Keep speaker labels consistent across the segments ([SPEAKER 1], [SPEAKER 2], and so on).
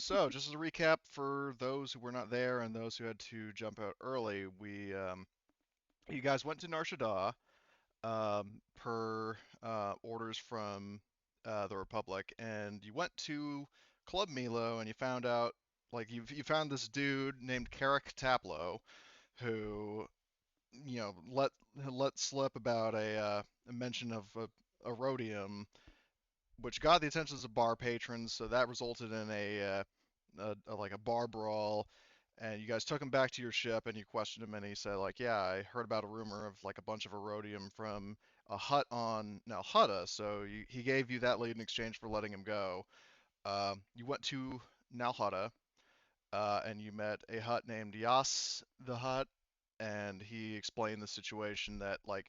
[SPEAKER 1] So, just as a recap for those who were not there and those who had to jump out early, you guys went to Nar Shaddaa, per orders from the Republic, and you went to Club Milo, and you found out, like, you found this dude named Carrick Taplow, who, let slip about a mention of Aurodium, which got the attentions of bar patrons, so that resulted in like a bar brawl, and you guys took him back to your ship and you questioned him, and he said, like, yeah, I heard about a rumor of like a bunch of Aurodium from a hut on Nalhutta, so he gave you that lead in exchange for letting him go. You went to Nalhutta, and you met a hut named Yaas the Hutt, and he explained the situation that, like,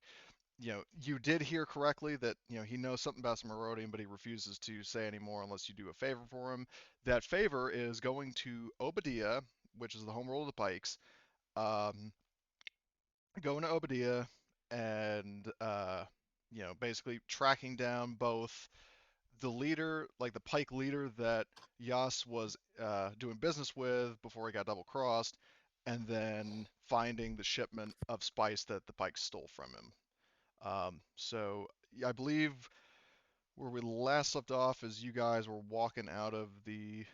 [SPEAKER 1] you did hear correctly that, he knows something about some Aurodium, but he refuses to say any more unless you do a favor for him. That favor is going to Oba Diah, which is the homeworld of the Pikes. Um, Going to Oba Diah and, basically tracking down both the leader, like the Pike leader that Yas was doing business with before he got double crossed, and then finding the shipment of spice that the Pikes stole from him. So I believe where we last left off is you guys were walking out of the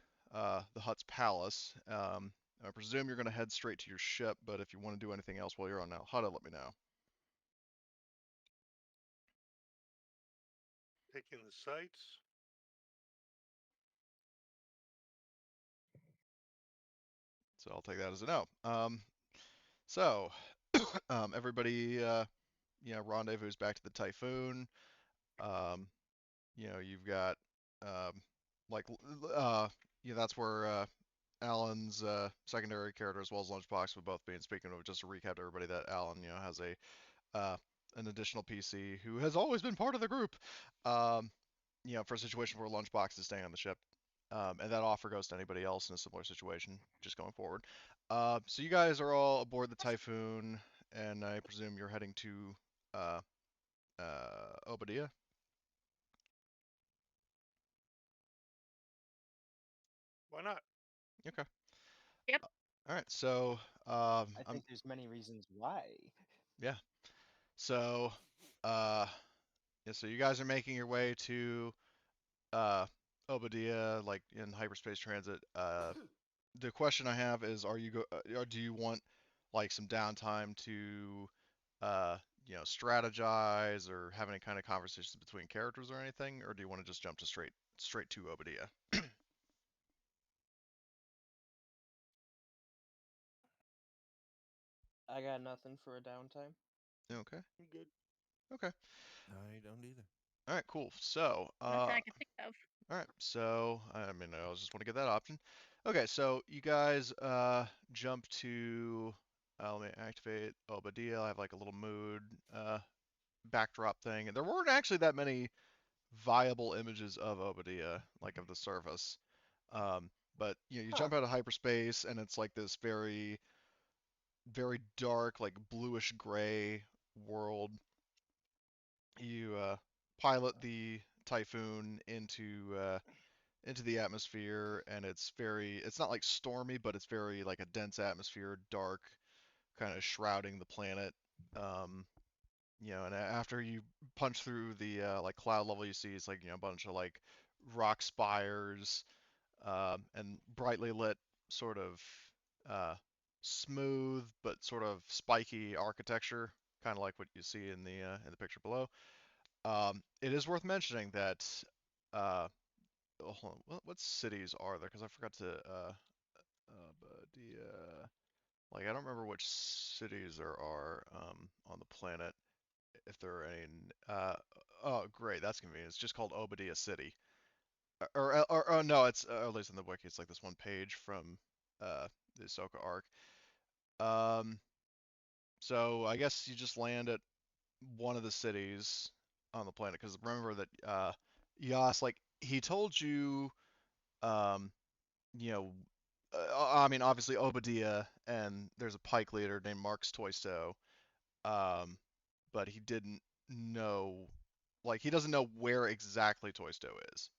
[SPEAKER 1] Hutt's palace. I presume you're going to head straight to your ship, but if you want to do anything else while you're on Hutta, let me know.
[SPEAKER 2] Taking the sights.
[SPEAKER 1] So I'll take that as a no. So everybody, rendezvous back to the Typhoon. Um, you've got um, like that's where Alan's secondary character as well as Lunchbox would both be. And speaking of, just to recap to everybody, that Alan, has an additional PC who has always been part of the group. Um, for a situation where Lunchbox is staying on the ship. And that offer goes to anybody else in a similar situation, just going forward. So you guys are all aboard the Typhoon, and I presume you're heading to uh, Oba Diah.
[SPEAKER 2] Why not?
[SPEAKER 1] Okay.
[SPEAKER 3] Yep.
[SPEAKER 1] All right. So
[SPEAKER 4] I
[SPEAKER 1] I'm
[SPEAKER 4] think there's many reasons why.
[SPEAKER 1] yeah. So yeah. So you guys are making your way to uh, Oba Diah, like in hyperspace transit. The question I have is, or do you want like some downtime to uh, strategize or have any kind of conversations between characters or anything, or do you want to just jump to straight to Oba Diah?
[SPEAKER 4] I got nothing for a downtime.
[SPEAKER 1] Okay.
[SPEAKER 2] I'm good.
[SPEAKER 1] Okay.
[SPEAKER 5] I don't either.
[SPEAKER 1] All right. Cool. So,
[SPEAKER 3] Nothing I can think of.
[SPEAKER 1] all right. So, I mean, I just want to get that option. Okay. So you guys jump to. Let me activate Oba Diah. I have like a little mood backdrop thing, and there weren't actually that many viable images of Oba Diah, like of the surface. Um, but you
[SPEAKER 4] Huh.
[SPEAKER 1] jump out of hyperspace, and it's like this very, very dark, like bluish gray world. You pilot the Typhoon into the atmosphere, and it's not like stormy, but it's very like a dense atmosphere, dark, kind of shrouding the planet. Um, and after you punch through the like cloud level, you see it's like a bunch of like rock spires, and brightly lit, sort of uh, smooth but sort of spiky architecture, kind of like what you see in the picture below. It is worth mentioning that hold on, what cities are there? Because I forgot to the like I don't remember which cities there are on the planet. If there are any. Oh, great, that's convenient. It's just called Oba Diah City. Or no, it's at least in the wiki, it's like this one page from the Ahsoka arc. Um, so I guess you just land at one of the cities on the planet because remember that Yas, like he told you, um, you know, I mean obviously Oba Diah and there's a Pike leader named Marx Toysto, um, but he didn't know, like he doesn't know where exactly Toysto is.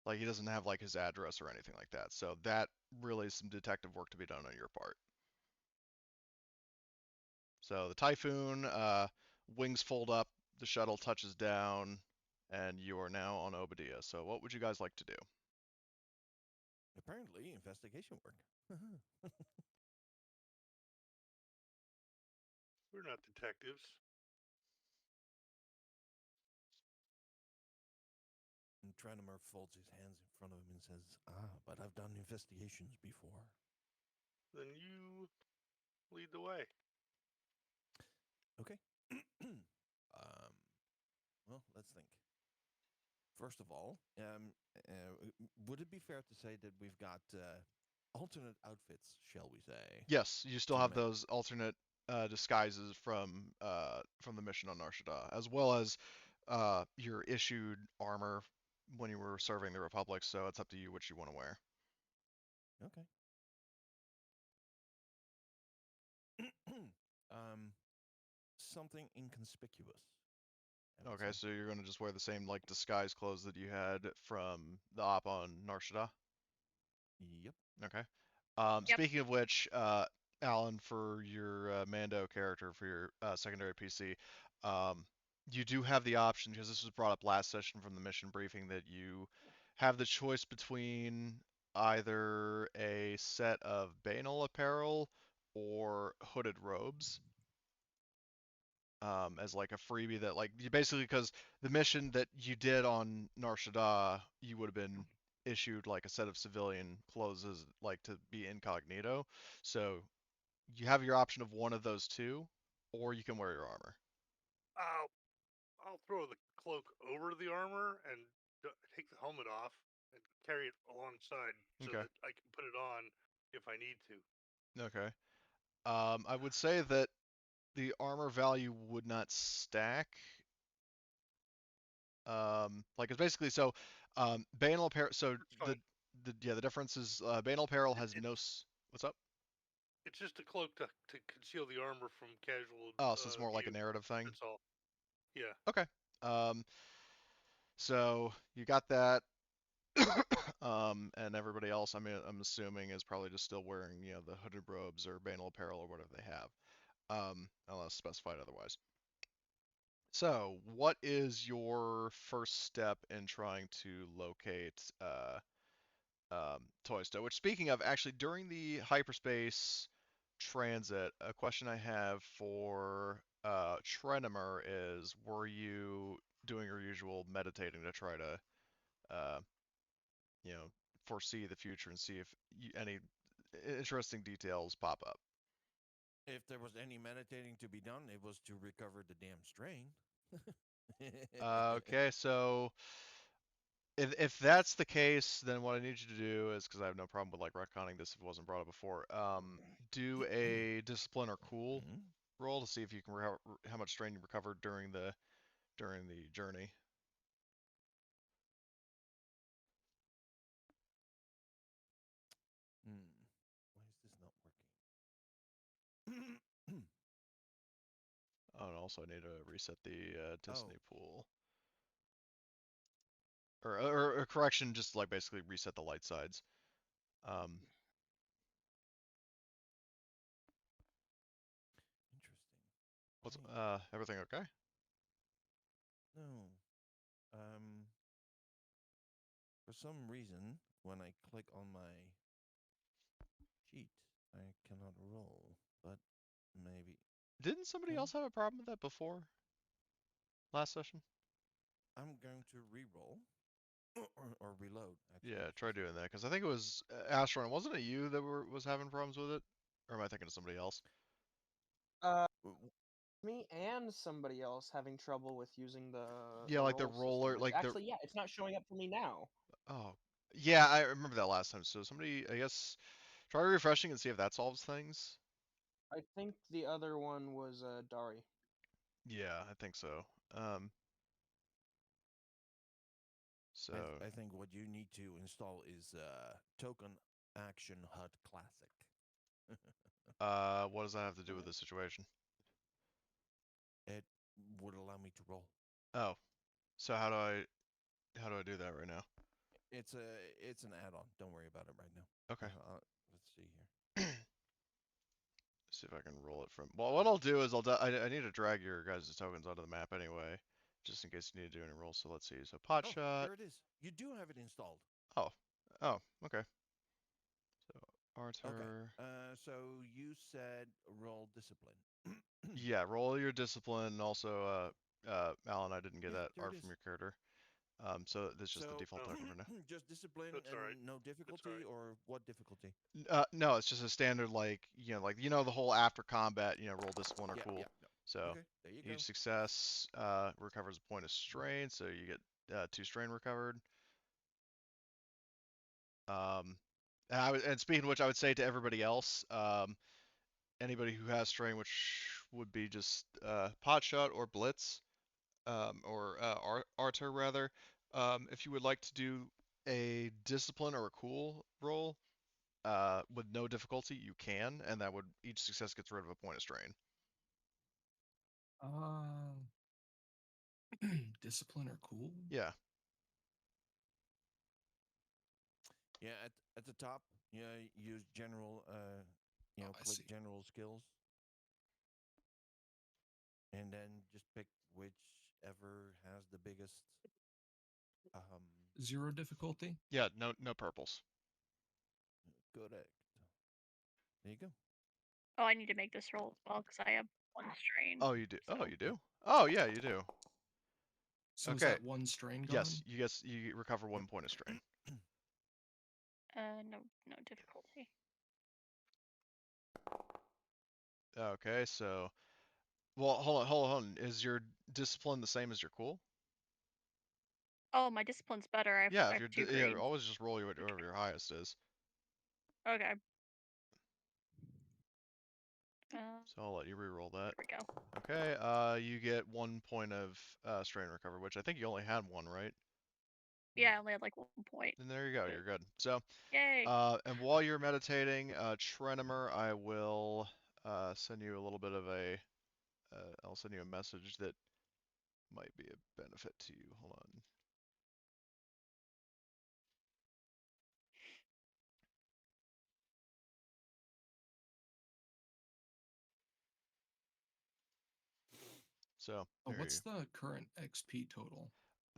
[SPEAKER 1] Like he doesn't have like his address or anything like that. So that really is some detective work to be done on your part. So the Typhoon, wings fold up, the shuttle touches down, and you are now on Oba Diah. So what would you guys like to do?
[SPEAKER 5] Apparently, investigation work.
[SPEAKER 2] We're not detectives.
[SPEAKER 5] And Tranimer folds his hands in front of him and says, but I've done investigations before.
[SPEAKER 2] Then you lead the way.
[SPEAKER 5] Okay. Well, let's think. First of all, would it be fair to say that we've got alternate outfits, shall we say?
[SPEAKER 1] Yes, you still
[SPEAKER 5] to
[SPEAKER 1] have
[SPEAKER 5] ma-
[SPEAKER 1] those alternate disguises from the mission on Nar Shaddaa, as well as your issued armor when you were serving the Republic. So it's up to you which you want to wear.
[SPEAKER 5] Okay. Something inconspicuous. I would
[SPEAKER 1] Okay,
[SPEAKER 5] say.
[SPEAKER 1] so you're gonna just wear the same like disguise clothes that you had from the op on Nar Shaddaa?
[SPEAKER 5] Yep.
[SPEAKER 1] Okay.
[SPEAKER 3] Yep.
[SPEAKER 1] Speaking of which, Alan, for your Mando character for your secondary PC, you do have the option, because this was brought up last session from the mission briefing, that you have the choice between either a set of banal apparel or hooded robes, as like a freebie that like you basically, because the mission that you did on Nar Shaddaa, you would have been issued like a set of civilian clothes as like to be incognito. So you have your option of one of those two, or you can wear your armor.
[SPEAKER 2] I'll throw the cloak over the armor and take the helmet off and carry it alongside so
[SPEAKER 1] Okay.
[SPEAKER 2] that I can put it on if I need to.
[SPEAKER 1] Okay. I would say that the armor value would not stack. Like it's basically so, banal apparel. So
[SPEAKER 2] That's fine.
[SPEAKER 1] the difference is banal apparel has
[SPEAKER 2] It,
[SPEAKER 1] no. What's up?
[SPEAKER 2] it's just a cloak to conceal the armor from casual
[SPEAKER 1] Oh, so it's more like a
[SPEAKER 2] view.
[SPEAKER 1] narrative thing.
[SPEAKER 2] That's all. Yeah.
[SPEAKER 1] Okay. So you got that. And everybody else, I mean, I'm assuming is probably just still wearing, the hooded robes or banal apparel or whatever they have, unless specified otherwise. So, what is your first step in trying to locate Toysto? Which, speaking of, actually, during the hyperspace transit, a question I have for Trenimer is, were you doing your usual meditating to try to, uh, you know, foresee the future and see if any interesting details pop up?
[SPEAKER 5] If there was any meditating to be done, it was to recover the damn strain.
[SPEAKER 1] Okay, so if that's the case, then what I need you to do is, because I have no problem with like retconning this if it wasn't brought up before, do a discipline or cool
[SPEAKER 5] Mhm.
[SPEAKER 1] roll to see if you can how much strain you recovered during the journey.
[SPEAKER 5] Why is this not working?
[SPEAKER 1] Oh, and also I need to reset the Destiny pool. Or correction, just like basically reset the light sides.
[SPEAKER 5] Interesting.
[SPEAKER 1] What's
[SPEAKER 5] Why?
[SPEAKER 1] everything okay?
[SPEAKER 5] No. For some reason, when I click on my sheet, I cannot roll. But maybe
[SPEAKER 1] Didn't somebody
[SPEAKER 5] no.
[SPEAKER 1] else have a problem with that before? Last session?
[SPEAKER 5] I'm going to re-roll or reload. Actually,
[SPEAKER 1] Yeah, try
[SPEAKER 5] excuse me.
[SPEAKER 1] doing that, because I think it was Astron. Wasn't it you that was having problems with it? Or am I thinking of somebody else?
[SPEAKER 4] Me and somebody else having trouble with using
[SPEAKER 1] Yeah,
[SPEAKER 4] the
[SPEAKER 1] like the
[SPEAKER 4] roll system,
[SPEAKER 1] roller,
[SPEAKER 4] which
[SPEAKER 1] like the.
[SPEAKER 4] actually, yeah, it's not showing up for me now.
[SPEAKER 1] Oh, yeah, I remember that last time. So somebody, I guess, try refreshing and see if that solves things.
[SPEAKER 4] I think the other one was Dari.
[SPEAKER 1] Yeah, I think so. Um, so,
[SPEAKER 5] I think what you need to install is Token Action HUD Classic.
[SPEAKER 1] what does that have to do with the situation?
[SPEAKER 5] It would allow me to roll.
[SPEAKER 1] Oh, so how do I do that right now?
[SPEAKER 5] It's an add-on. Don't worry about it right now.
[SPEAKER 1] Okay.
[SPEAKER 5] Let's see here.
[SPEAKER 1] See if I can roll it from. Well, what I'll do is I need to drag your guys' tokens onto the map anyway, just in case you need to do any rolls. So let's see. So pot
[SPEAKER 5] Oh,
[SPEAKER 1] shot.
[SPEAKER 5] there it is. You do have it installed.
[SPEAKER 1] Oh, oh, okay. So
[SPEAKER 5] Okay.
[SPEAKER 1] Arthur.
[SPEAKER 5] So you said roll discipline.
[SPEAKER 1] Yeah, roll your discipline. And also, Alan, I didn't get
[SPEAKER 5] Yeah,
[SPEAKER 1] that
[SPEAKER 5] there
[SPEAKER 1] art
[SPEAKER 5] it
[SPEAKER 1] from
[SPEAKER 5] is.
[SPEAKER 1] your character. So that's just the
[SPEAKER 5] So
[SPEAKER 1] default token for now.
[SPEAKER 5] just discipline
[SPEAKER 2] That's
[SPEAKER 5] and
[SPEAKER 2] all right.
[SPEAKER 5] no difficulty,
[SPEAKER 2] right.
[SPEAKER 5] or what difficulty?
[SPEAKER 1] No, it's just a standard like the whole after combat, roll discipline are
[SPEAKER 5] Yeah,
[SPEAKER 1] cool.
[SPEAKER 5] yeah.
[SPEAKER 1] So
[SPEAKER 5] Okay, there you go.
[SPEAKER 1] each success recovers a point of strain, so you get 2 strain recovered. And speaking of which, I would say to everybody else, anybody who has strain, which would be just pot shot or blitz, or Arthur rather, if you would like to do a discipline or a cool roll with no difficulty, you can, and that would each success gets rid of a point of strain.
[SPEAKER 6] Discipline or cool?
[SPEAKER 1] Yeah.
[SPEAKER 5] Yeah, at the top, use general,
[SPEAKER 6] I
[SPEAKER 5] click
[SPEAKER 6] see.
[SPEAKER 5] general skills, and then just pick whichever has the biggest.
[SPEAKER 6] 0 difficulty?
[SPEAKER 1] Yeah, no purples.
[SPEAKER 5] Correct. There you go.
[SPEAKER 3] Oh, I need to make this roll as well because I have 1 strain.
[SPEAKER 1] Oh, you do. Oh,
[SPEAKER 3] So-
[SPEAKER 1] you do. Oh, yeah, you do.
[SPEAKER 6] So is
[SPEAKER 1] Okay.
[SPEAKER 6] that 1 strain gone?
[SPEAKER 1] Yes, you recover 1 point of strain.
[SPEAKER 3] No difficulty.
[SPEAKER 1] Okay, so well, hold on. Is your discipline the same as your cool?
[SPEAKER 3] Oh, my discipline's better. I
[SPEAKER 1] Yeah, if
[SPEAKER 3] have
[SPEAKER 1] you're
[SPEAKER 3] 2
[SPEAKER 1] yeah,
[SPEAKER 3] green.
[SPEAKER 1] always just roll whatever your highest is.
[SPEAKER 3] Okay.
[SPEAKER 1] So I'll let you re-roll that.
[SPEAKER 3] There we go.
[SPEAKER 1] Okay, you get 1 point of strain recover, which I think you only had 1, right?
[SPEAKER 3] Yeah, I only had like 1 point.
[SPEAKER 1] And there you go,
[SPEAKER 3] But-
[SPEAKER 1] you're good. So,
[SPEAKER 3] Yay!
[SPEAKER 1] and while you're meditating, Trenimer, I will send you a little bit of I'll send you a message that might be a benefit to you. Hold on. So,
[SPEAKER 6] Oh,
[SPEAKER 1] there
[SPEAKER 6] what's
[SPEAKER 1] you
[SPEAKER 6] the current XP total?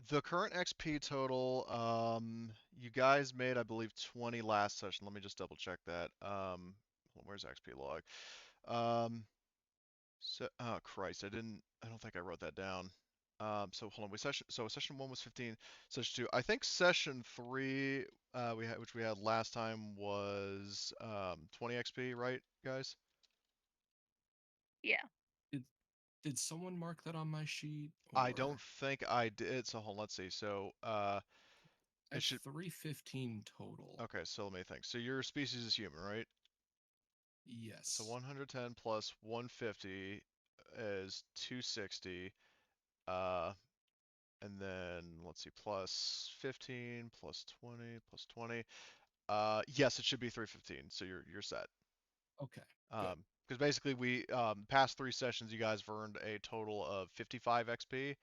[SPEAKER 1] The current XP total, you guys made, I believe, 20 last session. Let me just double check that. Where's XP log? Oh Christ, I don't think I wrote that down. So hold on, session 1 was 15, session 2. I think session 3, which we had last time was 20 XP, right, guys?
[SPEAKER 3] Yeah.
[SPEAKER 6] Did someone mark that on my sheet?
[SPEAKER 1] I
[SPEAKER 6] or-
[SPEAKER 1] don't think I did. So hold on, let's see. So
[SPEAKER 6] I
[SPEAKER 1] it
[SPEAKER 6] have
[SPEAKER 1] should.
[SPEAKER 6] 315 total.
[SPEAKER 1] Okay, so let me think. So your species is human, right?
[SPEAKER 6] Yes.
[SPEAKER 1] So 110 plus 150 is 260. And then let's see, plus 15 plus 20 plus 20. Yes, it should be 315. So you're set.
[SPEAKER 6] Okay. Good.
[SPEAKER 1] Because basically we past 3 sessions, you guys have earned a total of 55 XP.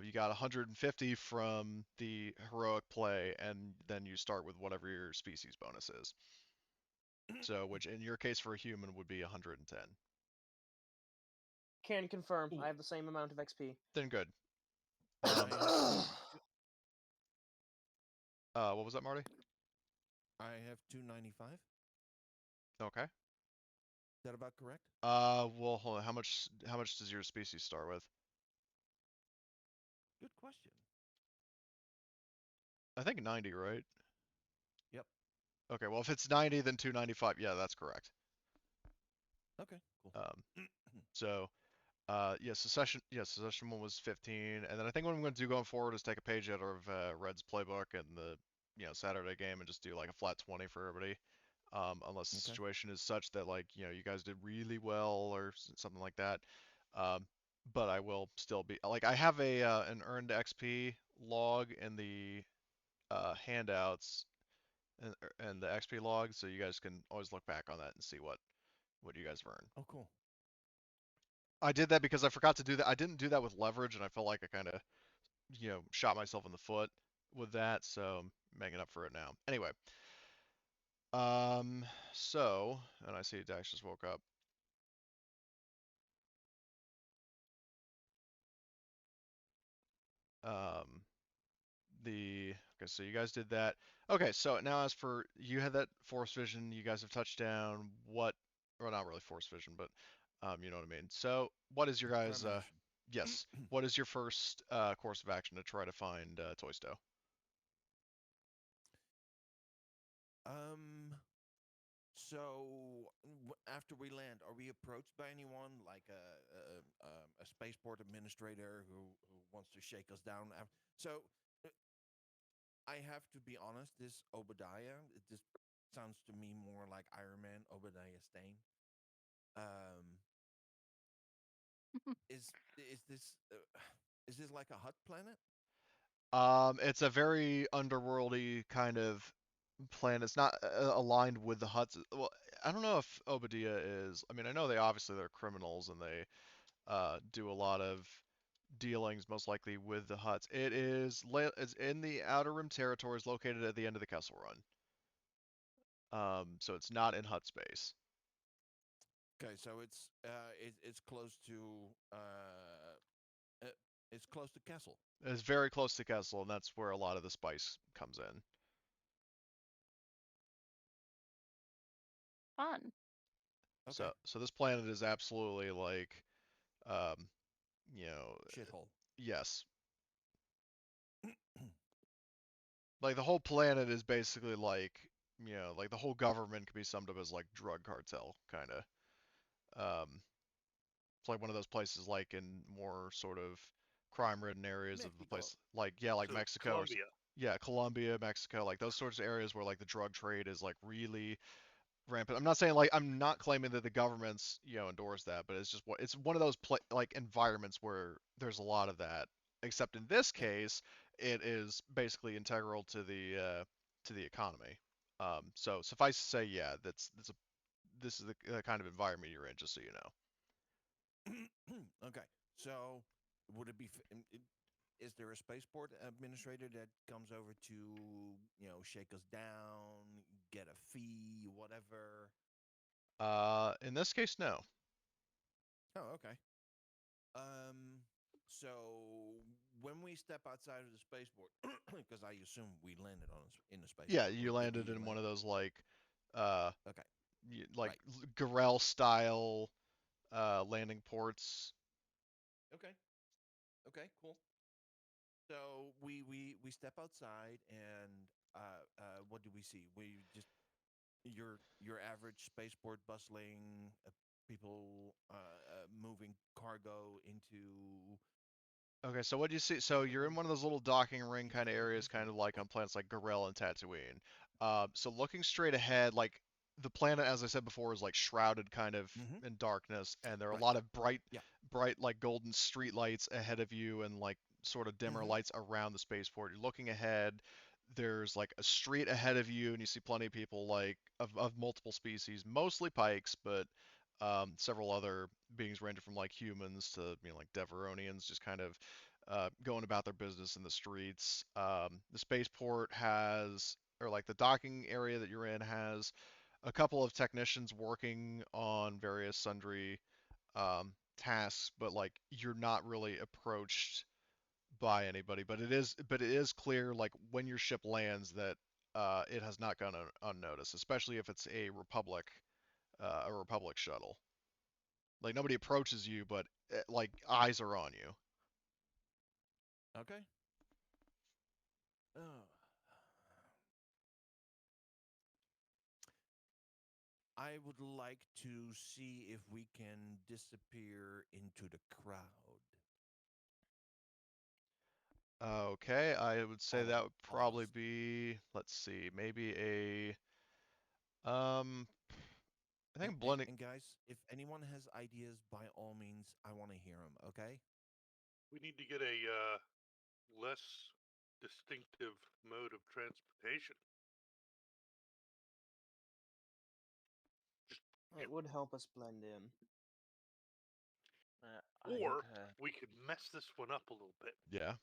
[SPEAKER 1] You got 150 from the heroic play, and then you start with whatever your species bonus is. So, which in your case for a human would be 110.
[SPEAKER 4] Can confirm.
[SPEAKER 6] Cool.
[SPEAKER 4] I have the same amount of XP.
[SPEAKER 1] Then good.
[SPEAKER 5] I
[SPEAKER 1] What was that, Marty?
[SPEAKER 5] have 295.
[SPEAKER 1] Okay.
[SPEAKER 5] Is that about correct?
[SPEAKER 1] Well, hold on. How much does your species start with?
[SPEAKER 5] Good question.
[SPEAKER 1] I think 90, right?
[SPEAKER 5] Yep.
[SPEAKER 1] Okay, well if it's 90, then 295. Yeah, that's correct.
[SPEAKER 5] Okay, cool.
[SPEAKER 1] So, so session 1 was 15, and then I think what I'm going to do going forward is take a page out of Red's playbook and the Saturday game and just do like a flat 20 for everybody. Unless the
[SPEAKER 5] Okay.
[SPEAKER 1] situation is such that like you guys did really well or something like that. But I will still be like I have an earned XP log in the handouts and the XP log, so you guys can always look back on that and see what you guys have earned.
[SPEAKER 5] Oh, cool.
[SPEAKER 1] I did that because I forgot to do that. I didn't do that with leverage, and I felt like I kind of shot myself in the foot with that. So making up for it now. Anyway, so, and I see Dash just woke up. Okay, so you guys did that. Okay, so now as for you had that force vision, you guys have touched down. What, well, not really force vision, but you know what I mean. So, what is your guys?
[SPEAKER 5] Premonition.
[SPEAKER 1] Yes, what is your first course of action to try to find Toysto?
[SPEAKER 5] So after we land, are we approached by anyone like a spaceport administrator who wants to shake us down? So uh, I have to be honest. This Oba Diah, it just sounds to me more like Iron Man, Obadiah Stane. Um, is this like a Hut planet?
[SPEAKER 1] It's a very underworldy kind of plan. It's not aligned with the Huts. Well, I don't know if Obadiah is. I mean, I know they're criminals and they do a lot of dealings, most likely with the Huts. It's in the Outer Rim territories, located at the end of the Kessel Run. So it's not in Hut space.
[SPEAKER 5] Okay, so it's close to it's close to Kessel.
[SPEAKER 1] It's very close to Kessel, and that's where a lot of the spice comes in.
[SPEAKER 3] Fun.
[SPEAKER 5] Okay.
[SPEAKER 1] So this planet is absolutely like, um,
[SPEAKER 5] Shithole.
[SPEAKER 1] yes, like the whole planet is basically like, like the whole government could be summed up as like drug cartel kind of. It's like one of those places like in more sort of crime-ridden areas of the
[SPEAKER 5] Mexico.
[SPEAKER 1] place, like yeah, like
[SPEAKER 2] So
[SPEAKER 1] Mexico
[SPEAKER 2] Colombia.
[SPEAKER 1] yeah, Colombia, Mexico, like those sorts of areas where like the drug trade is like really rampant. I'm not saying like I'm not claiming that the government's endorse that, but it's one of those like environments where there's a lot of that. Except in this
[SPEAKER 5] Yeah.
[SPEAKER 1] case, it is basically integral to the economy. So suffice to say, yeah, this is the kind of environment you're in, just so you know.
[SPEAKER 5] Okay. So would it be? Is there a spaceport administrator that comes over to shake us down, get a fee, whatever?
[SPEAKER 1] In this case, no.
[SPEAKER 5] Oh, okay. So when we step outside of the spaceport, because I assume we landed in a spaceport.
[SPEAKER 1] Yeah,
[SPEAKER 5] Or
[SPEAKER 1] you
[SPEAKER 5] did
[SPEAKER 1] landed
[SPEAKER 5] we
[SPEAKER 1] in
[SPEAKER 5] land?
[SPEAKER 1] one of those like uh
[SPEAKER 5] Okay.
[SPEAKER 1] like
[SPEAKER 5] Right.
[SPEAKER 1] Garel style landing ports.
[SPEAKER 5] Okay. Okay. Cool. So we step outside and what do we see? We just your average spaceport bustling, people moving cargo into.
[SPEAKER 1] Okay, so what do you see? So you're in one of those little docking ring kind of areas, kind of like on planets like Garel and Tatooine. So looking straight ahead, like the planet, as I said before, is like shrouded kind of
[SPEAKER 5] Mm-hmm.
[SPEAKER 1] in darkness, and there are a
[SPEAKER 5] Right.
[SPEAKER 1] lot of
[SPEAKER 5] Yeah.
[SPEAKER 1] bright like golden street lights ahead of you, and like sort of dimmer
[SPEAKER 5] Mm-hmm.
[SPEAKER 1] lights around the spaceport. You're looking ahead. There's like a street ahead of you, and you see plenty of people like of multiple species, mostly pikes, but several other beings ranging from like humans to like Deveronians, just kind of going about their business in the streets. The spaceport has, or like the docking area that you're in has a couple of technicians working on various sundry tasks, but like you're not really approached by anybody. But it is clear like when your ship lands that it has not gone unnoticed, especially if it's a Republic shuttle. Like nobody approaches you, but like eyes are on you.
[SPEAKER 5] Okay. Oh. I would like to see if we can disappear into the crowd.
[SPEAKER 1] Okay, I would say that would
[SPEAKER 5] All of
[SPEAKER 1] probably
[SPEAKER 5] us.
[SPEAKER 1] be, let's see, maybe I
[SPEAKER 5] And,
[SPEAKER 1] think
[SPEAKER 5] and,
[SPEAKER 1] blending.
[SPEAKER 5] and guys, if anyone has ideas, by all means, I want to hear them. Okay.
[SPEAKER 2] We need to get a less distinctive mode of transportation.
[SPEAKER 4] It would help us blend in.
[SPEAKER 2] Or we could mess this one up a little bit.
[SPEAKER 1] Yeah.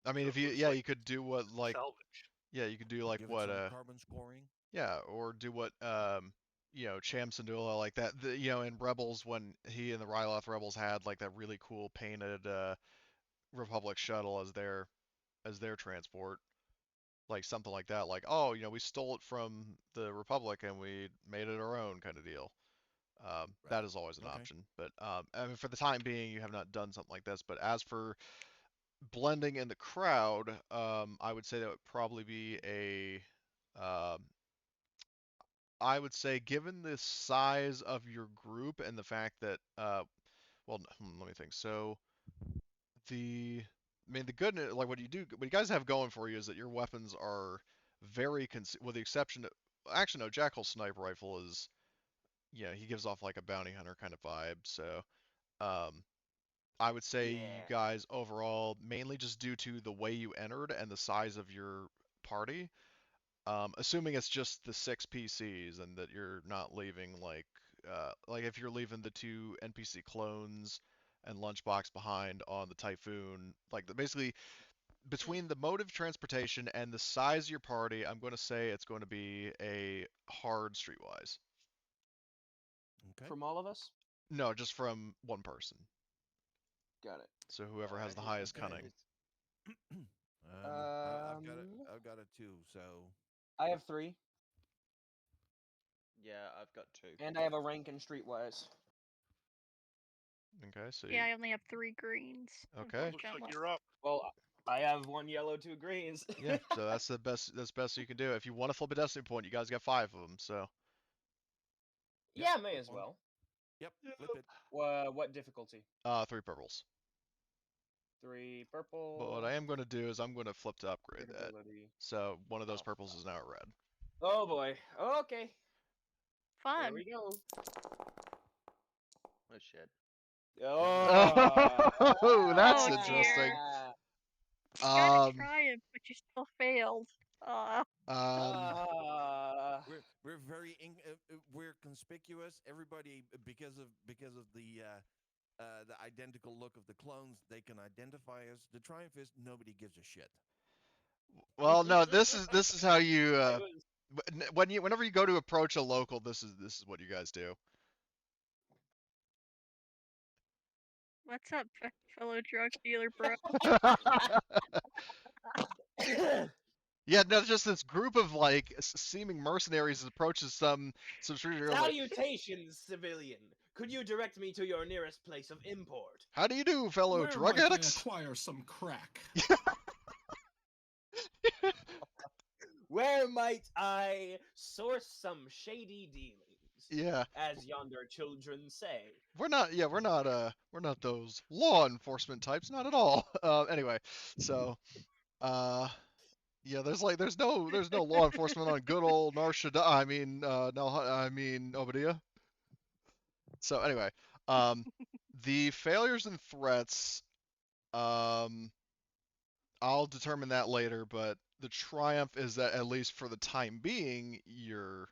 [SPEAKER 1] I mean,
[SPEAKER 2] So
[SPEAKER 1] if
[SPEAKER 2] it
[SPEAKER 1] you,
[SPEAKER 2] looks
[SPEAKER 1] yeah,
[SPEAKER 2] like
[SPEAKER 1] you could do what, like,
[SPEAKER 2] salvage.
[SPEAKER 1] Yeah, you could do like
[SPEAKER 5] Give it
[SPEAKER 1] what
[SPEAKER 5] some carbon scoring.
[SPEAKER 1] yeah, or do what Cham Syndulla like that. In Rebels when he and the Ryloth Rebels had like that really cool painted Republic shuttle as their transport. Like something like that. Like, oh, we stole it from the Republic and we made it our own kind of deal.
[SPEAKER 5] Right.
[SPEAKER 1] That is always an
[SPEAKER 5] Okay.
[SPEAKER 1] option. But I mean, for the time being, you have not done something like this. But as for blending in the crowd, I would say that would probably be um, I would say, given the size of your group and the fact that, let me think. So I mean, the good, like what you guys have going for you is that your weapons are very, with the exception of, actually no, Jackal sniper rifle is, he gives off like a bounty hunter kind of vibe. So, um, I would say you
[SPEAKER 4] Yeah.
[SPEAKER 1] guys overall, mainly just due to the way you entered and the size of your party, assuming it's just the 6 PCs and that you're not leaving like if you're leaving the 2 NPC clones and Lunchbox behind on the Typhoon, like basically between the mode of transportation and the size of your party, I'm going to say it's going to be a hard streetwise.
[SPEAKER 5] Okay.
[SPEAKER 4] From all of us?
[SPEAKER 1] No, just from one person.
[SPEAKER 4] Got it.
[SPEAKER 1] So whoever has the
[SPEAKER 7] Alright,
[SPEAKER 1] highest
[SPEAKER 7] okay.
[SPEAKER 1] cunning.
[SPEAKER 5] I've got a 2, so
[SPEAKER 4] I have 3,
[SPEAKER 7] Yeah, I've got 2.
[SPEAKER 4] and I have a rank in Streetwise.
[SPEAKER 1] Okay, so
[SPEAKER 3] Yeah, I only have 3 greens.
[SPEAKER 1] Okay.
[SPEAKER 2] Looks
[SPEAKER 3] unfortunately.
[SPEAKER 2] like you're up.
[SPEAKER 4] Well, I have 1 yellow, 2 greens.
[SPEAKER 1] yeah, so that's the best. That's best you can do. If you want to flip a destiny point, you guys got 5 of them. So
[SPEAKER 4] Yeah, may as well.
[SPEAKER 5] yep,
[SPEAKER 2] Yeah.
[SPEAKER 5] flip it.
[SPEAKER 4] What difficulty?
[SPEAKER 1] 3 purples.
[SPEAKER 4] 3 purple.
[SPEAKER 1] But what I am going to do is I'm going to flip to upgrade that.
[SPEAKER 4] ability.
[SPEAKER 1] So one of those
[SPEAKER 7] Oh,
[SPEAKER 1] purples is now a red.
[SPEAKER 4] Oh boy. Okay. There
[SPEAKER 3] Fun.
[SPEAKER 4] we go.
[SPEAKER 7] oh shit.
[SPEAKER 4] Oh,
[SPEAKER 1] That's
[SPEAKER 3] Oh,
[SPEAKER 1] interesting.
[SPEAKER 3] dear. You got a
[SPEAKER 1] Um,
[SPEAKER 3] triumph, but you still failed.
[SPEAKER 1] um,
[SPEAKER 5] We're very we're conspicuous. Everybody because of the identical look of the clones, they can identify us. The triumph is nobody gives a shit.
[SPEAKER 1] well, no, this is how you
[SPEAKER 4] It was-
[SPEAKER 1] whenever you go to approach a local, this is what you guys do.
[SPEAKER 3] What's up, fellow drug dealer bro?
[SPEAKER 1] Yeah, no, just this group of like seeming mercenaries approaches some stranger like,
[SPEAKER 4] Salutations, civilian. Could you direct me to your nearest place of import?
[SPEAKER 1] how do you do, fellow
[SPEAKER 6] Where
[SPEAKER 1] drug
[SPEAKER 6] might
[SPEAKER 1] addicts?
[SPEAKER 6] I acquire some crack?
[SPEAKER 4] Where might I source some shady dealings?
[SPEAKER 1] Yeah.
[SPEAKER 4] As yonder children say.
[SPEAKER 1] We're not those law enforcement types, not at all. Anyway, so yeah, there's no law enforcement on good old Narshada. I mean Obadiah. So anyway, the failures and threats, I'll determine that later, but the triumph is that at least for the time being, you're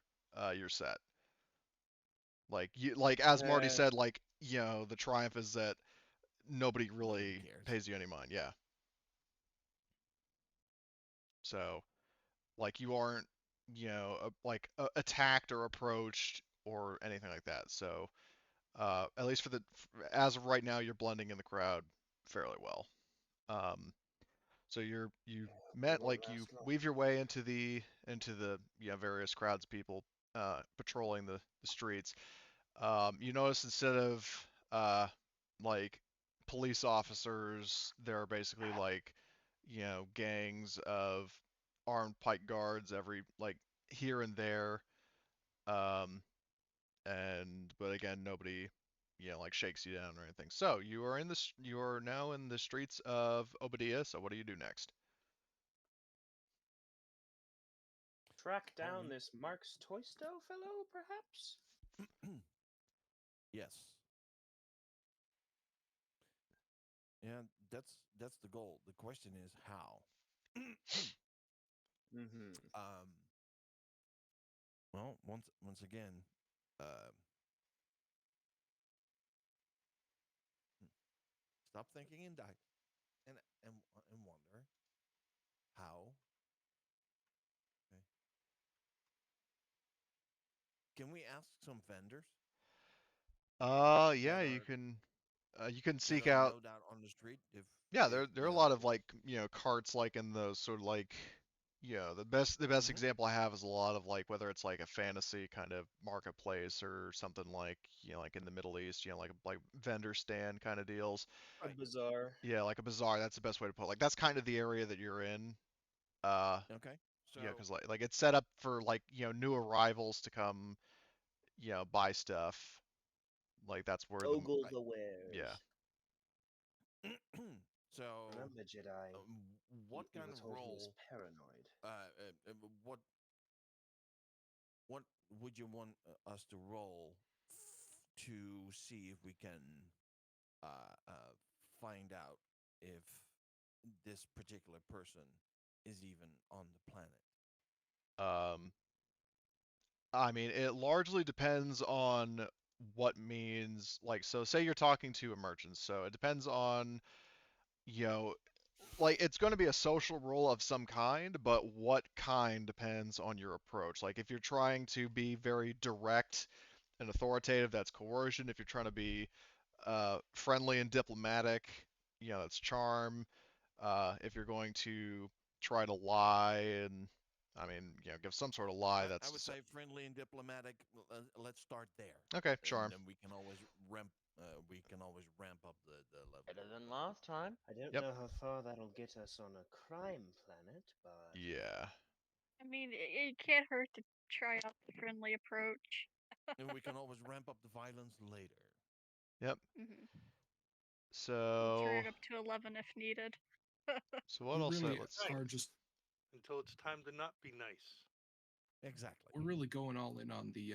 [SPEAKER 1] set. Like as Marty said, like the triumph is that nobody really
[SPEAKER 5] cares.
[SPEAKER 1] pays you any mind. Yeah. So, like you aren't, attacked or approached or anything like that. So, at least as of right now, you're blending in the crowd fairly well. So you met like you weave your way into the various crowds of people patrolling the streets. You notice instead of like police officers, there are basically like gangs of armed Pyke guards every like here and there. But again, nobody like shakes you down or anything. So you are now in the streets of Oba Diah. So what do you do next?
[SPEAKER 4] Track down this Marx Toysto fellow, perhaps?
[SPEAKER 5] Yes. Yeah, that's the goal. The question is how.
[SPEAKER 4] Mm-hmm.
[SPEAKER 5] Well, once again, stop thinking and die, and wonder how Can we ask some vendors
[SPEAKER 1] Yeah,
[SPEAKER 5] that
[SPEAKER 1] you can seek
[SPEAKER 5] are
[SPEAKER 1] out.
[SPEAKER 5] low down on the street?
[SPEAKER 1] Yeah,
[SPEAKER 5] If
[SPEAKER 1] there are a lot of like carts like in those sort of like the best
[SPEAKER 5] Mhm.
[SPEAKER 1] example I have is a lot of like whether it's like a fantasy kind of marketplace or something like like in the Middle East, like vendor stand kind of deals.
[SPEAKER 4] A
[SPEAKER 5] Right.
[SPEAKER 4] bazaar.
[SPEAKER 1] Yeah, like a bazaar, that's the best way to put it. Like that's kind of the area that you're in. Uh
[SPEAKER 5] Okay. So
[SPEAKER 1] because like it's set up for like new arrivals to come buy stuff. Like that's where the
[SPEAKER 4] Ogle
[SPEAKER 5] right.
[SPEAKER 4] the wares.
[SPEAKER 1] yeah.
[SPEAKER 5] So
[SPEAKER 4] Remember, Jedi,
[SPEAKER 5] what
[SPEAKER 4] you
[SPEAKER 5] kind
[SPEAKER 4] were
[SPEAKER 5] of
[SPEAKER 4] told he was
[SPEAKER 5] role?
[SPEAKER 4] paranoid.
[SPEAKER 5] What would you want us to roll to see if we can find out if this particular person is even on the planet?
[SPEAKER 1] Um I mean, it largely depends on what means like so say you're talking to a merchant. So it depends on you know like it's going to be a social role of some kind, but what kind depends on your approach. Like if you're trying to be very direct and authoritative, that's coercion. If you're trying to be friendly and diplomatic, that's charm. If you're going to try to lie and, I mean, give some sort of lie,
[SPEAKER 5] I
[SPEAKER 1] that's
[SPEAKER 5] would say friendly and diplomatic. Let's start there,
[SPEAKER 1] okay.
[SPEAKER 5] and
[SPEAKER 1] Charm.
[SPEAKER 5] then we can always ramp up the level.
[SPEAKER 7] Better than last time.
[SPEAKER 4] I don't
[SPEAKER 1] Yep.
[SPEAKER 4] know how far that'll get us on a crime planet, but
[SPEAKER 1] Yeah.
[SPEAKER 3] I mean, it can't hurt to try out the friendly approach.
[SPEAKER 5] And we can always ramp up the violence later.
[SPEAKER 1] Yep.
[SPEAKER 3] Hmm. We'll turn
[SPEAKER 1] So,
[SPEAKER 3] it up to 11 if needed.
[SPEAKER 1] so what
[SPEAKER 6] We
[SPEAKER 1] else?
[SPEAKER 6] really
[SPEAKER 1] Let's see.
[SPEAKER 6] are just
[SPEAKER 2] Until it's time to not be nice.
[SPEAKER 5] Exactly.
[SPEAKER 6] we're really going all in on the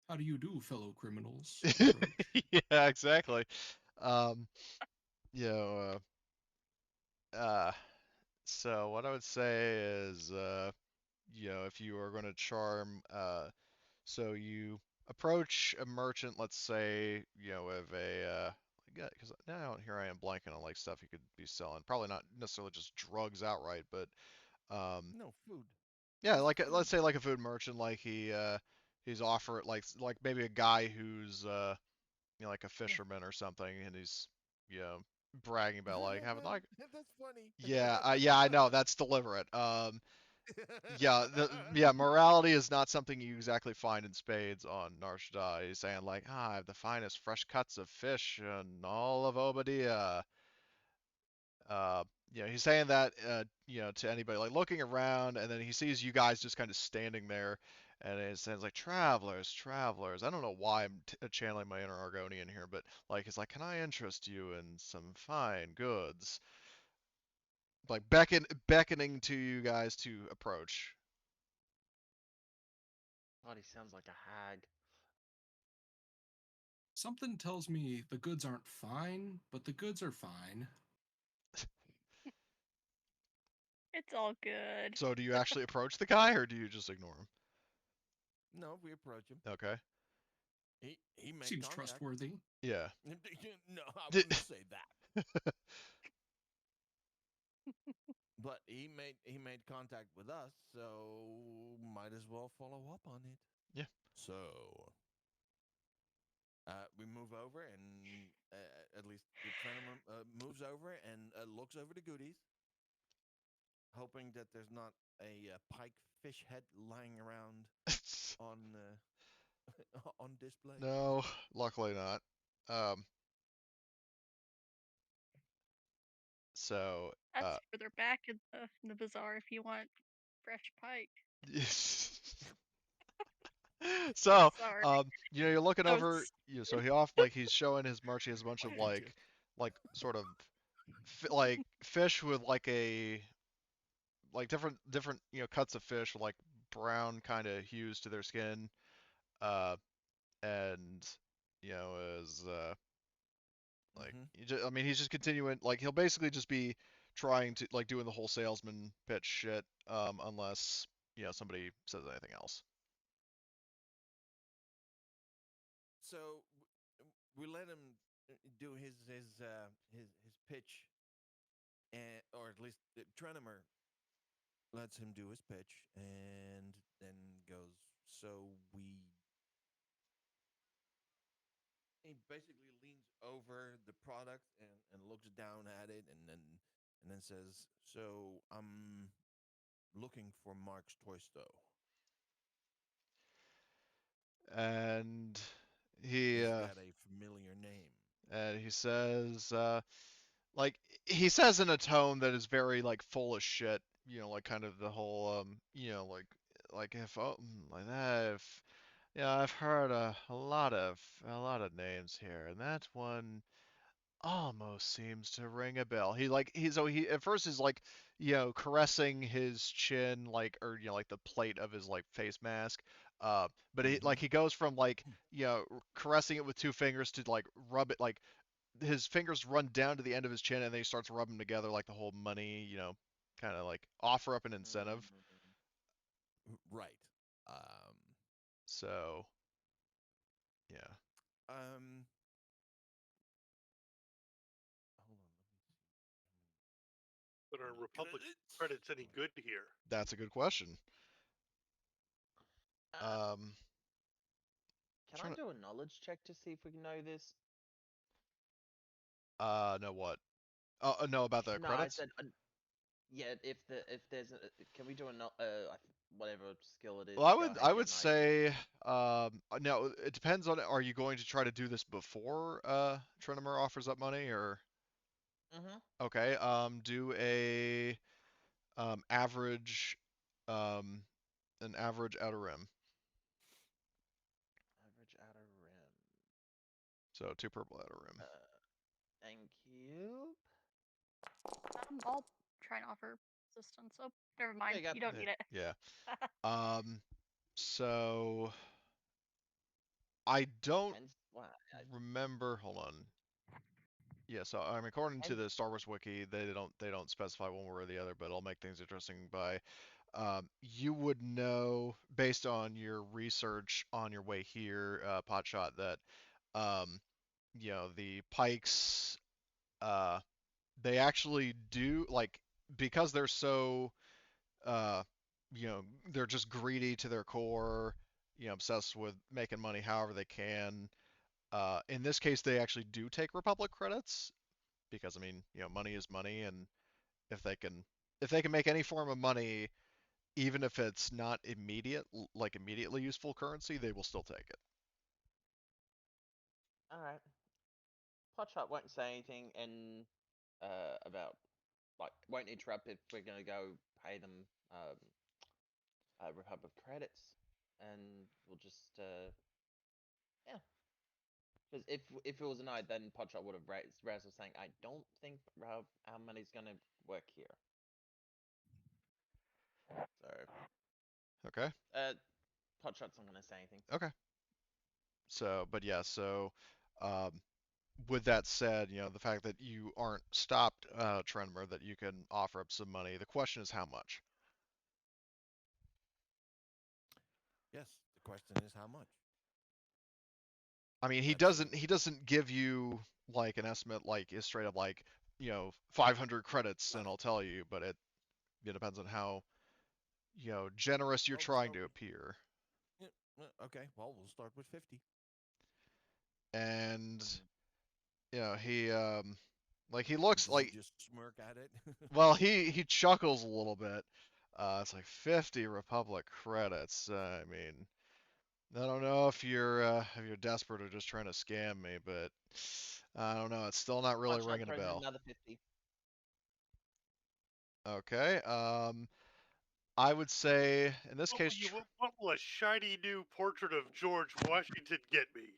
[SPEAKER 6] how do you do, fellow criminals approach.
[SPEAKER 1] Yeah, exactly. Um, you know, uh, so what I would say is, if you are going to charm, so you approach a merchant, let's say, with because now here I am blanking on like stuff you could be selling. Probably not necessarily just drugs outright, but
[SPEAKER 5] No food.
[SPEAKER 1] yeah,
[SPEAKER 5] Just
[SPEAKER 1] like
[SPEAKER 5] food.
[SPEAKER 1] let's say like a food merchant, like he's offer like maybe a guy who's like a
[SPEAKER 5] Yeah.
[SPEAKER 1] fisherman or something, and he's you know bragging about like having like
[SPEAKER 5] That's funny.
[SPEAKER 1] yeah I know that's deliberate. Yeah, morality is not something you exactly find in spades on Nar Shaddaa. He's saying like, I have the finest fresh cuts of fish in all of Oba Diah. Uh, he's saying that, to anybody, like looking around, and then he sees you guys just kind of standing there, and it says like, travelers, travelers. I don't know why I'm channeling my inner Argonian here, but like, it's like, can I interest you in some fine goods? Like beckoning to you guys to approach.
[SPEAKER 7] God, he sounds like a hag.
[SPEAKER 6] Something tells me the goods aren't fine, but the goods are fine.
[SPEAKER 3] It's all good.
[SPEAKER 1] So do you actually approach the guy, or do you just ignore him?
[SPEAKER 5] No, we approach him.
[SPEAKER 1] Okay.
[SPEAKER 5] He made
[SPEAKER 6] Seems
[SPEAKER 5] contact.
[SPEAKER 6] trustworthy.
[SPEAKER 1] Yeah.
[SPEAKER 5] No, I wouldn't say that. But he made contact with us, so might as well follow up on it.
[SPEAKER 1] Yeah.
[SPEAKER 5] So we move over, and at least the Trenemer moves over and looks over the goodies, hoping that there's not a Pyke fish head lying around on on display.
[SPEAKER 1] No, luckily not. Um, so,
[SPEAKER 3] That's further back in the bazaar if you want fresh pike.
[SPEAKER 1] so,
[SPEAKER 3] Sorry.
[SPEAKER 1] you're looking
[SPEAKER 3] That
[SPEAKER 1] over,
[SPEAKER 3] was
[SPEAKER 1] so he's showing his merch. He has a bunch of like sort of like fish with like different cuts of fish with like brown kind of hues to their skin, uh, and is like
[SPEAKER 5] Mm-hmm.
[SPEAKER 1] I mean, he's just continuing. Like he'll basically just be trying to like doing the whole salesman pitch shit, unless somebody says anything else.
[SPEAKER 5] So we let him do his pitch, or at least Trenemer lets him do his pitch, and then goes. So we basically leans over the product and looks down at it and then says, "So I'm looking for Marx Toysto.
[SPEAKER 1] And he
[SPEAKER 5] Is
[SPEAKER 1] uh,
[SPEAKER 5] that a familiar name?"
[SPEAKER 1] and he says, like he says in a tone that is very like full of shit, like kind of the whole like if like that if I've heard a lot of names here, and that one almost seems to ring a bell. He at first is like caressing his chin like or like the plate of his like face mask. But
[SPEAKER 5] Mm-hmm.
[SPEAKER 1] he goes from like caressing it with two fingers to like rub it like his fingers run down to the end of his chin and then he starts rubbing them together like the whole money, kind of like offer up an incentive.
[SPEAKER 5] Right. Um,
[SPEAKER 1] So yeah.
[SPEAKER 5] um, hold on.
[SPEAKER 2] But are
[SPEAKER 5] Let me see.
[SPEAKER 2] Republic credits any good here?
[SPEAKER 1] That's a good question. Um,
[SPEAKER 7] Can I
[SPEAKER 1] trying to,
[SPEAKER 7] do a knowledge check to see if we can know this?
[SPEAKER 1] know what? Know about the
[SPEAKER 7] No, I
[SPEAKER 1] credits?
[SPEAKER 7] said, yeah. If there's a, can we do a whatever skill it is?
[SPEAKER 1] Well, I
[SPEAKER 7] Go
[SPEAKER 1] would
[SPEAKER 7] ahead,
[SPEAKER 1] I
[SPEAKER 7] get
[SPEAKER 1] would
[SPEAKER 7] an idea.
[SPEAKER 1] say now it depends on are you going to try to do this before Trinimer offers up money or
[SPEAKER 7] Mhm.
[SPEAKER 1] okay, do a average um an average outer rim.
[SPEAKER 7] Average outer rim.
[SPEAKER 1] So two purple outer rim.
[SPEAKER 7] Thank you.
[SPEAKER 3] I'll try and offer assistance. Oh, never
[SPEAKER 7] There
[SPEAKER 3] mind.
[SPEAKER 7] you go.
[SPEAKER 3] You don't need it.
[SPEAKER 1] Yeah. So I don't
[SPEAKER 7] Hence why.
[SPEAKER 1] remember. Hold on. Yeah, so according to
[SPEAKER 7] Hence,
[SPEAKER 1] the Star Wars wiki, they don't specify one way or the other, but I'll make things interesting by you would know based on your research on your way here, Potshot, that um, the Pikes uh, they actually do like because they're so uh, they're just greedy to their core, obsessed with making money however they can. In this case, they actually do take Republic credits because I mean, money is money, and if they can if they can make any form of money, even if it's not immediately useful currency, they will still take it.
[SPEAKER 7] all right. Potshot won't say anything and about like won't interrupt if we're gonna go pay them Republic credits, and we'll just yeah. Because if it was a night, then Potshot would have raised us saying, "I don't think our money's gonna work here." So
[SPEAKER 1] Okay.
[SPEAKER 7] Potshot's not gonna say anything.
[SPEAKER 1] Okay. So, but yeah, so um, with that said, the fact that you aren't stopped, Trenmer, that you can offer up some money. The question is how much.
[SPEAKER 5] Yes. The question is how much.
[SPEAKER 1] I mean, he
[SPEAKER 5] That's
[SPEAKER 1] doesn't give you like an estimate like is straight up like 500 credits
[SPEAKER 5] no.
[SPEAKER 1] and I'll tell you, but it depends on how generous you're
[SPEAKER 5] Well, we'll
[SPEAKER 1] trying
[SPEAKER 5] start
[SPEAKER 1] to
[SPEAKER 5] with.
[SPEAKER 1] appear.
[SPEAKER 5] Yeah, okay. Well, we'll start with 50.
[SPEAKER 1] And
[SPEAKER 5] Mm.
[SPEAKER 1] he like he looks
[SPEAKER 5] Does he
[SPEAKER 1] like
[SPEAKER 5] just smirk at it?
[SPEAKER 1] well he chuckles a little bit. It's like 50 Republic credits. I mean, I don't know if you're desperate or just trying to scam me, but I don't know. It's still not really
[SPEAKER 7] Potshot
[SPEAKER 1] ringing a
[SPEAKER 7] throws in
[SPEAKER 1] bell.
[SPEAKER 7] another 50.
[SPEAKER 1] Okay. I would say in this case.
[SPEAKER 2] What will a shiny new portrait of George Washington get me?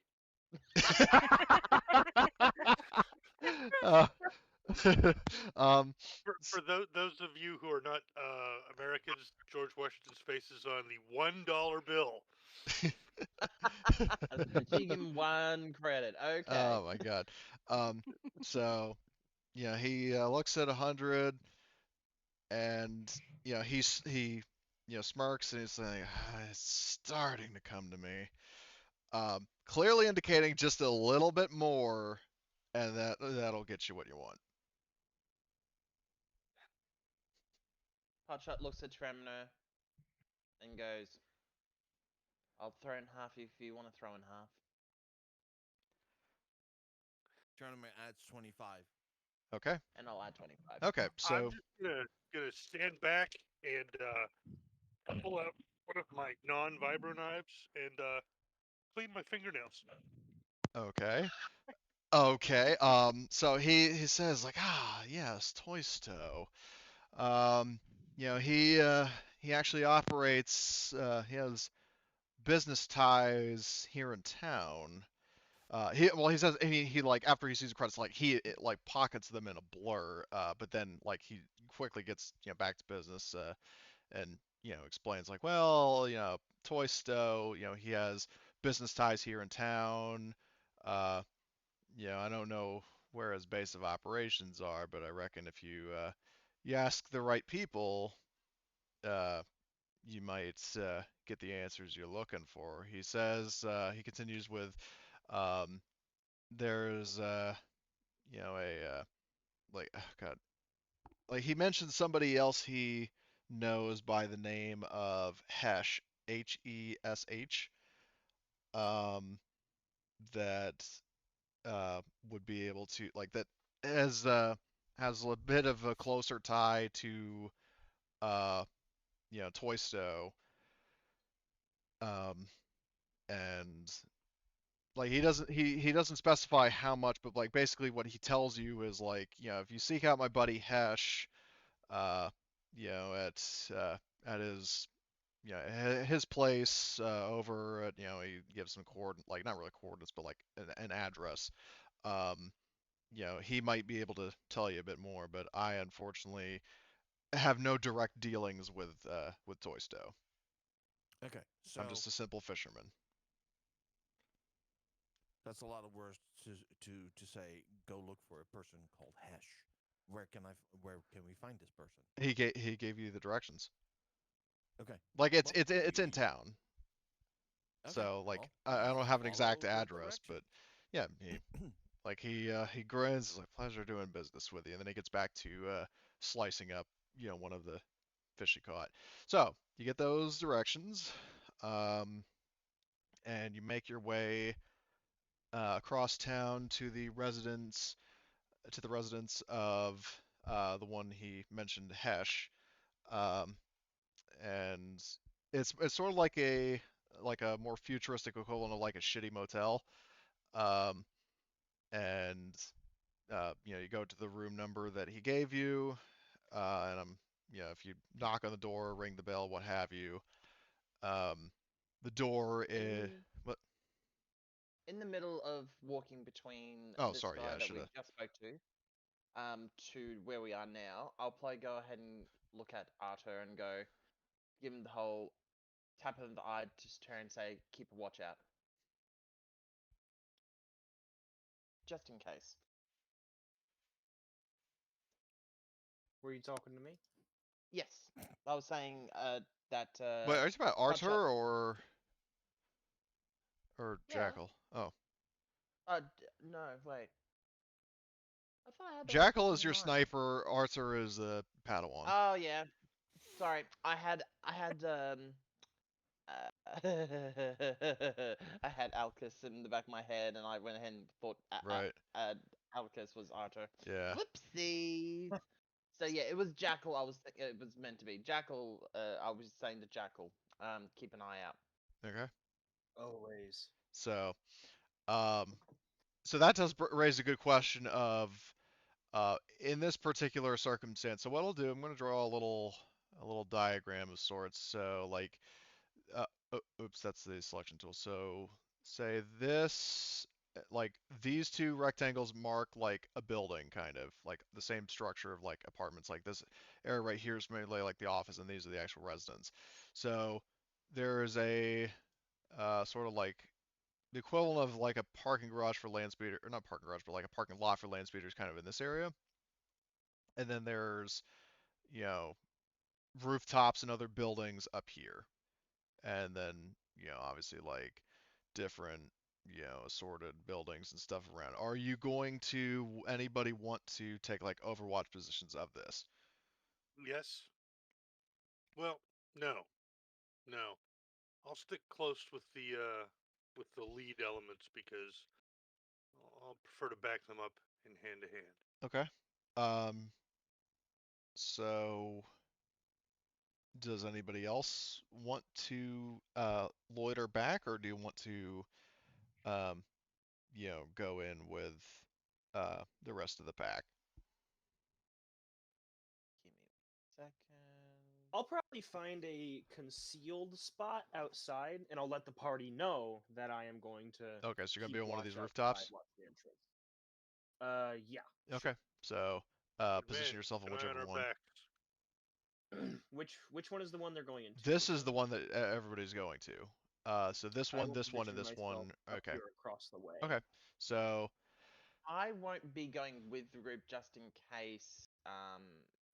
[SPEAKER 1] uh, um,
[SPEAKER 2] For those of you who are not Americans, George Washington's face is on the $1 bill.
[SPEAKER 7] She give him one credit. Okay.
[SPEAKER 1] oh my God. Um, so he looks at 100 and he smirks and he's saying, it's starting to come to me. Clearly indicating just a little bit more, and that'll get you what you want.
[SPEAKER 7] Potshot looks at Tremner and goes, "I'll throw in half if you want to throw in half."
[SPEAKER 5] tournament adds 25.
[SPEAKER 1] Okay.
[SPEAKER 7] And I'll add 25.
[SPEAKER 1] Okay.
[SPEAKER 2] I'm
[SPEAKER 1] So
[SPEAKER 2] just gonna stand back and pull out one of my non-vibro knives and clean my fingernails.
[SPEAKER 1] okay. Okay. So he says like, yes, Toysto. Um, he actually operates. He has business ties here in town. He says he like after he sees the credits like like pockets them in a blur. But then like he quickly gets back to business. And explains like, well, Toysto, he has business ties here in town. Uh, I don't know where his base of operations are, but I reckon if you ask the right people, uh, you might get the answers you're looking for. He says he continues with, um, there's a like oh God, like he mentioned somebody else he knows by the name of Hesh, Hesh, um, that would be able to like that has has a bit of a closer tie to uh, Toysto, um, and like he doesn't specify how much, but like basically what he tells you is like if you seek out my buddy Hesh, uh, at his his place over at he gives some coordinates, like not really coordinates but like an address. um he might be able to tell you a bit more, but I unfortunately have no direct dealings with Toysto.
[SPEAKER 5] Okay, so
[SPEAKER 1] I'm just a simple fisherman.
[SPEAKER 5] that's a lot of words to say. Go look for a person called Hesh. Where can we find this person?
[SPEAKER 1] He gave you the directions.
[SPEAKER 5] Okay.
[SPEAKER 1] Like it's
[SPEAKER 5] Well,
[SPEAKER 1] it's in town.
[SPEAKER 5] Okay.
[SPEAKER 1] So like
[SPEAKER 5] Well,
[SPEAKER 1] I
[SPEAKER 5] let's
[SPEAKER 1] don't have an exact
[SPEAKER 5] follow your
[SPEAKER 1] address,
[SPEAKER 5] direction.
[SPEAKER 1] but yeah, he grins. He's like, pleasure doing business with you, and then he gets back to slicing up one of the fish he caught. So you get those directions, um, and you make your way across town to the residence of the one he mentioned, Hesh, um, and it's sort of like a more futuristic equivalent of like a shitty motel. Um, and you go to the room number that he gave you, and if you knock on the door, ring the bell, what have you, um, the door is
[SPEAKER 7] In
[SPEAKER 1] what?
[SPEAKER 7] in the middle of walking between
[SPEAKER 1] Oh,
[SPEAKER 7] this
[SPEAKER 1] sorry, yeah,
[SPEAKER 7] guy
[SPEAKER 1] I
[SPEAKER 7] that
[SPEAKER 1] should
[SPEAKER 7] we
[SPEAKER 1] have.
[SPEAKER 7] just spoke to where we are now, I'll probably go ahead and look at Arthur and go give him the whole tap of the eye, just turn and say, keep a watch out, just in case.
[SPEAKER 4] Were you talking to me?
[SPEAKER 7] Yes, I was saying that
[SPEAKER 1] Wait, are you talking about
[SPEAKER 7] Punch Up.
[SPEAKER 1] Arthur or
[SPEAKER 7] Yeah.
[SPEAKER 1] Jackal? Oh,
[SPEAKER 7] No, wait. I thought I had the right
[SPEAKER 1] Jackal
[SPEAKER 7] person
[SPEAKER 1] is
[SPEAKER 7] in
[SPEAKER 1] your
[SPEAKER 7] mind.
[SPEAKER 1] sniper. Arthur is the Padawan.
[SPEAKER 7] Oh yeah. Sorry, I had I had Alcus in the back of my head, and I went ahead and thought
[SPEAKER 1] Right.
[SPEAKER 7] Alcus was Arthur.
[SPEAKER 1] Yeah.
[SPEAKER 7] Whoopsies. So yeah, it was Jackal. It was meant to be Jackal. I was saying to Jackal. Keep an eye out.
[SPEAKER 1] Okay.
[SPEAKER 4] Always.
[SPEAKER 1] So, um, so that does raise a good question of in this particular circumstance. So what I'll do, I'm going to draw a little diagram of sorts. So like, oops, that's the selection tool. So say this, like these two rectangles mark like a building, kind of like the same structure of like apartments. Like this area right here is mainly like the office, and these are the actual residents. So there is a sort of like the equivalent of like a parking garage for land speeder, or not parking garage, but like a parking lot for land speeders, kind of in this area. And then there's you know rooftops and other buildings up here, and then obviously like different assorted buildings and stuff around. Are you going to anybody want to take like overwatch positions of this?
[SPEAKER 2] Yes. Well, no, no. I'll stick close with the lead elements because I'll prefer to back them up in hand to hand.
[SPEAKER 1] Okay. So does anybody else want to loiter back, or do you want to um, go in with the rest of the pack?
[SPEAKER 7] Give me a second.
[SPEAKER 4] I'll probably find a concealed spot outside, and I'll let the party know that I am going to.
[SPEAKER 1] Okay, so you're gonna
[SPEAKER 4] keep
[SPEAKER 1] be on one of
[SPEAKER 4] watch
[SPEAKER 1] these
[SPEAKER 4] outside
[SPEAKER 1] rooftops?
[SPEAKER 4] watch the entrance. Yeah.
[SPEAKER 1] Okay, so
[SPEAKER 2] Good
[SPEAKER 1] position
[SPEAKER 2] man.
[SPEAKER 1] yourself on
[SPEAKER 2] Keep an eye on
[SPEAKER 1] whichever
[SPEAKER 2] our
[SPEAKER 1] one.
[SPEAKER 2] backs.
[SPEAKER 4] Which one is the one they're going into?
[SPEAKER 1] This is the one that everybody's going to. So this
[SPEAKER 4] I
[SPEAKER 1] one,
[SPEAKER 4] will
[SPEAKER 1] this one, and
[SPEAKER 4] position
[SPEAKER 1] this
[SPEAKER 4] myself
[SPEAKER 1] one.
[SPEAKER 4] up
[SPEAKER 1] Okay.
[SPEAKER 4] here across the way.
[SPEAKER 1] Okay. So
[SPEAKER 7] I won't be going with the group just in case.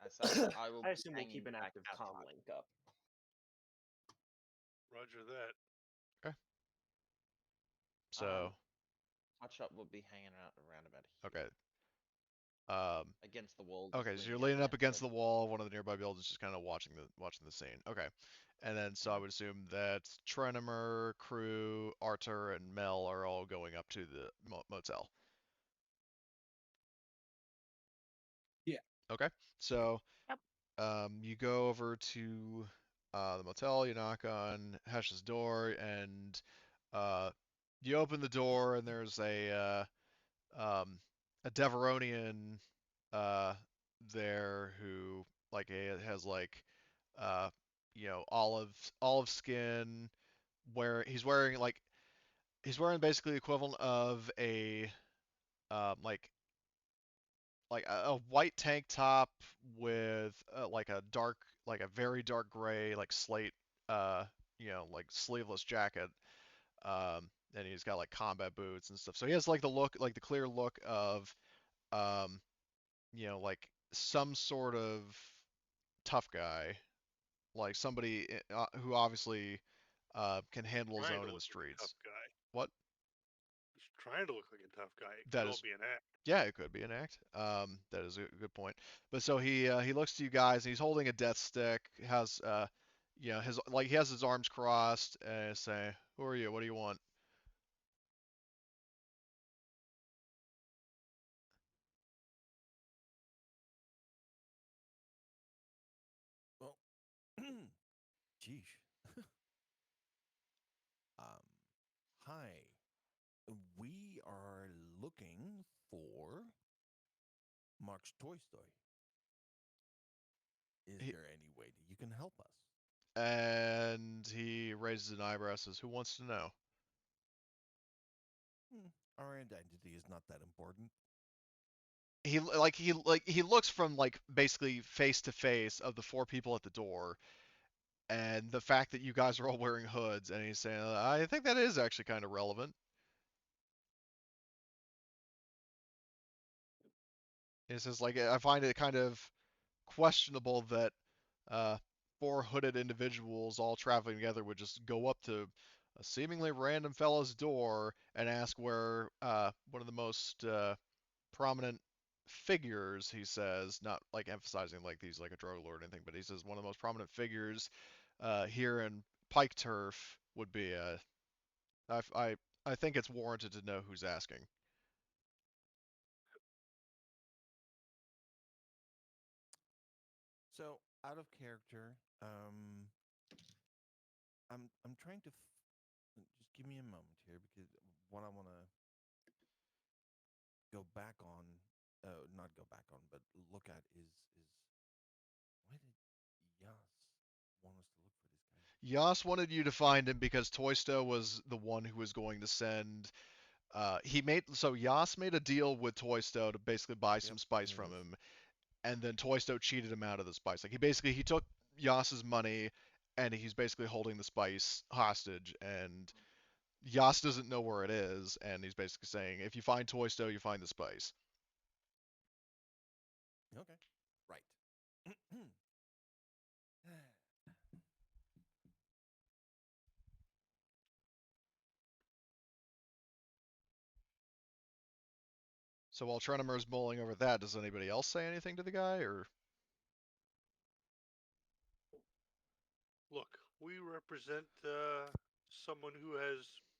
[SPEAKER 7] As such, I will.
[SPEAKER 4] I
[SPEAKER 7] be
[SPEAKER 4] assume we'll
[SPEAKER 7] hanging
[SPEAKER 4] keep an
[SPEAKER 7] back
[SPEAKER 4] active comm
[SPEAKER 7] outside.
[SPEAKER 4] link up.
[SPEAKER 2] Roger that.
[SPEAKER 1] so
[SPEAKER 7] Hotshot will be hanging out around about here.
[SPEAKER 1] okay.
[SPEAKER 7] Against the wall. just
[SPEAKER 1] Okay, so you're
[SPEAKER 7] leaning
[SPEAKER 1] leaning up against
[SPEAKER 7] so-
[SPEAKER 1] the wall of one of the nearby buildings, just kind of watching the scene. Okay, and then so I would assume that Trenimer, Crew, Arthur, and Mel are all going up to the motel.
[SPEAKER 6] Yeah.
[SPEAKER 1] Okay, so
[SPEAKER 3] Yep.
[SPEAKER 1] you go over to the motel, you knock on Hesh's door, and you open the door, and there's a Deveronian there who has uh olive skin, where he's wearing basically the equivalent of a like a white tank top with like a very dark gray like slate like sleeveless jacket, and he's got like combat boots and stuff, so he has like the clear look of um like some sort of tough guy, like somebody who obviously can handle his
[SPEAKER 2] Trying
[SPEAKER 1] own
[SPEAKER 2] to
[SPEAKER 1] in the
[SPEAKER 2] look like a tough
[SPEAKER 1] streets.
[SPEAKER 2] guy.
[SPEAKER 1] What?
[SPEAKER 2] He's trying to look like a tough guy. It
[SPEAKER 1] That
[SPEAKER 2] could all
[SPEAKER 1] is,
[SPEAKER 2] be an act.
[SPEAKER 1] yeah, it could be an act. That is a good point. But so he looks to you guys, and he's holding a death stick. Has he has his arms crossed, and say, "Who are you? What do you want?"
[SPEAKER 5] Well, geesh. um, hi. We are looking for Marx Toysto. Is
[SPEAKER 1] He-
[SPEAKER 5] there any way that you can help us?
[SPEAKER 1] And he raises an eyebrow, says, "Who wants to know?"
[SPEAKER 5] Our identity is not that important.
[SPEAKER 1] He looks from like basically face to face of the four people at the door, and the fact that you guys are all wearing hoods, and he's saying, "I think that is actually kind of relevant." He says, like, I find it kind of questionable that uh, four hooded individuals all traveling together would just go up to a seemingly random fellow's door and ask where one of the most prominent figures, he says, not like emphasizing like he's like a drug lord or anything, but he says one of the most prominent figures here in Pyke turf would be. I think it's warranted to know who's asking.
[SPEAKER 5] So, out of character, I'm trying to just give me a moment here, because what I want to go back on, not go back on, but look at is why did Yas want us to look for this guy?
[SPEAKER 1] Yaas wanted you to find him because Toysto was the one who was going to send. Yaas made a deal with Toysto to basically buy some
[SPEAKER 5] Yep,
[SPEAKER 1] spice
[SPEAKER 5] here
[SPEAKER 1] from
[SPEAKER 5] it is.
[SPEAKER 1] him, and then Toysto cheated him out of the spice. Like he took Yaas's money, and he's basically holding the spice hostage, and Yaas doesn't know where it is, and he's basically saying, if you find Toysto, you find the spice.
[SPEAKER 5] Okay, right.
[SPEAKER 1] So while Trenimer's mulling over that, does anybody else say anything to the guy, or?
[SPEAKER 2] Look, we represent someone who has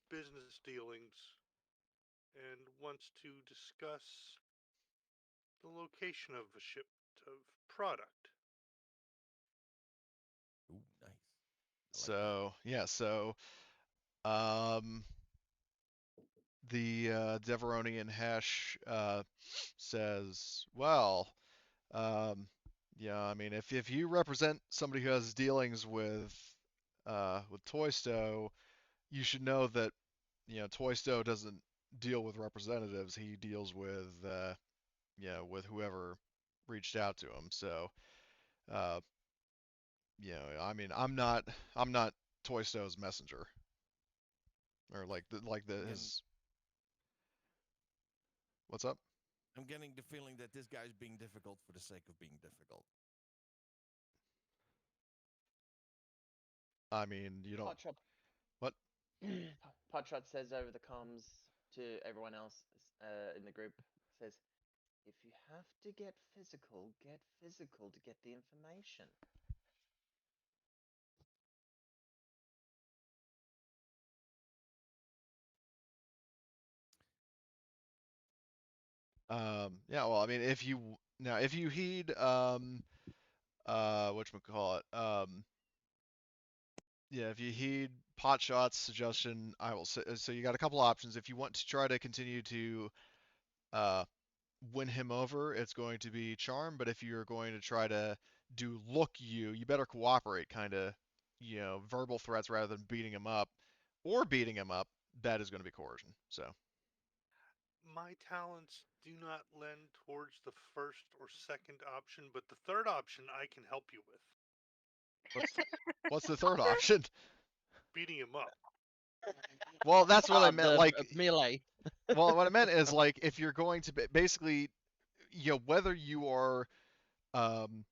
[SPEAKER 2] business dealings and wants to discuss the location of a shipment of product.
[SPEAKER 5] Ooh, nice. I like that.
[SPEAKER 1] So yeah, so um, the Deveronian Hesh says, well, yeah, I mean, if you represent somebody who has dealings with Toysto, you should know that Toysto doesn't deal with representatives. He deals with with whoever reached out to him. So uh, I mean, I'm not Toysto's messenger, or
[SPEAKER 5] Again,
[SPEAKER 1] his. What's up?
[SPEAKER 5] I'm getting the feeling that this guy's being difficult for the sake of being difficult.
[SPEAKER 1] I mean, you don't.
[SPEAKER 7] Potshot.
[SPEAKER 1] What?
[SPEAKER 7] Potshot says over the comms to everyone else in the group, says, if you have to get physical to get the information.
[SPEAKER 1] Yeah, well, I mean, if you heed whatchamacallit, yeah, if you heed Potshot's suggestion, I will say, so you got a couple options. If you want to try to continue to uh win him over, it's going to be charm, but if you're going to try to do you better cooperate, kind of, verbal threats rather than beating him up, that is going to be coercion. So,
[SPEAKER 2] My talents do not lend towards the first or second option, but the third option I can help you with.
[SPEAKER 1] what's the third option?
[SPEAKER 2] Beating him up.
[SPEAKER 1] Well, that's what I meant.
[SPEAKER 7] The
[SPEAKER 1] Like,
[SPEAKER 7] melee.
[SPEAKER 1] well, what I meant is, like, if you're going to basically, whether you are, um,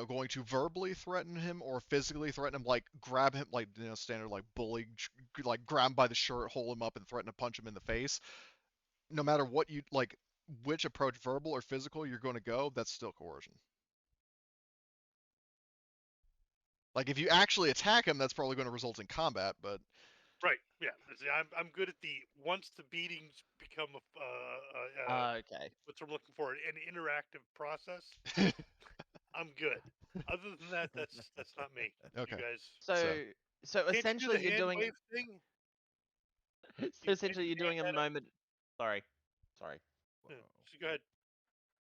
[SPEAKER 1] going to verbally threaten him or physically threaten him, like grab him, like, standard, like, bully, like, grab him by the shirt, hold him up, and threaten to punch him in the face. No matter what you like, which approach, verbal or physical, you're going to go, that's still coercion. Like, if you actually attack him, that's probably going to result in combat, but
[SPEAKER 2] Right. Yeah. See, I'm good at the once the beatings become
[SPEAKER 7] Okay.
[SPEAKER 2] what's I'm looking for, an interactive process. I'm good. Other than that, that's not me.
[SPEAKER 1] Okay.
[SPEAKER 2] You guys
[SPEAKER 7] So
[SPEAKER 2] can't
[SPEAKER 7] essentially
[SPEAKER 2] you do the
[SPEAKER 7] you're
[SPEAKER 2] hand
[SPEAKER 7] doing
[SPEAKER 2] wave thing?
[SPEAKER 7] so
[SPEAKER 2] You
[SPEAKER 7] essentially you're
[SPEAKER 2] can't
[SPEAKER 7] doing a
[SPEAKER 2] hand that up?
[SPEAKER 7] moment. Sorry.
[SPEAKER 2] Yeah,
[SPEAKER 5] Whoa.
[SPEAKER 2] so go ahead.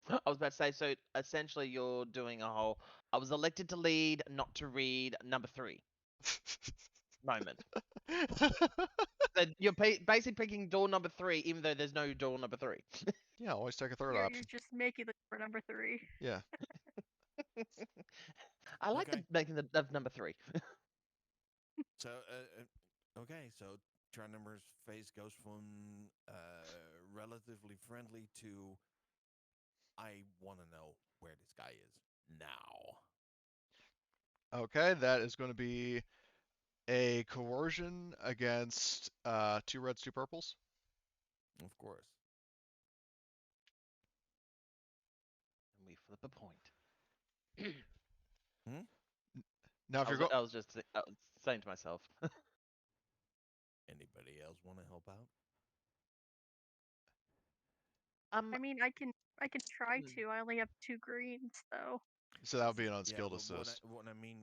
[SPEAKER 7] I was about to say, so essentially you're doing a whole I was elected to lead, not to read number 3 moment. So you're basically picking door number 3, even though there's no door number 3.
[SPEAKER 1] Yeah, always take a third
[SPEAKER 3] You're
[SPEAKER 1] option.
[SPEAKER 3] just making the for number 3.
[SPEAKER 1] Yeah.
[SPEAKER 7] I like
[SPEAKER 5] Okay.
[SPEAKER 7] the making the of number 3.
[SPEAKER 5] So, okay, so try numbers face goes from relatively friendly to I want to know where this guy is now.
[SPEAKER 1] Okay, that is going to be a coercion against 2 reds, 2 purples.
[SPEAKER 5] Of course.
[SPEAKER 7] And we flip a point.
[SPEAKER 1] Now, if
[SPEAKER 7] I
[SPEAKER 1] you're
[SPEAKER 7] was,
[SPEAKER 1] going,
[SPEAKER 7] I was just I was saying to myself.
[SPEAKER 5] Anybody else want to help out?
[SPEAKER 3] I mean, I can try
[SPEAKER 7] Hmm.
[SPEAKER 3] to. I only have 2 greens though.
[SPEAKER 1] so that would be an
[SPEAKER 5] Yeah,
[SPEAKER 1] unskilled
[SPEAKER 5] but
[SPEAKER 1] assist.
[SPEAKER 5] what I mean,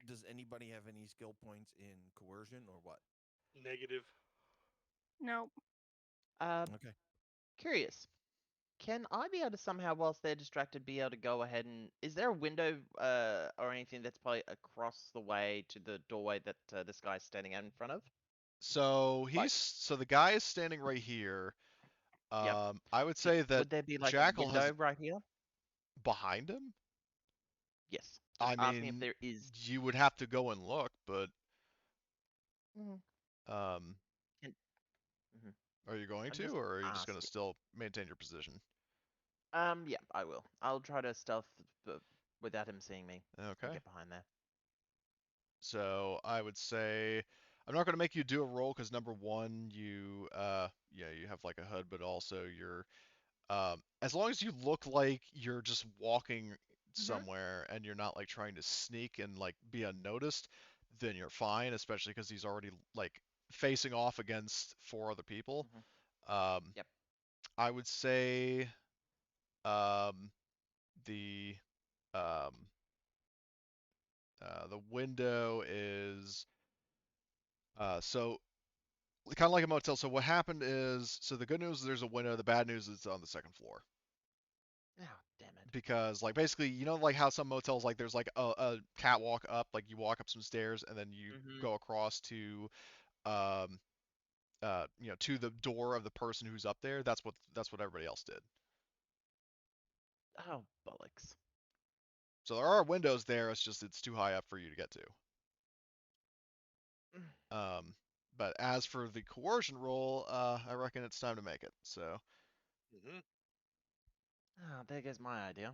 [SPEAKER 5] does anybody have any skill points in coercion or what?
[SPEAKER 2] Negative.
[SPEAKER 3] Nope.
[SPEAKER 5] Okay.
[SPEAKER 7] Curious. Can I be able to somehow, whilst they're distracted, be able to go ahead and is there a window or anything that's probably across the way to the doorway that this guy's standing out in front of?
[SPEAKER 1] So
[SPEAKER 7] Like-
[SPEAKER 1] so the guy is standing right here.
[SPEAKER 7] Yep.
[SPEAKER 1] I would say that
[SPEAKER 7] Would there be like
[SPEAKER 1] Jackal
[SPEAKER 7] a window
[SPEAKER 1] has
[SPEAKER 7] right here?
[SPEAKER 1] behind him.
[SPEAKER 7] Yes.
[SPEAKER 1] I
[SPEAKER 7] Just asking if
[SPEAKER 1] mean,
[SPEAKER 7] there is.
[SPEAKER 1] you would have to go and look, but
[SPEAKER 7] Mhm.
[SPEAKER 1] um,
[SPEAKER 7] Can- mhm.
[SPEAKER 1] are you going
[SPEAKER 7] I'm
[SPEAKER 1] to,
[SPEAKER 7] just
[SPEAKER 1] or are you just going to
[SPEAKER 7] asking.
[SPEAKER 1] still maintain your position?
[SPEAKER 7] Yeah, I will. I'll try to stealth without him seeing me. And
[SPEAKER 1] Okay.
[SPEAKER 7] get behind there.
[SPEAKER 1] So I would say I'm not going to make you do a roll because number one, you you have like a HUD, but also you're as long as you look like you're just walking somewhere and you're not like trying to sneak and like be unnoticed, then you're fine, especially because he's already like facing off against 4 other people.
[SPEAKER 7] Yep.
[SPEAKER 1] I would say the the window is so kind of like a motel. So what happened is, so the good news is there's a window. The bad news is it's on the 2nd floor.
[SPEAKER 7] Oh, damn it.
[SPEAKER 1] Because like basically, you know, like how some motels, like there's like a catwalk up, like you walk up some stairs and then you go across to you know, to the door of the person who's up there. That's what everybody else did.
[SPEAKER 7] Oh, bollocks.
[SPEAKER 1] So there are windows there. It's just it's too high up for you to get to. But as for the coercion roll, I reckon it's time to make it. So
[SPEAKER 7] Oh, there goes my idea.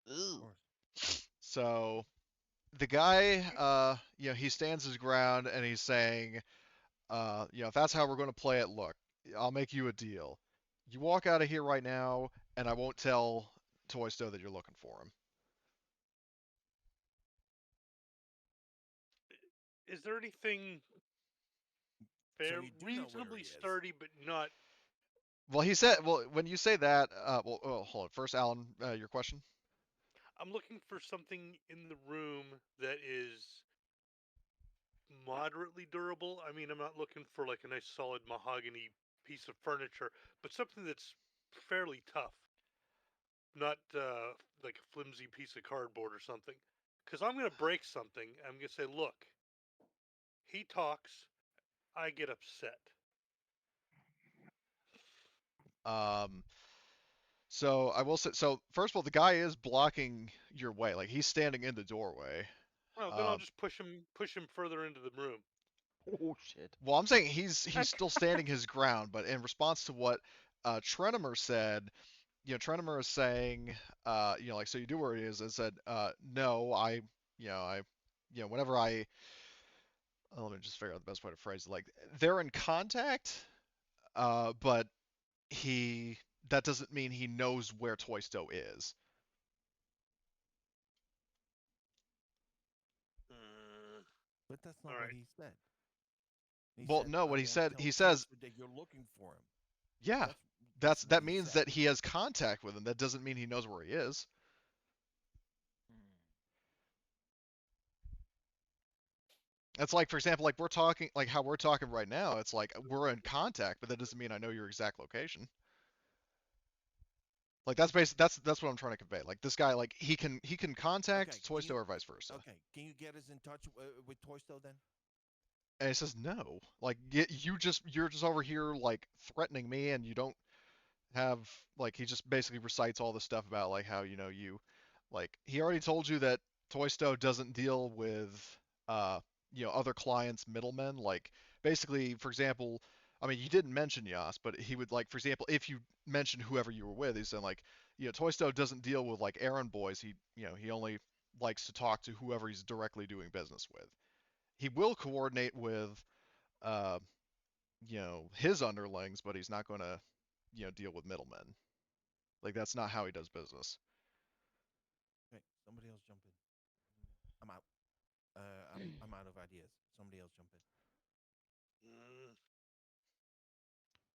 [SPEAKER 7] Ooh.
[SPEAKER 1] so the guy, you know, he stands his ground and he's saying, you know, if that's how we're going to play it, look, I'll make you a deal. You walk out of here right now, and I won't tell Toysto that you're looking for him.
[SPEAKER 2] Is there anything fair,
[SPEAKER 5] you do know where
[SPEAKER 2] reasonably
[SPEAKER 5] he is.
[SPEAKER 2] sturdy, but not?
[SPEAKER 1] Well, he said, well, when you say that, well, oh, hold on. First, Alan, your question?
[SPEAKER 2] I'm looking for something in the room that is moderately durable. I mean, I'm not looking for like a nice solid mahogany piece of furniture, but something that's fairly tough, not like a flimsy piece of cardboard or something. Because I'm gonna break something. I'm gonna say, look, he talks, I get upset.
[SPEAKER 1] So I will say, so first of all, the guy is blocking your way. Like he's standing in the doorway.
[SPEAKER 2] Well, then I'll just push him further into the room.
[SPEAKER 7] Oh shit.
[SPEAKER 1] Well, I'm saying he's
[SPEAKER 3] Okay.
[SPEAKER 1] still standing his ground, but in response to what Trenimer said, you know, Trenimer is saying, you know, like, so you do where he is, and said, no, you know, you know, whenever let me just figure out the best way to phrase it. Like, they're in contact, but that doesn't mean he knows where Toysto is.
[SPEAKER 5] But that's not
[SPEAKER 2] All
[SPEAKER 5] what
[SPEAKER 2] right.
[SPEAKER 5] he said.
[SPEAKER 1] Well, no, what
[SPEAKER 5] "I
[SPEAKER 1] he
[SPEAKER 5] won't
[SPEAKER 1] said,
[SPEAKER 5] tell
[SPEAKER 1] he says,
[SPEAKER 5] Toyster that you're looking for him."
[SPEAKER 1] yeah,
[SPEAKER 5] That's what
[SPEAKER 1] that
[SPEAKER 5] he
[SPEAKER 1] means
[SPEAKER 5] said.
[SPEAKER 1] that he has contact with him. That doesn't mean he knows where he is. It's like, for example, like we're talking, like how we're talking right now. It's like we're in contact, but that doesn't mean I know your exact location. Like that's that's what I'm trying to convey. Like this guy, like he can contact
[SPEAKER 5] Okay,
[SPEAKER 1] Toysto or vice versa.
[SPEAKER 5] Okay, can you get us in touch with Toysto then?
[SPEAKER 1] And he says no. Like you're just over here like threatening me, and you don't have like he just basically recites all this stuff about like how you know you like he already told you that Toysto doesn't deal with uh you know other clients middlemen like basically for example I mean you didn't mention Yaas but he would like for example if you mentioned whoever you were with he said like you know Toysto doesn't deal with like errand boys he you know he only likes to talk to whoever he's directly doing business with. He will coordinate with uh you know his underlings but he's not going to you know deal with middlemen. Like that's not how he does business.
[SPEAKER 5] Okay, somebody else jump in. I'm out. I'm out of ideas. Somebody else jump in.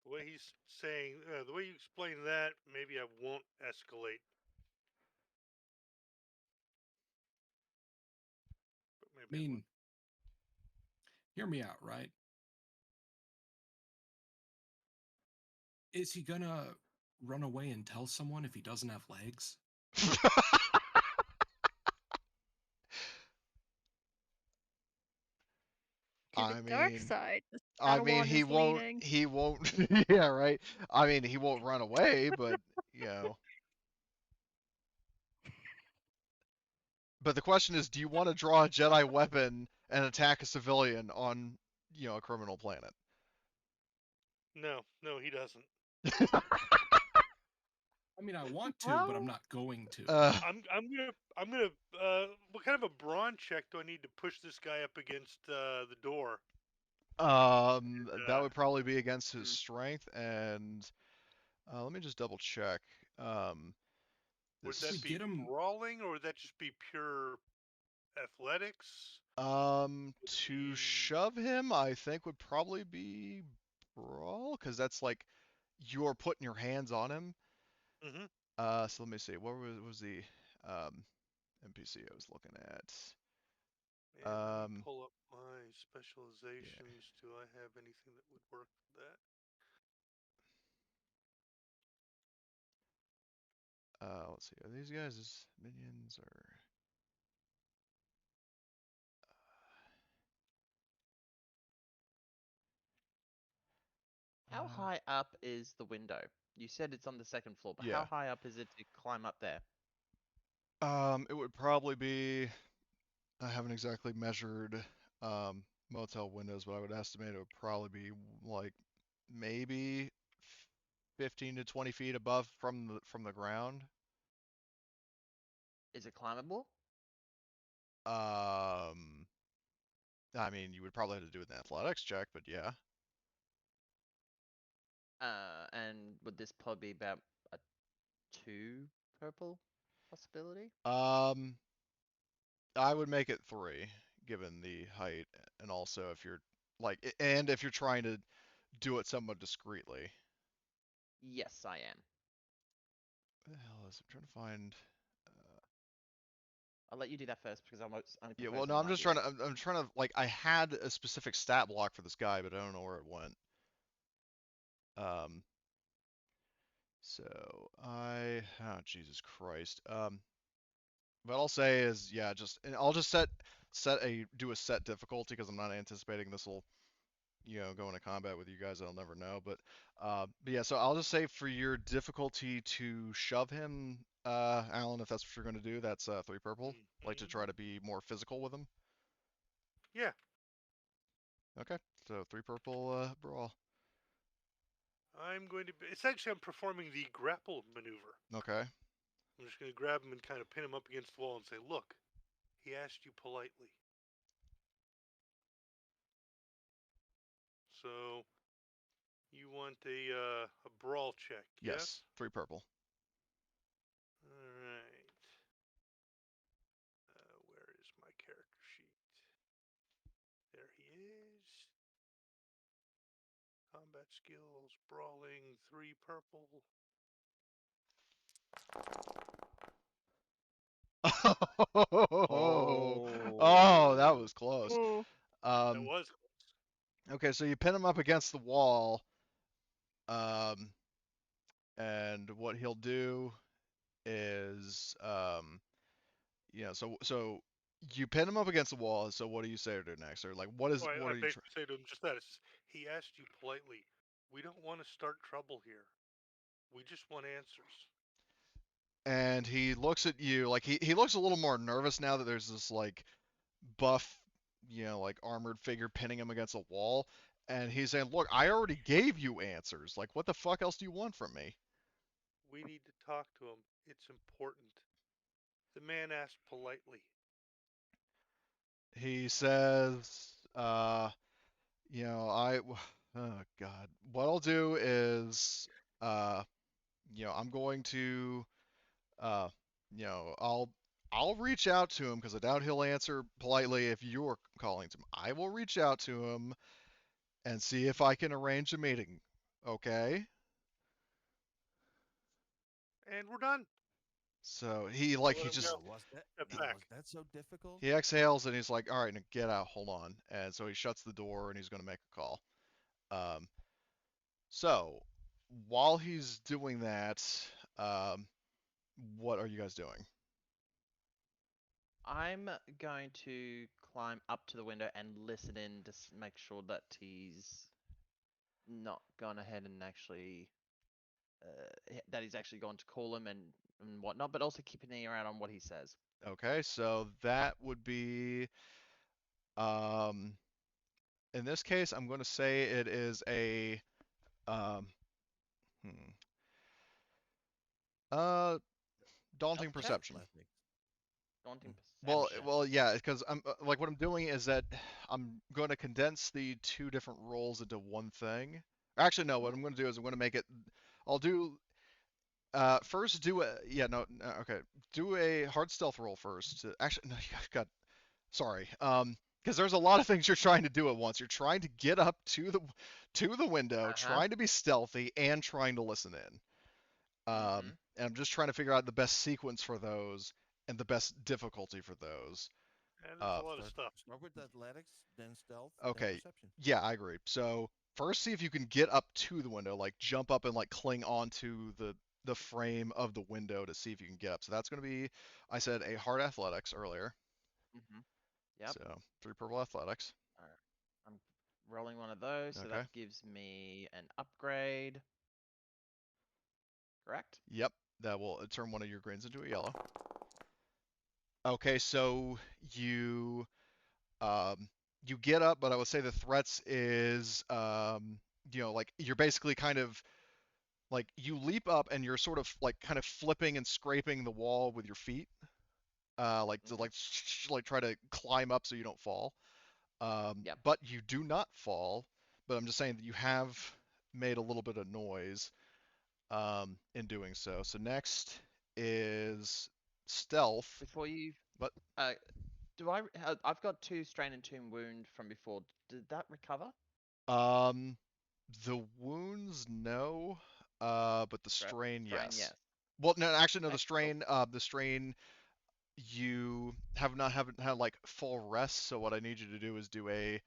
[SPEAKER 2] The way he's saying, the way you explain that, maybe I won't escalate. But
[SPEAKER 6] I
[SPEAKER 2] maybe
[SPEAKER 6] mean, hear me out, right? Is he gonna run away and tell someone if he doesn't have legs?
[SPEAKER 3] To the
[SPEAKER 1] I
[SPEAKER 3] dark
[SPEAKER 1] mean,
[SPEAKER 3] side. The
[SPEAKER 1] I mean,
[SPEAKER 3] Padawan is leading.
[SPEAKER 1] he won't, yeah, right. I mean, he won't run away, but you know. But the question is, do you want to draw a Jedi weapon and attack a civilian on, you know, a criminal planet?
[SPEAKER 2] no, he doesn't.
[SPEAKER 6] I mean, I want to, but
[SPEAKER 7] Well-
[SPEAKER 6] I'm not going to.
[SPEAKER 2] I'm gonna. What kind of a brawn check do I need to push this guy up against the door?
[SPEAKER 1] That would probably be against his strength, and let me just double check.
[SPEAKER 2] Would
[SPEAKER 1] This,
[SPEAKER 2] that be
[SPEAKER 6] Get 'em-
[SPEAKER 2] brawling, or would that just be pure athletics?
[SPEAKER 1] to
[SPEAKER 2] be-
[SPEAKER 1] shove him, I think would probably be brawl, because that's like you're putting your hands on him.
[SPEAKER 2] Mm-hmm.
[SPEAKER 1] So let me see. What was the NPC I was looking at?
[SPEAKER 2] And let me
[SPEAKER 1] Um,
[SPEAKER 2] pull up my specializations. Do I have anything that would work for that?
[SPEAKER 1] Let's see. Are these guys minions or?
[SPEAKER 7] How
[SPEAKER 1] Uh,
[SPEAKER 7] high up is the window? You said it's on the second floor, but
[SPEAKER 1] Yeah.
[SPEAKER 7] how high up is it to climb up there?
[SPEAKER 1] It would probably be. I haven't exactly measured motel windows, but I would estimate it would probably be like maybe 15 to 20 feet above from the ground.
[SPEAKER 7] Is it climbable?
[SPEAKER 1] I mean, you would probably have to do an athletics check, but yeah.
[SPEAKER 7] And would this probably be about a 2 purple possibility?
[SPEAKER 1] I would make it 3, given the height, and also if you're and if you're trying to do it somewhat discreetly.
[SPEAKER 7] Yes, I am.
[SPEAKER 1] What the hell is? I'm trying to find.
[SPEAKER 7] I'll let you do that first because I'm only
[SPEAKER 1] Yeah, well,
[SPEAKER 7] proposing
[SPEAKER 1] no,
[SPEAKER 7] an
[SPEAKER 1] I'm just
[SPEAKER 7] idea.
[SPEAKER 1] trying to. I'm trying to I had a specific stat block for this guy, but I don't know where it went. Um. So oh Jesus Christ. What I'll say is, yeah, and I'll just do a set difficulty because I'm not anticipating this will, go into combat with you guys. I'll never know, but yeah. So I'll just say for your difficulty to shove him, Alan, if that's what you're going to do, that's 3 purple. Like to try to be more physical with him.
[SPEAKER 2] Yeah.
[SPEAKER 1] Okay, so 3 purple brawl.
[SPEAKER 2] I'm going to be. Essentially, I'm performing the grapple maneuver.
[SPEAKER 1] Okay.
[SPEAKER 2] I'm just going to grab him and kind of pin him up against the wall and say, "Look, he asked you politely." So, you want a brawl check?
[SPEAKER 1] Yes, 3 purple.
[SPEAKER 2] All right. Where is my character sheet? There he is. Combat skills, brawling, 3 purple.
[SPEAKER 1] Oh, that was close.
[SPEAKER 3] Ooh.
[SPEAKER 2] That was
[SPEAKER 1] Okay, so you pin him up against the wall, and what he'll do is, so you pin him up against the wall. So what do you say to do next, or like what
[SPEAKER 2] So I
[SPEAKER 1] are you?
[SPEAKER 2] basically say to him just that. It's, he asked you politely. We don't want to start trouble here. We just want answers.
[SPEAKER 1] And he looks at you like he looks a little more nervous now that there's this like buff, like armored figure pinning him against a wall. And he's saying, "Look, I already gave you answers. Like, what the fuck else do you want from me?"
[SPEAKER 2] We need to talk to him. It's important. The man asked politely.
[SPEAKER 1] He says, I, oh God, what I'll do is, I'm going to, uh, I'll reach out to him because I doubt he'll answer politely if you're calling to him. I will reach out to him and see if I can arrange a meeting. Okay?
[SPEAKER 2] And we're done.
[SPEAKER 1] So he
[SPEAKER 2] let
[SPEAKER 1] he
[SPEAKER 2] him
[SPEAKER 1] just
[SPEAKER 2] go.
[SPEAKER 5] Was that
[SPEAKER 2] Step
[SPEAKER 5] now,
[SPEAKER 2] back.
[SPEAKER 5] was that so difficult?
[SPEAKER 1] he exhales and he's like, "All right, now get out. Hold on." And so he shuts the door and he's going to make a call. Um, so while he's doing that, um, what are you guys doing?
[SPEAKER 7] I'm going to climb up to the window and listen in to make sure that he's not gone ahead and actually that he's actually going to call him and whatnot, but also keep an ear out on what he says.
[SPEAKER 1] Okay, so that would be, um, in this case, I'm going to say it is a, um, hmm, uh, daunting
[SPEAKER 5] Stealth check?
[SPEAKER 1] perception.
[SPEAKER 5] Athletics.
[SPEAKER 7] Daunting
[SPEAKER 1] Well,
[SPEAKER 7] perception.
[SPEAKER 1] yeah, because I'm like what I'm doing is that I'm going to condense the 2 different roles into one thing. Actually, no. What I'm going to do is I'm going to make it. I'll do. First do a okay. Do a hard stealth roll first. Actually, no, you got. Sorry. Because there's a lot of things you're trying to do at once. You're trying to get up to the window, trying to be stealthy, and trying to listen in. And I'm just trying to figure out the best sequence for those and the best difficulty for those.
[SPEAKER 2] And there's a lot of stuff.
[SPEAKER 5] Start with athletics, then stealth, then
[SPEAKER 1] Okay.
[SPEAKER 5] perception.
[SPEAKER 1] Yeah, I agree. So first, see if you can get up to the window, like jump up and like cling onto the frame of the window to see if you can get up. So that's going to be, I said, a hard athletics earlier.
[SPEAKER 7] Yep.
[SPEAKER 1] So 3 purple athletics.
[SPEAKER 7] Alright. I'm rolling one of those, so
[SPEAKER 1] Okay.
[SPEAKER 7] that gives me an upgrade. Correct?
[SPEAKER 1] Yep, that will turn one of your greens into a yellow. Okay, so you get up, but I would say the threats is like you're basically kind of like you leap up and you're sort of like kind of flipping and scraping the wall with your feet, like to like try to climb up so you don't fall.
[SPEAKER 7] Yep.
[SPEAKER 1] But you do not fall. But I'm just saying that you have made a little bit of noise in doing so. So next is stealth.
[SPEAKER 7] Before you.
[SPEAKER 1] But
[SPEAKER 7] do I? I've got 2 strain and 2 wound from before. Did that recover?
[SPEAKER 1] the wounds no, but the strain yes.
[SPEAKER 7] Yes.
[SPEAKER 1] Well, no, actually no.
[SPEAKER 7] Okay,
[SPEAKER 1] The strain you haven't had like full rest. So what I need you to do is do a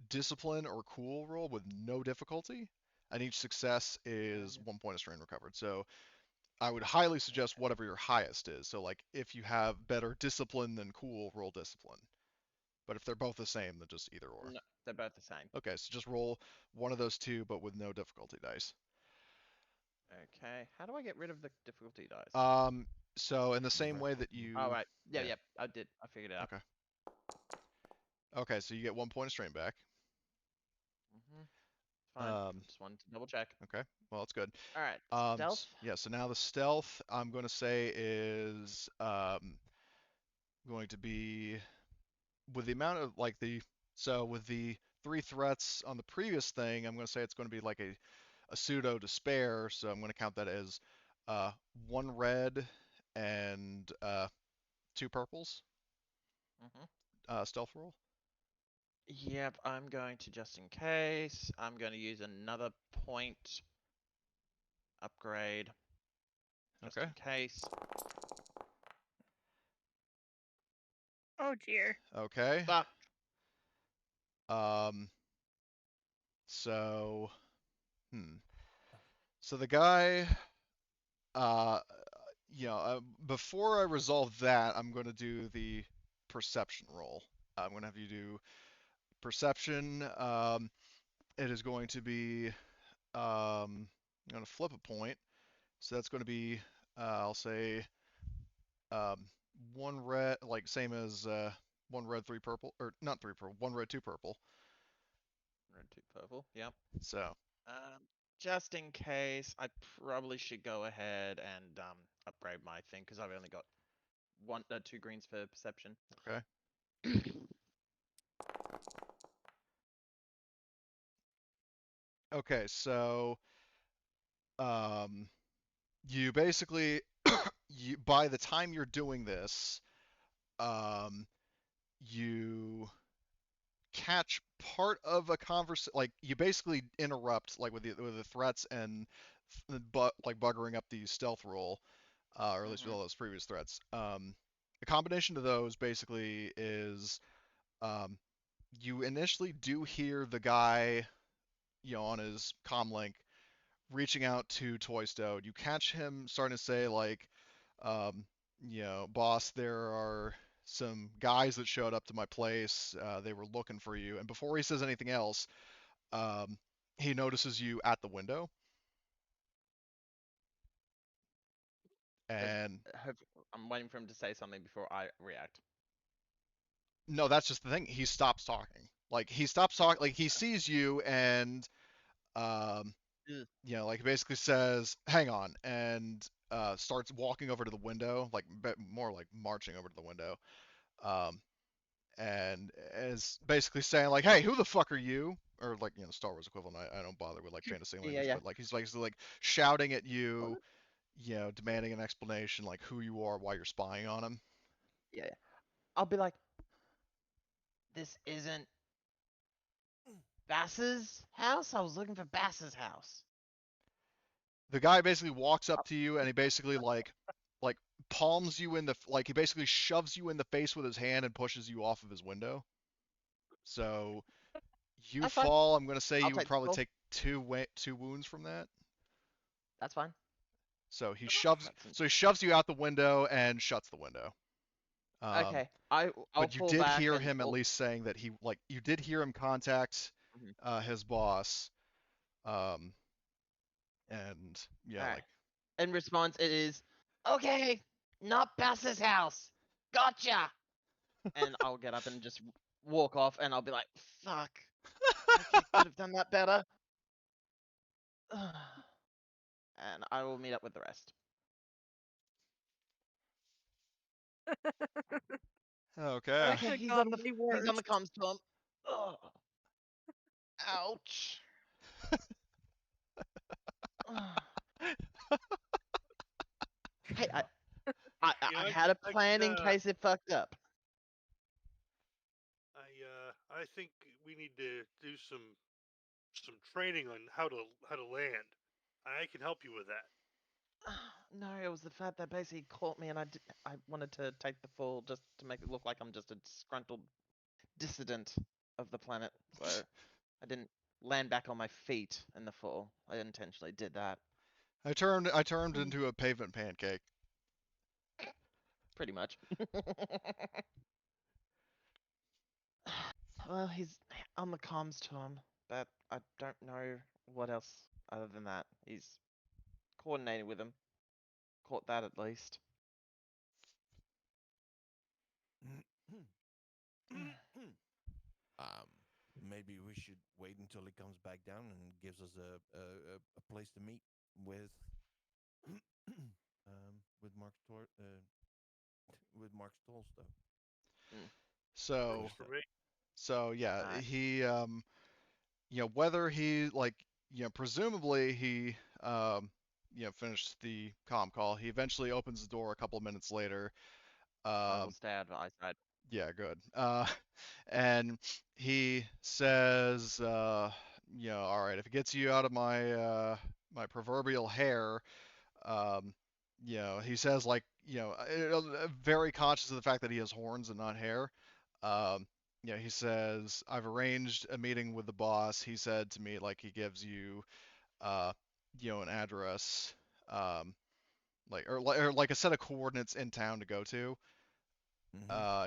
[SPEAKER 1] discipline or cool roll with no difficulty, and each success is 1 point of strain recovered. So I would highly suggest whatever your highest is. So like if you have better discipline than cool, roll discipline. But if they're both the same, then just either or.
[SPEAKER 7] No, they're both the same.
[SPEAKER 1] Okay, so just roll one of those 2, but with no difficulty dice.
[SPEAKER 7] Okay. How do I get rid of the difficulty dice?
[SPEAKER 1] So in the same way that you.
[SPEAKER 7] Oh right. Yeah.
[SPEAKER 1] yeah.
[SPEAKER 7] Yep. I did. I figured it out.
[SPEAKER 1] Okay. Okay, so you get 1 point of strain back.
[SPEAKER 7] Fine. Just wanted to double check.
[SPEAKER 1] Okay, well that's good.
[SPEAKER 7] All right. Stealth.
[SPEAKER 1] Yeah, so now the stealth I'm going to say is going to be with the amount of like with the 3 threats on the previous thing, I'm going to say it's going to be like a pseudo despair. So I'm going to count that as 1 red and 2 purples. Stealth roll.
[SPEAKER 7] Yep, I'm going to, just in case, I'm going to use another point upgrade. Just
[SPEAKER 1] Okay.
[SPEAKER 7] in case.
[SPEAKER 3] Oh dear.
[SPEAKER 1] Okay.
[SPEAKER 7] Fuck.
[SPEAKER 1] So, so the guy, before I resolve that, I'm going to do the perception roll. I'm going to have you do perception. It is going to be, I'm going to flip a point. So that's going to be, I'll say, 1 red, like same as 1 red, 3 purple, or not 3 purple, 1 red, 2 purple.
[SPEAKER 7] Red, 2 purple. Yep.
[SPEAKER 1] So.
[SPEAKER 7] Just in case, I probably should go ahead and upgrade my thing because I've only got 2 greens for perception.
[SPEAKER 1] Okay. Okay, so you basically by the time you're doing this, you catch part of a conversation. Like you basically interrupt, like with the threats and like buggering up the stealth roll, or at least with all those previous threats. The combination of those basically is, you initially do hear the guy, on his comlink reaching out to Toysto. You catch him starting to say like, boss, there are some guys that showed up to my place. They were looking for you. And before he says anything else, he notices you at the window. And
[SPEAKER 7] I'm waiting for him to say something before I react.
[SPEAKER 1] No, that's just the thing. He stops talking. Like he stops talking. Like he sees you and, like basically says, "Hang on," and starts walking over to the window, like more like marching over to the window, and is basically saying like, "Hey, who the fuck are you?" Or like Star Wars equivalent. I don't bother with like fantasy language, but like he's like shouting at you, demanding an explanation, like who you are, why you're spying on him.
[SPEAKER 7] Yeah. I'll be like, this isn't Bass's house? I was looking for Bass's house.
[SPEAKER 1] The guy basically walks up to you and he basically like palms you in the he basically shoves you in the face with his hand and pushes you off of his window. So you
[SPEAKER 7] That's fine.
[SPEAKER 1] fall. I'm gonna say
[SPEAKER 7] I'll
[SPEAKER 1] you would
[SPEAKER 7] take the
[SPEAKER 1] probably
[SPEAKER 7] fall.
[SPEAKER 1] take two wounds from that.
[SPEAKER 7] That's fine.
[SPEAKER 1] So he
[SPEAKER 7] That's
[SPEAKER 1] shoves you out the window and shuts the window.
[SPEAKER 7] okay. I'll
[SPEAKER 1] But you
[SPEAKER 7] fall
[SPEAKER 1] did
[SPEAKER 7] back
[SPEAKER 1] hear
[SPEAKER 7] and
[SPEAKER 1] him at least saying that you did hear him contact
[SPEAKER 7] Mhm.
[SPEAKER 1] his boss. And yeah,
[SPEAKER 7] Alright. In response, it is, okay, not Bass's house. Gotcha. And I'll get up and just walk off, and I'll be like, fuck. I could have done that better. And I will meet up with the rest.
[SPEAKER 1] okay.
[SPEAKER 3] That could've
[SPEAKER 7] He's
[SPEAKER 3] gone
[SPEAKER 7] on the
[SPEAKER 3] way
[SPEAKER 7] he's on the
[SPEAKER 3] worse.
[SPEAKER 7] comms to him. Ugh. Ouch. Hey, I had a plan in case it fucked up.
[SPEAKER 2] I think we need to do some training on how to land. I can help you with that.
[SPEAKER 7] No, it was the fact that basically he caught me, and I wanted to take the fall just to make it look like I'm just a disgruntled dissident of the planet. So I didn't land back on my feet in the fall. I intentionally did that.
[SPEAKER 1] I turned into a pavement pancake.
[SPEAKER 7] Pretty much. Well, he's on the comms to him, but I don't know what else other than that. He's coordinating with him. Caught that at least.
[SPEAKER 5] Maybe we should wait until he comes back down and gives us a place to meet with Marx Toysto.
[SPEAKER 1] So
[SPEAKER 2] Works for me.
[SPEAKER 1] so yeah,
[SPEAKER 7] Alright.
[SPEAKER 1] he whether he presumably he finished the comm call. He eventually opens the door a couple of minutes later.
[SPEAKER 7] I will stay out of eyesight.
[SPEAKER 1] Yeah, good. And he says, all right, if it gets you out of my my proverbial hair, he says very conscious of the fact that he has horns and not hair. He says, I've arranged a meeting with the boss. He said to me, he gives you, an address, or like a set of coordinates in town to go to.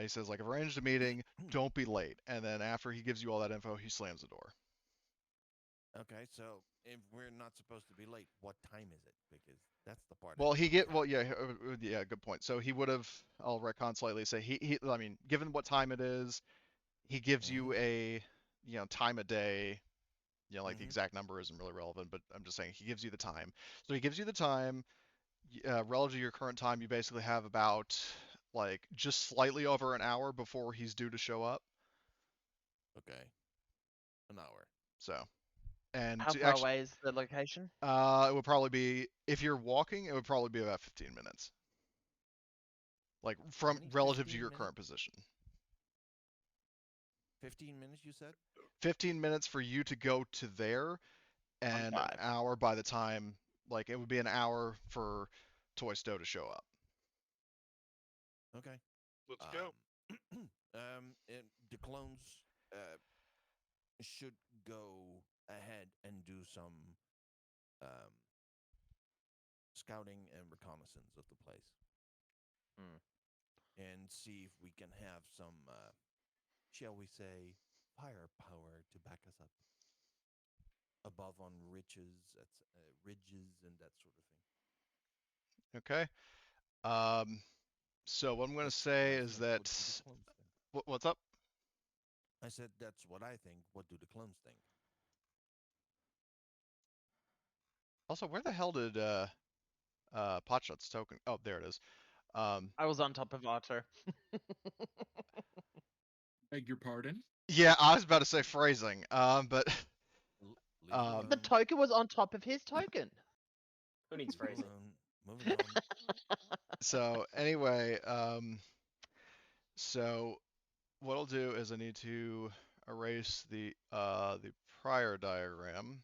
[SPEAKER 1] He says, I've arranged a meeting, don't be late. And then after he gives you all that info, he slams the door.
[SPEAKER 5] Okay, so if we're not supposed to be late, what time is it? Because that's the part.
[SPEAKER 1] Well, yeah, good point. So he would have, I'll retcon slightly, say I mean, given what time it is, he gives you a, time of day, the exact number isn't really relevant, but I'm just saying he gives you the time. So he gives you the time, relative to your current time, you basically have about, just slightly over an hour before he's due to show up.
[SPEAKER 5] Okay. An hour.
[SPEAKER 1] So, and
[SPEAKER 7] How far away is the location?
[SPEAKER 1] It would probably be, if you're walking, it would probably be about 15 minutes. From relative to your current position.
[SPEAKER 5] 15 minutes, you said?
[SPEAKER 1] 15 minutes for you to go to there, and an hour by the time, it would be an hour for Toysto to show up.
[SPEAKER 5] Okay.
[SPEAKER 2] Let's go.
[SPEAKER 5] The clones should go ahead and do some scouting and reconnaissance of the place. And see if we can have some, shall we say, firepower to back us up. Above on ridges and that sort of thing.
[SPEAKER 1] Okay. So what I'm going to say is that... What's up?
[SPEAKER 5] I said that's what I think. What do the clones think?
[SPEAKER 1] Also, where the hell did Potshot's token... Oh, there it is.
[SPEAKER 7] I was on top of Arthur.
[SPEAKER 6] Beg your pardon?
[SPEAKER 1] Yeah, I was about to say phrasing, but...
[SPEAKER 7] The token was on top of his token.
[SPEAKER 4] Who needs phrasing?
[SPEAKER 5] Every now and
[SPEAKER 1] So anyway, so what I'll do is I need to erase the prior diagram.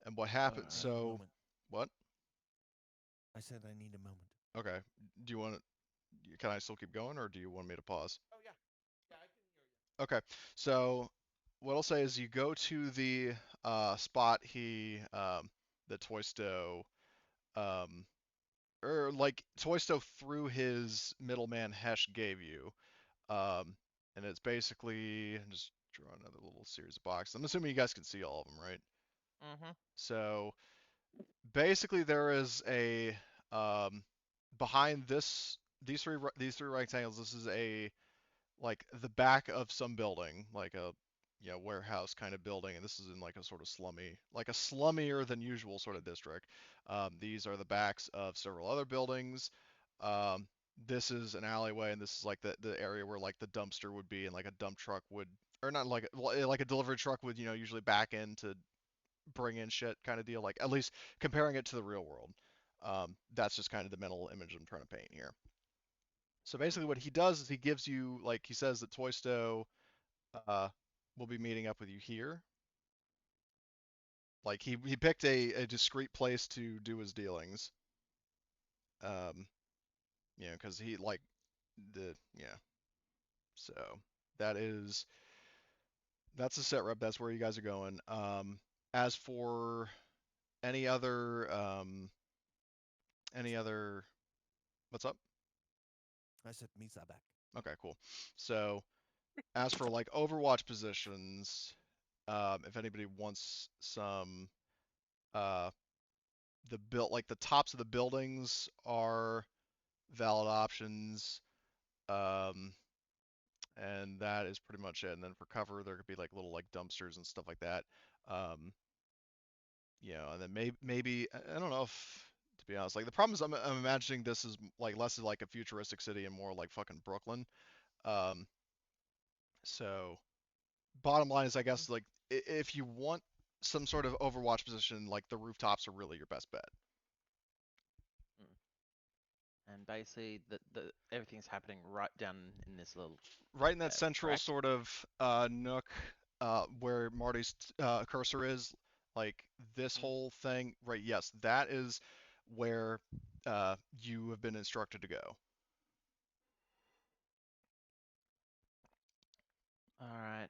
[SPEAKER 1] And what happened?
[SPEAKER 5] I need a
[SPEAKER 1] So
[SPEAKER 5] moment.
[SPEAKER 1] what?
[SPEAKER 5] I said I need a moment.
[SPEAKER 1] Okay. Do you want? Can I still keep going, or do you want me to pause?
[SPEAKER 5] Oh yeah, yeah, I can hear you.
[SPEAKER 1] Okay. So what I'll say is you go to the spot that Toysto or like Toysto through his middleman Hesh gave you. Um, and it's basically just draw another little series of boxes. I'm assuming you guys can see all of them, right?
[SPEAKER 7] Mm-hmm.
[SPEAKER 1] So basically, there is a behind these three rectangles. This is a like the back of some building, like a warehouse kind of building, and this is in like a sort of like a slummier than usual sort of district. These are the backs of several other buildings. Um, this is an alleyway, and this is like the area where like the dumpster would be, and like a dump truck would, or not like like a delivery truck would usually back in to bring in shit kind of deal. Like at least comparing it to the real world. That's just kind of the mental image I'm trying to paint here. So basically, what he does is he gives you like he says that Toysto uh, will be meeting up with you here. Like he picked a discrete place to do his dealings. Because he like the yeah. So that is that's the set rep. That's where you guys are going. As for any other any other what's up?
[SPEAKER 5] I said Misa back.
[SPEAKER 1] Okay, cool. So as for like Overwatch positions, if anybody wants some uh the tops of the buildings are valid options. Um, and that is pretty much it. And then for cover, there could be like little like dumpsters and stuff like that. Um, and then maybe I don't know if to be honest, like the problem is I'm imagining this is like less like a futuristic city and more like fucking Brooklyn. Um, so bottom line is I guess like if you want some sort of Overwatch position, like the rooftops are really your best bet.
[SPEAKER 7] And basically, the everything's happening right down in this little
[SPEAKER 1] Right in that
[SPEAKER 7] area,
[SPEAKER 1] central
[SPEAKER 7] correct?
[SPEAKER 1] sort of nook where Marty's cursor is, like this whole thing, right? Yes, that is where you have been instructed to go.
[SPEAKER 7] All right.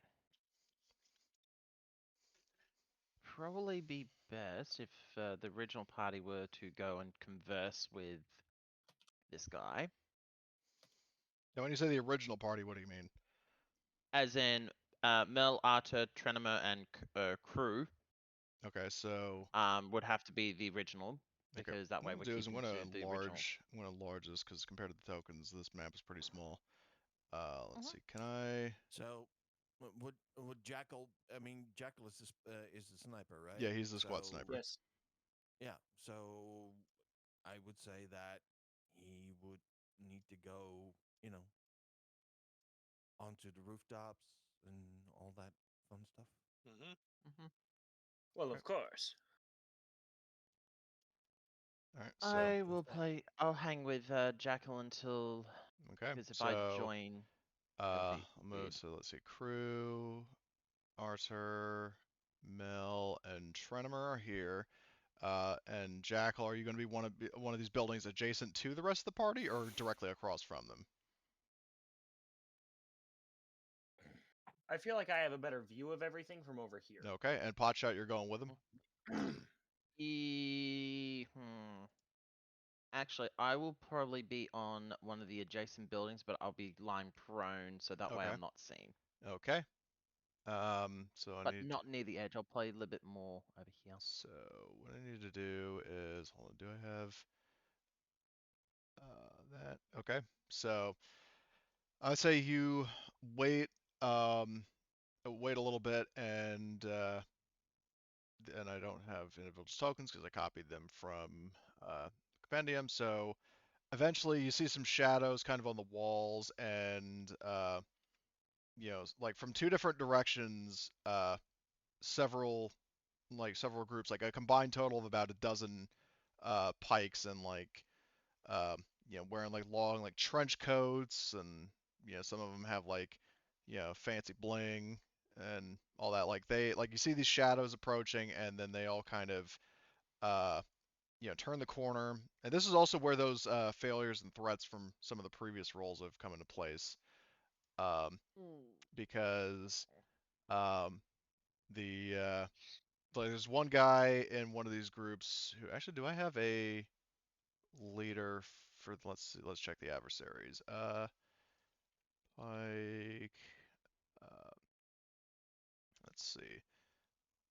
[SPEAKER 7] Probably be best if the original party were to go and converse with this guy.
[SPEAKER 1] Now, when you say the original party, what do you mean?
[SPEAKER 7] As in Mel, Arta, Trenema, and crew
[SPEAKER 1] Okay, so
[SPEAKER 7] would have to be the original,
[SPEAKER 1] okay,
[SPEAKER 7] because that
[SPEAKER 1] what
[SPEAKER 7] way
[SPEAKER 1] I'm
[SPEAKER 7] we're
[SPEAKER 1] gonna do is I'm
[SPEAKER 7] keeping
[SPEAKER 1] gonna
[SPEAKER 7] to the original.
[SPEAKER 1] enlarge this because compared to the tokens, this map is pretty small. Let's
[SPEAKER 7] Mhm.
[SPEAKER 1] see, can I?
[SPEAKER 5] So, would Jackal? I mean, Jackal is the sniper, right?
[SPEAKER 1] Yeah, he's the squad
[SPEAKER 5] So,
[SPEAKER 1] sniper.
[SPEAKER 4] Yes.
[SPEAKER 5] Yeah. So, I would say that he would need to go, onto the rooftops and all that fun stuff.
[SPEAKER 2] Mm-hmm.
[SPEAKER 7] Mhm.
[SPEAKER 4] Well,
[SPEAKER 1] Okay.
[SPEAKER 4] of course.
[SPEAKER 1] All right, so
[SPEAKER 7] I will play. I'll hang with Jackal until,
[SPEAKER 1] okay,
[SPEAKER 7] because if I
[SPEAKER 1] so
[SPEAKER 7] join, it'll be
[SPEAKER 1] I'll move.
[SPEAKER 7] weird.
[SPEAKER 1] So let's see, crew. Arthur, Mel, and Trenimer are here. And Jackal, are you going to be one of these buildings adjacent to the rest of the party, or directly across from them?
[SPEAKER 4] I feel like I have a better view of everything from over here.
[SPEAKER 1] Okay, and Potshot, you're going with them.
[SPEAKER 7] Actually, I will probably be on one of the adjacent buildings, but I'll be lying prone, so that way
[SPEAKER 1] Okay.
[SPEAKER 7] I'm not seen.
[SPEAKER 1] Okay. So I
[SPEAKER 7] But
[SPEAKER 1] need.
[SPEAKER 7] not near the edge. I'll play a little bit more over here.
[SPEAKER 1] So what I need to do is, hold on. Do I have that? Okay. So I say you wait. Wait a little bit, and I don't have individual tokens because I copied them from compendium. So eventually you see some shadows kind of on the walls, and like from two different directions, several groups, like a combined total of about a dozen pikes and like wearing like long like trench coats, and some of them have like fancy bling and all that. Like you see these shadows approaching, and then they all kind of uh turn the corner. And this is also where those failures and threats from some of the previous roles have come into place, because um, there's one guy in one of these groups who actually, do I have a leader for, let's see, let's check the adversaries. Like, let's see.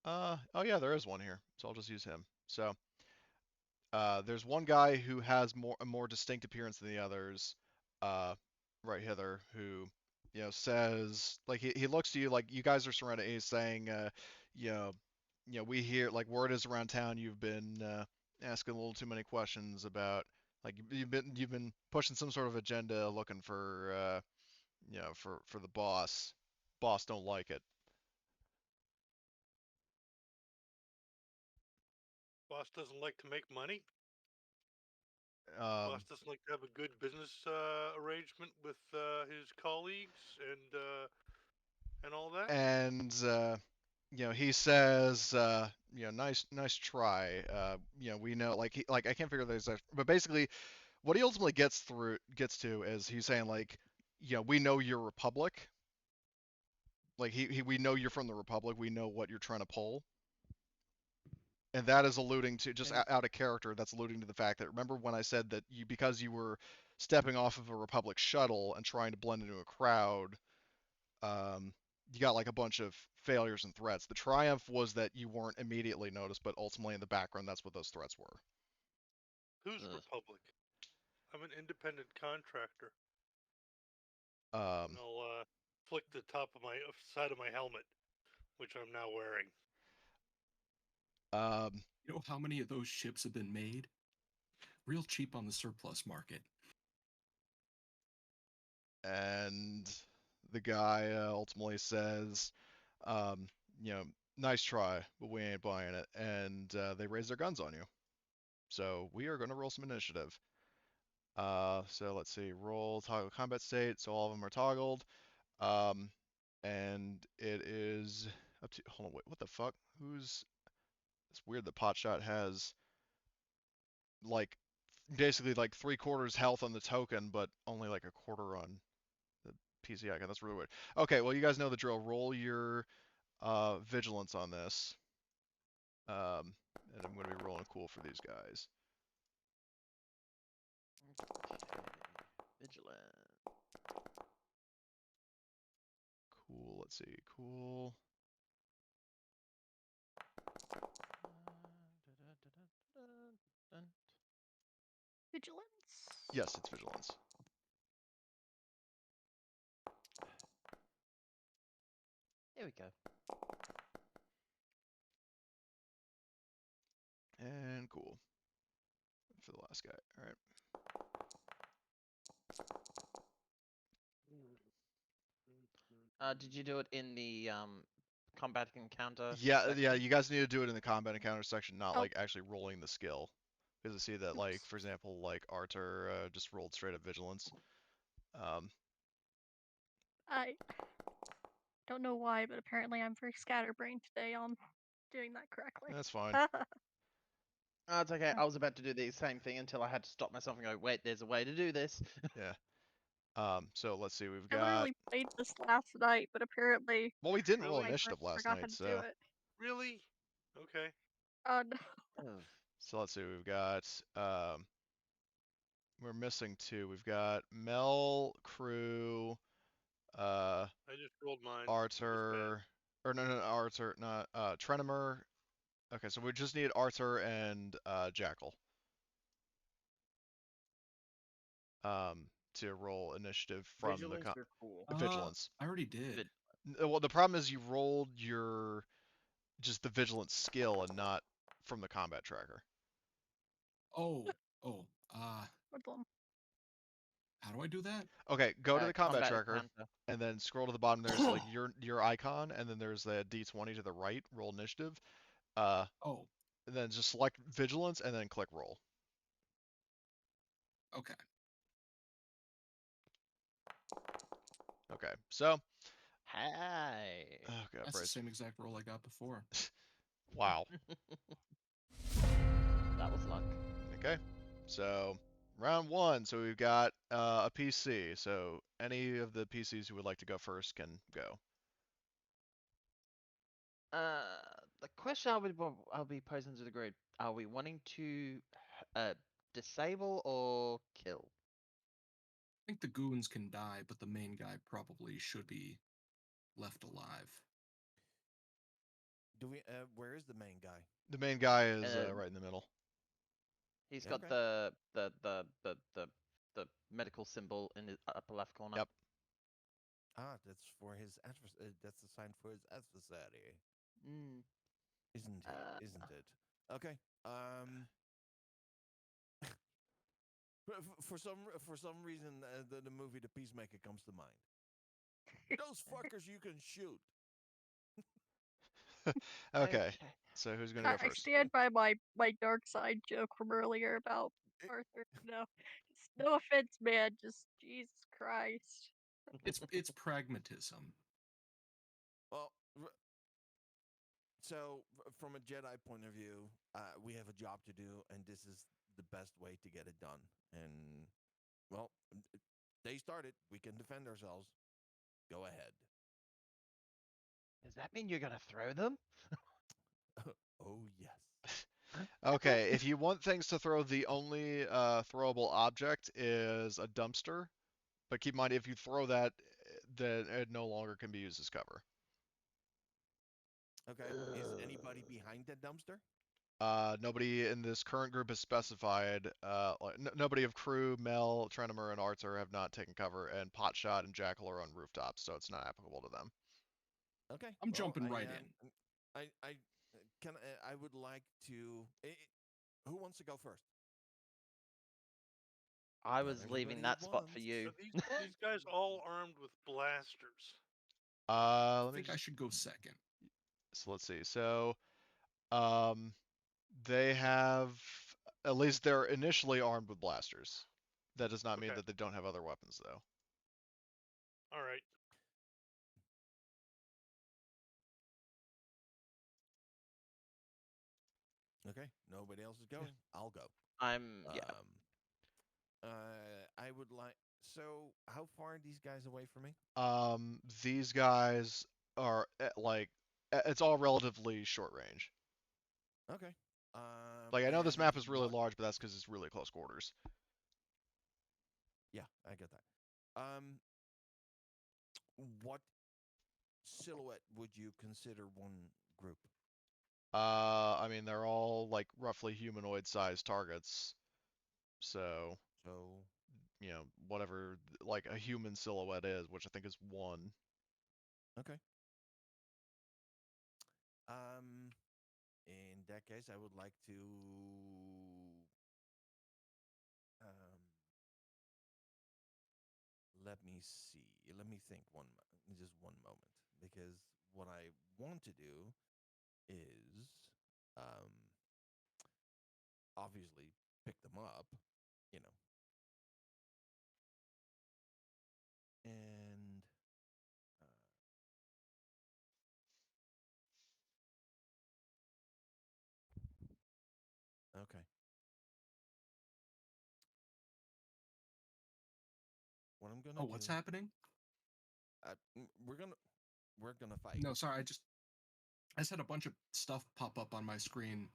[SPEAKER 1] Oh yeah, there is one here, so I'll just use him. So there's one guy who has a more distinct appearance than the others, right hither, who says, like, he looks to you like you guys are surrounded. And he's saying, you know, we hear, like, word is around town you've been asking a little too many questions about, like, you've been pushing some sort of agenda, looking for for the boss. Boss don't like it.
[SPEAKER 2] Boss doesn't like to make money.
[SPEAKER 1] Um,
[SPEAKER 2] Boss doesn't like to have a good business arrangement with his colleagues and all that.
[SPEAKER 1] and he says, nice try. We know, like, I can't figure this out, but basically, what he ultimately gets to is he's saying, like, we know you're Republic. Like, we know you're from the Republic. We know what you're trying to pull. And that is alluding to, just out of character, that's alluding to the fact that, remember when I said that because you were stepping off of a Republic shuttle and trying to blend into a crowd, you got like a bunch of failures and threats. The triumph was that you weren't immediately noticed, but ultimately in the background, that's what those threats were.
[SPEAKER 2] Who's Republic? I'm an independent contractor. And I'll flick the top of my side of my helmet, which I'm now wearing.
[SPEAKER 6] You know how many of those ships have been made? Real cheap on the surplus market.
[SPEAKER 1] And the guy ultimately says, nice try, but we ain't buying it. And they raise their guns on you. So we are going to roll some initiative. So let's see, roll toggle combat state. So all of them are toggled. And it is up to, hold on, wait, what the fuck? It's weird that Potshot has like basically like 3/4 health on the token, but only like 1/4 on the PC icon. That's really weird. Okay, well, you guys know the drill. Roll your vigilance on this. And I'm going to be rolling cool for these guys.
[SPEAKER 7] Okay. Vigilant.
[SPEAKER 1] Cool, let's see, cool.
[SPEAKER 3] Vigilance?
[SPEAKER 1] Yes, it's vigilance.
[SPEAKER 7] There we go.
[SPEAKER 1] And cool. For the last guy, all right.
[SPEAKER 7] Did you do it in the combat encounter?
[SPEAKER 1] Yeah,
[SPEAKER 7] section?
[SPEAKER 1] yeah, you guys need to do it in the combat encounter section, not
[SPEAKER 3] Oh.
[SPEAKER 1] like actually rolling the skill. Because I see that, like, for example, like Arthur just rolled straight up vigilance.
[SPEAKER 3] I don't know why, but apparently I'm very scatterbrained today on doing that correctly.
[SPEAKER 1] That's fine.
[SPEAKER 7] Oh, it's okay. I was about to do the same thing until I had to stop myself and go, wait, there's a way to do this.
[SPEAKER 1] Yeah. So let's see, we've
[SPEAKER 3] I
[SPEAKER 1] got.
[SPEAKER 3] literally played this last night, but apparently
[SPEAKER 1] Well, we didn't roll
[SPEAKER 2] Really?
[SPEAKER 1] initiative
[SPEAKER 3] I
[SPEAKER 1] last
[SPEAKER 3] forgot how
[SPEAKER 1] night,
[SPEAKER 3] to
[SPEAKER 1] so.
[SPEAKER 3] do it.
[SPEAKER 2] Really? Okay.
[SPEAKER 3] No.
[SPEAKER 7] Ugh.
[SPEAKER 1] So let's see, we've got. We're missing 2. We've got Mel, Crew,
[SPEAKER 2] I just rolled mine.
[SPEAKER 1] Arthur, or no, Arthur, not Trenimer. Okay, so we just need Arthur and Jackal. To roll initiative from
[SPEAKER 4] Vigilance or cool?
[SPEAKER 1] vigilance.
[SPEAKER 6] I already did.
[SPEAKER 1] Well, the problem is you rolled your just the vigilance skill and not from the combat tracker.
[SPEAKER 6] Oh,
[SPEAKER 3] Hoodlum.
[SPEAKER 6] how do I do that?
[SPEAKER 1] Okay, go to the combat tracker
[SPEAKER 7] encounter.
[SPEAKER 1] and then scroll to the bottom. There's like your icon, and then there's the D20 to the right. Roll initiative.
[SPEAKER 6] Oh,
[SPEAKER 1] and then just select vigilance and then click roll.
[SPEAKER 6] Okay.
[SPEAKER 1] Okay, so
[SPEAKER 7] Hey.
[SPEAKER 1] oh god,
[SPEAKER 6] That's the
[SPEAKER 1] Bryce.
[SPEAKER 6] same exact roll I got before.
[SPEAKER 1] Wow.
[SPEAKER 7] That was luck.
[SPEAKER 1] Okay, so round one. So we've got a PC. So any of the PCs who would like to go first can go.
[SPEAKER 7] The question I'll be posing to the group: are we wanting to disable or kill?
[SPEAKER 6] I think the goons can die, but the main guy probably should be left alive.
[SPEAKER 5] Do we? Where is the main guy?
[SPEAKER 1] The main guy is
[SPEAKER 7] Um,
[SPEAKER 1] right in the middle.
[SPEAKER 7] He's got
[SPEAKER 5] Okay.
[SPEAKER 7] the medical symbol in the upper left corner.
[SPEAKER 1] Yep.
[SPEAKER 5] Ah, that's for his that's the sign for his adversary,
[SPEAKER 7] Mm.
[SPEAKER 5] isn't it? Isn't it? Okay. For some reason, the movie The Peacemaker comes to mind. Those fuckers you can shoot.
[SPEAKER 1] Okay. So who's gonna go
[SPEAKER 3] I
[SPEAKER 1] first?
[SPEAKER 3] stand by my dark side joke from earlier about
[SPEAKER 5] It-
[SPEAKER 3] Arthur. No, no offense, man. Just Jesus Christ.
[SPEAKER 6] It's pragmatism.
[SPEAKER 5] Well, so from a Jedi point of view, we have a job to do, and this is the best way to get it done. And well, they started. We can defend ourselves. Go ahead.
[SPEAKER 7] Does that mean you're gonna throw them?
[SPEAKER 5] Oh yes.
[SPEAKER 1] Okay, if you want things to throw, the only throwable object is a dumpster. But keep in mind, if you throw that, then it no longer can be used as cover.
[SPEAKER 5] Okay. Is anybody behind that dumpster?
[SPEAKER 1] Nobody in this current group has specified. Nobody of crew, Mel, Trenimer, and Arthur have not taken cover, and Potshot and Jackal are on rooftops, so it's not applicable to them.
[SPEAKER 5] Okay.
[SPEAKER 6] I'm jumping right in.
[SPEAKER 5] I can. I would like to. Who wants to go first?
[SPEAKER 7] I
[SPEAKER 5] Not
[SPEAKER 7] was leaving
[SPEAKER 5] everybody
[SPEAKER 7] that
[SPEAKER 5] at
[SPEAKER 7] spot for
[SPEAKER 5] once.
[SPEAKER 7] you.
[SPEAKER 2] Are these guys all armed with blasters?
[SPEAKER 6] I
[SPEAKER 1] Let me
[SPEAKER 6] think I
[SPEAKER 1] just.
[SPEAKER 6] should go second.
[SPEAKER 1] So let's see. So, um, they have at least they're initially armed with blasters. That does not mean
[SPEAKER 2] Okay.
[SPEAKER 1] that they don't have other weapons, though.
[SPEAKER 2] All right.
[SPEAKER 5] Okay. Nobody else is going. I'll go.
[SPEAKER 7] Yeah.
[SPEAKER 5] I would like. So, how far are these guys away from me?
[SPEAKER 1] These guys are it's all relatively short range.
[SPEAKER 5] Okay.
[SPEAKER 1] Like I know this
[SPEAKER 5] And
[SPEAKER 1] map is really
[SPEAKER 5] what?
[SPEAKER 1] large, but that's because it's really close quarters.
[SPEAKER 5] Yeah, I get that. What silhouette would you consider one group?
[SPEAKER 1] I mean they're all like roughly humanoid-sized targets, so
[SPEAKER 5] So,
[SPEAKER 1] whatever like a human silhouette is, which I think is one.
[SPEAKER 5] okay. In that case, I would like to. Um, let me see. Let me think just one moment, because what I want to do is, um, obviously pick them up, you know, and okay. What I'm gonna
[SPEAKER 6] Oh,
[SPEAKER 5] do?
[SPEAKER 6] what's happening?
[SPEAKER 5] We're gonna fight.
[SPEAKER 6] No, sorry, I just had a bunch of stuff pop up on my screen.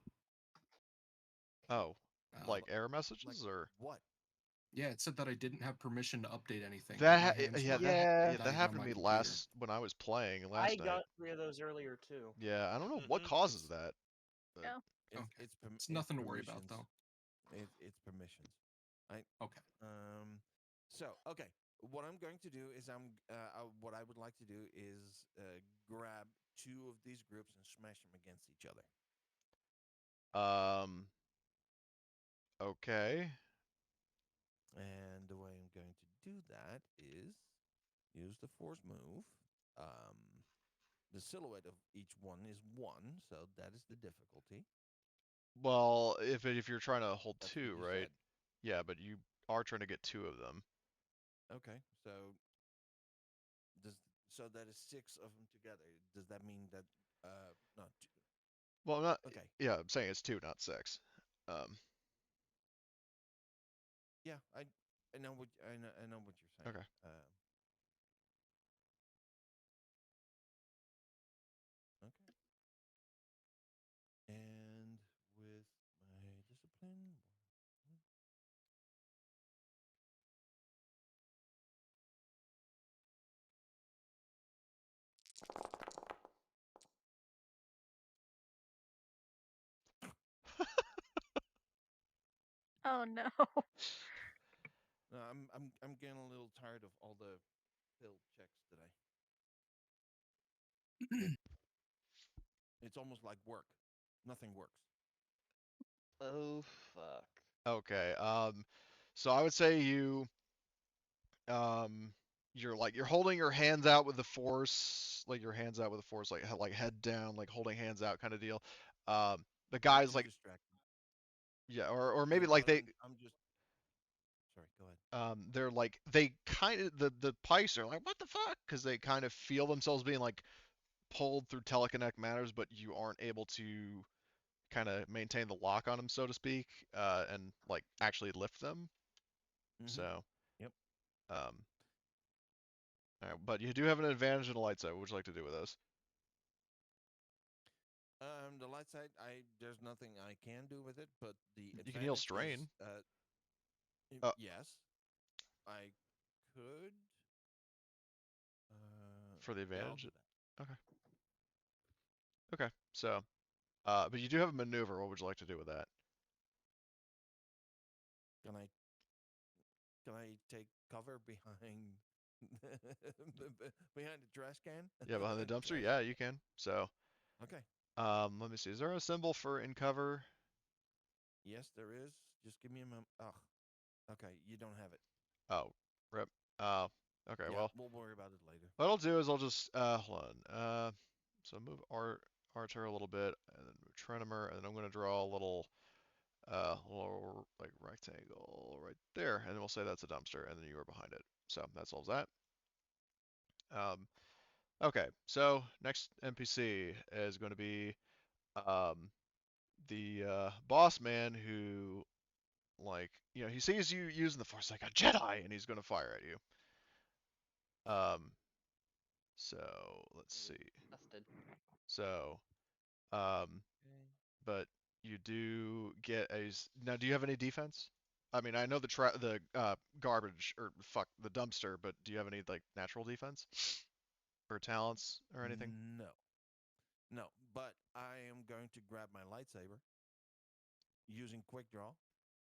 [SPEAKER 1] Oh, like error
[SPEAKER 5] Like
[SPEAKER 1] messages or
[SPEAKER 5] what?
[SPEAKER 6] Yeah, it said that I didn't have permission to update anything.
[SPEAKER 1] that?
[SPEAKER 6] My hands
[SPEAKER 1] Yeah,
[SPEAKER 6] were
[SPEAKER 7] Yeah.
[SPEAKER 1] that
[SPEAKER 6] not even on
[SPEAKER 1] happened
[SPEAKER 6] my
[SPEAKER 1] to me
[SPEAKER 6] computer.
[SPEAKER 1] when I was playing
[SPEAKER 4] I
[SPEAKER 1] last night.
[SPEAKER 4] got 3 of those earlier too.
[SPEAKER 1] Yeah, I don't know what
[SPEAKER 2] Mhm.
[SPEAKER 1] causes that. But
[SPEAKER 3] Yeah.
[SPEAKER 6] Okay. It's
[SPEAKER 5] It's
[SPEAKER 6] nothing to worry about,
[SPEAKER 5] permissions.
[SPEAKER 6] though.
[SPEAKER 5] It's permissions. I
[SPEAKER 6] Okay.
[SPEAKER 5] So okay, what I'm going to do is what I would like to do is grab two of these groups and smash them against each other.
[SPEAKER 1] Okay.
[SPEAKER 5] And the way I'm going to do that is use the force move. The silhouette of each one is 1, so that is the difficulty.
[SPEAKER 1] Well, if you're trying to hold
[SPEAKER 5] That's
[SPEAKER 1] two,
[SPEAKER 5] what you
[SPEAKER 1] right?
[SPEAKER 5] said.
[SPEAKER 1] Yeah, but you are trying to get two of them.
[SPEAKER 5] Okay, so that is 6 of them together. Does that mean that not two?
[SPEAKER 1] Well, not.
[SPEAKER 5] Okay.
[SPEAKER 1] Yeah, I'm saying it's 2, not 6.
[SPEAKER 5] Yeah, I know what I know what you're saying.
[SPEAKER 1] Okay.
[SPEAKER 5] Okay. And with my discipline.
[SPEAKER 3] Oh no.
[SPEAKER 5] No, I'm getting a little tired of all the failed checks today. It's almost like work. Nothing works.
[SPEAKER 7] Oh fuck.
[SPEAKER 1] Okay. So I would say you're holding your hands out with the force, like your hands out with the force, like head down, like holding hands out kind of deal. The
[SPEAKER 5] Not
[SPEAKER 1] guys
[SPEAKER 5] too
[SPEAKER 1] like
[SPEAKER 5] distracted.
[SPEAKER 1] yeah, or
[SPEAKER 5] You
[SPEAKER 1] maybe
[SPEAKER 5] know
[SPEAKER 1] like
[SPEAKER 5] what? I'm just sorry. Go ahead.
[SPEAKER 1] they're like they kind of the Pikes are like what the fuck because they kind of feel themselves being like pulled through telekinetic matters, but you aren't able to kind of maintain the lock on them, so to speak, and like actually lift them. So,
[SPEAKER 5] Yep.
[SPEAKER 1] um, all right, but you do have an advantage in the light side. What would you like to do with this?
[SPEAKER 5] The light side, there's nothing I can do with it, but the
[SPEAKER 1] You can heal
[SPEAKER 5] advantage is
[SPEAKER 1] strain
[SPEAKER 5] yes, I could.
[SPEAKER 1] for the
[SPEAKER 5] Yeah, I'll
[SPEAKER 1] advantage.
[SPEAKER 5] do that.
[SPEAKER 1] Okay. Okay. So, but you do have a maneuver. What would you like to do with that?
[SPEAKER 5] Can I take cover behind behind the trash can?
[SPEAKER 1] Yeah, behind the dumpster.
[SPEAKER 5] Trash.
[SPEAKER 1] Yeah, you can. So,
[SPEAKER 5] Okay.
[SPEAKER 1] let me see. Is there a symbol for in cover?
[SPEAKER 5] Yes, there is. Just give me a moment. Oh, okay. You don't have it.
[SPEAKER 1] Oh, rip. Uh, okay.
[SPEAKER 5] Yeah,
[SPEAKER 1] Well,
[SPEAKER 5] we'll worry about it later.
[SPEAKER 1] what I'll do is I'll just hold on. So move Archer a little bit, and then move Trenimer, and then I'm gonna draw a little like rectangle right there, and then we'll say that's a dumpster, and then you are behind it. So that solves that. Okay, so next NPC is going to be um, the boss man who, like, he sees you using the Force like a Jedi, and he's going to fire at you. Um, so let's see.
[SPEAKER 7] Busted.
[SPEAKER 1] So,
[SPEAKER 7] Okay.
[SPEAKER 1] but you do get now. Do you have any defense? I mean, I know the garbage or fuck the dumpster, but do you have any like natural defense or talents or anything?
[SPEAKER 5] No. No, but I am going to grab my lightsaber using quick draw.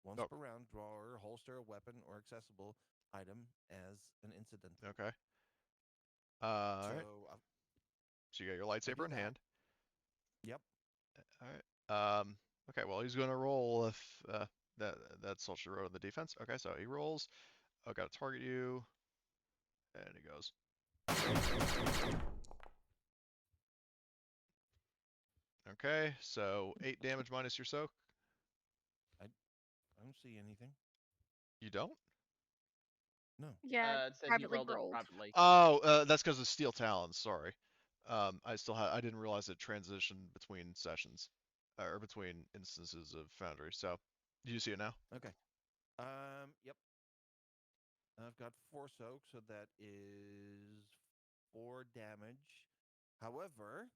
[SPEAKER 5] Once
[SPEAKER 1] Oh,
[SPEAKER 5] per round, draw or holster a weapon or accessible item as an incident.
[SPEAKER 1] okay.
[SPEAKER 5] So
[SPEAKER 1] All right. So you got your
[SPEAKER 5] I
[SPEAKER 1] lightsaber
[SPEAKER 5] do
[SPEAKER 1] in
[SPEAKER 5] that.
[SPEAKER 1] hand.
[SPEAKER 5] Yep.
[SPEAKER 1] All right. Okay. Well, he's gonna roll if that's all she wrote in the defense. Okay. So he rolls. Oh, got to target you, and he goes. Okay. So 8 damage minus your soak.
[SPEAKER 5] I don't see anything.
[SPEAKER 1] You don't?
[SPEAKER 5] No.
[SPEAKER 3] Yeah,
[SPEAKER 7] It said he
[SPEAKER 3] privately
[SPEAKER 7] rolled it
[SPEAKER 3] rolled.
[SPEAKER 7] privately.
[SPEAKER 1] Oh, that's because of steel talons. Sorry. I didn't realize it transitioned between sessions, or between instances of Foundry. So, do you see it now?
[SPEAKER 5] Okay. Yep. I've got 4 soak, so that is 4 damage. However,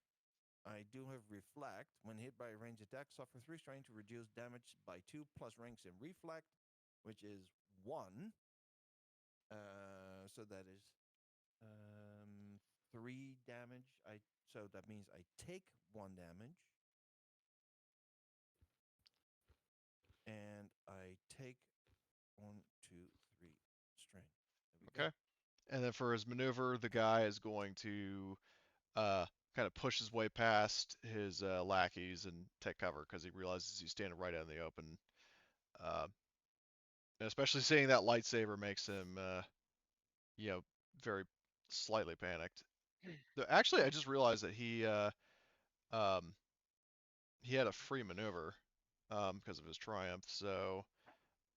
[SPEAKER 5] I do have reflect. When hit by a ranged attack, suffer 3 strain to reduce damage by 2 plus ranks in reflect, which is 1. So that is 3 damage. So that means I take 1 damage, and I take 1, 2, 3 strain. There we
[SPEAKER 1] Okay.
[SPEAKER 5] go.
[SPEAKER 1] And then for his maneuver, the guy is going to kind of push his way past his lackeys and take cover because he realizes he's standing right out in the open. Uh, and especially seeing that lightsaber makes him, very slightly panicked. Actually, I just realized that um, he had a free maneuver. because of his triumph. So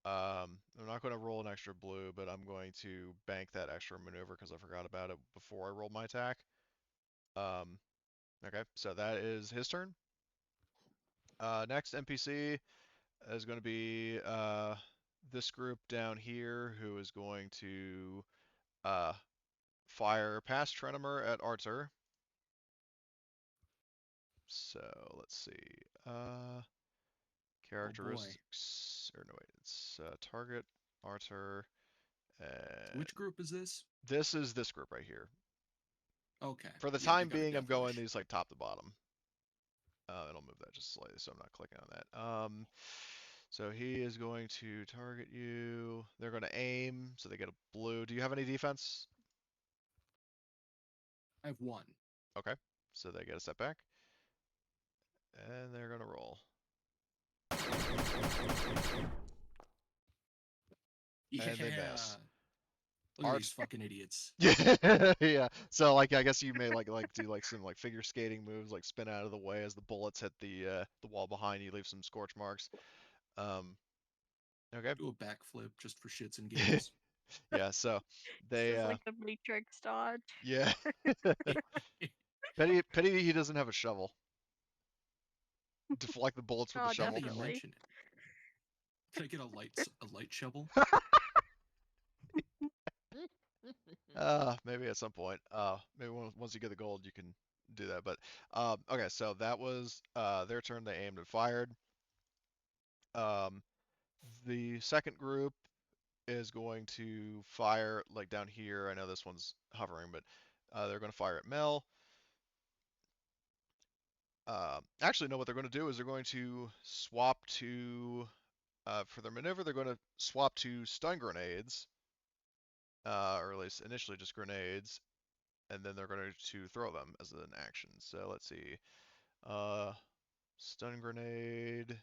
[SPEAKER 1] I'm not going to roll an extra blue, but I'm going to bank that extra maneuver because I forgot about it before I rolled my attack. Okay, so that is his turn. Next NPC is going to be this group down here, who is going to fire past Trenimer at Arthur. So let's see. Characteristics. Or no, wait. It's target, Arthur, and
[SPEAKER 6] Which group is this?
[SPEAKER 1] this is this group right here.
[SPEAKER 6] Okay.
[SPEAKER 1] For the
[SPEAKER 6] yeah,
[SPEAKER 1] time
[SPEAKER 6] they got a
[SPEAKER 1] being, I'm going
[SPEAKER 6] devilish.
[SPEAKER 1] these like top to bottom. And I'll move that just slightly so I'm not clicking on that. So he is going to target you. They're going to aim, so they get a blue. Do you have any defense?
[SPEAKER 6] I have 1.
[SPEAKER 1] Okay, so they get a setback. And they're going to roll.
[SPEAKER 6] Yeah.
[SPEAKER 1] And they miss.
[SPEAKER 6] Look at these fucking idiots.
[SPEAKER 1] Yeah. So like I guess you may like do like some like figure skating moves, like spin out of the way as the bullets hit the wall behind you, leave some scorch marks. Okay.
[SPEAKER 6] Do a backflip just for shits and giggles.
[SPEAKER 1] Yeah, so they
[SPEAKER 3] This is like the Matrix dodge.
[SPEAKER 1] yeah. Pity he doesn't have a shovel. Deflect the bullets with the
[SPEAKER 3] Oh,
[SPEAKER 1] shovel.
[SPEAKER 6] Now that you
[SPEAKER 3] definitely.
[SPEAKER 6] mention it, can I get a light shovel?
[SPEAKER 1] Maybe at some point. Maybe once you get the gold, you can do that. But okay, so that was their turn. They aimed and fired. The second group is going to fire like down here. I know this one's hovering, but they're going to fire at Mel. Actually, no, what they're going to do is they're going to swap to, for their maneuver, they're going to swap to stun grenades, or at least initially just grenades, and then they're going to throw them as an action. So let's see. Stun grenade.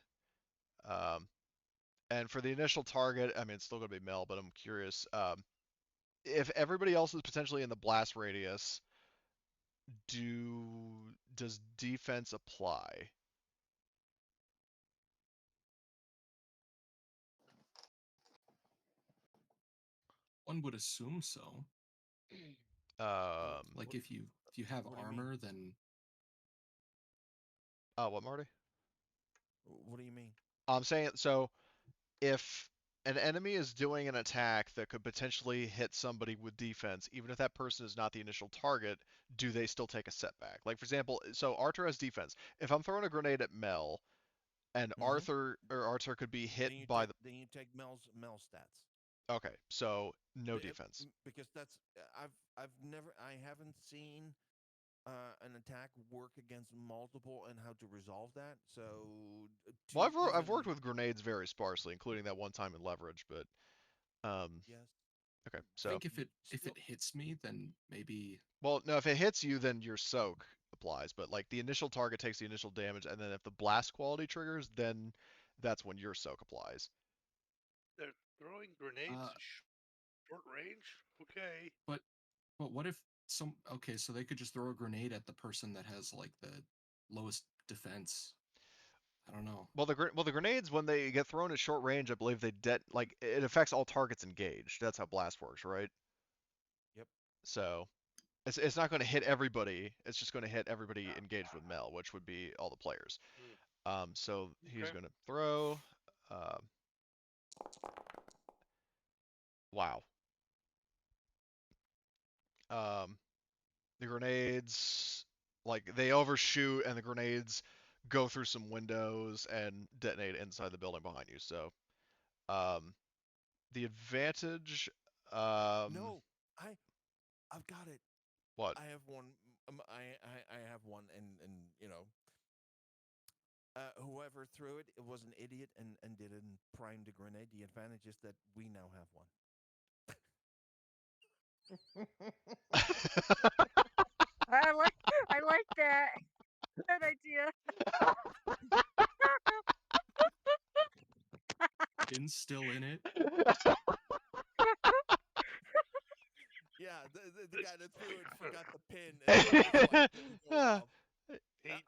[SPEAKER 1] And for the initial target, I mean, it's still going to be Mel, but I'm curious. If everybody else is potentially in the blast radius, does defense apply?
[SPEAKER 6] One would assume so. Like if you have
[SPEAKER 5] what do you mean?
[SPEAKER 6] armor, then
[SPEAKER 1] What, Marty?
[SPEAKER 5] What do you mean?
[SPEAKER 1] I'm saying, so if an enemy is doing an attack that could potentially hit somebody with defense, even if that person is not the initial target, do they still take a setback? Like, for example, so Arthur has defense. If I'm throwing a grenade at Mel, and Arthur could be hit by the.
[SPEAKER 5] Then you take Mel's stats.
[SPEAKER 1] Okay, so no defense.
[SPEAKER 5] Because that's I haven't seen an attack work against multiple and how to resolve that. So
[SPEAKER 1] Well, I've worked with grenades very sparsely, including that one time in Leverage, but
[SPEAKER 5] yes.
[SPEAKER 1] Okay,
[SPEAKER 6] I
[SPEAKER 1] so
[SPEAKER 6] think if it hits me, then maybe.
[SPEAKER 1] Well, no, if it hits you, then your soak applies, but like the initial target takes the initial damage, and then if the blast quality triggers, then that's when your soak applies.
[SPEAKER 2] They're throwing grenades at short range? Okay.
[SPEAKER 6] But what if okay, so they could just throw a grenade at the person that has like the lowest defense. I don't know.
[SPEAKER 1] Well, the grenades, when they get thrown at short range, I believe they like it affects all targets engaged. That's how blast works, right?
[SPEAKER 5] Yep.
[SPEAKER 1] So it's not going to hit everybody. It's just going to hit everybody engaged with Mel, which would be all the players. So he's going to throw. Wow. The grenades, like they overshoot, and the grenades go through some windows and detonate inside the building behind you. So, the advantage.
[SPEAKER 5] No, I've got it.
[SPEAKER 1] What?
[SPEAKER 5] I have one. I have one, and you know, whoever threw it was an idiot and didn't prime the grenade. The advantage is that we now have one.
[SPEAKER 3] I like that. That idea.
[SPEAKER 6] Pin's still in it.
[SPEAKER 5] Yeah, the guy that threw it forgot the pin. And it was like,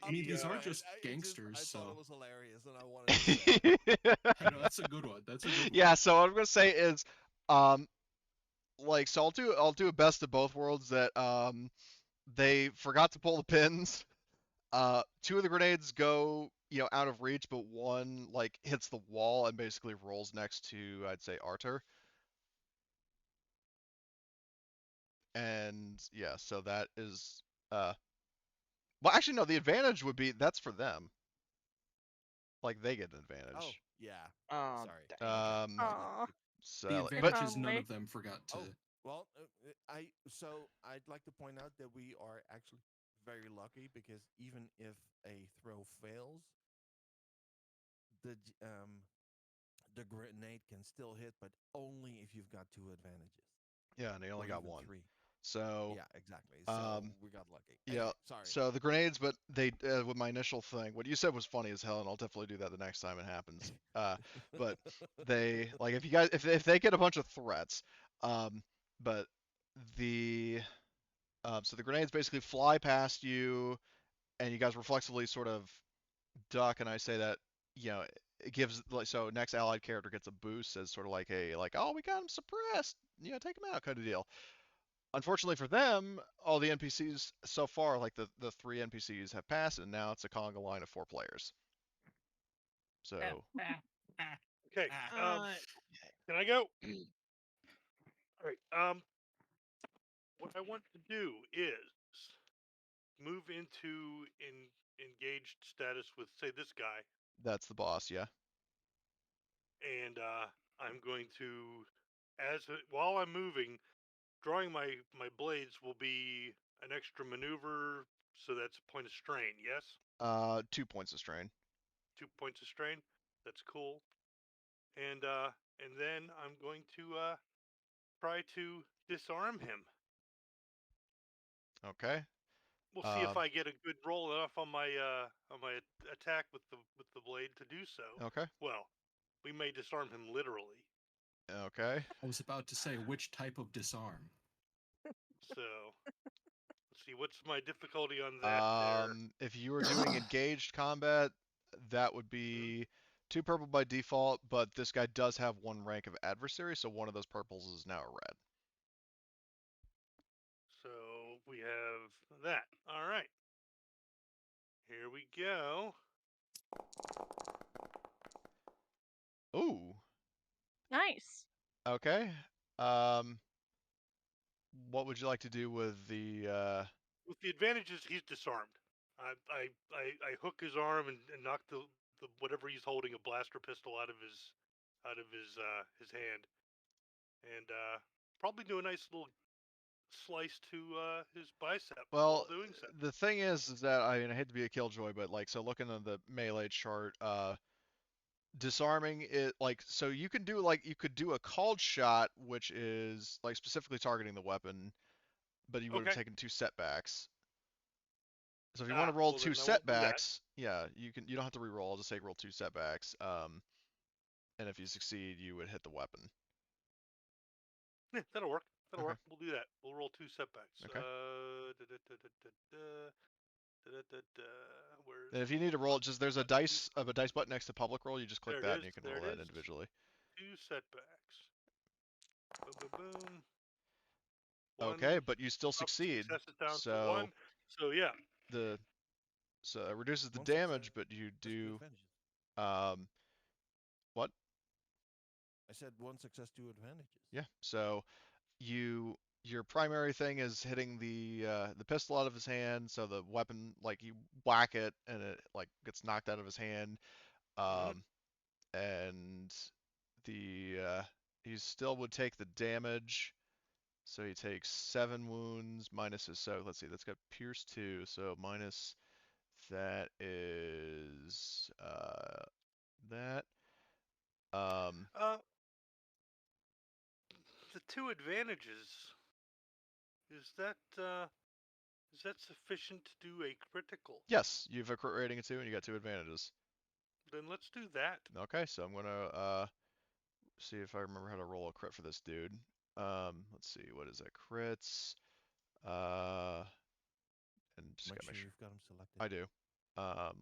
[SPEAKER 6] I mean, these are
[SPEAKER 5] I-
[SPEAKER 6] just
[SPEAKER 5] I
[SPEAKER 6] gangsters,
[SPEAKER 5] thought
[SPEAKER 6] so
[SPEAKER 5] it was hilarious, and I wanted to say it.
[SPEAKER 6] you know, that's a good one. That's a good one.
[SPEAKER 1] Yeah, so what I'm gonna say is, like, so I'll do a best of both worlds that they forgot to pull the pins. Two of the grenades go, out of reach, but one like hits the wall and basically rolls next to, I'd say, Arthur. And yeah, so that is well, actually no, the advantage would be that's for them. Like they get an
[SPEAKER 5] Oh,
[SPEAKER 1] advantage.
[SPEAKER 5] yeah.
[SPEAKER 4] Oh,
[SPEAKER 5] Sorry.
[SPEAKER 4] dang.
[SPEAKER 1] Um,
[SPEAKER 3] Aw.
[SPEAKER 1] so,
[SPEAKER 6] The
[SPEAKER 1] but
[SPEAKER 6] advantage is none
[SPEAKER 3] only.
[SPEAKER 6] of them forgot to.
[SPEAKER 5] Oh, well, I'd like to point out that we are actually very lucky because even if a throw fails, the grenade can still hit, but only if you've got two advantages.
[SPEAKER 1] yeah, and they only
[SPEAKER 5] Or
[SPEAKER 1] got
[SPEAKER 5] even
[SPEAKER 1] one.
[SPEAKER 5] three.
[SPEAKER 1] So
[SPEAKER 5] Yeah, exactly. So we got lucky.
[SPEAKER 1] yeah,
[SPEAKER 5] Anyway, sorry.
[SPEAKER 1] so the grenades, but they with my initial thing, what you said was funny as hell, and I'll definitely do that the next time it happens. But they like if you guys if they get a bunch of threats, but the so the grenades basically fly past you, and you guys reflexively sort of duck, and I say that it gives like so next allied character gets a boost as sort of like a like oh we got him suppressed, take him out kind of deal. Unfortunately for them, all the NPCs so far, like the three NPCs have passed, and now it's a conga line of 4 players. So
[SPEAKER 2] Okay. Can I go? All right. What I want to do is move into engaged status with, say, this guy,
[SPEAKER 1] that's the boss, yeah.
[SPEAKER 2] and I'm going to, while I'm moving, drawing my blades will be an extra maneuver, so that's a point of strain. Yes,
[SPEAKER 1] 2 points of strain.
[SPEAKER 2] 2 points of strain. That's cool. And then I'm going to try to disarm him.
[SPEAKER 1] Okay.
[SPEAKER 2] We'll see if I get a good roll enough on my attack with the blade to do so.
[SPEAKER 1] Okay.
[SPEAKER 2] Well, we may disarm him literally.
[SPEAKER 1] Okay.
[SPEAKER 6] I was about to say which type of disarm.
[SPEAKER 2] So let's see, what's my difficulty on that there?
[SPEAKER 1] If you were doing engaged combat, that would be 2 purple by default, but this guy does have 1 rank of adversary, so one of those purples is now a red.
[SPEAKER 2] So we have that. All right. Here we go.
[SPEAKER 1] Ooh.
[SPEAKER 3] Nice.
[SPEAKER 1] Okay. What would you like to do with the
[SPEAKER 2] With the advantages, he's disarmed. I hook his arm and knock the whatever he's holding, a blaster pistol, out of his hand, and probably do a nice little slice to his bicep
[SPEAKER 1] Well,
[SPEAKER 2] while doing so.
[SPEAKER 1] the thing is that I mean I hate to be a killjoy, but like so looking at the melee chart, disarming it like so you could do a called shot, which is like specifically targeting the weapon, but you would have
[SPEAKER 2] Okay.
[SPEAKER 1] taken 2 setbacks. So if you want to
[SPEAKER 2] Ah,
[SPEAKER 1] roll
[SPEAKER 2] well,
[SPEAKER 1] 2
[SPEAKER 2] then I won't do that.
[SPEAKER 1] setbacks, yeah, you don't have to re-roll. I'll just say roll 2 setbacks. And if you succeed, you would hit the weapon.
[SPEAKER 2] Yeah, that'll work. That'll
[SPEAKER 1] Okay.
[SPEAKER 2] work. We'll do that. We'll roll 2 setbacks.
[SPEAKER 1] Okay.
[SPEAKER 2] Where's
[SPEAKER 1] And if you need to roll, just there's a dice button next to public roll. You just click
[SPEAKER 2] There it
[SPEAKER 1] that,
[SPEAKER 2] is.
[SPEAKER 1] and you can
[SPEAKER 2] There
[SPEAKER 1] roll
[SPEAKER 2] it
[SPEAKER 1] that
[SPEAKER 2] is.
[SPEAKER 1] individually.
[SPEAKER 2] 2 setbacks. Boom, boom, boom. One
[SPEAKER 1] Okay, but you still
[SPEAKER 2] up,
[SPEAKER 1] succeed.
[SPEAKER 2] success is down to
[SPEAKER 1] So
[SPEAKER 2] 1. So yeah.
[SPEAKER 1] So it reduces the
[SPEAKER 5] One
[SPEAKER 1] damage,
[SPEAKER 5] success,
[SPEAKER 1] but you
[SPEAKER 5] two
[SPEAKER 1] do
[SPEAKER 5] advantages.
[SPEAKER 1] What?
[SPEAKER 5] I said 1 success, 2 advantages.
[SPEAKER 1] Yeah. So your primary thing is hitting the pistol out of his hand, so the weapon like you whack it and it like gets knocked out of his hand. And he still would take the damage. So he takes 7 wounds minus his, so let's see, that's got pierce 2, so minus that is that.
[SPEAKER 2] The 2 advantages, is that sufficient to do a critical?
[SPEAKER 1] Yes, you have a crit rating of 2 and you got 2 advantages.
[SPEAKER 2] Then let's do that.
[SPEAKER 1] Okay, so I'm gonna see if I remember how to roll a crit for this dude. Let's see, what is that? Crits. And just
[SPEAKER 5] Make
[SPEAKER 1] gotta
[SPEAKER 5] sure
[SPEAKER 1] make sure
[SPEAKER 5] you've got them selected.
[SPEAKER 1] I do.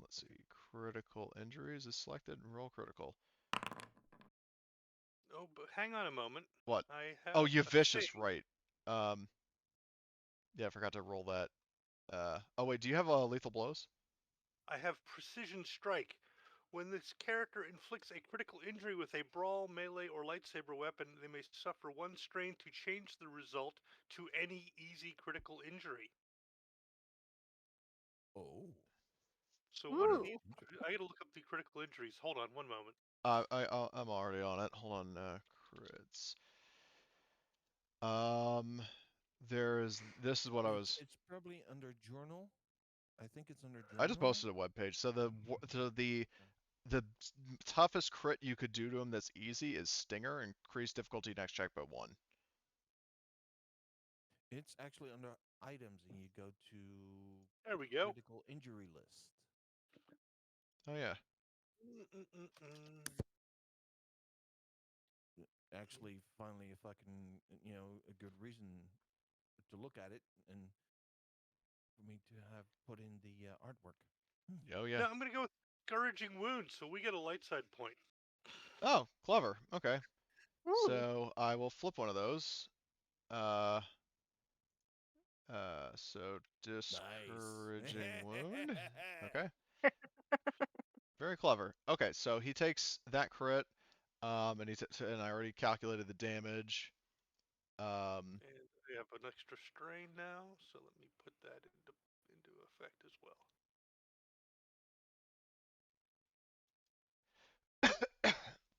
[SPEAKER 1] Let's see. Critical injuries is selected. Roll critical.
[SPEAKER 2] Oh, but hang on a moment.
[SPEAKER 1] What?
[SPEAKER 2] I have
[SPEAKER 1] Oh, you
[SPEAKER 2] a
[SPEAKER 1] vicious,
[SPEAKER 2] thing.
[SPEAKER 1] right. Yeah, I forgot to roll that. Oh wait, do you have lethal blows?
[SPEAKER 2] I have precision strike. When this character inflicts a critical injury with a brawl, melee, or lightsaber weapon, they may suffer 1 strain to change the result to any easy critical injury.
[SPEAKER 5] Oh.
[SPEAKER 2] So what are
[SPEAKER 3] Ooh.
[SPEAKER 2] these? I gotta look up the critical injuries. Hold on 1 moment.
[SPEAKER 1] I'm already on it. Hold on. Crits. This is what I was.
[SPEAKER 5] It's probably under journal. I think it's under journal.
[SPEAKER 1] I just posted a web page. So the toughest crit you could do to him that's easy is Stinger. Increase difficulty next check by 1.
[SPEAKER 5] It's actually under items, and you go to
[SPEAKER 2] There we go.
[SPEAKER 5] critical injury list.
[SPEAKER 1] Oh yeah.
[SPEAKER 5] Actually, finally, a fucking a good reason to look at it and for me to have put in the artwork.
[SPEAKER 1] Oh yeah.
[SPEAKER 2] Now I'm gonna go with discouraging wounds, so we get a light side point.
[SPEAKER 1] Oh, clever. Okay.
[SPEAKER 3] Ooh.
[SPEAKER 1] So I will flip one of those. So discouraging wound. Okay. Very clever. Okay, so he takes that crit, and and I already calculated the damage.
[SPEAKER 2] And I have an extra strain now, so let me put that into effect as well.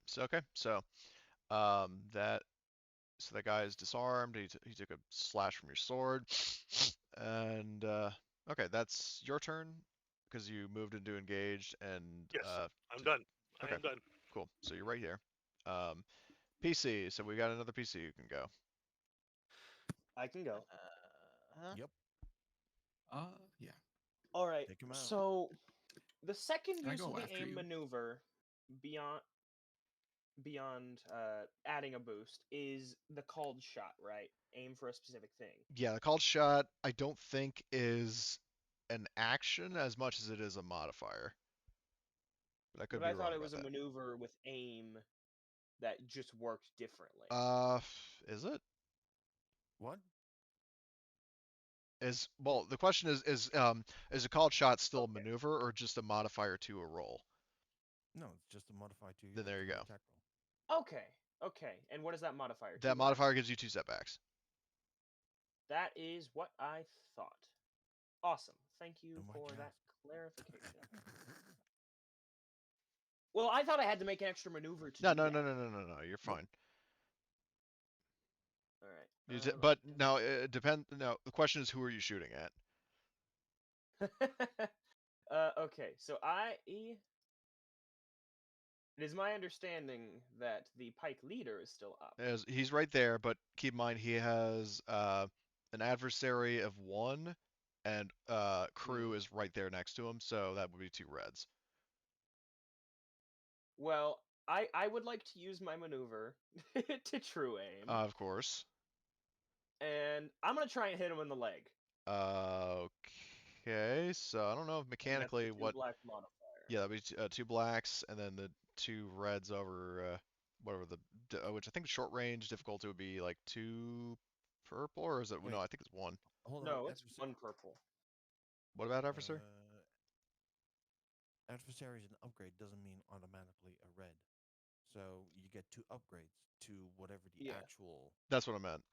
[SPEAKER 1] So okay, so that so that guy is disarmed. He took a slash from your sword, and okay, that's your turn because you moved into engaged and
[SPEAKER 2] Yes, I'm done.
[SPEAKER 1] okay.
[SPEAKER 2] I am done.
[SPEAKER 1] Cool. So you're right here. PC. So we got another PC you can go.
[SPEAKER 4] I can go.
[SPEAKER 5] Yep.
[SPEAKER 6] Yeah.
[SPEAKER 4] All right.
[SPEAKER 5] Take him out.
[SPEAKER 4] So the second
[SPEAKER 6] Can I
[SPEAKER 4] use
[SPEAKER 6] go
[SPEAKER 4] of the
[SPEAKER 6] after
[SPEAKER 4] aim
[SPEAKER 6] you?
[SPEAKER 4] maneuver beyond adding a boost is the called shot, right? Aim for a specific thing.
[SPEAKER 1] Yeah, the called shot I don't think is an action as much as it is a modifier. But I could
[SPEAKER 4] But
[SPEAKER 1] be
[SPEAKER 4] I thought
[SPEAKER 1] wrong
[SPEAKER 4] it
[SPEAKER 1] about
[SPEAKER 4] was a
[SPEAKER 1] that.
[SPEAKER 4] maneuver with aim that just worked differently.
[SPEAKER 1] Is it?
[SPEAKER 5] What?
[SPEAKER 1] Well, the question is a called shot still a
[SPEAKER 4] Okay.
[SPEAKER 1] maneuver or just a modifier to a roll?
[SPEAKER 5] No, it's just a modifier to
[SPEAKER 1] Then there you
[SPEAKER 5] your
[SPEAKER 1] go.
[SPEAKER 5] attack roll.
[SPEAKER 4] Okay. Okay. And what is that modifier?
[SPEAKER 1] That
[SPEAKER 4] 2
[SPEAKER 1] modifier gives you 2 setbacks.
[SPEAKER 4] That is what I thought. Awesome. Thank you
[SPEAKER 5] Oh my
[SPEAKER 4] for
[SPEAKER 5] God.
[SPEAKER 4] that clarification. Well, I thought I had to make an extra maneuver to
[SPEAKER 1] No,
[SPEAKER 4] do
[SPEAKER 1] no,
[SPEAKER 4] that.
[SPEAKER 1] no, no, no, no, no. You're fine.
[SPEAKER 4] All right.
[SPEAKER 1] But now it depends. No, the question is who are you shooting at?
[SPEAKER 4] Okay, so it is my understanding that the Pyke leader is still up.
[SPEAKER 1] He's right there, but keep in mind he has an adversary of 1, and crew is right there next to him, so that would be 2 reds.
[SPEAKER 4] Well, I would like to use my maneuver to true aim,
[SPEAKER 1] Of course.
[SPEAKER 4] and I'm gonna try and hit him in the leg.
[SPEAKER 1] Okay, so I don't know if
[SPEAKER 4] And that's
[SPEAKER 1] mechanically
[SPEAKER 4] the 2
[SPEAKER 1] what.
[SPEAKER 4] black modifier.
[SPEAKER 1] Yeah, that'd be 2 blacks and then the 2 reds over whatever which I think short range difficulty would be like 2 purple, or is it?
[SPEAKER 5] Wait.
[SPEAKER 1] No, I think it's 1.
[SPEAKER 5] Hold on.
[SPEAKER 4] No, it's 1 purple.
[SPEAKER 1] What about adversary?
[SPEAKER 5] Adversary is an upgrade doesn't mean automatically a red. So you get 2 upgrades to whatever the actual.
[SPEAKER 1] That's what I meant.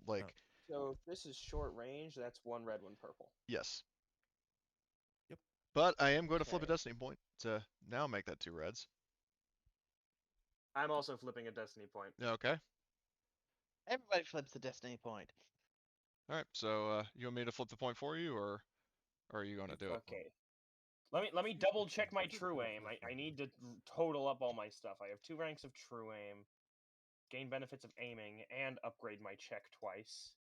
[SPEAKER 1] Like
[SPEAKER 4] So if this is short range, that's 1 red, 1 purple.
[SPEAKER 1] yes.
[SPEAKER 5] Yep.
[SPEAKER 1] But I am going to flip a
[SPEAKER 4] Okay.
[SPEAKER 1] destiny point to now make that 2 reds.
[SPEAKER 4] I'm also flipping a destiny point.
[SPEAKER 1] Okay.
[SPEAKER 7] Everybody flips a destiny point.
[SPEAKER 1] All right. So you want me to flip the point for you, or are you going to do it?
[SPEAKER 4] Okay. Let me double check my true aim. I need to total up all my stuff. I have 2 ranks of true aim, gain benefits of aiming, and upgrade my check twice.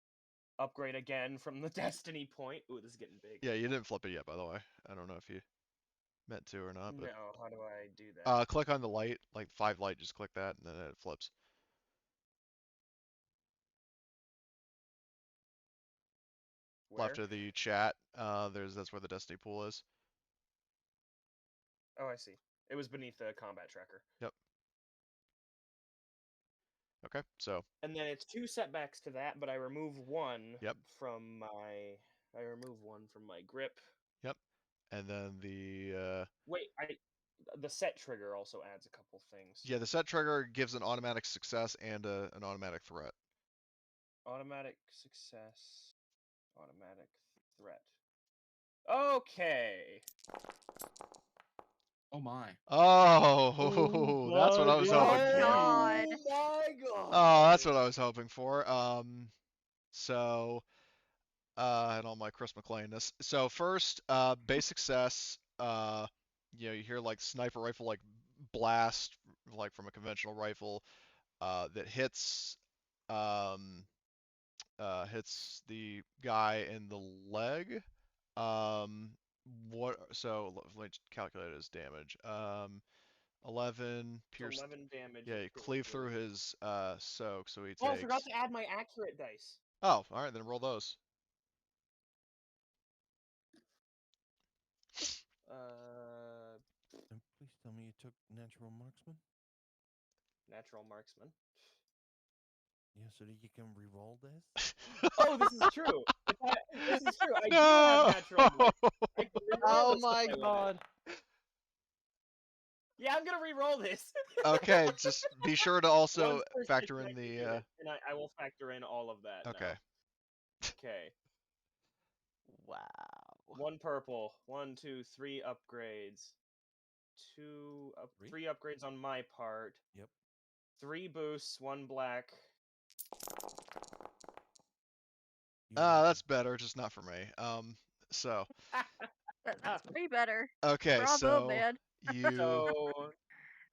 [SPEAKER 4] Upgrade again from the destiny point. Ooh, this is getting big.
[SPEAKER 1] Yeah, you didn't flip it yet, by the way. I don't know if you meant to or not, but
[SPEAKER 4] No, how do I do that?
[SPEAKER 1] click on the light, like 5 light. Just click that, and then it flips.
[SPEAKER 4] Where?
[SPEAKER 1] Left of the chat, that's where the destiny pool is.
[SPEAKER 4] Oh, I see. It was beneath the combat tracker.
[SPEAKER 1] Okay, so
[SPEAKER 4] And then it's 2 setbacks to that, but I remove one
[SPEAKER 1] Yep.
[SPEAKER 4] from my. I remove one from my grip.
[SPEAKER 1] yep, and then the
[SPEAKER 4] Wait, the set trigger also adds a couple things.
[SPEAKER 1] yeah, the set trigger gives an automatic success and an automatic threat.
[SPEAKER 4] Automatic success. Automatic threat. Okay.
[SPEAKER 6] Oh my.
[SPEAKER 1] Oh, that's what I was hoping
[SPEAKER 3] Oh,
[SPEAKER 1] for.
[SPEAKER 3] God.
[SPEAKER 5] Oh my god!
[SPEAKER 1] Oh, that's what I was hoping for. So, and all my Chris McClain-ness. So first, base success. You know, you hear like sniper rifle like blast, like from a conventional rifle, that hits the guy in the leg. What? So let me calculate his damage. 11
[SPEAKER 4] It's
[SPEAKER 1] pierce.
[SPEAKER 4] 11 damage.
[SPEAKER 1] Yeah, you cleave through his soak, so he
[SPEAKER 4] Oh, I
[SPEAKER 1] takes.
[SPEAKER 4] forgot to add my accurate dice.
[SPEAKER 1] Oh, all right, then roll those.
[SPEAKER 5] And please tell me you took natural marksman.
[SPEAKER 4] Natural marksman.
[SPEAKER 5] Yeah, so that you can re-roll this.
[SPEAKER 4] Oh, this is true. This is true. I do have natural marksman. I can re-roll
[SPEAKER 7] Oh
[SPEAKER 4] this if
[SPEAKER 7] my
[SPEAKER 4] I want.
[SPEAKER 7] god.
[SPEAKER 4] Yeah, I'm gonna re-roll this.
[SPEAKER 1] Okay, just be sure to also
[SPEAKER 4] Once per
[SPEAKER 1] factor in
[SPEAKER 4] shipment
[SPEAKER 1] the.
[SPEAKER 4] unit, and I will factor in all of that.
[SPEAKER 1] Okay.
[SPEAKER 4] Now. Okay.
[SPEAKER 7] Wow.
[SPEAKER 4] 1 purple. 1, 2, 3 upgrades. 3 upgrades on my part.
[SPEAKER 5] Yep.
[SPEAKER 4] 3 boosts. 1 black.
[SPEAKER 5] You have
[SPEAKER 1] That's better, just not for me. So.
[SPEAKER 3] That's way better.
[SPEAKER 1] Okay,
[SPEAKER 3] Bravo,
[SPEAKER 1] so
[SPEAKER 3] man.
[SPEAKER 1] you.
[SPEAKER 4] So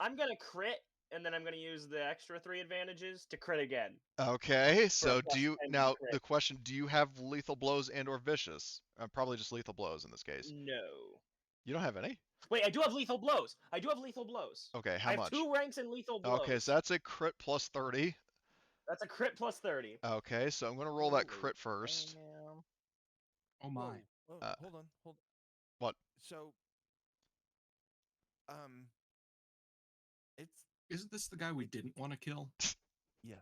[SPEAKER 4] I'm gonna crit, and then I'm gonna use the extra 3 advantages to crit again.
[SPEAKER 1] Okay,
[SPEAKER 4] For a
[SPEAKER 1] so do
[SPEAKER 4] plus
[SPEAKER 1] you
[SPEAKER 4] 10
[SPEAKER 1] now
[SPEAKER 4] crit.
[SPEAKER 1] the question? Do you have lethal blows and/or vicious? Probably just lethal blows in this case.
[SPEAKER 4] No.
[SPEAKER 1] You don't have any.
[SPEAKER 4] Wait, I do have lethal blows. I do have lethal blows.
[SPEAKER 1] Okay,
[SPEAKER 4] I
[SPEAKER 1] how
[SPEAKER 4] have
[SPEAKER 1] much?
[SPEAKER 4] 2 ranks in lethal blows.
[SPEAKER 1] Okay, so that's a crit plus 30.
[SPEAKER 4] That's a crit plus 30.
[SPEAKER 1] Okay, so I'm gonna roll that
[SPEAKER 7] Holy
[SPEAKER 1] crit first.
[SPEAKER 7] damn.
[SPEAKER 6] Oh my.
[SPEAKER 5] Whoa, hold on, hold.
[SPEAKER 1] What?
[SPEAKER 5] So, it's
[SPEAKER 6] Isn't this the guy we didn't want to kill?
[SPEAKER 5] yes.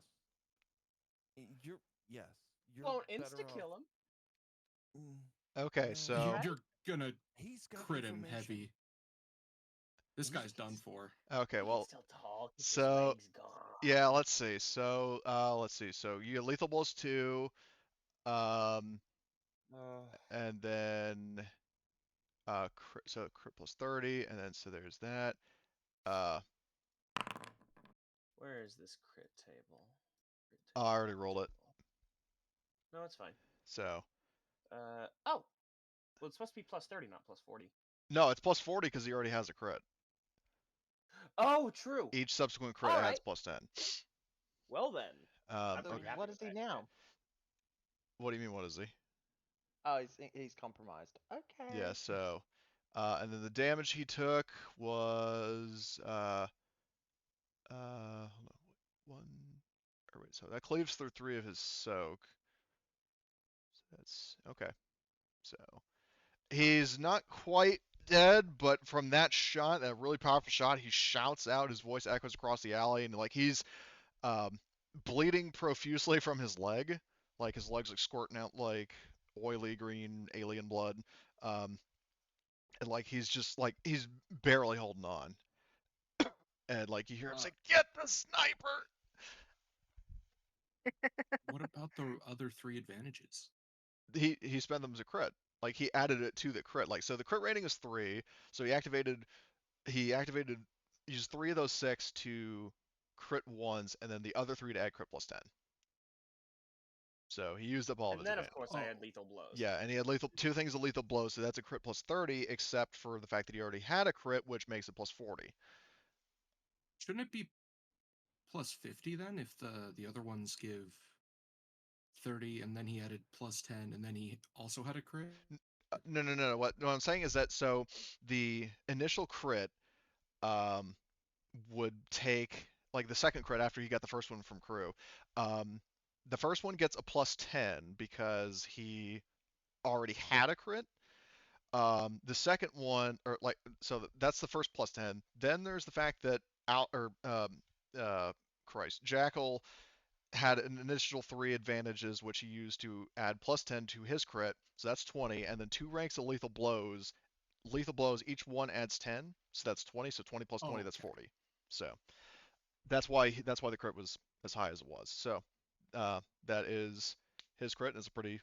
[SPEAKER 5] You're yes. You're
[SPEAKER 4] Won't
[SPEAKER 5] better
[SPEAKER 4] insta
[SPEAKER 5] off-
[SPEAKER 4] kill him.
[SPEAKER 1] Okay,
[SPEAKER 5] No.
[SPEAKER 1] so
[SPEAKER 6] You're gonna
[SPEAKER 5] He's got
[SPEAKER 6] crit him
[SPEAKER 5] information.
[SPEAKER 6] heavy. This guy's done for.
[SPEAKER 1] okay,
[SPEAKER 4] He can
[SPEAKER 1] well,
[SPEAKER 4] still talk. His
[SPEAKER 1] so
[SPEAKER 4] leg's gone.
[SPEAKER 1] yeah, let's see. So let's see. So you get lethal blows 2, and then crit, so crit plus 30, and then so there's that.
[SPEAKER 4] Where is this crit table?
[SPEAKER 1] I already rolled it.
[SPEAKER 4] No, it's fine.
[SPEAKER 1] So
[SPEAKER 4] Oh. Well, it's supposed to be plus 30, not plus 40.
[SPEAKER 1] no, it's plus 40 because he already has a crit.
[SPEAKER 4] Oh, true.
[SPEAKER 1] Each subsequent crit
[SPEAKER 4] All
[SPEAKER 1] adds
[SPEAKER 4] right.
[SPEAKER 1] plus 10.
[SPEAKER 4] Well then. I'm
[SPEAKER 7] So
[SPEAKER 4] pretty happy
[SPEAKER 7] what
[SPEAKER 4] with
[SPEAKER 7] is he
[SPEAKER 4] that.
[SPEAKER 7] now?
[SPEAKER 1] What do you mean? What is he?
[SPEAKER 7] Oh, he's compromised. Okay.
[SPEAKER 1] Yeah. So, and then the damage he took was hold on, one. Or wait, so that cleaves through 3 of his soak. So that's okay. So he's not quite dead, but from that shot, that really powerful shot, he shouts out. His voice echoes across the alley, and like he's bleeding profusely from his leg. Like his legs like squirting out like oily green alien blood. And like he's just like he's barely holding on. And like you hear him say, "Get the sniper!"
[SPEAKER 6] What about the other 3 advantages?
[SPEAKER 1] He spent them as a crit. Like he added it to the crit. Like so the crit rating is 3. So he used 3 of those 6 to crit ones, and then the other 3 to add crit plus 10. So he used up all of
[SPEAKER 4] And
[SPEAKER 1] his
[SPEAKER 4] then, of
[SPEAKER 1] advantage.
[SPEAKER 4] course, I had lethal blows.
[SPEAKER 1] Yeah, and he had 2 things of lethal blows, so that's a crit plus 30, except for the fact that he already had a crit, which makes it plus 40.
[SPEAKER 6] Shouldn't it be plus 50 then if the other ones give 30 and then he added plus 10 and then he also had a crit?
[SPEAKER 1] No. What I'm saying is that so the initial crit would take like the second crit after he got the first one from crew. The first one gets a plus 10 because he already had a crit. The second one, or like, so that's the first plus 10. Then there's the fact that uh, Jackal had an initial 3 advantages, which he used to add plus 10 to his crit, so that's 20, and then 2 ranks of lethal blows. Lethal blows, each one adds 10, so that's 20. So 20 plus 20, that's
[SPEAKER 6] okay.
[SPEAKER 1] 40. So that's why the crit was as high as it was. So that is his crit, and it's a pretty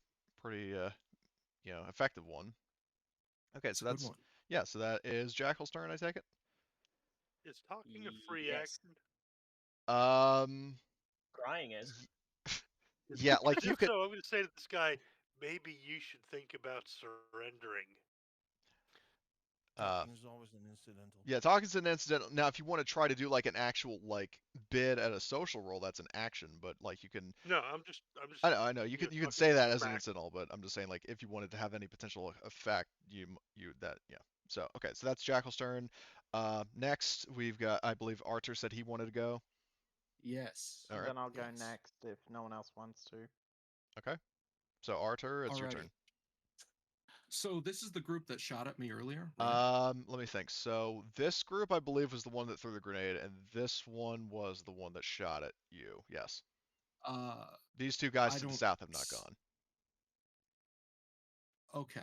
[SPEAKER 1] effective one. Okay,
[SPEAKER 6] It's
[SPEAKER 1] so
[SPEAKER 6] a good
[SPEAKER 1] that's
[SPEAKER 6] one.
[SPEAKER 1] yeah, so that is Jackal's turn, I take it.
[SPEAKER 2] Is talking a free
[SPEAKER 4] Yes.
[SPEAKER 2] action?
[SPEAKER 1] Um,
[SPEAKER 4] Crying is.
[SPEAKER 1] yeah, like you
[SPEAKER 2] If
[SPEAKER 1] could.
[SPEAKER 2] so, I'm going to say to this guy, maybe you should think about surrendering.
[SPEAKER 1] Uh,
[SPEAKER 5] Talking is always an incidental.
[SPEAKER 1] yeah, talking's an incidental. Now, if you want to try to do like an actual like bid at a social roll, that's an action. But like you can,
[SPEAKER 2] No, I'm just
[SPEAKER 1] I know you can
[SPEAKER 2] talking
[SPEAKER 1] say that as an
[SPEAKER 2] smack.
[SPEAKER 1] incidental, but I'm just saying like if you wanted to have any potential effect, you that yeah. So okay, so that's Jackal's turn. Next we've got, I believe Arthur said he wanted to go.
[SPEAKER 6] Yes.
[SPEAKER 1] All right,
[SPEAKER 8] Then I'll go
[SPEAKER 6] Yes.
[SPEAKER 8] next if no one else wants to.
[SPEAKER 1] okay. So Arthur, it's your
[SPEAKER 6] Alrighty.
[SPEAKER 1] turn.
[SPEAKER 6] So this is the group that shot at me earlier, right?
[SPEAKER 1] Let me think. So this group, I believe, was the one that threw the grenade, and this one was the one that shot at you. Yes. These two guys
[SPEAKER 6] I
[SPEAKER 1] to the
[SPEAKER 6] don't.
[SPEAKER 1] south have not gone.
[SPEAKER 6] Okay.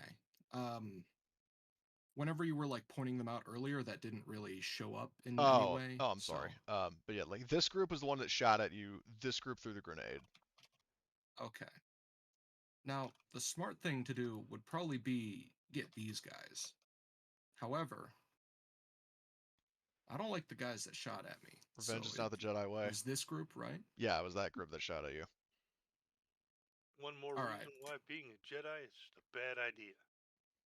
[SPEAKER 6] Whenever you were like pointing them out earlier, that didn't really show up in any way.
[SPEAKER 1] Oh, I'm sorry. But yeah, like this group was the one that shot at you. This group threw the grenade.
[SPEAKER 6] Okay. Now, the smart thing to do would probably be get these guys. However, I don't like the guys that shot at me.
[SPEAKER 1] Revenge
[SPEAKER 6] so
[SPEAKER 1] is not the Jedi
[SPEAKER 6] it
[SPEAKER 1] way.
[SPEAKER 6] was this group, right?
[SPEAKER 1] Yeah, it was that group that shot at you.
[SPEAKER 2] One more
[SPEAKER 6] All
[SPEAKER 2] reason
[SPEAKER 6] right.
[SPEAKER 2] why being a Jedi is just a bad idea.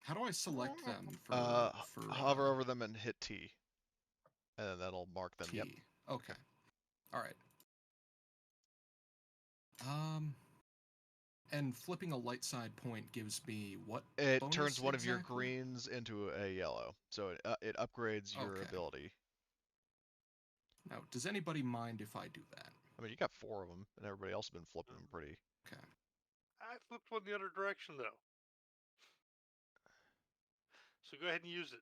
[SPEAKER 6] How do I select them for
[SPEAKER 1] Hover over them and hit T, and then that'll mark them.
[SPEAKER 6] T?
[SPEAKER 1] Yep.
[SPEAKER 6] Okay. All right. And flipping a light side point gives me what
[SPEAKER 1] It
[SPEAKER 6] bonus
[SPEAKER 1] turns one of your
[SPEAKER 6] exactly?
[SPEAKER 1] greens into a yellow, so it upgrades your
[SPEAKER 6] Okay.
[SPEAKER 1] ability.
[SPEAKER 6] Now, does anybody mind if I do that?
[SPEAKER 1] I mean, you got 4 of them, and everybody else has been flipping them pretty.
[SPEAKER 6] Okay.
[SPEAKER 2] I flipped one the other direction though. So go ahead and use it.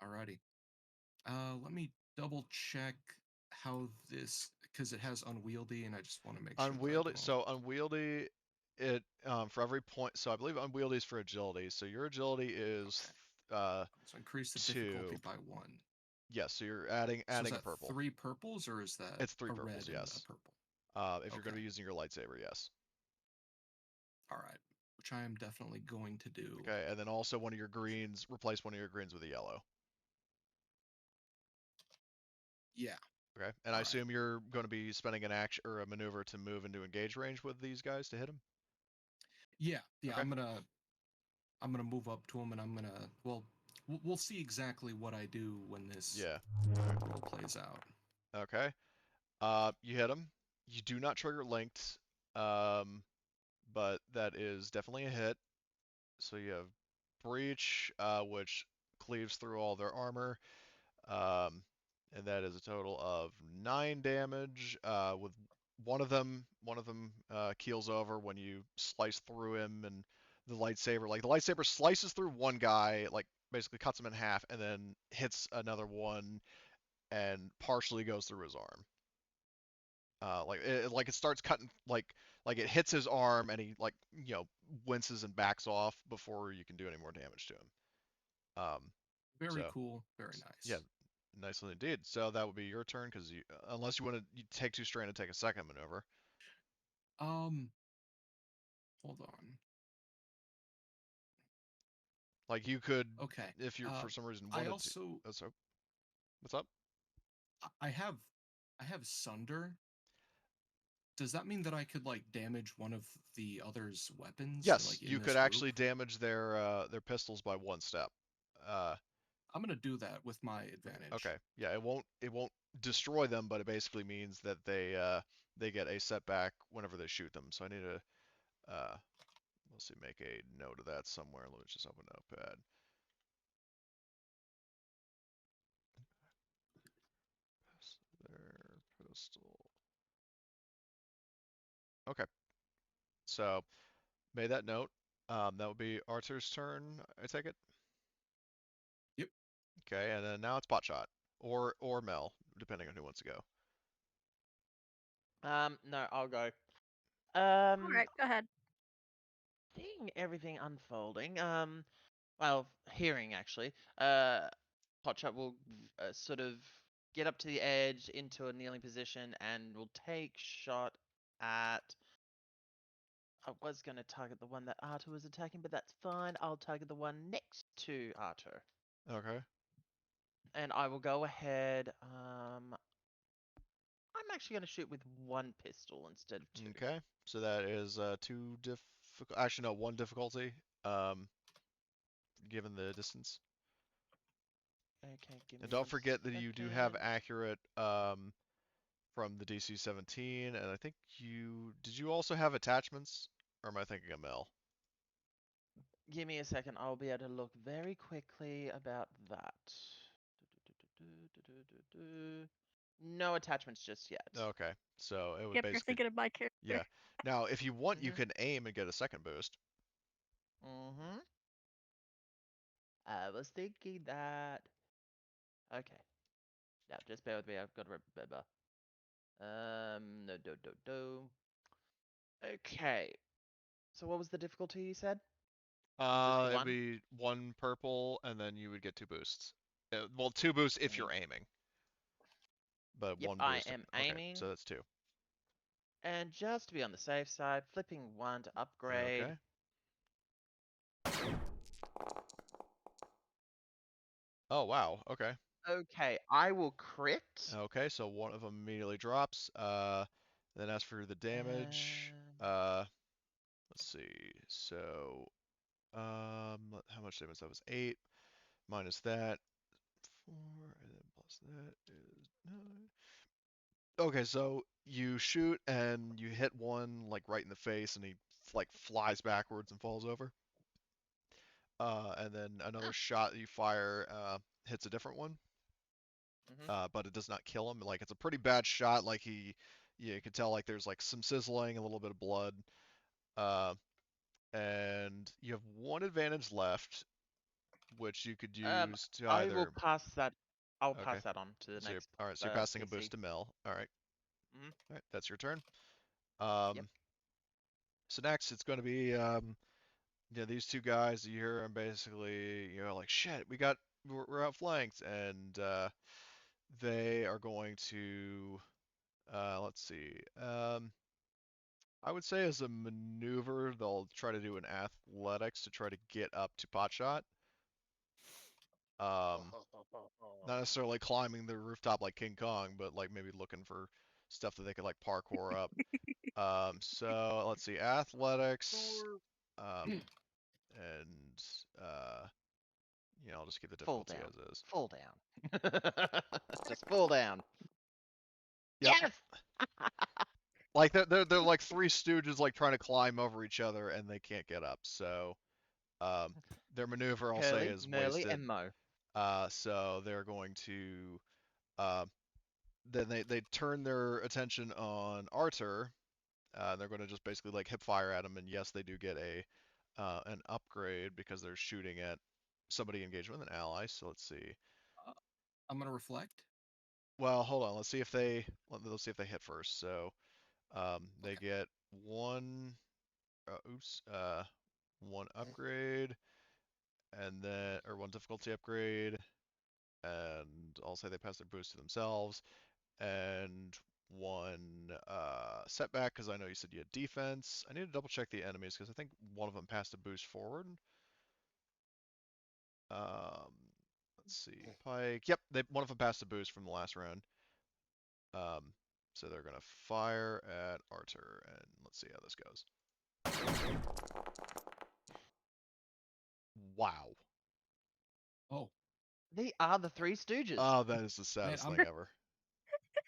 [SPEAKER 6] Alrighty. Let me double check how this, because it has unwieldy, and I just want to make sure.
[SPEAKER 1] Unwieldy. So unwieldy, it for every point. So I believe unwieldy is for agility. So your agility is
[SPEAKER 6] So increase the
[SPEAKER 1] 2.
[SPEAKER 6] difficulty by 1.
[SPEAKER 1] Yes. So you're adding
[SPEAKER 6] So is
[SPEAKER 1] a
[SPEAKER 6] that
[SPEAKER 1] purple.
[SPEAKER 6] 3 purples, or is that
[SPEAKER 1] It's 3
[SPEAKER 6] a
[SPEAKER 1] purples.
[SPEAKER 6] red and
[SPEAKER 1] Yes.
[SPEAKER 6] a purple?
[SPEAKER 1] If you're going to be using your lightsaber, yes.
[SPEAKER 6] All right, which I am definitely going to do.
[SPEAKER 1] Okay, and then also one of your greens, replace one of your greens with a yellow.
[SPEAKER 6] Yeah.
[SPEAKER 1] Okay, and I assume you're going to be spending an action or a maneuver to move into engage range with these guys to hit them.
[SPEAKER 6] Yeah.
[SPEAKER 1] Okay.
[SPEAKER 6] I'm gonna move up to him, and I'm gonna. Well, we'll see exactly what I do when this roll plays out.
[SPEAKER 1] Okay. You hit him. You do not trigger linked, but that is definitely a hit. So you have breach, which cleaves through all their armor, and that is a total of 9 damage. With one of them keels over when you slice through him, and the lightsaber slices through one guy, like basically cuts him in half, and then hits another one and partially goes through his arm. Like it starts cutting, like it hits his arm, and he winces and backs off before you can do any more damage to him.
[SPEAKER 6] Very cool, very nice.
[SPEAKER 1] Yeah, nicely indeed. So that would be your turn, because unless you want to take 2 strain and take a second maneuver.
[SPEAKER 6] Hold on.
[SPEAKER 1] Like you could,
[SPEAKER 6] Okay.
[SPEAKER 1] if you for some reason
[SPEAKER 6] I
[SPEAKER 1] wanted
[SPEAKER 6] also.
[SPEAKER 1] to. So, what's up?
[SPEAKER 6] I have Sunder. Does that mean that I could like damage one of the other's weapons?
[SPEAKER 1] Yes,
[SPEAKER 6] like,
[SPEAKER 1] you could actually damage their pistols by 1 step.
[SPEAKER 6] I'm gonna do that with my advantage.
[SPEAKER 1] Okay. Yeah, it won't destroy them, but it basically means that they get a setback whenever they shoot them. So I need to let's see, make a note of that somewhere. Let me just open a notepad. Their pistol. Okay. So made that note. That would be Arthur's turn, I take it.
[SPEAKER 6] Yep.
[SPEAKER 1] Okay, and then now it's Potshot or Mel, depending on who wants to go.
[SPEAKER 7] No, I'll go.
[SPEAKER 3] Alright, go ahead.
[SPEAKER 7] Seeing everything unfolding, well, hearing actually, Hotshot will sort of get up to the edge into a kneeling position and will take shot at. I was going to target the one that Arthur was attacking, but that's fine. I'll target the one next to Arthur.
[SPEAKER 1] Okay.
[SPEAKER 7] And I will go ahead. I'm actually going to shoot with one pistol instead of two.
[SPEAKER 1] Okay. So that is two difficult. Actually, no, one difficulty. Given the distance.
[SPEAKER 7] Okay, give me
[SPEAKER 1] And don't
[SPEAKER 7] one
[SPEAKER 1] forget that you do have
[SPEAKER 7] second.
[SPEAKER 1] accurate from the DC 17, and I think did you also have attachments, or am I thinking of Mel?
[SPEAKER 7] Give me a second. I'll be able to look very quickly about that. No attachments just yet.
[SPEAKER 1] Okay, so it would
[SPEAKER 3] Yep, you're
[SPEAKER 1] basically
[SPEAKER 3] thinking of my character.
[SPEAKER 1] yeah. Now, if you want, you
[SPEAKER 7] Mhm.
[SPEAKER 1] can aim and get a second boost.
[SPEAKER 7] Mm-hmm. I was thinking that. Okay. Now, just bear with me. I've got to remember. No. Okay. So what was the difficulty you said? Just the
[SPEAKER 1] It'd
[SPEAKER 7] one?
[SPEAKER 1] be one purple, and then you would get two boosts. Well, two boosts if you're
[SPEAKER 7] Okay.
[SPEAKER 1] aiming, but
[SPEAKER 7] Yep,
[SPEAKER 1] one
[SPEAKER 7] I
[SPEAKER 1] boost.
[SPEAKER 7] am
[SPEAKER 1] Okay,
[SPEAKER 7] aiming.
[SPEAKER 1] so that's two.
[SPEAKER 7] And just to be on the safe side, flipping one to upgrade.
[SPEAKER 1] Okay. Oh wow. Okay.
[SPEAKER 7] Okay, I will crit.
[SPEAKER 1] Okay, so one of them immediately drops. Then as for the damage,
[SPEAKER 7] And
[SPEAKER 1] let's see. So, how much damage? That was 8 minus that 4, and then plus that is 9. Okay, so you shoot and you hit one like right in the face, and he like flies backwards and falls over. And then another shot that you fire hits a different one. But it does not kill him. Like it's a pretty bad shot. Like you can tell like there's like some sizzling, a little bit of blood. Uh, and you have one advantage left, which you could use to
[SPEAKER 7] I will
[SPEAKER 1] either.
[SPEAKER 7] pass that. I'll
[SPEAKER 1] Okay.
[SPEAKER 7] pass that on to the
[SPEAKER 1] So
[SPEAKER 7] next.
[SPEAKER 1] all right. So you're passing a
[SPEAKER 7] PC.
[SPEAKER 1] boost to Mel. All right.
[SPEAKER 7] Mhm.
[SPEAKER 1] All right. That's your turn.
[SPEAKER 7] Yep.
[SPEAKER 1] So next it's going to be these two guys here, and basically like shit, we're outflanked, and they are going to let's see. I would say as a maneuver, they'll try to do an athletics to try to get up to Potshot. Not necessarily climbing the rooftop like King Kong, but like maybe looking for stuff that they could like parkour up. So let's see, athletics, and I'll just keep the
[SPEAKER 7] Fall
[SPEAKER 1] difficulty
[SPEAKER 7] down.
[SPEAKER 1] as is.
[SPEAKER 7] Fall down. Just fall down.
[SPEAKER 1] Yep.
[SPEAKER 7] Yes.
[SPEAKER 1] Like they're like three stooges like trying to climb over each other and they can't get up. So their maneuver I'll say
[SPEAKER 7] Curly,
[SPEAKER 1] is
[SPEAKER 7] Merly,
[SPEAKER 1] wasted.
[SPEAKER 7] and Mo.
[SPEAKER 1] So they're going to uh, then they turn their attention on Arthur. They're going to just basically like hip fire at him, and yes, they do get an upgrade because they're shooting at somebody engaged with an ally. So let's see.
[SPEAKER 6] I'm gonna reflect.
[SPEAKER 1] Well, hold on. Let's see if they hit first. So they
[SPEAKER 6] Okay.
[SPEAKER 1] get one. One upgrade, and then or one difficulty upgrade, and I'll say they pass their boost to themselves, and one setback because I know you said you had defense. I need to double check the enemies because I think one of them passed a boost forward. Um, let's see, Pyke. Yep, one of them passed a boost from the last round. Um, so they're gonna fire at Arthur, and let's see how this goes. Wow.
[SPEAKER 6] Oh,
[SPEAKER 7] They are the Three Stooges.
[SPEAKER 1] Oh, that is the
[SPEAKER 6] man,
[SPEAKER 1] saddest thing ever.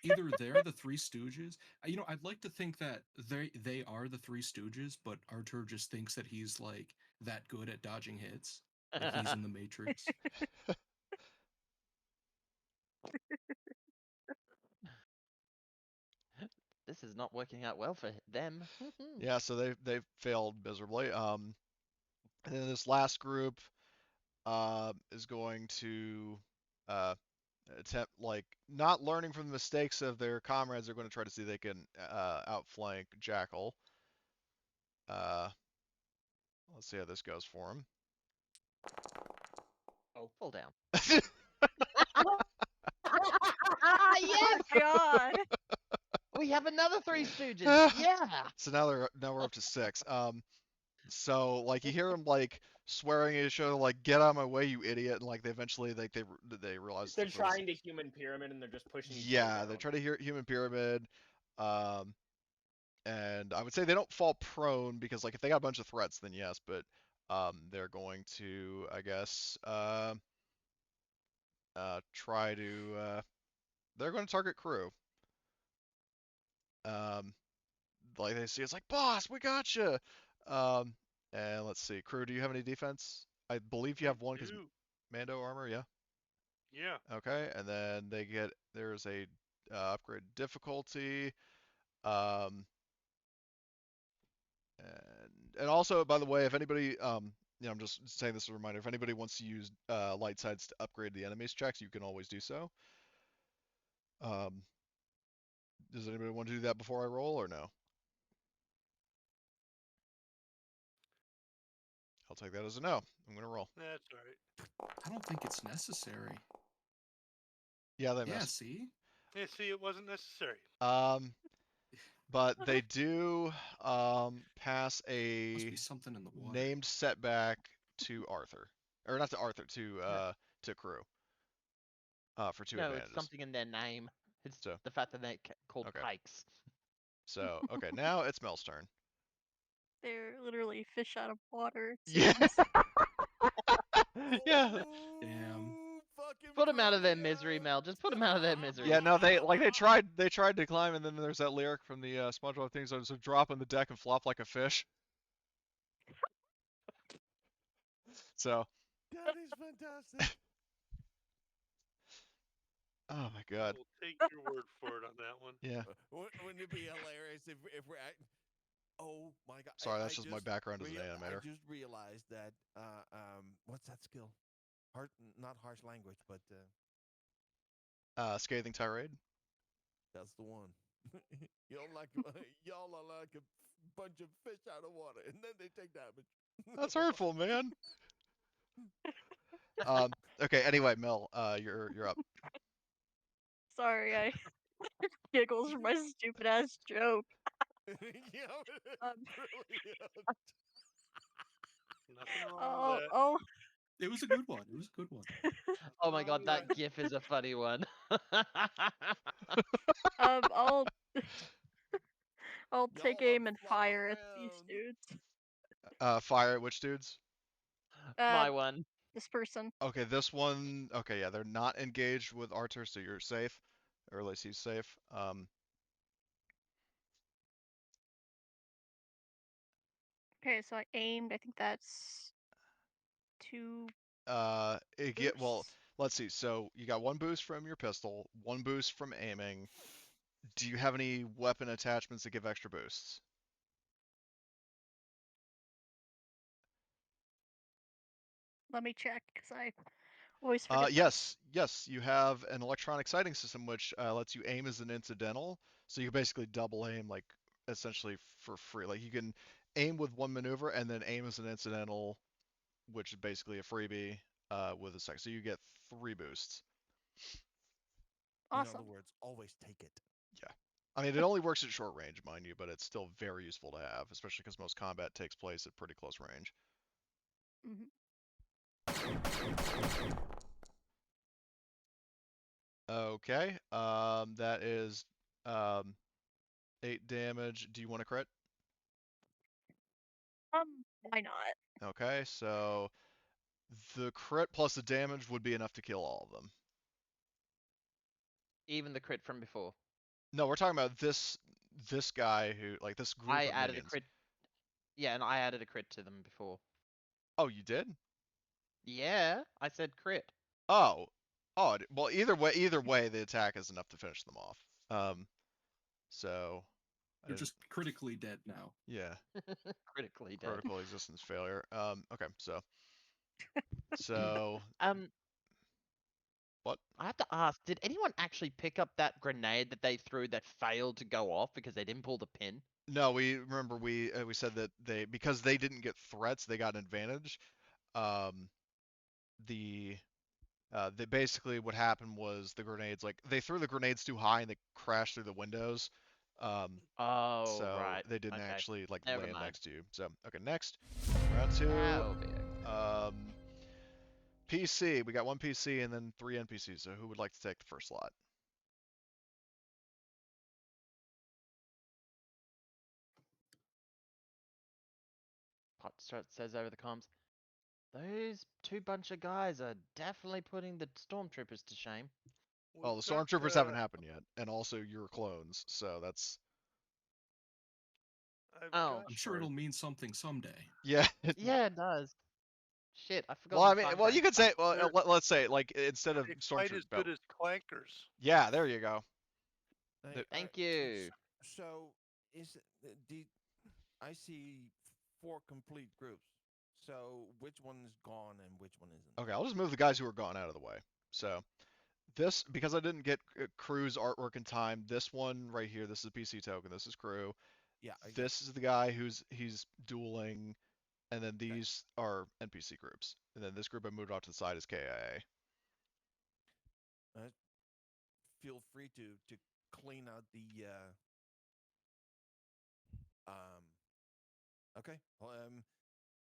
[SPEAKER 6] either they're the Three Stooges. I'd like to think that they are the Three Stooges, but Arthur just thinks that he's like that good at dodging hits, like he's in the Matrix.
[SPEAKER 7] This is not working out well for them.
[SPEAKER 1] Yeah, so they failed miserably. And then this last group is going to attempt, like, not learning from the mistakes of their comrades. They're going to try to see if they can outflank Jackal. Let's see how this goes for him.
[SPEAKER 7] Oh, fall down.
[SPEAKER 3] Oh
[SPEAKER 7] Yes!
[SPEAKER 3] God.
[SPEAKER 7] We have another Three Stooges. Yeah.
[SPEAKER 1] So now we're up to 6. So like you hear him like swearing at each other, like "Get out of my way, you idiot!" And like they eventually they realize
[SPEAKER 4] They're
[SPEAKER 1] this was-
[SPEAKER 4] trying to human pyramid and they're just pushing each other
[SPEAKER 1] Yeah,
[SPEAKER 4] down.
[SPEAKER 1] they try to hear human pyramid. And I would say they don't fall prone because like if they got a bunch of threats, then yes, but they're going to, I guess, try to they're going to target crew. Like they see it's like, "Boss, we got you." And let's see, crew, do you have any defense? I believe you have one because
[SPEAKER 2] do.
[SPEAKER 1] Mando armor, yeah.
[SPEAKER 2] Yeah.
[SPEAKER 1] Okay, and then there's a upgrade difficulty. And also, by the way, if anybody, I'm just saying this as a reminder, if anybody wants to use light sides to upgrade the enemy's checks, you can always do so. Does anybody want to do that before I roll or no? I'll take that as a no. I'm gonna roll.
[SPEAKER 2] That's all right.
[SPEAKER 6] I don't think it's necessary.
[SPEAKER 1] Yeah, they
[SPEAKER 6] Yeah,
[SPEAKER 1] missed.
[SPEAKER 6] see?
[SPEAKER 2] Yeah, see, it wasn't necessary.
[SPEAKER 1] But they do pass
[SPEAKER 6] Must
[SPEAKER 1] a
[SPEAKER 6] be something in the water.
[SPEAKER 1] named setback to Arthur, or not to Arthur, to crew. For 2
[SPEAKER 7] No,
[SPEAKER 1] advantages.
[SPEAKER 7] it's something in their name. It's
[SPEAKER 1] So-
[SPEAKER 7] the fact that they're called
[SPEAKER 1] Okay.
[SPEAKER 7] Pikes.
[SPEAKER 1] So okay, now it's Mel's turn.
[SPEAKER 3] They're literally fish out of water. it
[SPEAKER 1] Yeah.
[SPEAKER 3] seems.
[SPEAKER 1] Yeah.
[SPEAKER 6] Damn.
[SPEAKER 5] Fucking
[SPEAKER 7] Put them out of their
[SPEAKER 5] Claudia!
[SPEAKER 7] misery, Mel. Just put them out of their misery.
[SPEAKER 1] Yeah, no, they tried to climb, and then there's that lyric from the SpongeBob thing, so drop on the deck and flop like a fish. So,
[SPEAKER 5] That is fantastic.
[SPEAKER 1] oh my god,
[SPEAKER 2] We'll take your word for it on that one.
[SPEAKER 1] yeah.
[SPEAKER 5] Wouldn't it be hilarious if we're at... Oh my god.
[SPEAKER 1] Sorry,
[SPEAKER 5] I
[SPEAKER 1] that's just my background as an animator.
[SPEAKER 5] I just realized that, what's that skill? Not harsh language, but,
[SPEAKER 1] Scathing tirade.
[SPEAKER 5] that's the one. y'all are like a bunch of fish out of water, and then they take damage.
[SPEAKER 1] That's hurtful, man. Okay. Anyway, Mel, you're up.
[SPEAKER 3] Sorry, I giggles for my stupid ass joke.
[SPEAKER 5] Yeah,
[SPEAKER 3] Um,
[SPEAKER 5] brilliant.
[SPEAKER 2] Nothing wrong
[SPEAKER 3] Oh,
[SPEAKER 2] with that.
[SPEAKER 3] oh,
[SPEAKER 6] It was a good one. It was a good one.
[SPEAKER 7] Oh my god, that
[SPEAKER 2] Yeah.
[SPEAKER 7] gif is a funny one.
[SPEAKER 3] I'll take
[SPEAKER 5] Y'all are
[SPEAKER 3] aim and fire at these
[SPEAKER 5] flopping
[SPEAKER 3] dudes.
[SPEAKER 1] Fire at which dudes?
[SPEAKER 7] My one.
[SPEAKER 3] This person.
[SPEAKER 1] Okay, this one. Okay, yeah, they're not engaged with Arthur, so you're safe, or at least he's safe.
[SPEAKER 3] Okay, so I aimed. I think that's 2
[SPEAKER 1] Well,
[SPEAKER 3] boosts.
[SPEAKER 1] let's see. So you got 1 boost from your pistol, 1 boost from aiming. Do you have any weapon attachments that give extra boosts?
[SPEAKER 3] Let me check, because I always forget.
[SPEAKER 1] Yes, you have an electronic sighting system which lets you aim as an incidental. So you basically double aim, like essentially for free. Like you can aim with 1 maneuver and then aim as an incidental, which is basically a freebie with a second. So you get 3 boosts.
[SPEAKER 3] Awesome.
[SPEAKER 5] In other words, always take it.
[SPEAKER 1] Yeah. I mean, it only works at short range, mind you, but it's still very useful to have, especially because most combat takes place at pretty close range.
[SPEAKER 3] Mhm.
[SPEAKER 1] Okay, that is 8 damage. Do you want to crit?
[SPEAKER 3] Why not?
[SPEAKER 1] Okay, so the crit plus the damage would be enough to kill all of them.
[SPEAKER 7] Even the crit from before.
[SPEAKER 1] No, we're talking about this guy who, like, this group
[SPEAKER 7] I
[SPEAKER 1] of
[SPEAKER 7] added
[SPEAKER 1] minions.
[SPEAKER 7] a crit. Yeah, and I added a crit to them before.
[SPEAKER 1] Oh, you did?
[SPEAKER 7] Yeah, I said crit.
[SPEAKER 1] Oh, well, either way, the attack is enough to finish them off. So,
[SPEAKER 6] They're just critically dead now.
[SPEAKER 1] Yeah.
[SPEAKER 7] Critically dead.
[SPEAKER 1] Critical existence failure. Okay, so what?
[SPEAKER 7] I have to ask, did anyone actually pick up that grenade that they threw that failed to go off because they didn't pull the pin?
[SPEAKER 1] No, we remember we said that because they didn't get threats, they got an advantage. Um, they basically what happened was the grenades, like they threw the grenades too high and they crashed through the windows.
[SPEAKER 7] Oh,
[SPEAKER 1] So
[SPEAKER 7] right.
[SPEAKER 1] they didn't
[SPEAKER 7] Okay.
[SPEAKER 1] actually like
[SPEAKER 7] Never
[SPEAKER 1] land
[SPEAKER 7] mind.
[SPEAKER 1] next to you. So okay, next round 2.
[SPEAKER 7] Oh, dear.
[SPEAKER 1] PC. We got 1 PC and then 3 NPCs. So who would like to take the first slot?
[SPEAKER 7] Pot says over the comms, those two bunch of guys are definitely putting the stormtroopers to shame.
[SPEAKER 1] Well, the
[SPEAKER 2] We've got,
[SPEAKER 1] stormtroopers haven't happened yet, and also you're clones, so that's
[SPEAKER 2] I've
[SPEAKER 7] Oh,
[SPEAKER 2] got
[SPEAKER 6] I'm sure it'll mean something someday.
[SPEAKER 1] yeah.
[SPEAKER 7] yeah, it does. Shit, I forgot.
[SPEAKER 1] Well, I mean, well, you could say, well,
[SPEAKER 2] They're-
[SPEAKER 1] let's say, like instead of
[SPEAKER 2] They fight as
[SPEAKER 1] stormtrooper.
[SPEAKER 2] good as clankers.
[SPEAKER 1] Yeah, there you go.
[SPEAKER 7] Thank you.
[SPEAKER 5] So is I see 4 complete groups. So which one is gone and which one isn't?
[SPEAKER 1] Okay, I'll just move the guys who are gone out of the way. So this, because I didn't get crew's artwork in time, this one right here, this is a PC token. This is crew.
[SPEAKER 5] Yeah.
[SPEAKER 1] This is the guy he's dueling, and then these are NPC groups, and then this group I moved off to the side is KIA.
[SPEAKER 5] Feel free to clean out the okay.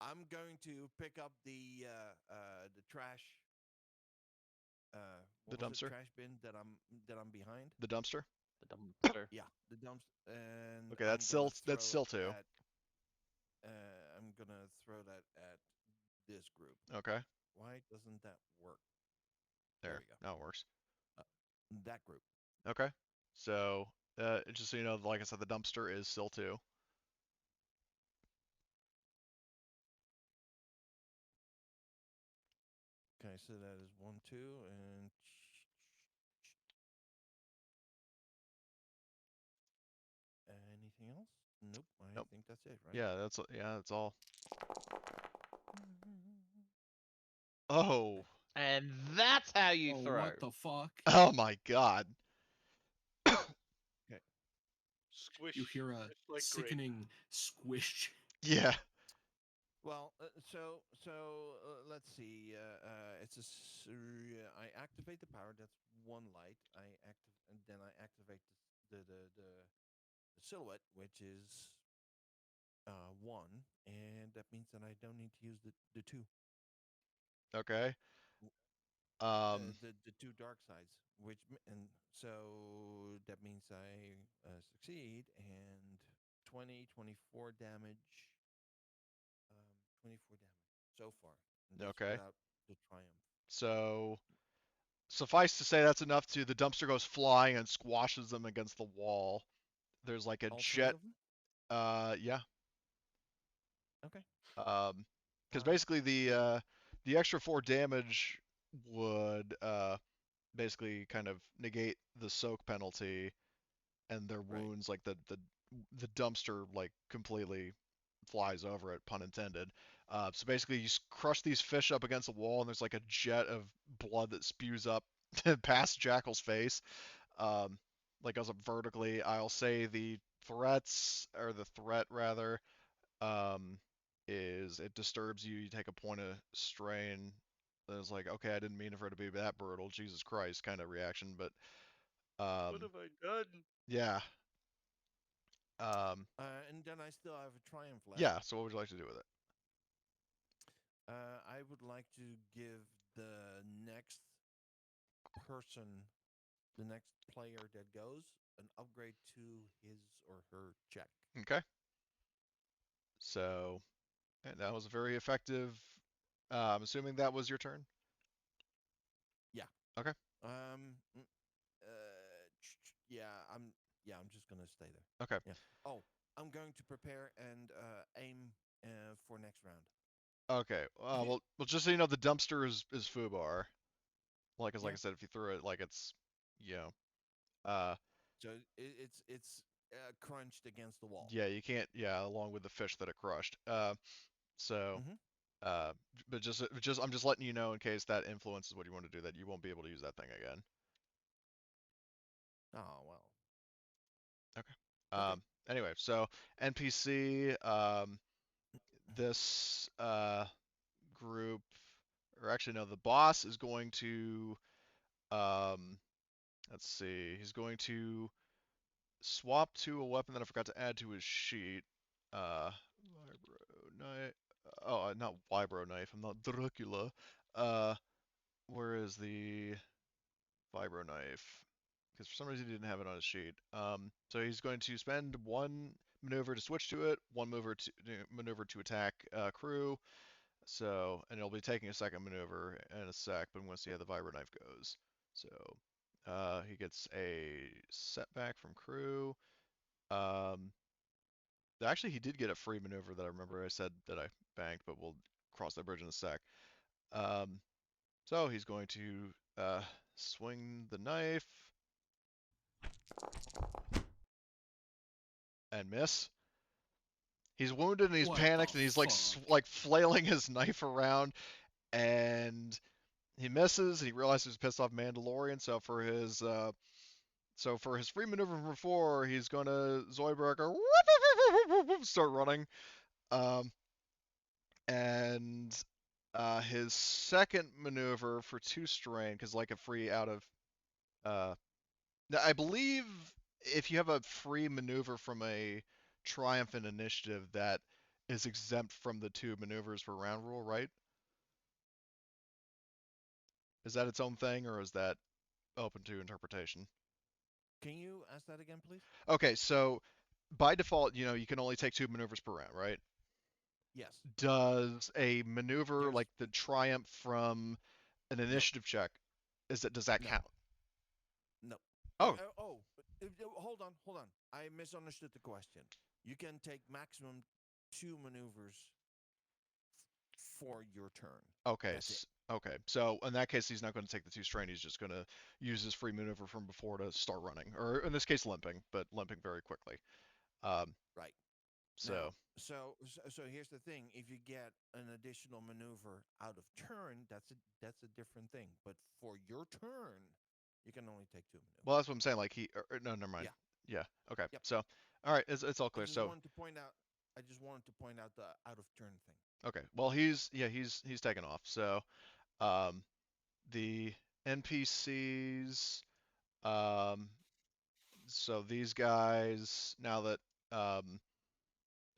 [SPEAKER 5] I'm going to pick up the trash.
[SPEAKER 1] The
[SPEAKER 5] What was it,
[SPEAKER 1] dumpster?
[SPEAKER 5] trash bin that I'm behind.
[SPEAKER 1] The dumpster.
[SPEAKER 7] The dumpster.
[SPEAKER 5] Yeah, the dumpster. And
[SPEAKER 1] Okay, that's still 2.
[SPEAKER 5] I'm gonna throw that at this group.
[SPEAKER 1] Okay.
[SPEAKER 5] Why doesn't that work?
[SPEAKER 1] There.
[SPEAKER 5] we go.
[SPEAKER 1] Now it works.
[SPEAKER 5] That group.
[SPEAKER 1] Okay. So just so you know, like I said, the dumpster is still 2.
[SPEAKER 5] Okay, so that is 1, 2, and anything else? Nope. I think that's it, right?
[SPEAKER 1] Yeah, that's all. Oh.
[SPEAKER 7] And that's how you
[SPEAKER 6] Oh,
[SPEAKER 7] throw.
[SPEAKER 6] what the fuck?
[SPEAKER 1] Oh my god.
[SPEAKER 2] Squish.
[SPEAKER 6] You hear a
[SPEAKER 2] just like grape.
[SPEAKER 6] sickening squish.
[SPEAKER 1] Yeah.
[SPEAKER 5] Well, let's see. I activate the power. That's 1 light. And then I activate the silhouette, which is 1, and that means that I don't need to use the 2.
[SPEAKER 1] Okay.
[SPEAKER 5] The 2 dark sides, and so that means I succeed, and 24 damage. 24 damage so far. And that's
[SPEAKER 1] Okay.
[SPEAKER 5] without the triumph.
[SPEAKER 1] So suffice to say that's enough to the dumpster goes flying and squashes them against the wall. There's like a
[SPEAKER 5] All 3
[SPEAKER 1] jet.
[SPEAKER 5] of them?
[SPEAKER 1] Yeah.
[SPEAKER 5] Okay.
[SPEAKER 1] Because basically the extra 4 damage would basically kind of negate the soak penalty, and their
[SPEAKER 5] Right.
[SPEAKER 1] wounds, like the dumpster like completely flies over it, pun intended. So basically you crush these fish up against the wall, and there's like a jet of blood that spews up past Jackal's face, like goes up vertically. I'll say the threat rather, is it disturbs you. You take a point of strain. It's like, okay, I didn't mean for it to be that brutal. Jesus Christ, kind of reaction, but
[SPEAKER 2] What have I done?
[SPEAKER 1] yeah.
[SPEAKER 5] And then I still have a triumph left.
[SPEAKER 1] Yeah. So what would you like to do with it?
[SPEAKER 5] I would like to give the next person, the next player that goes, an upgrade to his or her check.
[SPEAKER 1] Okay. So, and that was very effective. I'm assuming that was your turn.
[SPEAKER 5] Yeah.
[SPEAKER 1] Okay.
[SPEAKER 5] I'm just gonna stay there.
[SPEAKER 1] Okay.
[SPEAKER 5] Yeah. Oh, I'm going to prepare and aim for next round.
[SPEAKER 1] Okay. Well, just so you know, the dumpster is FUBAR. Like I said, if you threw it, like it's, you know,
[SPEAKER 5] So it's crunched against the wall.
[SPEAKER 1] Yeah, you can't. Yeah, along with the fish that it crushed. So,
[SPEAKER 5] Mhm.
[SPEAKER 1] but I'm just letting you know in case that influences what you want to do, that you won't be able to use that thing again.
[SPEAKER 5] Oh well.
[SPEAKER 1] Okay.
[SPEAKER 5] Okay.
[SPEAKER 1] Anyway, so NPC, this group, or actually no, the boss is going to, let's see, he's going to swap to a weapon that I forgot to add to his sheet. Vibro knife. Oh, not vibro knife. I'm not Dracula. Where is the vibro knife? Because for some reason he didn't have it on his sheet. So he's going to spend one maneuver to switch to it, one maneuver to attack crew. So, and he'll be taking a second maneuver in a sec, but we'll see how the vibro knife goes. So, he gets a setback from crew. Actually, he did get a free maneuver that I remember I said that I banked, but we'll cross that bridge in a sec. So he's going to swing the knife and miss. He's wounded and he's
[SPEAKER 6] What
[SPEAKER 1] panicked
[SPEAKER 6] the
[SPEAKER 1] and he's
[SPEAKER 6] fuck?
[SPEAKER 1] like flailing his knife around, and he misses and he realizes he's pissed off Mandalorian. So for his free maneuver from before, he's gonna Zoidberger start running. And his second maneuver for 2 strain, because like a free out of now I believe if you have a free maneuver from a triumphant initiative, that is exempt from the 2 maneuvers per round rule, right? Is that its own thing, or is that open to interpretation?
[SPEAKER 5] Can you ask that again, please?
[SPEAKER 1] Okay, so by default, you can only take 2 maneuvers per round, right?
[SPEAKER 5] Yes.
[SPEAKER 1] Does a maneuver
[SPEAKER 5] There's
[SPEAKER 1] like the triumph from an
[SPEAKER 5] no,
[SPEAKER 1] initiative check, does that
[SPEAKER 5] no,
[SPEAKER 1] count?
[SPEAKER 5] no.
[SPEAKER 1] Oh,
[SPEAKER 5] Hold on. I misunderstood the question. You can take maximum 2 maneuvers for your turn.
[SPEAKER 1] okay.
[SPEAKER 5] That's it.
[SPEAKER 1] Okay. So in that case, he's not going to take the 2 strain. He's just going to use his free maneuver from before to start running, or in this case, limping, but limping very quickly.
[SPEAKER 5] Right.
[SPEAKER 1] So
[SPEAKER 5] Now, so here's the thing: if you get an additional maneuver out of turn, that's a different thing. But for your turn, you can only take 2 maneuvers.
[SPEAKER 1] well, that's what I'm saying. Like no, never mind.
[SPEAKER 5] Yeah.
[SPEAKER 1] Yeah. Okay.
[SPEAKER 5] Yep.
[SPEAKER 1] So, all right, it's all
[SPEAKER 5] I
[SPEAKER 1] clear.
[SPEAKER 5] just
[SPEAKER 1] So,
[SPEAKER 5] wanted to point out. I just wanted to point out the out of turn thing.
[SPEAKER 1] okay. Well, he's taken off. So, um, the NPCs, so these guys, um,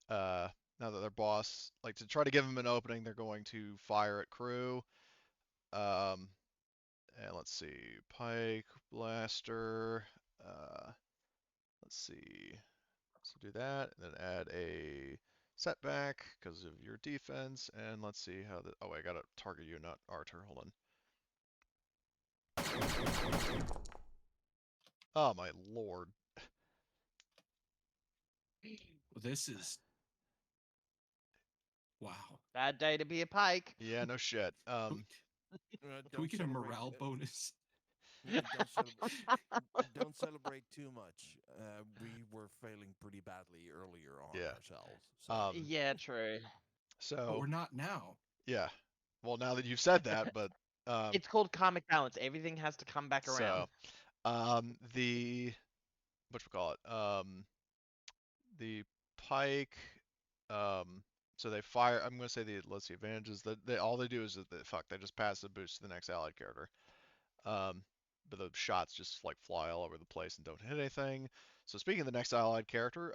[SPEAKER 1] now that their boss, like to try to give them an opening, they're going to fire at crew. And let's see, Pyke, Blaster. Let's see. So do that, and then add a setback because of your defense. And let's see how the. Oh, I gotta target you, not Arthur. Hold on. Oh my lord.
[SPEAKER 6] This is wow.
[SPEAKER 7] Bad day to be a Pyke.
[SPEAKER 1] Yeah, no shit.
[SPEAKER 6] Can we get a morale bonus?
[SPEAKER 5] Don't celebrate too much. We were failing pretty badly earlier on
[SPEAKER 1] Yeah.
[SPEAKER 5] ourselves. So.
[SPEAKER 7] Yeah, true.
[SPEAKER 6] But
[SPEAKER 1] So
[SPEAKER 6] we're not now.
[SPEAKER 1] yeah. Well, now that you've said that, but
[SPEAKER 7] It's called karmic balance. Everything has to come back around.
[SPEAKER 1] So the whatchamacallit, the Pyke, so they fire. I'm gonna say let's see, advantages that all they do is that they just pass the boost to the next allied character. But the shots just like fly all over the place and don't hit anything. So speaking of the next allied character,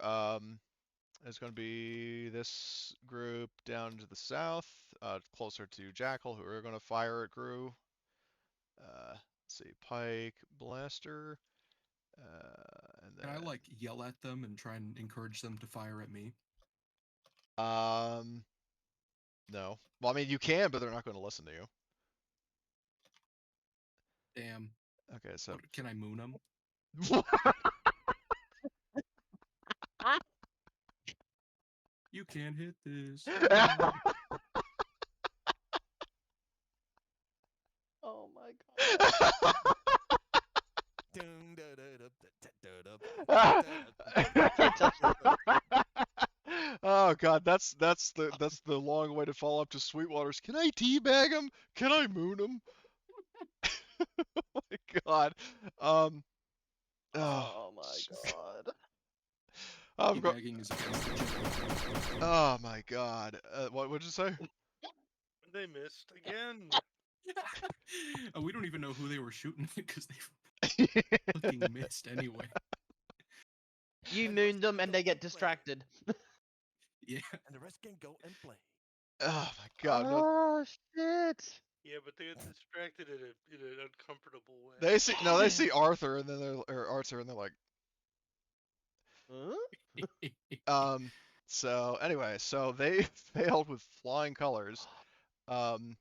[SPEAKER 1] it's going to be this group down to the south, closer to Jackal, who are going to fire at crew. Let's see, Pyke, Blaster, and then
[SPEAKER 6] Can I like yell at them and try and encourage them to fire at me?
[SPEAKER 1] no. Well, I mean you can, but they're not going to listen to you.
[SPEAKER 6] Damn.
[SPEAKER 1] Okay, so
[SPEAKER 6] What, can I moon them? You can't hit this.
[SPEAKER 7] Oh my god.
[SPEAKER 1] God, that's the long way to follow up to Sweetwater's. Can I teabag him? Can I moon him? Oh my God. Um.
[SPEAKER 7] Oh my god.
[SPEAKER 1] I'm go-
[SPEAKER 6] Teabagging is a
[SPEAKER 1] Oh my God. What would you say?
[SPEAKER 2] They missed again.
[SPEAKER 6] We don't even know who they were shooting because they fucking missed anyway.
[SPEAKER 7] You
[SPEAKER 5] And the rest
[SPEAKER 7] mooned them
[SPEAKER 5] can
[SPEAKER 7] and
[SPEAKER 5] go
[SPEAKER 7] they get
[SPEAKER 5] and play.
[SPEAKER 7] distracted.
[SPEAKER 6] Yeah.
[SPEAKER 5] And the rest can go and play.
[SPEAKER 1] Oh my God. No,
[SPEAKER 7] Oh shit.
[SPEAKER 2] Yeah, but they get distracted in an uncomfortable way.
[SPEAKER 1] they see Arthur and then they're like,
[SPEAKER 7] Huh?
[SPEAKER 1] So anyway, so they failed with flying colors. Um.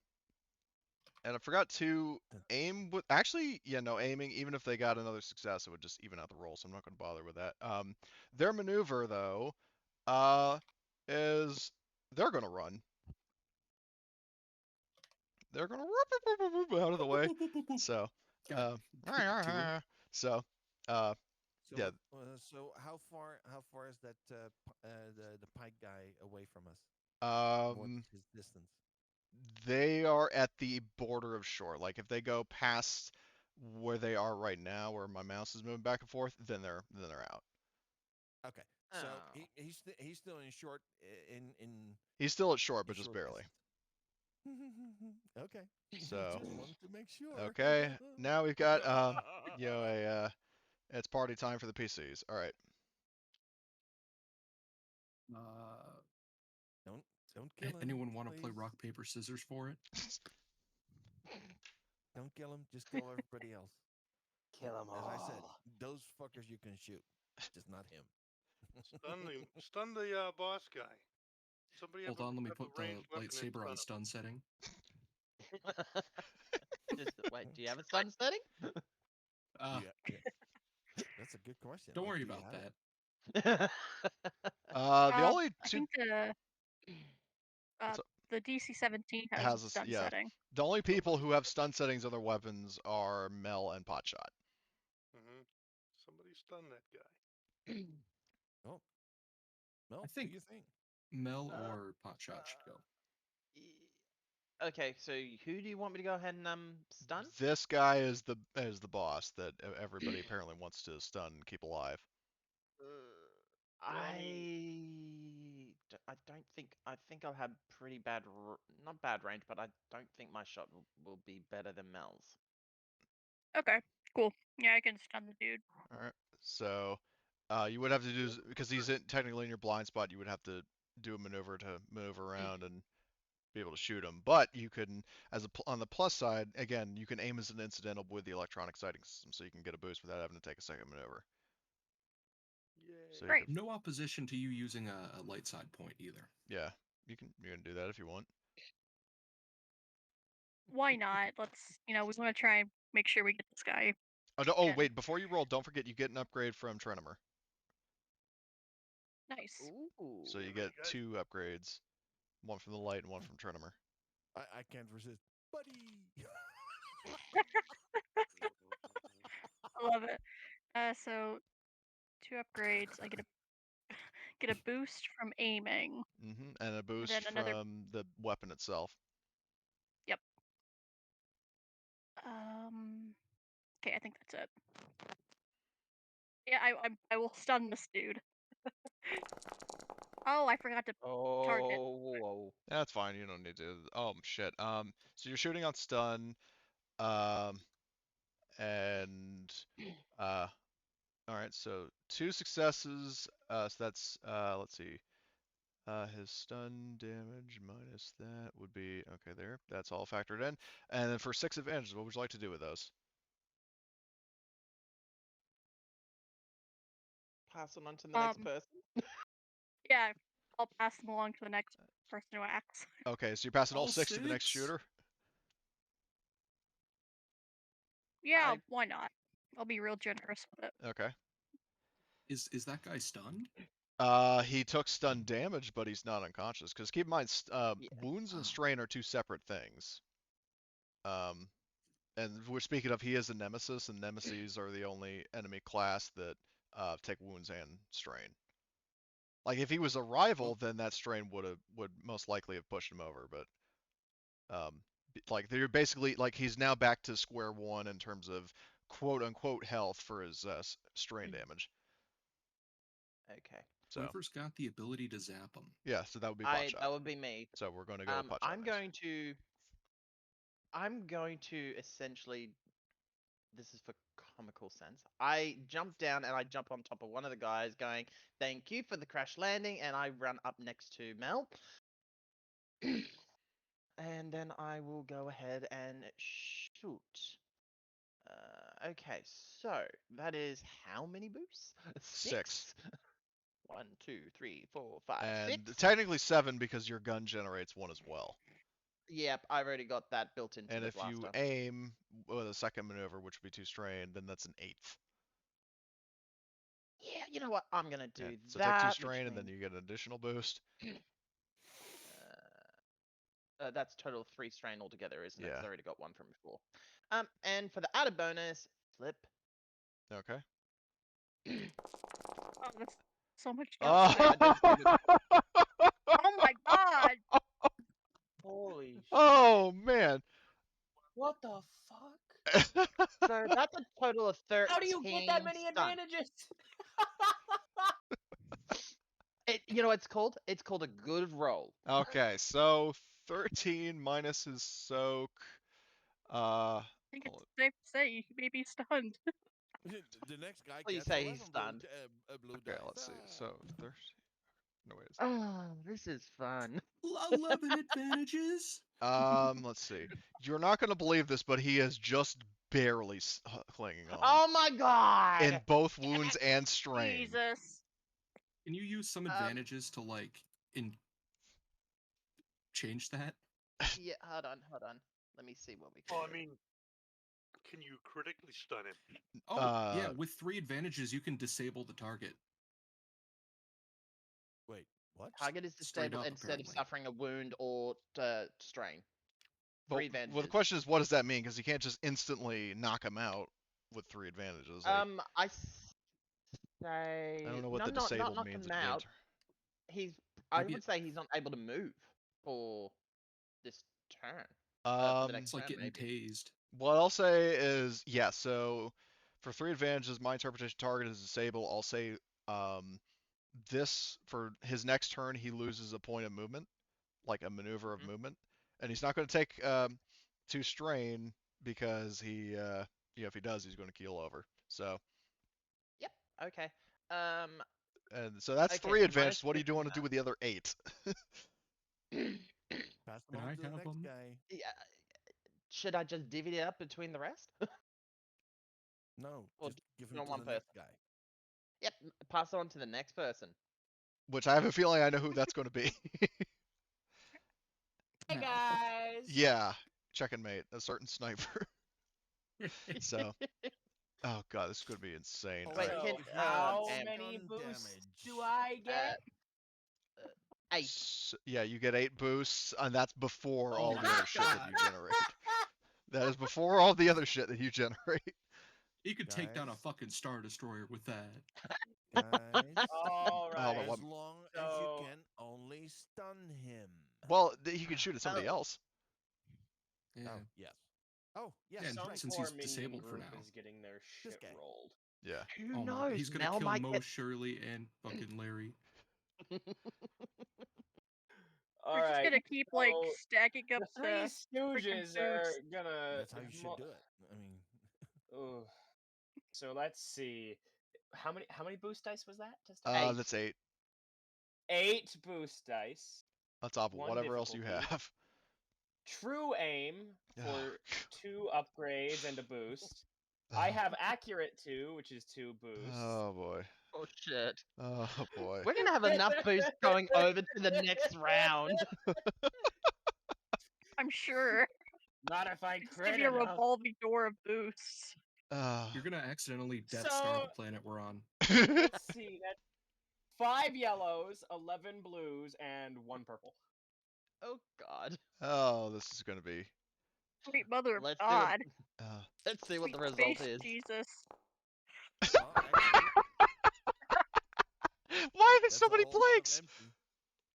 [SPEAKER 1] And I forgot to aim with actually, yeah, no, aiming, even if they got another success, it would just even out the roll, so I'm not gonna bother with that. Their maneuver though, is they're gonna run. They're gonna out of the way. So
[SPEAKER 6] Got to it.
[SPEAKER 1] so
[SPEAKER 5] So,
[SPEAKER 1] yeah,
[SPEAKER 5] so how far is that the Pyke guy away from us? What's his distance?
[SPEAKER 1] they are at the border of shore. Like if they go past where they are right now, where my mouse is moving back and forth, then they're out.
[SPEAKER 5] Okay, so
[SPEAKER 7] Oh.
[SPEAKER 5] he's still in short in
[SPEAKER 1] He's still at shore,
[SPEAKER 5] in
[SPEAKER 1] but just
[SPEAKER 5] short
[SPEAKER 1] barely.
[SPEAKER 5] distance. Okay.
[SPEAKER 1] So
[SPEAKER 5] Just wanted to make sure.
[SPEAKER 1] okay, now we've got it's party time for the PCs. All right.
[SPEAKER 5] Don't kill him.
[SPEAKER 6] Anyone want to play
[SPEAKER 5] please.
[SPEAKER 6] rock paper scissors for it?
[SPEAKER 5] Don't kill him. Just kill everybody else.
[SPEAKER 7] Kill them all.
[SPEAKER 5] As I said, those fuckers you can shoot, just not him.
[SPEAKER 2] Stun the boss guy. Somebody
[SPEAKER 6] Hold
[SPEAKER 2] have
[SPEAKER 6] on, let me
[SPEAKER 2] have a
[SPEAKER 6] put the
[SPEAKER 2] ranged weapon in
[SPEAKER 6] lightsaber on
[SPEAKER 2] front of
[SPEAKER 6] stun setting.
[SPEAKER 7] Wait, do you have a stun setting?
[SPEAKER 5] Yeah. That's a good question.
[SPEAKER 6] Don't
[SPEAKER 5] Like,
[SPEAKER 6] worry
[SPEAKER 5] do you
[SPEAKER 6] about
[SPEAKER 5] have it?
[SPEAKER 6] that.
[SPEAKER 1] The only
[SPEAKER 3] I
[SPEAKER 1] two
[SPEAKER 3] think
[SPEAKER 1] What's up?
[SPEAKER 3] the DC-17 has
[SPEAKER 1] has
[SPEAKER 3] a
[SPEAKER 1] a
[SPEAKER 3] stun
[SPEAKER 1] yeah.
[SPEAKER 3] setting.
[SPEAKER 1] The only people who have stun settings on their weapons are Mel and Potshot.
[SPEAKER 2] Somebody stun that guy.
[SPEAKER 5] Oh. Well,
[SPEAKER 6] I think
[SPEAKER 5] do you think?
[SPEAKER 6] Mel or Potshot should go.
[SPEAKER 7] Okay, so who do you want me to go ahead and stun?
[SPEAKER 1] This guy is the boss that everybody apparently wants to stun and keep alive.
[SPEAKER 7] I don't think I'll have pretty bad not bad range, but I don't think my shot will be better than Mel's.
[SPEAKER 3] Okay, cool. Yeah, I can stun the dude.
[SPEAKER 1] All right. So you would have to do because he's technically in your blind spot. You would have to do a maneuver to maneuver around and be able to shoot him. But you can, on the plus side, again, you can aim as an incidental with the electronic sighting system, so you can get a boost without having to take a second maneuver.
[SPEAKER 2] Yay.
[SPEAKER 1] So
[SPEAKER 3] Great.
[SPEAKER 6] No opposition to you using a light side point either.
[SPEAKER 1] Yeah, you can do that if you want.
[SPEAKER 3] Why not? Let's, we want to try and make sure we get this guy.
[SPEAKER 1] Oh,
[SPEAKER 3] Yeah.
[SPEAKER 1] wait, before you roll, don't forget you get an upgrade from Trenimer.
[SPEAKER 3] Nice.
[SPEAKER 7] Ooh.
[SPEAKER 1] So you get 2 upgrades, one from the light and one from Trenimer.
[SPEAKER 5] I can't resist, buddy.
[SPEAKER 3] I love it. So 2 upgrades. I get a boost from aiming.
[SPEAKER 1] And a boost
[SPEAKER 3] then another.
[SPEAKER 1] from the weapon itself.
[SPEAKER 3] Yep. Okay, I think that's it. Yeah, I will stun this dude. Oh, I forgot to target.
[SPEAKER 7] Oh.
[SPEAKER 1] That's fine. You don't need to. Oh shit. So you're shooting on stun. And all right. So 2 successes. So that's let's see. His stun damage minus that would be okay. There. That's all factored in. And then for 6 advantages, what would you like to do with those?
[SPEAKER 7] Pass it on to the next person.
[SPEAKER 3] Yeah, I'll pass them along to the next person who acts.
[SPEAKER 1] Okay, so you're passing all
[SPEAKER 6] All
[SPEAKER 1] 6 to the next
[SPEAKER 6] 6?
[SPEAKER 1] shooter.
[SPEAKER 3] Yeah, why not? I'll be real generous with it.
[SPEAKER 1] Okay.
[SPEAKER 6] Is that guy stunned?
[SPEAKER 1] He took stun damage, but he's not unconscious. Because keep in mind, wounds and strain are 2 separate things. And we're speaking of, he is a nemesis, and nemesis are the only enemy class that take wounds and strain. Like if he was a rival, then that strain would most likely have pushed him over. But like they're basically like he's now back to square one in terms of quote unquote health for his strain damage.
[SPEAKER 7] Okay.
[SPEAKER 1] So
[SPEAKER 6] Whoever's got the ability to zap him.
[SPEAKER 1] yeah, so that would be
[SPEAKER 7] That
[SPEAKER 1] Potshot.
[SPEAKER 7] would be me.
[SPEAKER 1] So we're going to go with Potshot
[SPEAKER 7] I'm
[SPEAKER 1] next.
[SPEAKER 7] going to essentially. This is for comical sense. I jump down and I jump on top of one of the guys, going, "Thank you for the crash landing," and I run up next to Mel. And then I will go ahead and shoot. Okay, so that is how many boosts?
[SPEAKER 1] 6.
[SPEAKER 7] 1, 2, 3, 4, 5,
[SPEAKER 1] And
[SPEAKER 7] 6.
[SPEAKER 1] technically 7 because your gun generates 1 as well.
[SPEAKER 7] Yep, I've already got that built into
[SPEAKER 1] And
[SPEAKER 7] the
[SPEAKER 1] if
[SPEAKER 7] blaster.
[SPEAKER 1] you aim with a second maneuver, which would be 2 strain, then that's an 8th.
[SPEAKER 7] Yeah, you know what? I'm gonna do
[SPEAKER 1] Yeah, so
[SPEAKER 7] that.
[SPEAKER 1] take 2 strain, and then you get an additional boost.
[SPEAKER 7] That's total of 3 strain altogether, isn't it? 'Cause
[SPEAKER 1] Yeah.
[SPEAKER 7] I already got 1 from before. And for the added bonus, flip.
[SPEAKER 1] Okay.
[SPEAKER 3] Oh, that's so much
[SPEAKER 1] Oh,
[SPEAKER 3] justice. Oh my god!
[SPEAKER 4] Holy shit.
[SPEAKER 1] oh man.
[SPEAKER 4] What the fuck?
[SPEAKER 7] So that's a total of 13.
[SPEAKER 4] How do you get that many
[SPEAKER 7] stun.
[SPEAKER 4] advantages?
[SPEAKER 7] You know what it's called? It's called a good roll.
[SPEAKER 1] Okay, so 13 minus his soak.
[SPEAKER 3] I think it's safe to say you may be stunned.
[SPEAKER 5] The next guy
[SPEAKER 7] Well, you
[SPEAKER 5] gets
[SPEAKER 7] say
[SPEAKER 5] 11
[SPEAKER 7] he's stunned.
[SPEAKER 5] blue
[SPEAKER 1] Okay,
[SPEAKER 5] dice.
[SPEAKER 1] let's see. So 30. No wait.
[SPEAKER 7] Oh, this is fun.
[SPEAKER 6] 11 advantages.
[SPEAKER 1] Let's see. You're not gonna believe this, but he is just barely clinging on
[SPEAKER 7] Oh my god!
[SPEAKER 1] in both wounds and strain.
[SPEAKER 3] Jesus.
[SPEAKER 6] Can you use some advantages to like change that?
[SPEAKER 7] Yeah, hold on. Let me see what we can
[SPEAKER 2] Well,
[SPEAKER 7] do.
[SPEAKER 2] I mean, can you critically stun him?
[SPEAKER 6] Oh, yeah, with 3 advantages you can disable the target.
[SPEAKER 5] Wait, what?
[SPEAKER 7] Target is
[SPEAKER 6] Straight
[SPEAKER 7] disabled
[SPEAKER 6] up,
[SPEAKER 7] instead of
[SPEAKER 6] apparently.
[SPEAKER 7] suffering a wound or strain.
[SPEAKER 1] But,
[SPEAKER 7] 3 advantages.
[SPEAKER 1] well, the question is, what does that mean? Because you can't just instantly knock him out with 3 advantages. Like,
[SPEAKER 7] I say.
[SPEAKER 1] I don't know what
[SPEAKER 7] no,
[SPEAKER 1] the
[SPEAKER 7] not
[SPEAKER 1] disabled
[SPEAKER 7] knock
[SPEAKER 1] means.
[SPEAKER 7] him out. I
[SPEAKER 6] Maybe
[SPEAKER 7] would say he's not able to move for this turn. For the next
[SPEAKER 6] It's like
[SPEAKER 7] turn,
[SPEAKER 6] getting
[SPEAKER 7] maybe.
[SPEAKER 6] tased.
[SPEAKER 1] What I'll say is, yeah, so for 3 advantages, my interpretation target is disabled. I'll say this, for his next turn, he loses a point of movement, like a maneuver of movement. And he's not going to take 2 strain because he, if he does, he's going to keel over. So.
[SPEAKER 7] Yep, okay.
[SPEAKER 1] And so that's
[SPEAKER 7] Okay,
[SPEAKER 1] 3
[SPEAKER 7] so
[SPEAKER 1] advantages.
[SPEAKER 7] minus
[SPEAKER 1] What do you
[SPEAKER 7] 3
[SPEAKER 1] want
[SPEAKER 7] from
[SPEAKER 1] to do with the other 8?
[SPEAKER 5] Pass
[SPEAKER 6] Can
[SPEAKER 5] them on
[SPEAKER 6] I
[SPEAKER 5] to the
[SPEAKER 6] have
[SPEAKER 5] next
[SPEAKER 6] 'em?
[SPEAKER 5] guy.
[SPEAKER 7] Yeah, should I just divvy it up between the rest?
[SPEAKER 5] No,
[SPEAKER 7] Or
[SPEAKER 5] just give
[SPEAKER 7] on
[SPEAKER 5] him to
[SPEAKER 7] one
[SPEAKER 5] the next guy.
[SPEAKER 7] Yep, pass it on to the next person.
[SPEAKER 1] Which I have a feeling I know who that's going to be.
[SPEAKER 4] Hey
[SPEAKER 6] No.
[SPEAKER 4] guys.
[SPEAKER 1] Yeah, check and mate, a certain sniper. So, oh god, this is going to be insane.
[SPEAKER 7] Wait,
[SPEAKER 1] All
[SPEAKER 4] So
[SPEAKER 1] right.
[SPEAKER 4] how
[SPEAKER 7] and-
[SPEAKER 4] many
[SPEAKER 5] Gun
[SPEAKER 4] boosts
[SPEAKER 5] damage.
[SPEAKER 4] do I get?
[SPEAKER 7] 8.
[SPEAKER 1] Yeah, you get 8 boosts, and that's before all
[SPEAKER 6] Oh
[SPEAKER 1] the
[SPEAKER 6] my
[SPEAKER 1] other shit that
[SPEAKER 6] God.
[SPEAKER 1] you generate. That is before all the other shit that you generate.
[SPEAKER 6] You could take down a
[SPEAKER 5] Guys.
[SPEAKER 6] fucking Star Destroyer with that.
[SPEAKER 5] Guys,
[SPEAKER 4] All
[SPEAKER 1] Hold on,
[SPEAKER 4] right.
[SPEAKER 1] what-
[SPEAKER 5] as long as you
[SPEAKER 4] So-
[SPEAKER 5] can only stun him.
[SPEAKER 1] Well, he can shoot at somebody else.
[SPEAKER 6] Yeah.
[SPEAKER 5] Oh, yes. Oh, yes.
[SPEAKER 6] Yeah, and
[SPEAKER 5] that's
[SPEAKER 4] Some
[SPEAKER 5] right.
[SPEAKER 6] since
[SPEAKER 4] poor
[SPEAKER 6] he's
[SPEAKER 4] minion
[SPEAKER 6] disabled for
[SPEAKER 4] group
[SPEAKER 6] now.
[SPEAKER 4] is getting their
[SPEAKER 5] This
[SPEAKER 4] shit
[SPEAKER 5] guy.
[SPEAKER 4] rolled.
[SPEAKER 1] Yeah.
[SPEAKER 7] Who
[SPEAKER 6] Oh my,
[SPEAKER 7] knows?
[SPEAKER 6] he's gonna
[SPEAKER 7] Mel
[SPEAKER 6] kill
[SPEAKER 7] might
[SPEAKER 6] Mo,
[SPEAKER 7] get...
[SPEAKER 6] Shirley, and fucking Larry.
[SPEAKER 4] All
[SPEAKER 3] We're just
[SPEAKER 4] right.
[SPEAKER 3] gonna keep like
[SPEAKER 4] so
[SPEAKER 3] stacking up
[SPEAKER 4] the Three
[SPEAKER 3] the
[SPEAKER 4] Stooges are
[SPEAKER 3] boosts.
[SPEAKER 4] gonna.
[SPEAKER 5] That's how you should do it. I mean,
[SPEAKER 4] Ugh. So let's see. How many boost dice was that? Just
[SPEAKER 7] 8.
[SPEAKER 1] That's 8.
[SPEAKER 4] 8 boost dice.
[SPEAKER 1] On top of
[SPEAKER 4] One
[SPEAKER 1] whatever else you
[SPEAKER 4] difficulty.
[SPEAKER 1] have.
[SPEAKER 4] True aim
[SPEAKER 1] Oh,
[SPEAKER 4] for 2 upgrades and a boost. I have accurate 2, which is 2 boosts.
[SPEAKER 1] Oh boy.
[SPEAKER 7] Oh shit.
[SPEAKER 1] Oh boy.
[SPEAKER 7] We're gonna have enough boost going over to the next round.
[SPEAKER 3] I'm sure.
[SPEAKER 4] Not if I
[SPEAKER 3] It's gonna
[SPEAKER 4] crit
[SPEAKER 3] be a
[SPEAKER 4] enough.
[SPEAKER 3] revolving door of boosts.
[SPEAKER 6] You're gonna accidentally Death Star
[SPEAKER 4] So-
[SPEAKER 6] the planet we're on.
[SPEAKER 4] Let's see. That's 5 yellows, 11 blues, and 1 purple.
[SPEAKER 7] Oh god.
[SPEAKER 1] Oh, this is gonna be.
[SPEAKER 3] Sweet mother of
[SPEAKER 7] Let's see what-
[SPEAKER 3] God.
[SPEAKER 7] Let's see what the
[SPEAKER 3] Sweet
[SPEAKER 7] result
[SPEAKER 3] space
[SPEAKER 7] is.
[SPEAKER 3] Jesus.
[SPEAKER 5] well, actually,
[SPEAKER 1] Why are there
[SPEAKER 5] That's
[SPEAKER 1] so
[SPEAKER 5] a
[SPEAKER 1] many
[SPEAKER 5] whole lot of
[SPEAKER 1] blanks?
[SPEAKER 5] empty.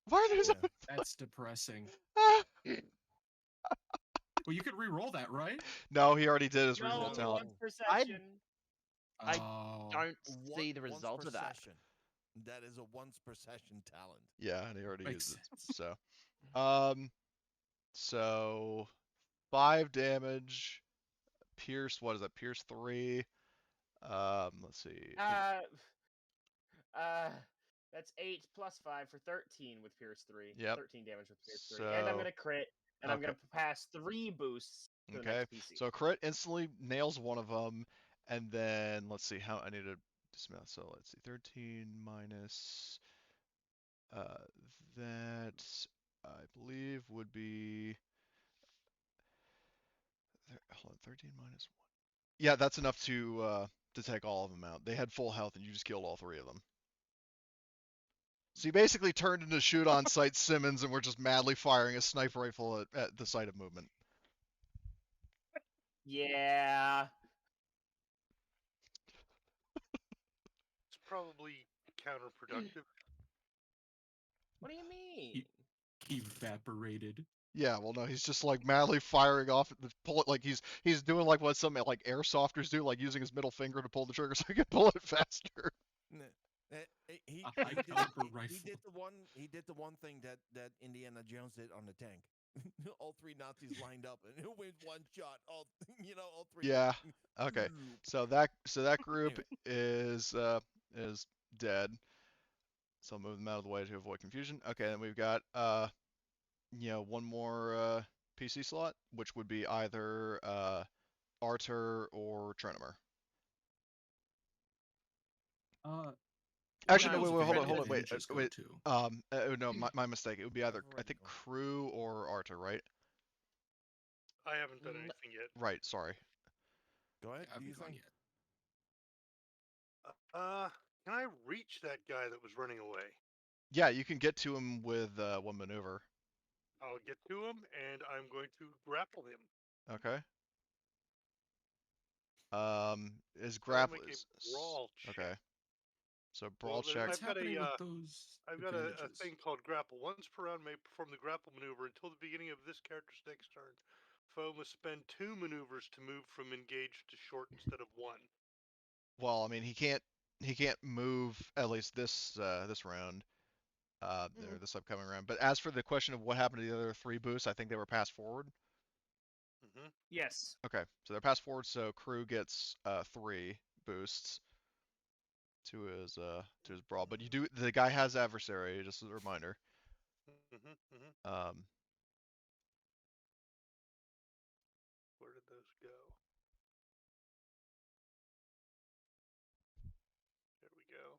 [SPEAKER 1] Why are there so
[SPEAKER 5] Yeah.
[SPEAKER 1] many
[SPEAKER 6] That's depressing.
[SPEAKER 1] blanks?
[SPEAKER 6] Well, you could re-roll that, right?
[SPEAKER 1] No, he already did his
[SPEAKER 4] No,
[SPEAKER 1] reroll
[SPEAKER 4] only
[SPEAKER 1] talent.
[SPEAKER 4] once per
[SPEAKER 7] I-
[SPEAKER 4] session.
[SPEAKER 7] I
[SPEAKER 6] Oh.
[SPEAKER 7] don't
[SPEAKER 5] One-
[SPEAKER 7] see the
[SPEAKER 5] once
[SPEAKER 7] result
[SPEAKER 5] per
[SPEAKER 7] of that.
[SPEAKER 5] session. That is a once per session talent.
[SPEAKER 1] Yeah, and he already
[SPEAKER 6] Makes
[SPEAKER 1] used it.
[SPEAKER 6] sense.
[SPEAKER 1] So, so 5 damage. Pierce, what is that? Pierce 3. Let's see.
[SPEAKER 4] That's 8 plus 5 for 13 with Pierce 3.
[SPEAKER 1] Yep.
[SPEAKER 4] 13 damage with Pierce 3. And I'm
[SPEAKER 1] So,
[SPEAKER 4] gonna crit, and I'm
[SPEAKER 1] okay.
[SPEAKER 4] gonna pass 3 boosts to the
[SPEAKER 1] Okay.
[SPEAKER 4] next PC.
[SPEAKER 1] So crit instantly nails one of them, and then let's see how I need to dismount. So let's see, 13 minus that I believe would be hold on, 13 minus 1. Yeah, that's enough to take all of them out. They had full health, and you just killed all 3 of them. So you basically turned into shoot on sight Simmons, and we're just madly firing a sniper rifle at the sight of movement.
[SPEAKER 4] Yeah.
[SPEAKER 2] It's probably counterproductive.
[SPEAKER 4] What do you mean?
[SPEAKER 6] Evaporated.
[SPEAKER 1] Yeah, well, no, he's just like madly firing off at the pull it like he's doing like what some like airsofters do, like using his middle finger to pull the trigger so he can pull it faster.
[SPEAKER 5] He,
[SPEAKER 6] A high caliber rifle.
[SPEAKER 5] He did the one thing that Indiana Jones did on the tank. All 3 Nazis lined up and with one shot, all 3.
[SPEAKER 1] Yeah. Okay. So that group is dead. So I'll move them out of the way to avoid confusion. Okay, then we've got one more PC slot, which would be either Arter or Trenimer. Actually, no, wait, hold on, wait. No, my mistake. It would be either I think Crew or Arter, right?
[SPEAKER 2] I haven't done anything yet.
[SPEAKER 1] Right. Sorry.
[SPEAKER 5] Go ahead.
[SPEAKER 6] I
[SPEAKER 5] Do you
[SPEAKER 6] haven't gone
[SPEAKER 5] think?
[SPEAKER 6] yet.
[SPEAKER 2] Can I reach that guy that was running away?
[SPEAKER 1] Yeah, you can get to him with one maneuver.
[SPEAKER 2] I'll get to him, and I'm going to grapple him.
[SPEAKER 1] Okay. Is
[SPEAKER 2] I'll
[SPEAKER 1] grapple
[SPEAKER 2] make a
[SPEAKER 1] is
[SPEAKER 2] brawl check.
[SPEAKER 1] okay. So brawl
[SPEAKER 2] Well,
[SPEAKER 1] check.
[SPEAKER 6] What's happening with those
[SPEAKER 2] I've got a
[SPEAKER 6] advantages?
[SPEAKER 2] thing called grapple. Once per round, may perform the grapple maneuver until the beginning of this character's next turn. Foe must spend 2 maneuvers to move from engaged to short instead of 1.
[SPEAKER 1] Well, I mean, he can't move at least this round, or this upcoming round. But as for the question of what happened to the other 3 boosts, I think they were passed forward.
[SPEAKER 4] Yes.
[SPEAKER 1] Okay, so they're passed forward. So Crew gets 3 boosts to his brawl. But the guy has adversary. Just as a reminder.
[SPEAKER 2] Where did those go? There we go.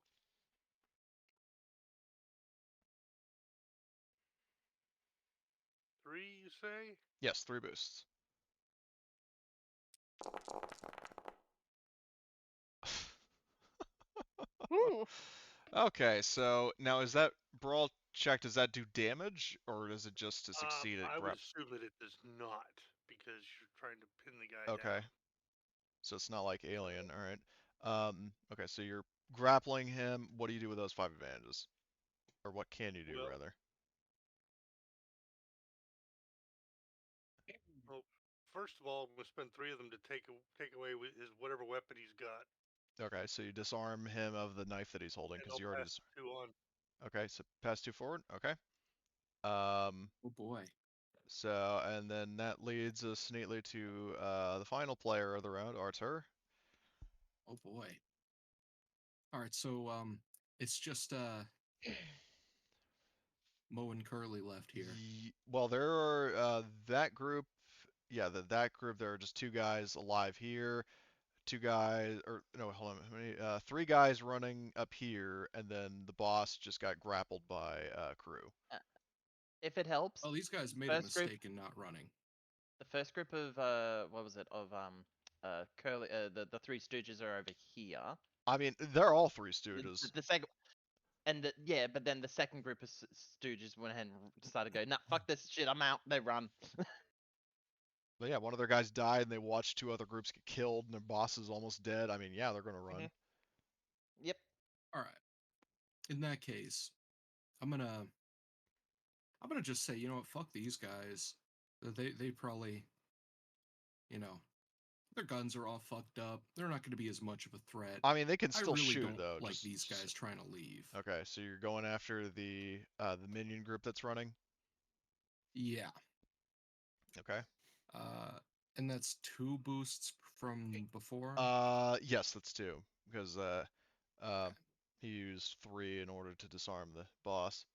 [SPEAKER 2] Three, you say?
[SPEAKER 1] Yes, 3 boosts.
[SPEAKER 3] Ooh.
[SPEAKER 1] Okay, so now is that brawl check? Does that do damage, or does it just to succeed at
[SPEAKER 2] I would
[SPEAKER 1] grab?
[SPEAKER 2] assume that it does not, because you're trying to pin the guy
[SPEAKER 1] Okay,
[SPEAKER 2] down.
[SPEAKER 1] so it's not like Alien. All right. Okay, so you're grappling him. What do you do with those 5 advantages, or what can you do rather?
[SPEAKER 2] Well, first of all, I'm going to spend 3 of them to take away with his whatever weapon he's got.
[SPEAKER 1] Okay, so you disarm him of the knife that he's holding because you already.
[SPEAKER 2] 2 on.
[SPEAKER 1] Okay, so pass 2 forward. Okay.
[SPEAKER 6] Oh boy.
[SPEAKER 1] So and then that leads us neatly to the final player of the round, Artur.
[SPEAKER 6] Oh boy. All right, so it's just Mo and Curly left here.
[SPEAKER 1] Well, there are that group. Yeah, that group. There are just 2 guys alive here. 2 guys, or no, hold on. How many? 3 guys running up here, and then the boss just got grappled by Crew.
[SPEAKER 7] If it helps.
[SPEAKER 6] Oh, these guys made a mistake in not running.
[SPEAKER 7] The first group of what was it of Curly the 3 Stooges are over here.
[SPEAKER 1] I mean, they're all 3 Stooges.
[SPEAKER 7] The second. And but then the second group of Stooges went ahead and decided to go, nah, fuck this shit, I'm out. They run.
[SPEAKER 1] But yeah, one of their guys died, and they watched 2 other groups get killed, and their boss is almost dead. I mean, yeah, they're gonna run.
[SPEAKER 7] Yep.
[SPEAKER 6] All right. In that case, I'm gonna just say, you know what, fuck these guys. They probably, you know, their guns are all fucked up. They're not going to be as much of a threat.
[SPEAKER 1] I mean, they can
[SPEAKER 6] I
[SPEAKER 1] still
[SPEAKER 6] really
[SPEAKER 1] shoot
[SPEAKER 6] don't
[SPEAKER 1] though.
[SPEAKER 6] like these guys trying to leave.
[SPEAKER 1] Okay, so you're going after the minion group that's running.
[SPEAKER 6] Yeah.
[SPEAKER 1] Okay.
[SPEAKER 6] And that's 2 boosts from before.
[SPEAKER 1] Yes, that's 2 because he used 3 in order to disarm the boss.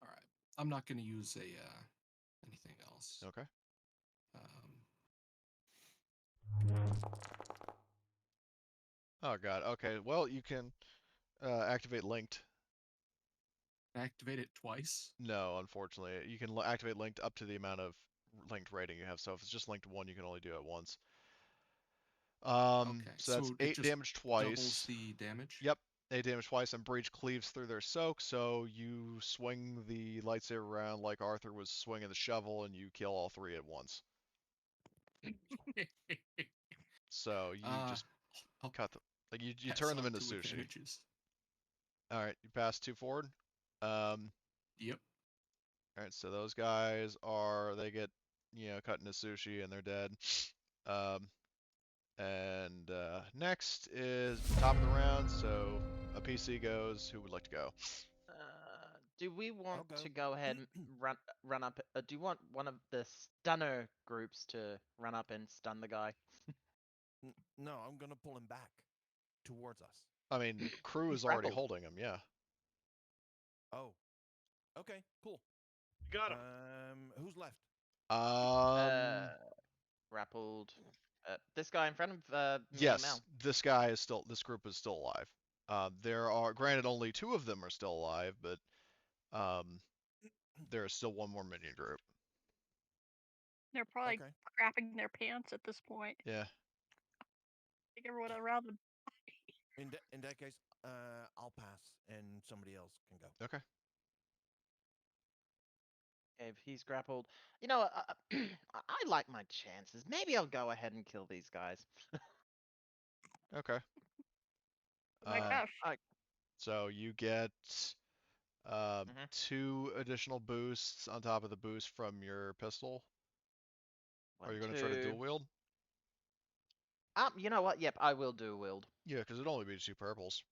[SPEAKER 6] All right. I'm not going to use anything else.
[SPEAKER 1] Okay. Oh god. Okay. Well, you can activate linked.
[SPEAKER 6] Activate it twice?
[SPEAKER 1] No, unfortunately, you can activate linked up to the amount of linked rating you have. So if it's just linked 1, you can only do it once.
[SPEAKER 6] Okay.
[SPEAKER 1] So that's
[SPEAKER 6] it
[SPEAKER 1] 8
[SPEAKER 6] just
[SPEAKER 1] damage twice.
[SPEAKER 6] doubles the damage?
[SPEAKER 1] Yep. 8 damage twice, and breach cleaves through their soak. So you swing the lightsaber around like Arthur was swinging the shovel, and you kill all 3 at once. So you just cut them. Like you turn them into sushi.
[SPEAKER 6] Advantages.
[SPEAKER 1] All right, you pass 2 forward.
[SPEAKER 6] Yep.
[SPEAKER 1] All right, so those guys they get cut into sushi and they're dead. And next is top of the round. So a PC goes. Who would like to go?
[SPEAKER 7] Do we want
[SPEAKER 5] go.
[SPEAKER 7] to go ahead and run up? Do you want one of the stunner groups to run up and stun the guy?
[SPEAKER 5] No, I'm gonna pull him back towards us.
[SPEAKER 1] I mean, crew
[SPEAKER 7] He's
[SPEAKER 1] is already
[SPEAKER 7] grappled.
[SPEAKER 1] holding him. Yeah.
[SPEAKER 5] Oh. Okay. Cool.
[SPEAKER 2] Got him.
[SPEAKER 5] Who's left?
[SPEAKER 7] Grappled. This guy in front of me and
[SPEAKER 1] Yes,
[SPEAKER 7] Mel.
[SPEAKER 1] this group is still alive. There are, granted, only 2 of them are still alive, but there is still one more minion group.
[SPEAKER 3] They're probably
[SPEAKER 5] Okay.
[SPEAKER 3] crapping their pants at this point.
[SPEAKER 1] Yeah.
[SPEAKER 3] Like everyone around them.
[SPEAKER 5] In that case, I'll pass, and somebody else can go.
[SPEAKER 1] Okay.
[SPEAKER 7] If he's grappled, I like my chances. Maybe I'll go ahead and kill these guys.
[SPEAKER 1] Okay.
[SPEAKER 3] Oh my gosh.
[SPEAKER 1] So you get
[SPEAKER 7] Mhm.
[SPEAKER 1] 2 additional boosts on top of the boost from your pistol. Are you going to try to dual wield?
[SPEAKER 7] You know what? Yep, I will dual wield.
[SPEAKER 1] Yeah, because it'd only be 2 purples.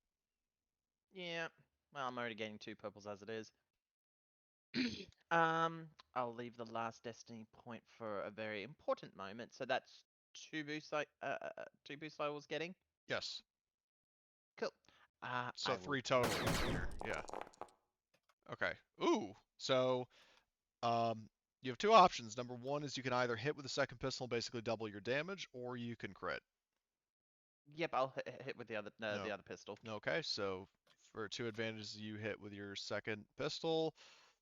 [SPEAKER 7] Yeah. Well, I'm already getting 2 purples as it is. I'll leave the last destiny point for a very important moment. So that's 2 boosts I was getting.
[SPEAKER 1] Yes.
[SPEAKER 7] Cool.
[SPEAKER 1] So 3 total here. Yeah. Okay. Ooh. So you have 2 options. Number 1 is you can either hit with the second pistol and basically double your damage, or you can crit.
[SPEAKER 7] Yep, I'll hit with the other pistol.
[SPEAKER 1] Okay, so for 2 advantages, you hit with your second pistol.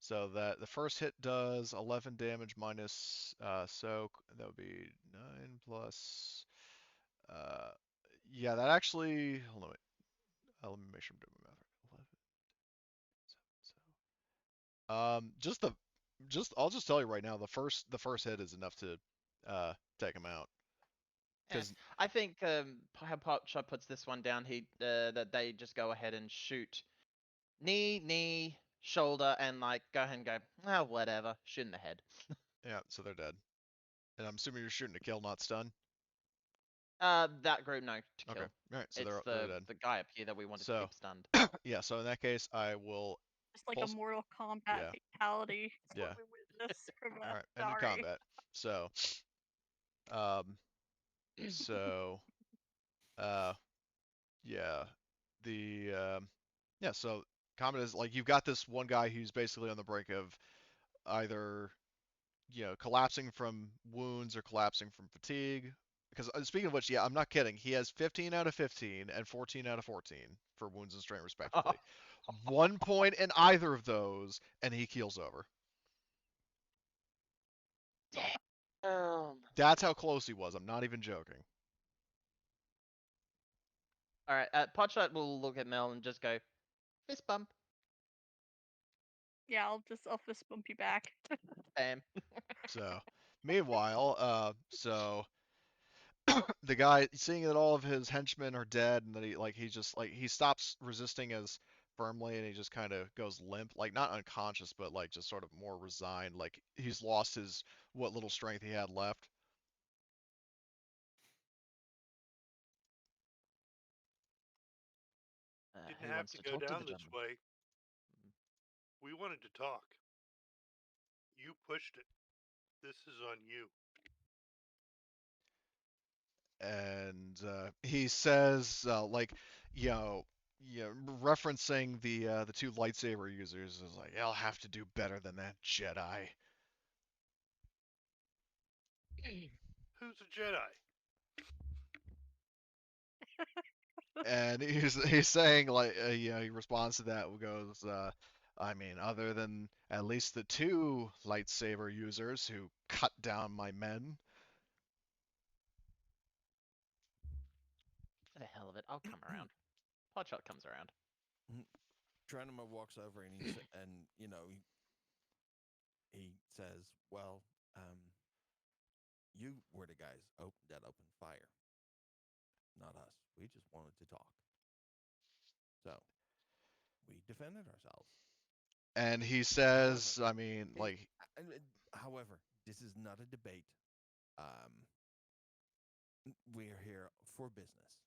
[SPEAKER 1] So that the first hit does 11 damage minus soak. That would be 9 plus. Yeah, that actually. Hold on, wait. Let me make sure I'm doing my math right. 11. I'll just tell you right now, the first hit is enough to take him out. Because
[SPEAKER 7] I think how Potshot puts this one down, that they just go ahead and shoot knee, shoulder, and like go ahead and go, whatever, shoot in the head.
[SPEAKER 1] yeah, so they're dead. And I'm assuming you're shooting to kill, not stun.
[SPEAKER 7] That group, no, to kill.
[SPEAKER 1] Okay, all right, so
[SPEAKER 7] It's
[SPEAKER 1] they're dead.
[SPEAKER 7] the guy up here that we wanted to keep stunned.
[SPEAKER 1] Yeah, so in that case, I will.
[SPEAKER 3] Just like a Mortal Kombat fatality.
[SPEAKER 1] Yeah.
[SPEAKER 3] What we witnessed from
[SPEAKER 1] All right, end of combat. So, yeah, so combat is like you've got this one guy who's basically on the brink of either collapsing from wounds or collapsing from fatigue. Because speaking of which, yeah, I'm not kidding. He has 15 out of 15 and 14 out of 14 for wounds and strain respectively. 1 point in either of those, and he keels over.
[SPEAKER 7] Damn.
[SPEAKER 1] That's how close he was. I'm not even joking.
[SPEAKER 7] All right, Potshot will look at Mel and just go, fist bump.
[SPEAKER 3] Yeah, I'll fist bump you back.
[SPEAKER 7] Bam.
[SPEAKER 1] So, meanwhile, the guy seeing that all of his henchmen are dead and that he stops resisting as firmly and he just kind of goes limp, like not unconscious, but like just sort of more resigned, like he's lost his what little strength he had left.
[SPEAKER 2] Didn't
[SPEAKER 7] Who
[SPEAKER 2] have
[SPEAKER 7] wants
[SPEAKER 2] to
[SPEAKER 7] to
[SPEAKER 2] go
[SPEAKER 7] talk to the
[SPEAKER 2] down this
[SPEAKER 7] gentleman?
[SPEAKER 2] way. We wanted to talk. You pushed it. This is on you.
[SPEAKER 1] And he says, referencing the two lightsaber users, is like, "I'll have to do better than that, Jedi."
[SPEAKER 2] Who's a Jedi?
[SPEAKER 1] And he's saying like, he responds to that, goes, I mean, other than at least the two lightsaber users who cut down my men.
[SPEAKER 7] For the hell of it, I'll come around. Hotshot comes around.
[SPEAKER 5] Geronimo walks over and and he says, "Well, you were the guys that opened fire, not us. We just wanted to talk. So we defended ourselves."
[SPEAKER 1] And he says, I mean, like,
[SPEAKER 5] However, this is not a debate. We're here for business.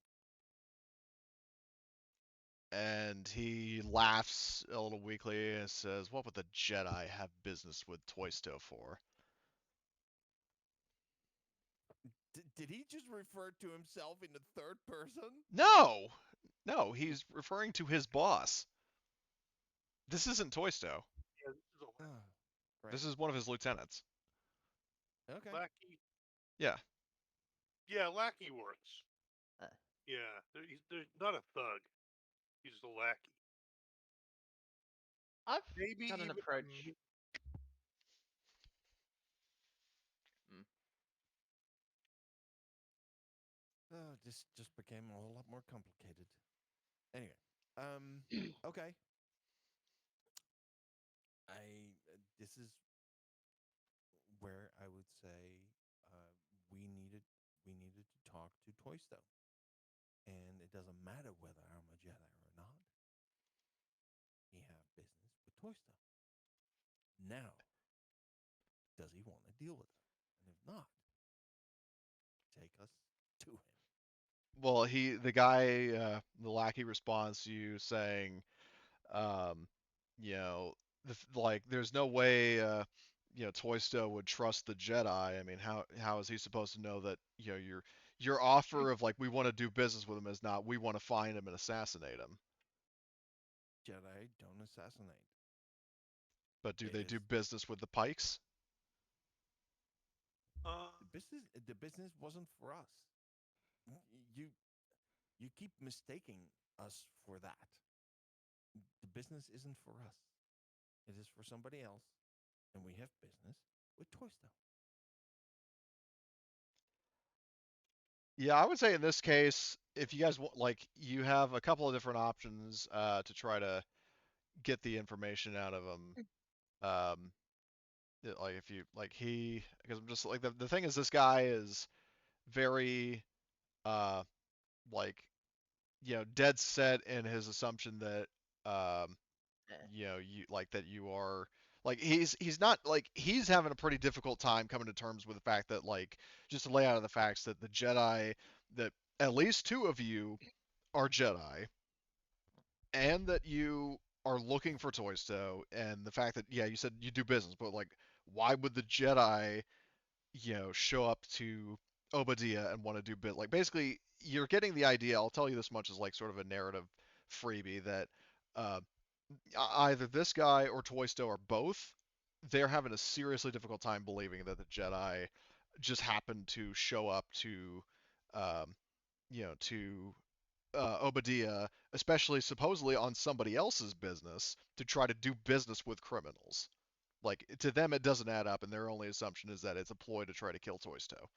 [SPEAKER 1] and he laughs a little weakly and says, "What would the Jedi have business with Toysto for?"
[SPEAKER 5] Did he just refer to himself in the third person?
[SPEAKER 1] No, he's referring to his boss. This isn't Toysto.
[SPEAKER 2] Yeah, this is a
[SPEAKER 5] Right.
[SPEAKER 1] This is one of his lieutenants.
[SPEAKER 5] Okay.
[SPEAKER 2] lackey.
[SPEAKER 1] Yeah.
[SPEAKER 2] Yeah, lackey works.
[SPEAKER 7] Uh.
[SPEAKER 2] Yeah, there's not a thug. He's a lackey.
[SPEAKER 7] I've
[SPEAKER 2] Maybe
[SPEAKER 7] got an
[SPEAKER 2] even
[SPEAKER 7] approach.
[SPEAKER 5] This just became a whole lot more complicated. Anyway, okay. This is where I would say we needed to talk to Toysto, and it doesn't matter whether I'm a Jedi or not. We have business with Toysto. Now, does he want to deal with us? And if not, take us to him.
[SPEAKER 1] Well, the lackey responds to you saying, um, there's no way, Toysto would trust the Jedi. I mean, how is he supposed to know that, your offer of like we want to do business with him is not we want to find him and assassinate him.
[SPEAKER 5] Jedi don't assassinate.
[SPEAKER 1] But do they do business with the Pikes?
[SPEAKER 5] The business wasn't for us. You keep mistaking us for that. The business isn't for us. It is for somebody else, and we have business with Toysto.
[SPEAKER 1] Yeah, I would say in this case, if you guys want, like, you have a couple of different options to try to get the information out of him. Like if you like because I'm just like the thing is this guy is very uh like dead set in his assumption that um you like that you are like he's not like he's having a pretty difficult time coming to terms with the fact that like just to lay out the facts that the Jedi that at least two of you are Jedi and that you are looking for Toysto and the fact that you said you do business but like why would the Jedi show up to Oba Diah and want to do bit like basically you're getting the idea. I'll tell you this much as like sort of a narrative freebie that uh, either this guy or Toysto or both, they're having a seriously difficult time believing that the Jedi just happened to show up to, um, to Oba Diah, especially supposedly on somebody else's business to try to do business with criminals. Like to them, it doesn't add up, and their only assumption is that it's a ploy to try to kill Toysto.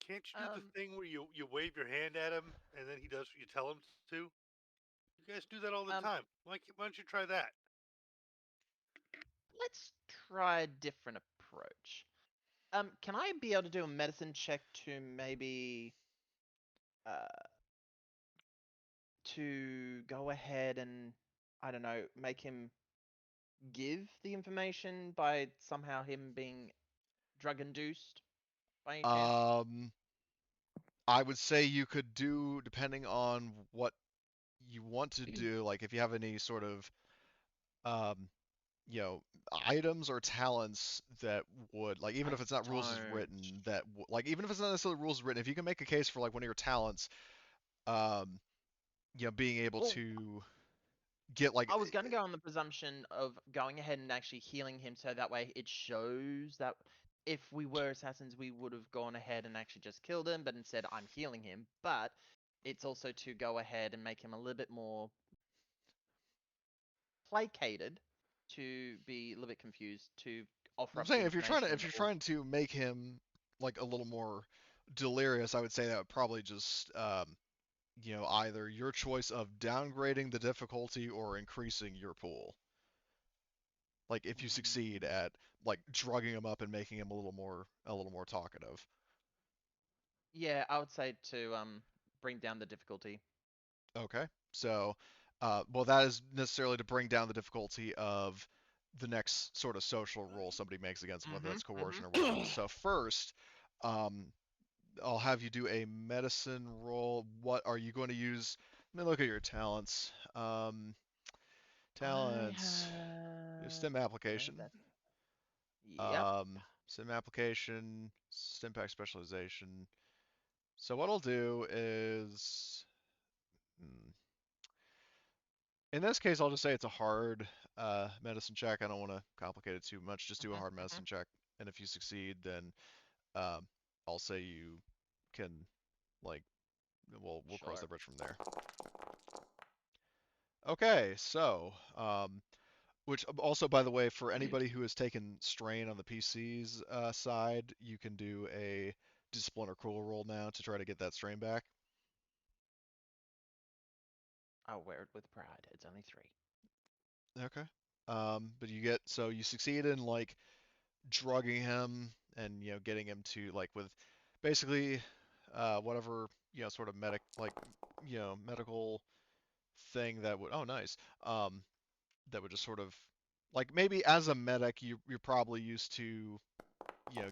[SPEAKER 2] Can't you do the thing where you wave your hand at him and then he does what you tell him to? You guys do that all the time. Why don't you try that?
[SPEAKER 7] Let's try a different approach. Can I be able to do a medicine check to maybe to go ahead and, I don't know, make him give the information by somehow him being drug induced by any chance?
[SPEAKER 1] I would say you could do, depending on what you want to do, like if you have any sort of, um, you know, items or talents that would, like, even
[SPEAKER 7] I
[SPEAKER 1] if it's not rules as
[SPEAKER 7] don't.
[SPEAKER 1] written, like, even if it's not necessarily rules written, if you can make a case for like one of your talents, um, being able
[SPEAKER 7] Well,
[SPEAKER 1] to get like,
[SPEAKER 7] I was going to go on the presumption of going ahead and actually healing him so that way it shows that if we were assassins, we would have gone ahead and actually just killed him, but instead I'm healing him. But it's also to go ahead and make him a little bit more placated, to be a little bit confused, to offer
[SPEAKER 1] I'm
[SPEAKER 7] up the
[SPEAKER 1] saying if you're
[SPEAKER 7] information.
[SPEAKER 1] trying to make him like a little more delirious, I would say that would probably just either your choice of downgrading the difficulty or increasing your pool. Like if you succeed at like drugging him up and making him a little more talkative.
[SPEAKER 7] Yeah, I would say to bring down the difficulty.
[SPEAKER 1] Okay. So, well, that is necessarily to bring down the difficulty of the next sort of social role somebody makes against him, whether that's coercion or whatever. So first, um, I'll have you do a medicine roll. What are you going to use? Let me look at your talents. Talents, stem application.
[SPEAKER 7] Yep.
[SPEAKER 1] Stem application, stem pack specialization. So what I'll do is, hmm, in this case, I'll just say it's a hard medicine check. I don't want to complicate it too much. Just do a hard medicine check, and if you succeed, then um, I'll say you can, like, we'll cross that bridge from there. Okay, so which also, by the way, for anybody who has taken strain on the PC's side, you can do a discipline or cool roll now to try to get that strain back.
[SPEAKER 7] I'll wear it with pride. It's only 3.
[SPEAKER 1] Okay. But you succeed in like drugging him and getting him to like with basically whatever sort of medical thing that would, oh nice, that would just sort of, like, maybe as a medic you're probably used to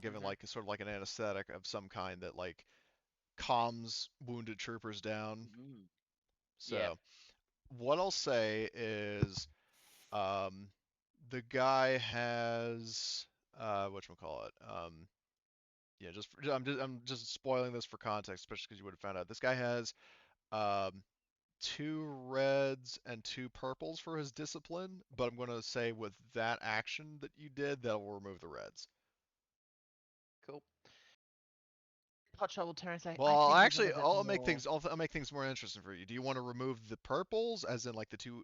[SPEAKER 1] giving like sort of like an anesthetic of some kind that like calms wounded troopers down. So
[SPEAKER 7] Yeah.
[SPEAKER 1] what I'll say is, um, the guy has whatchamacallit, yeah, I'm just spoiling this for context, especially because you would have found out. This guy has um 2 reds and 2 purples for his discipline, but I'm gonna say with that action that you did, that will remove the reds.
[SPEAKER 7] Cool. Potshot will turn and say, I
[SPEAKER 1] Well,
[SPEAKER 7] think he's a
[SPEAKER 1] actually,
[SPEAKER 7] little bit more...
[SPEAKER 1] I'll make things more interesting for you. Do you want to remove the purples, as in like the two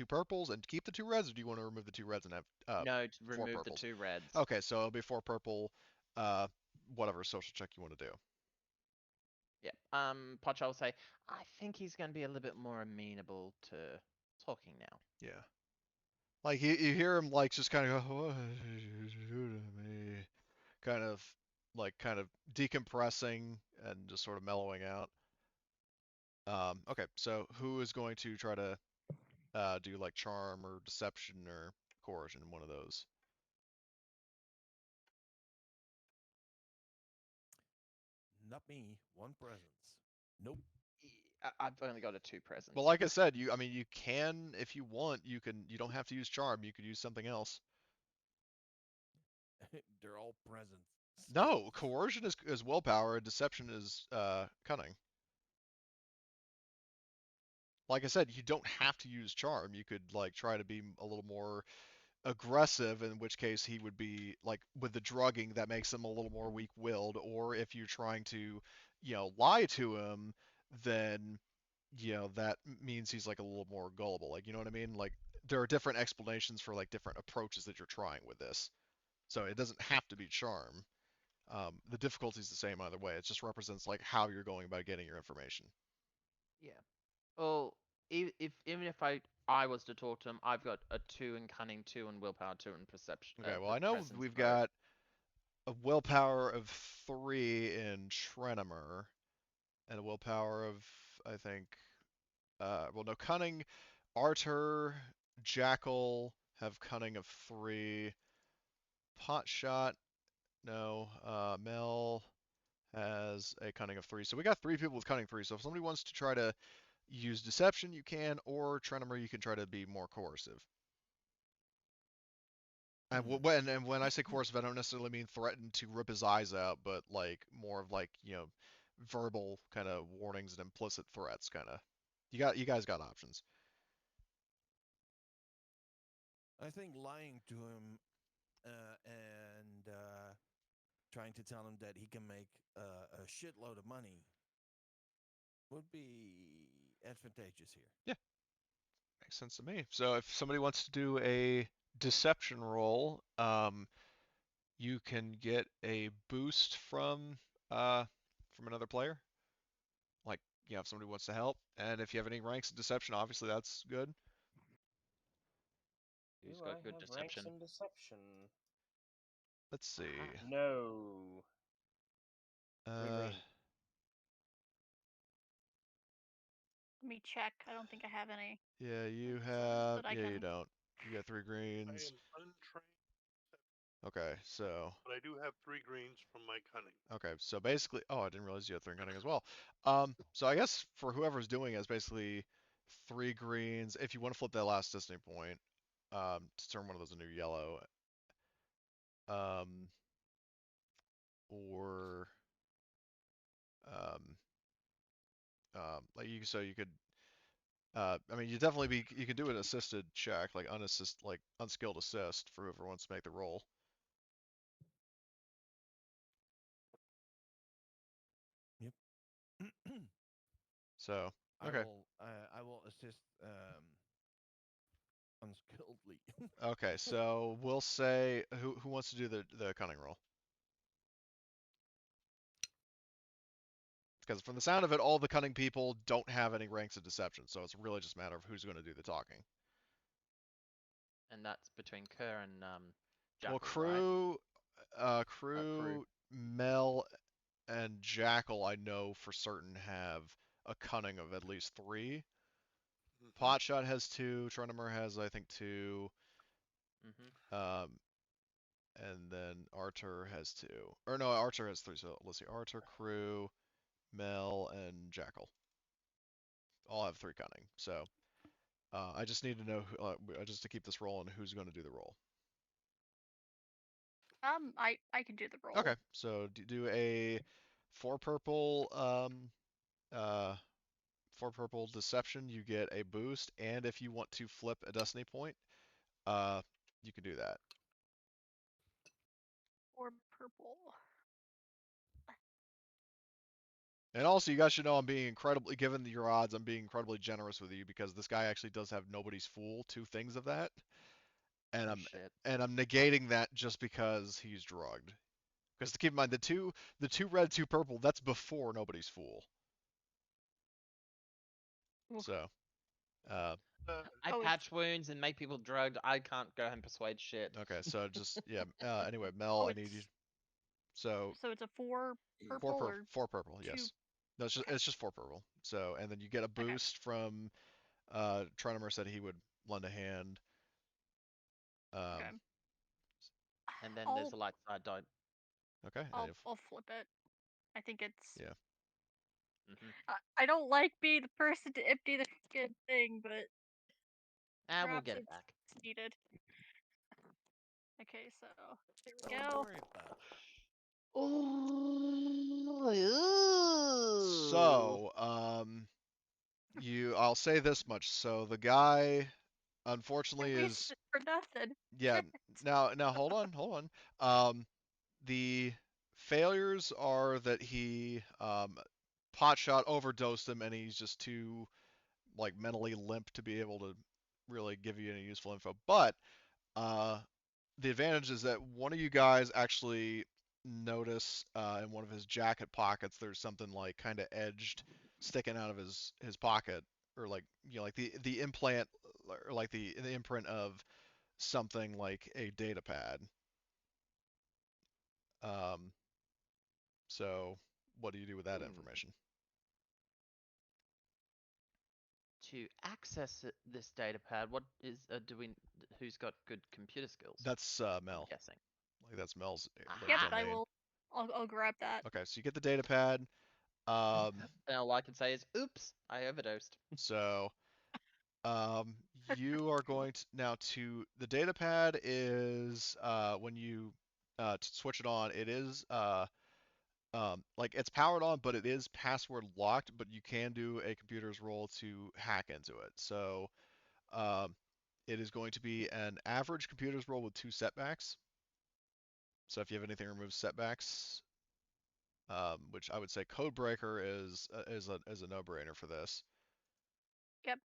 [SPEAKER 1] purples, and keep the 2 reds, or do you want to remove the 2 reds and have
[SPEAKER 7] No, to
[SPEAKER 1] 4
[SPEAKER 7] remove the
[SPEAKER 1] purples?
[SPEAKER 7] 2 reds.
[SPEAKER 1] Okay, so it'll be 4 purple, uh, whatever social check you want to do.
[SPEAKER 7] Yep. Potshot will say, I think he's going to be a little bit more amenable to talking now.
[SPEAKER 1] Yeah. Like you hear him like just kind of go, what did you do to me? Kind of decompressing and just sort of mellowing out. Okay, so who is going to try to do like charm or deception or coercion, one of those?
[SPEAKER 5] Not me. 1 presence. Nope.
[SPEAKER 7] I've only got a 2 presence.
[SPEAKER 1] Well, like I said, you can, if you want, you don't have to use charm. You could use something else.
[SPEAKER 5] They're all presents.
[SPEAKER 1] No, coercion is willpower, and deception is cunning. Like I said, you don't have to use charm. You could like try to be a little more aggressive, in which case he would be like, with the drugging that makes him a little more weak-willed, or if you're trying to lie to him, then that means he's like a little more gullible, like, you know what I mean? Like, there are different explanations for like different approaches that you're trying with this, so it doesn't have to be charm. The difficulty is the same either way. It just represents like how you're going about getting your information.
[SPEAKER 7] Yeah. Well, even if I was to talk to him, I've got a 2 in cunning, 2 in willpower, 2 in perception.
[SPEAKER 1] Okay, well, I know
[SPEAKER 7] presence,
[SPEAKER 1] we've
[SPEAKER 7] sorry.
[SPEAKER 1] got a willpower of 3 in Trenimer, and a willpower of, I think, well, no, cunning. Arter, Jackal have cunning of 3. Potshot, no. Mel has a cunning of 3. So we got 3 people with cunning 3. So if somebody wants to try to use deception, you can, or Trenimer, you can try to be more coercive. And when I say coercive, I don't necessarily mean threaten to rip his eyes out, but like more of like, verbal kind of warnings and implicit threats kind of. You guys got options.
[SPEAKER 5] I think lying to him and trying to tell him that he can make a shitload of money would be advantageous here.
[SPEAKER 1] Yeah, makes sense to me. So if somebody wants to do a deception roll, you can get a boost from another player. Like, if somebody wants to help, and if you have any ranks in deception, obviously that's good.
[SPEAKER 7] Who's
[SPEAKER 4] Do
[SPEAKER 7] got
[SPEAKER 4] I
[SPEAKER 7] good
[SPEAKER 4] have
[SPEAKER 7] deception?
[SPEAKER 4] ranks in deception?
[SPEAKER 1] Let's see.
[SPEAKER 4] No. 3
[SPEAKER 1] Uh,
[SPEAKER 4] green.
[SPEAKER 3] Let me check. I don't think I have any.
[SPEAKER 1] yeah, you
[SPEAKER 3] So
[SPEAKER 1] have.
[SPEAKER 3] that I
[SPEAKER 1] Yeah, you
[SPEAKER 3] can.
[SPEAKER 1] don't. You got 3
[SPEAKER 2] I
[SPEAKER 1] greens.
[SPEAKER 2] am untrained,
[SPEAKER 1] Okay, so.
[SPEAKER 2] but I do have 3 greens from my cunning.
[SPEAKER 1] Okay, so basically, oh, I didn't realize you had 3 cunning as well. So I guess for whoever's doing it, it's basically 3 greens. If you want to flip that last destiny point, to turn one of those into yellow, um, or um, like you could. I mean, you could do an assisted check, like unskilled assist for whoever wants to make the roll.
[SPEAKER 5] Yep.
[SPEAKER 1] So okay,
[SPEAKER 5] I will assist unskilledly.
[SPEAKER 1] okay. So we'll say who wants to do the cunning roll? Because from the sound of it, all the cunning people don't have any ranks of deception, so it's really just a matter of who's going to do the talking.
[SPEAKER 7] And that's between Kerr and Jackal,
[SPEAKER 1] Well,
[SPEAKER 7] right?
[SPEAKER 1] crew, Mel, and Jackal, I know for certain have a cunning of at least 3.
[SPEAKER 2] Mm-hmm.
[SPEAKER 1] Potshot has 2. Trenimer has, I think, 2.
[SPEAKER 7] Mm-hmm.
[SPEAKER 1] And then Arter has 2. Or no, Arter has 3. So let's see, Arter, crew, Mel, and Jackal all have 3 cunning. So I just need to know just to keep this rolling, who's going to do the roll.
[SPEAKER 3] I can do the roll.
[SPEAKER 1] Okay, so do a 4 purple 4 purple deception. You get a boost, and if you want to flip a destiny point, you can do that.
[SPEAKER 3] Or purple.
[SPEAKER 1] And also, you guys should know I'm being incredibly, given your odds, I'm being incredibly generous with you because this guy actually does have nobody's fool, 2 things of that, and
[SPEAKER 7] Oh shit.
[SPEAKER 1] I'm negating that just because he's drugged. Because to keep in mind, the two red, 2 purple, that's before nobody's fool.
[SPEAKER 3] Oof.
[SPEAKER 1] So,
[SPEAKER 7] I
[SPEAKER 3] Oh,
[SPEAKER 7] patch wounds and make people drugged. I can't go and persuade shit.
[SPEAKER 1] okay, so just yeah. Anyway, Mel,
[SPEAKER 3] oh,
[SPEAKER 1] I need you. So
[SPEAKER 3] So it's a 4
[SPEAKER 1] 4
[SPEAKER 3] purple
[SPEAKER 1] purple,
[SPEAKER 3] or
[SPEAKER 1] 4 purple,
[SPEAKER 3] 2.
[SPEAKER 1] yes. No,
[SPEAKER 3] Okay.
[SPEAKER 1] it's just 4 purple. So, and then you get a boost from Tronimer said he would lend a hand.
[SPEAKER 3] Okay.
[SPEAKER 7] And then
[SPEAKER 3] I'll
[SPEAKER 7] there's a light side don't.
[SPEAKER 1] Okay.
[SPEAKER 3] I'll flip it. I think it's.
[SPEAKER 1] Yeah.
[SPEAKER 7] Mm-hmm.
[SPEAKER 3] I don't like being the person to empty the fucking thing, but
[SPEAKER 7] We'll
[SPEAKER 3] perhaps
[SPEAKER 7] get it
[SPEAKER 3] it's
[SPEAKER 7] back.
[SPEAKER 3] needed. Okay, so here we
[SPEAKER 5] Don't
[SPEAKER 3] go.
[SPEAKER 5] worry about it.
[SPEAKER 1] So, I'll say this much. So the guy, unfortunately,
[SPEAKER 3] I
[SPEAKER 1] is
[SPEAKER 3] wasted for nothing.
[SPEAKER 1] yeah. Now hold on. The failures are that he pot shot overdosed him, and he's just too like mentally limp to be able to really give you any useful info. But uh, the advantage is that one of you guys actually notice in one of his jacket pockets there's something like kind of edged sticking out of his pocket, or like like the implant, or like the imprint of something like a data pad. So what do you do with that
[SPEAKER 7] Hmm.
[SPEAKER 1] information?
[SPEAKER 7] To access this data pad, what is who's got good computer skills?
[SPEAKER 1] That's
[SPEAKER 7] I'm
[SPEAKER 1] Mel.
[SPEAKER 7] guessing.
[SPEAKER 1] Like that's Mel's
[SPEAKER 3] Yep,
[SPEAKER 7] Aha.
[SPEAKER 3] I
[SPEAKER 1] domain.
[SPEAKER 3] will. I'll grab that.
[SPEAKER 1] Okay, so you get the data pad.
[SPEAKER 7] And all I can say is, oops, I overdosed.
[SPEAKER 1] So you are going to now to the data pad is when you switch it on, it is like it's powered on, but it is password locked, but you can do a computer's role to hack into it. So um, it is going to be an average computer's role with 2 setbacks. So if you have anything that removes setbacks, which I would say Codebreaker is a no-brainer for this.
[SPEAKER 3] Yep.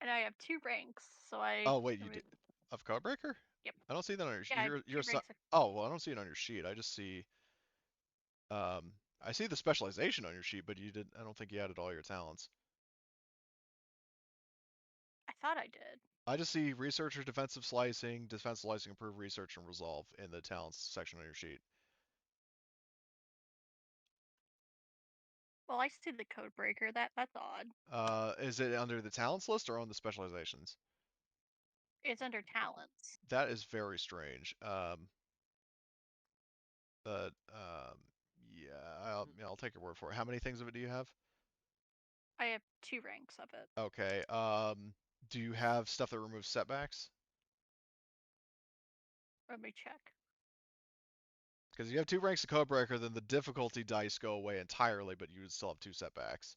[SPEAKER 3] And I have 2 ranks, so I.
[SPEAKER 1] Oh wait, you did of Codebreaker?
[SPEAKER 3] Yep.
[SPEAKER 1] I don't see that on your
[SPEAKER 3] Yeah, I have
[SPEAKER 1] you're
[SPEAKER 3] 2 ranks.
[SPEAKER 1] oh well, I don't see it on your sheet. I just see I see the specialization on your sheet, but I don't think you added all your talents.
[SPEAKER 3] I thought I did.
[SPEAKER 1] I just see researcher, defensive slicing, improved research, and resolve in the talents section on your sheet.
[SPEAKER 3] Well, I see the code breaker. That's odd.
[SPEAKER 1] Is it under the talents list or on the specializations?
[SPEAKER 3] It's under talents.
[SPEAKER 1] That is very strange. But yeah, I'll take your word for it. How many things of it do you have?
[SPEAKER 3] I have 2 ranks of it.
[SPEAKER 1] Okay. Do you have stuff that removes setbacks?
[SPEAKER 3] Let me check.
[SPEAKER 1] Because you have 2 ranks of Codebreaker, then the difficulty dice go away entirely, but you would still have 2 setbacks.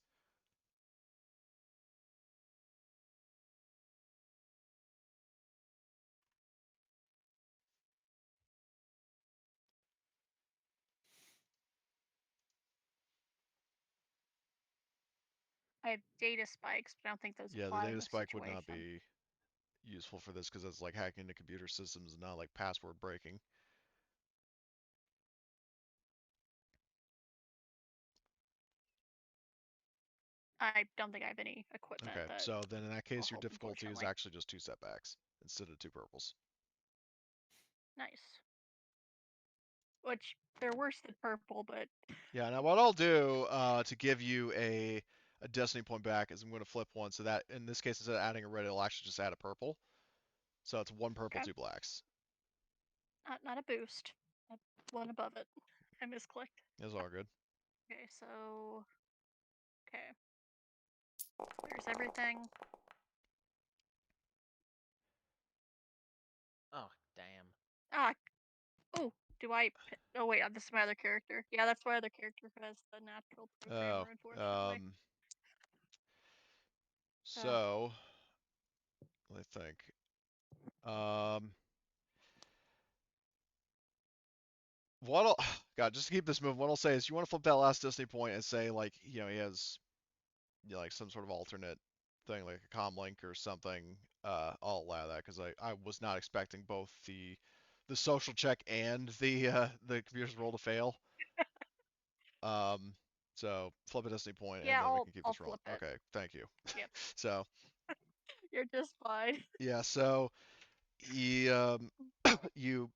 [SPEAKER 3] I have data spikes, but I don't think those
[SPEAKER 1] Yeah, the
[SPEAKER 3] apply in
[SPEAKER 1] data
[SPEAKER 3] this
[SPEAKER 1] spike would not
[SPEAKER 3] situation.
[SPEAKER 1] be useful for this because it's like hacking into computer systems, not like password breaking.
[SPEAKER 3] I don't think I have any equipment
[SPEAKER 1] Okay,
[SPEAKER 3] that
[SPEAKER 1] so then in that
[SPEAKER 3] will
[SPEAKER 1] case, your
[SPEAKER 3] help,
[SPEAKER 1] difficulty is
[SPEAKER 3] unfortunately.
[SPEAKER 1] actually just 2 setbacks instead of 2 purples.
[SPEAKER 3] Nice. Which, they're worse than purple, but...
[SPEAKER 1] Yeah, now what I'll do to give you a destiny point back is I'm going to flip one so that in this case, instead of adding a red, it'll actually just add a purple. So it's 1 purple,
[SPEAKER 3] Okay.
[SPEAKER 1] 2 blacks.
[SPEAKER 3] Not a boost. One above it. I misclicked.
[SPEAKER 1] It's all good.
[SPEAKER 3] Okay, so... Okay. There's everything.
[SPEAKER 7] Oh, damn.
[SPEAKER 3] Ah! Oh! Do I... Oh wait, this is my other character. Yeah, that's my other character who has the natural programmer, unfortunately.
[SPEAKER 1] So, let me think. God, just to keep this moving, what I'll say is you want to flip that last destiny point and say like, he has, like some sort of alternate thing, like a comm link or something. I'll allow that because I was not expecting both the social check and the computer's roll to fail. So flip a destiny point and
[SPEAKER 3] Yeah,
[SPEAKER 1] then we can keep
[SPEAKER 3] I'll
[SPEAKER 1] this rolling.
[SPEAKER 3] flip it.
[SPEAKER 1] Okay, thank you.
[SPEAKER 3] Yep.
[SPEAKER 1] So
[SPEAKER 3] You're just fine.
[SPEAKER 1] yeah, so you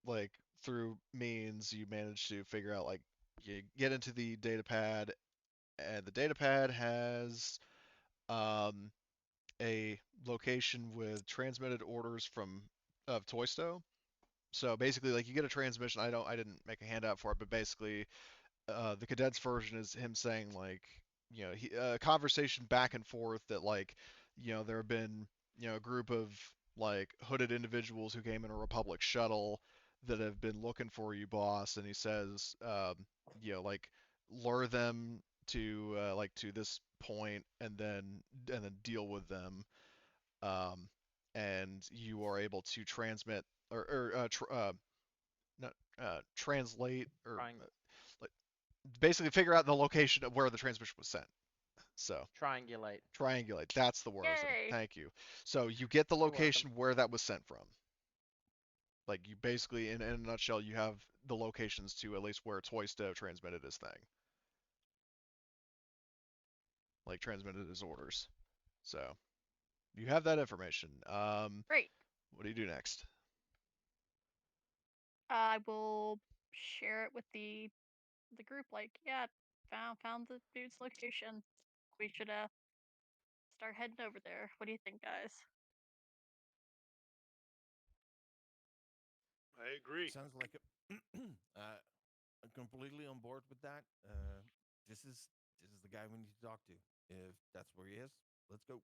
[SPEAKER 1] like through means you manage to figure out like you get into the data pad and the data pad has a location with transmitted orders from of Toysto. So basically, like you get a transmission. I didn't make a handout for it, but basically, the cadets version is him saying like, a conversation back and forth that like, there have been, a group of like hooded individuals who came in a Republic shuttle that have been looking for you, boss. And he says, like lure them to like to this point and then deal with them. Um, and you are able to transmit not translate or like basically figure out the location of where the transmission was sent. So
[SPEAKER 7] Triangulate.
[SPEAKER 1] triangulate. That's the word.
[SPEAKER 3] Yay!
[SPEAKER 1] Thank you. So you get the
[SPEAKER 7] You're welcome.
[SPEAKER 1] location where that was sent from. Like you basically, in a nutshell, you have the locations to at least where Toysto transmitted his thing. Like transmitted his orders. So you have that information.
[SPEAKER 3] Great.
[SPEAKER 1] What do you do next?
[SPEAKER 3] I will share it with the group. Like, yeah, found the dude's location. We should start heading over there. What do you think, guys?
[SPEAKER 2] I agree.
[SPEAKER 5] Sounds like I'm completely on board with that. This is the guy we need to talk to. If that's where he is, let's go.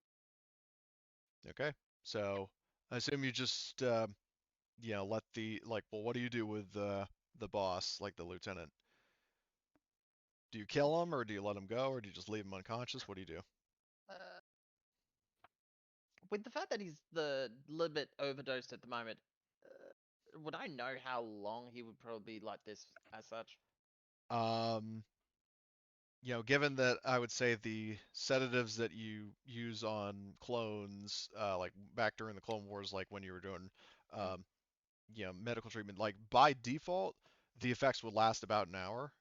[SPEAKER 1] Okay. So I assume you just let the well, what do you do with the boss, like the lieutenant? Do you kill him or do you let him go or do you just leave him unconscious? What do you do?
[SPEAKER 7] Uh, with the fact that he's the little bit overdosed at the moment, would I know how long he would probably be like this as such?
[SPEAKER 1] Um, given that I would say the sedatives that you use on clones, like back during the Clone Wars, like when you were doing, um, medical treatment, like by default, the effects would last about an hour,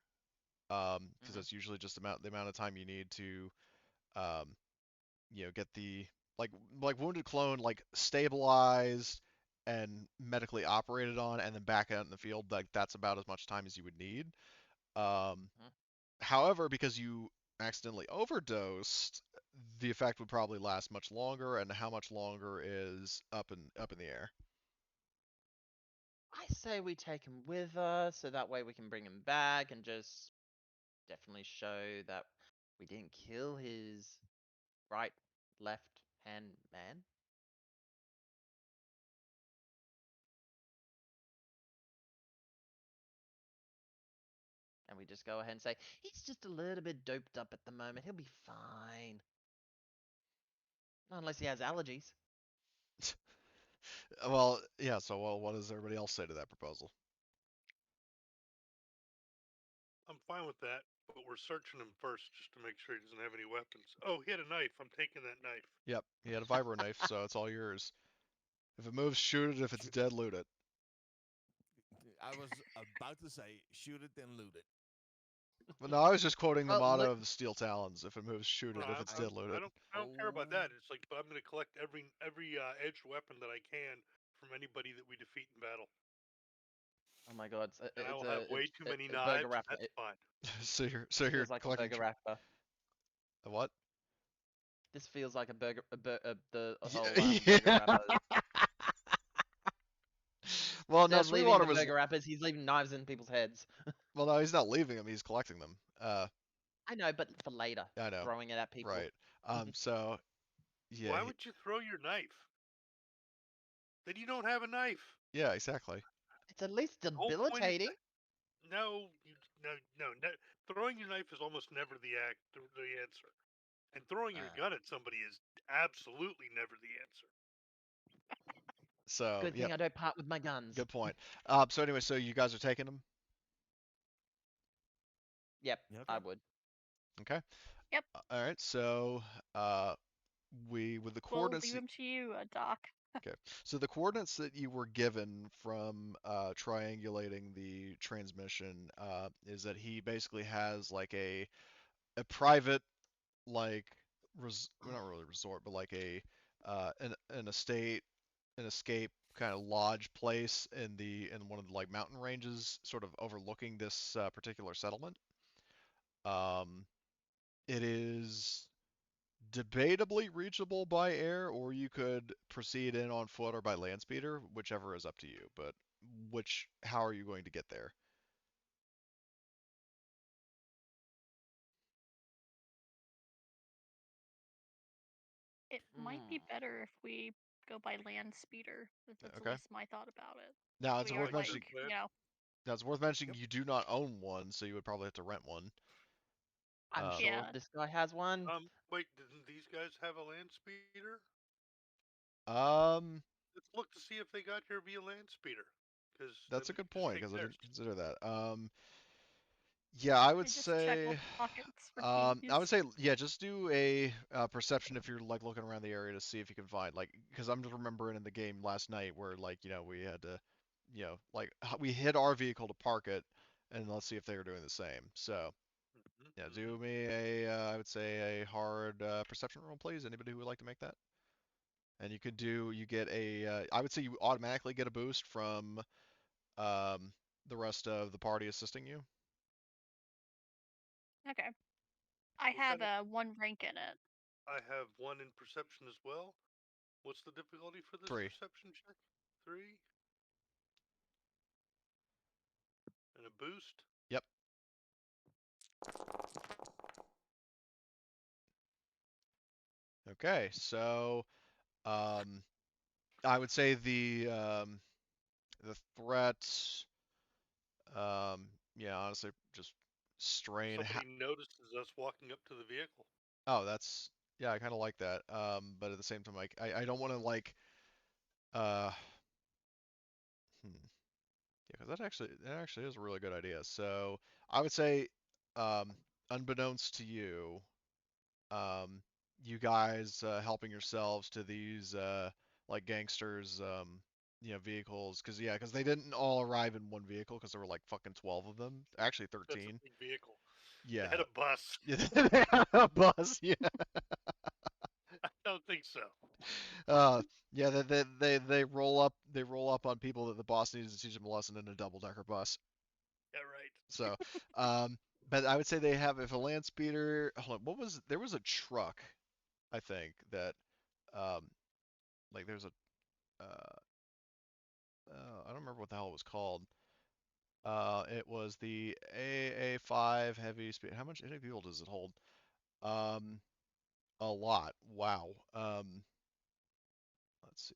[SPEAKER 1] because that's usually just the amount of time you need to, um, get the like wounded clone like stabilized and medically operated on, and then back out in the field. Like that's about as much time as you would need. Um,
[SPEAKER 7] Mhm.
[SPEAKER 1] However, because you accidentally overdosed, the effect would probably last much longer, and how much longer is up in the air.
[SPEAKER 7] I say we take him with us, so that way we can bring him back and just definitely show that we didn't kill his right, left hand man. And we just go ahead and say, he's just a little bit doped up at the moment. He'll be fine. Unless he has allergies.
[SPEAKER 1] Well, yeah. So, well, what does everybody else say to that proposal?
[SPEAKER 2] I'm fine with that, but we're searching him first just to make sure he doesn't have any weapons. Oh, he had a knife. I'm taking that knife.
[SPEAKER 1] Yep, he had a vibro knife, so it's all yours. If it moves, shoot it. If it's dead, loot it.
[SPEAKER 5] I was about to say, shoot it, then loot it.
[SPEAKER 1] But no, I was just quoting the
[SPEAKER 7] Well,
[SPEAKER 1] motto of the Steel Talons. If it moves, shoot
[SPEAKER 2] No,
[SPEAKER 1] it. If it's
[SPEAKER 2] I,
[SPEAKER 1] dead, loot
[SPEAKER 2] I
[SPEAKER 1] it.
[SPEAKER 2] don't. I don't care about that.
[SPEAKER 5] Oh.
[SPEAKER 2] It's like, but I'm gonna collect every edged weapon that I can from anybody that we defeat in battle,
[SPEAKER 7] oh my god,
[SPEAKER 2] and I
[SPEAKER 7] it's
[SPEAKER 2] will have way too many
[SPEAKER 7] a burger
[SPEAKER 2] knives.
[SPEAKER 7] wrapper.
[SPEAKER 2] That's fine.
[SPEAKER 1] So
[SPEAKER 7] This
[SPEAKER 1] you're
[SPEAKER 7] feels like a
[SPEAKER 1] collecting
[SPEAKER 7] burger wrapper.
[SPEAKER 1] a what?
[SPEAKER 7] This feels like a burger, the whole burger
[SPEAKER 1] Yeah.
[SPEAKER 7] wrapper.
[SPEAKER 1] Well, no,
[SPEAKER 7] Instead of leaving
[SPEAKER 1] Sweetwater
[SPEAKER 7] the
[SPEAKER 1] was.
[SPEAKER 7] burger wrappers, he's leaving knives in people's heads.
[SPEAKER 1] Well, no, he's not leaving them. He's collecting them.
[SPEAKER 7] I know, but for later,
[SPEAKER 1] I know.
[SPEAKER 7] throwing it at people.
[SPEAKER 1] Right. So yeah,
[SPEAKER 2] Why would you throw your knife? Then you don't have a knife.
[SPEAKER 1] yeah, exactly.
[SPEAKER 7] It's at least
[SPEAKER 2] The whole point is
[SPEAKER 7] debilitating.
[SPEAKER 2] no, no. Throwing your knife is almost never the answer, and throwing your gun at somebody is absolutely never the answer.
[SPEAKER 1] So
[SPEAKER 7] Good
[SPEAKER 1] yeah,
[SPEAKER 7] thing I don't part with my guns.
[SPEAKER 1] good point. So anyway, so you guys are taking them.
[SPEAKER 7] Yep,
[SPEAKER 5] Yeah,
[SPEAKER 7] I
[SPEAKER 5] okay.
[SPEAKER 7] would.
[SPEAKER 1] Okay.
[SPEAKER 3] Yep.
[SPEAKER 1] All right. So with the
[SPEAKER 3] We'll
[SPEAKER 1] coordinates.
[SPEAKER 3] leave him to you, Doc.
[SPEAKER 1] Okay. So the coordinates that you were given from triangulating the transmission is that he basically has like a private like well, not really resort, but like an estate, an escape kind of lodge place in one of the like mountain ranges, sort of overlooking this particular settlement. Um, it is debatably reachable by air, or you could proceed in on foot or by land speeder, whichever is up to you. But how are you going to get there?
[SPEAKER 3] It might be
[SPEAKER 7] Hmm.
[SPEAKER 3] better if we go by land speeder. That's at
[SPEAKER 1] Okay.
[SPEAKER 3] least my thought about it.
[SPEAKER 1] Now it's
[SPEAKER 3] We
[SPEAKER 1] worth
[SPEAKER 3] are like,
[SPEAKER 1] mentioning.
[SPEAKER 2] Plan.
[SPEAKER 1] Now it's worth mentioning
[SPEAKER 5] Yep.
[SPEAKER 1] you do not own one, so you would probably have to rent one.
[SPEAKER 7] I'm
[SPEAKER 1] Um,
[SPEAKER 7] sure
[SPEAKER 3] yeah.
[SPEAKER 7] this guy has one.
[SPEAKER 2] Wait, didn't these guys have a land speeder?
[SPEAKER 1] um,
[SPEAKER 2] Let's look to see if they got here via land speeder, because then
[SPEAKER 1] that's a
[SPEAKER 2] we
[SPEAKER 1] good
[SPEAKER 2] can just
[SPEAKER 1] point
[SPEAKER 2] take
[SPEAKER 1] because I
[SPEAKER 2] theirs.
[SPEAKER 1] didn't consider that. Yeah, I would
[SPEAKER 3] I just check all
[SPEAKER 1] say.
[SPEAKER 3] the pockets for
[SPEAKER 1] I would
[SPEAKER 3] keys.
[SPEAKER 1] say, yeah, just do a perception if you're like looking around the area to see if you can find like, because I'm just remembering in the game last night where like we had to, like we hit our vehicle to park it, and let's see if they were doing the same. So yeah, do me I would say a hard perception roll, please. Anybody who would like to make that? And you get a, I would say you automatically get a boost from um, the rest of the party assisting you.
[SPEAKER 3] Okay. I
[SPEAKER 2] What
[SPEAKER 3] have
[SPEAKER 2] kind of-
[SPEAKER 3] one rank in it.
[SPEAKER 2] I have 1 in perception as well. What's the difficulty for this
[SPEAKER 1] 3.
[SPEAKER 2] perception check? 3. And a boost.
[SPEAKER 1] Yep. Okay, so I would say the threat, yeah, honestly, just strain.
[SPEAKER 2] Somebody notices us walking up to the vehicle.
[SPEAKER 1] Oh, that's yeah, I kind of like that. But at the same time, like I don't want to like uh, yeah, because that actually is a really good idea. So I would say, um, unbeknownst to you, you guys helping yourselves to these like gangsters vehicles, because they didn't all arrive in one vehicle because there were like fucking 12 of them, actually
[SPEAKER 2] That's a
[SPEAKER 1] 13.
[SPEAKER 2] big vehicle. They
[SPEAKER 1] Yeah.
[SPEAKER 2] had a bus.
[SPEAKER 1] Yeah, they had a bus. Yeah.
[SPEAKER 2] I don't think so.
[SPEAKER 1] Yeah, they roll up on people that the boss needs to teach them a lesson in a double-decker bus.
[SPEAKER 2] Yeah, right.
[SPEAKER 1] So, but I would say they have, if a land speeder, hold on, there was a truck, I think, that um like there's a I don't remember what the hell it was called. It was the AA5 heavy speed. How many people does it hold? Um, a lot. Wow. Let's see.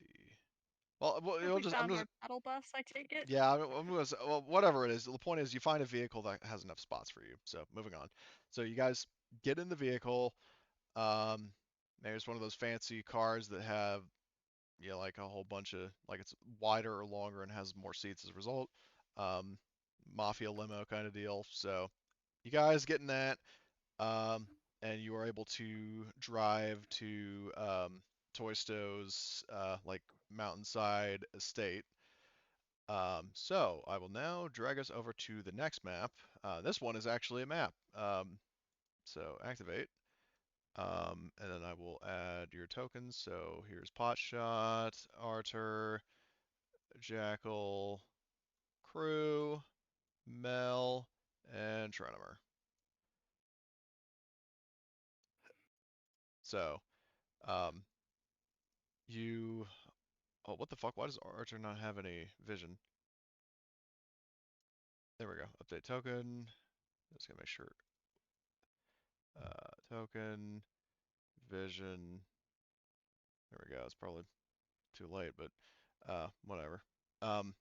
[SPEAKER 1] Well,
[SPEAKER 3] Have
[SPEAKER 1] it'll
[SPEAKER 3] we
[SPEAKER 1] just, I'm
[SPEAKER 3] found
[SPEAKER 1] just,
[SPEAKER 3] our battle bus? I take it.
[SPEAKER 1] yeah, well, whatever it is. The point is, you find a vehicle that has enough spots for you. So, moving on. So, you guys get in the vehicle. Um, there's one of those fancy cars that have, yeah, like a whole bunch of, like it's wider or longer and has more seats as a result. Um, Mafia limo kind of deal. So, you guys get in that, um, and you are able to drive to Toysto's like mountainside estate. So I will now drag us over to the next map. This one is actually a map. So activate. And then I will add your tokens. So here's Potshot, Arter, Jackal, Crew, Mel, and Trenimer. So, um, you. Oh, what the fuck? Why does Archer not have any vision? There we go. Update token. Just gonna make sure. Token, vision. There we go. It's probably too late, but whatever. Um,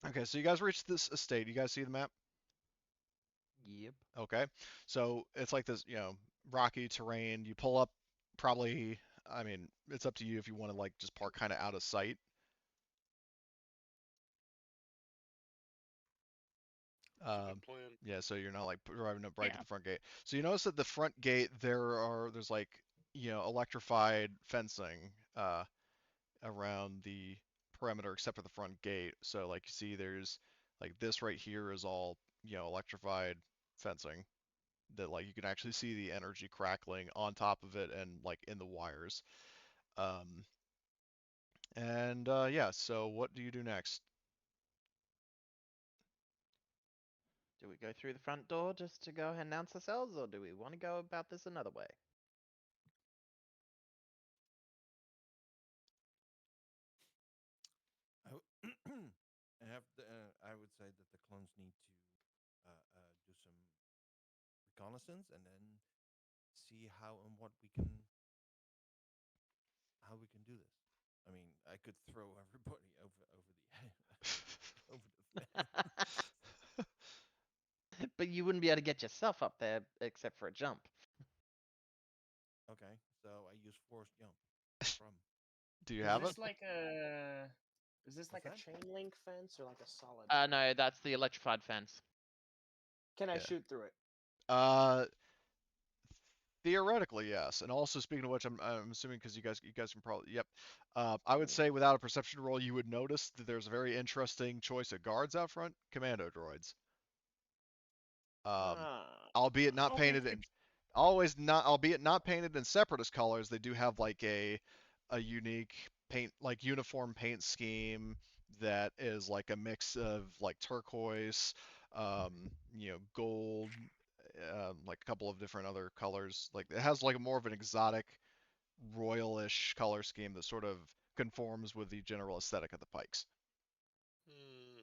[SPEAKER 1] okay, so you guys reached this estate. You guys see the map?
[SPEAKER 7] Yep.
[SPEAKER 1] Okay, so it's like this, rocky terrain. You pull up, probably. I mean, it's up to you if you want to like just park kind of out of sight.
[SPEAKER 2] That's a good plan.
[SPEAKER 1] Yeah, so you're not like driving up right to
[SPEAKER 3] Yeah.
[SPEAKER 1] the front gate. So you notice at the front gate there's like, electrified fencing around the perimeter except for the front gate. So like you see there's like this right here is all, electrified fencing that like you can actually see the energy crackling on top of it and like in the wires. Um and yeah, so what do you do next?
[SPEAKER 7] Do we go through the front door just to go ahead and announce ourselves, or do we want to go about this another way?
[SPEAKER 5] I would say that the clones need to do some reconnaissance and then see how and what we can how we can do this. I mean, I could throw everybody over the over the fence.
[SPEAKER 7] But you wouldn't be able to get yourself up there except for a jump.
[SPEAKER 5] Okay, so I use force jump from.
[SPEAKER 1] Do you
[SPEAKER 4] Is
[SPEAKER 1] have it?
[SPEAKER 4] this like a? Is this like
[SPEAKER 5] What's
[SPEAKER 4] a
[SPEAKER 5] that?
[SPEAKER 4] chain link fence or like a solid?
[SPEAKER 7] No, that's the electrified fence.
[SPEAKER 4] Can I
[SPEAKER 1] Yeah.
[SPEAKER 4] shoot through it?
[SPEAKER 1] Uh Theoretically, yes. And also, speaking of which, I'm assuming because you guys can probably, yep. I would say without a perception roll, you would notice that there's a very interesting choice of guards out front, commando droids.
[SPEAKER 4] Ah.
[SPEAKER 1] Albeit not
[SPEAKER 3] Always
[SPEAKER 1] painted
[SPEAKER 3] good.
[SPEAKER 1] in, always not, albeit not painted in separatist colors. They do have like a unique paint, like uniform paint scheme, that is like a mix of like turquoise, gold, like a couple of different other colors. Like it has like more of an exotic, royalish color scheme that sort of conforms with the general aesthetic of the Pikes.
[SPEAKER 2] Hmm.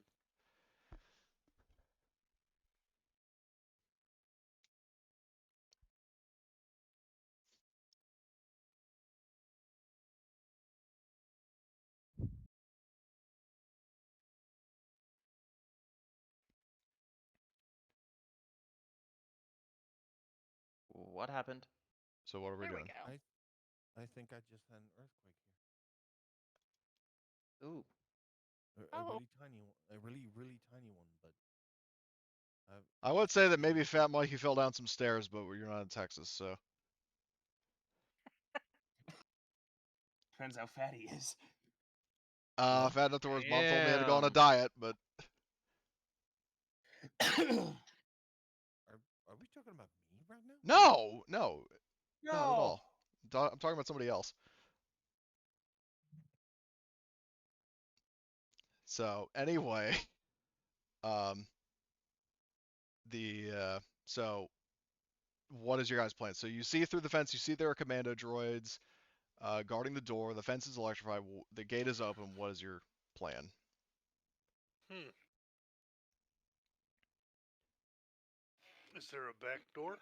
[SPEAKER 7] What happened?
[SPEAKER 1] So what are we
[SPEAKER 3] There we
[SPEAKER 1] doing?
[SPEAKER 3] go.
[SPEAKER 5] I think I just had an earthquake here.
[SPEAKER 7] Ooh.
[SPEAKER 5] A
[SPEAKER 3] Oh.
[SPEAKER 5] really tiny one. A really, really tiny one, but.
[SPEAKER 1] I would say that maybe Fat Mikey fell down some stairs, but you're not in Texas, so.
[SPEAKER 4] Depends how fat he is.
[SPEAKER 5] Well,
[SPEAKER 1] Fat enough to where his mom told me I had to go on a diet, but
[SPEAKER 5] Are we talking about me right now?
[SPEAKER 1] no, not at
[SPEAKER 4] No.
[SPEAKER 1] all. I'm talking about somebody else. So anyway, um, so what is your guys' plan? So you see through the fence, you see there are commando droids guarding the door. The fence is electrified. The gate is open. What is your plan?
[SPEAKER 2] Hmm. Is there a back door?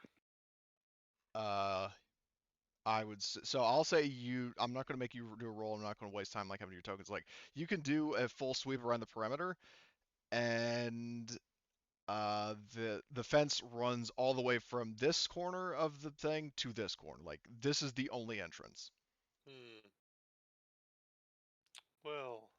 [SPEAKER 1] So I'll say you. I'm not going to make you do a roll. I'm not going to waste time like having your tokens. Like you can do a full sweep around the perimeter, and the fence runs all the way from this corner of the thing to this corner. Like this is the only entrance.
[SPEAKER 2] Hmm. Well,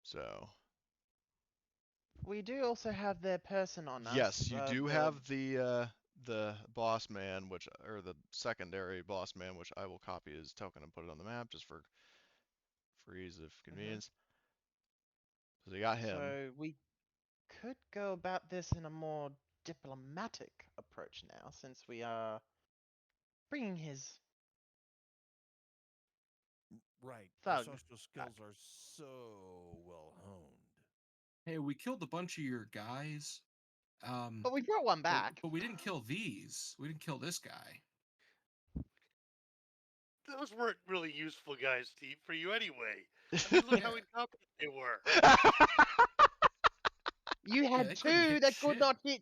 [SPEAKER 1] So
[SPEAKER 7] We do also have their person on us.
[SPEAKER 1] yes, you do have the boss man, or the secondary boss man, which I will copy his token and put it on the map just for ease of convenience. So you got him.
[SPEAKER 7] So we could go about this in a more diplomatic approach now, since we are bringing his
[SPEAKER 5] Right. Our
[SPEAKER 7] thug
[SPEAKER 5] social skills are so well honed.
[SPEAKER 6] Hey, we killed a bunch of your guys.
[SPEAKER 7] But we brought one back.
[SPEAKER 6] But we didn't kill these. We didn't kill this guy.
[SPEAKER 2] those weren't really useful guys to eat for you anyway. I mean, look how incompetent they were.
[SPEAKER 7] You
[SPEAKER 6] Yeah,
[SPEAKER 7] had
[SPEAKER 6] they couldn't
[SPEAKER 7] two
[SPEAKER 6] hit
[SPEAKER 7] that could
[SPEAKER 6] shit.
[SPEAKER 7] not hit.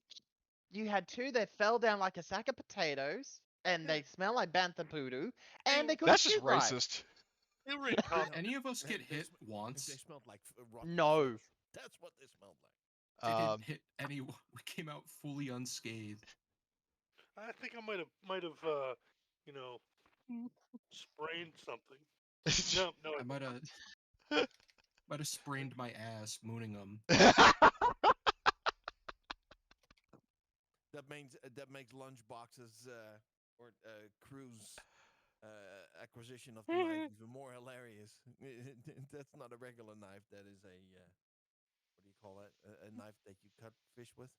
[SPEAKER 7] You had two that fell down like a sack of potatoes, and they smell like bantha poodoo, and they couldn't
[SPEAKER 1] That's just
[SPEAKER 7] shoot right.
[SPEAKER 1] racist.
[SPEAKER 2] They were
[SPEAKER 6] Did
[SPEAKER 2] incompetent.
[SPEAKER 6] any of us get
[SPEAKER 5] They
[SPEAKER 6] hit
[SPEAKER 5] They
[SPEAKER 6] once?
[SPEAKER 5] smelled like rotten
[SPEAKER 7] No.
[SPEAKER 5] fish. That's what they smelled like.
[SPEAKER 6] They
[SPEAKER 1] Um,
[SPEAKER 6] didn't hit any. We came out fully unscathed.
[SPEAKER 2] I think I might have, sprained something. No,
[SPEAKER 6] I might have sprained my ass mooning them.
[SPEAKER 5] That makes lunchboxes or crew's acquisition of the knife even more hilarious. That's not a regular knife. That is a what do you call that? A knife that you cut fish with.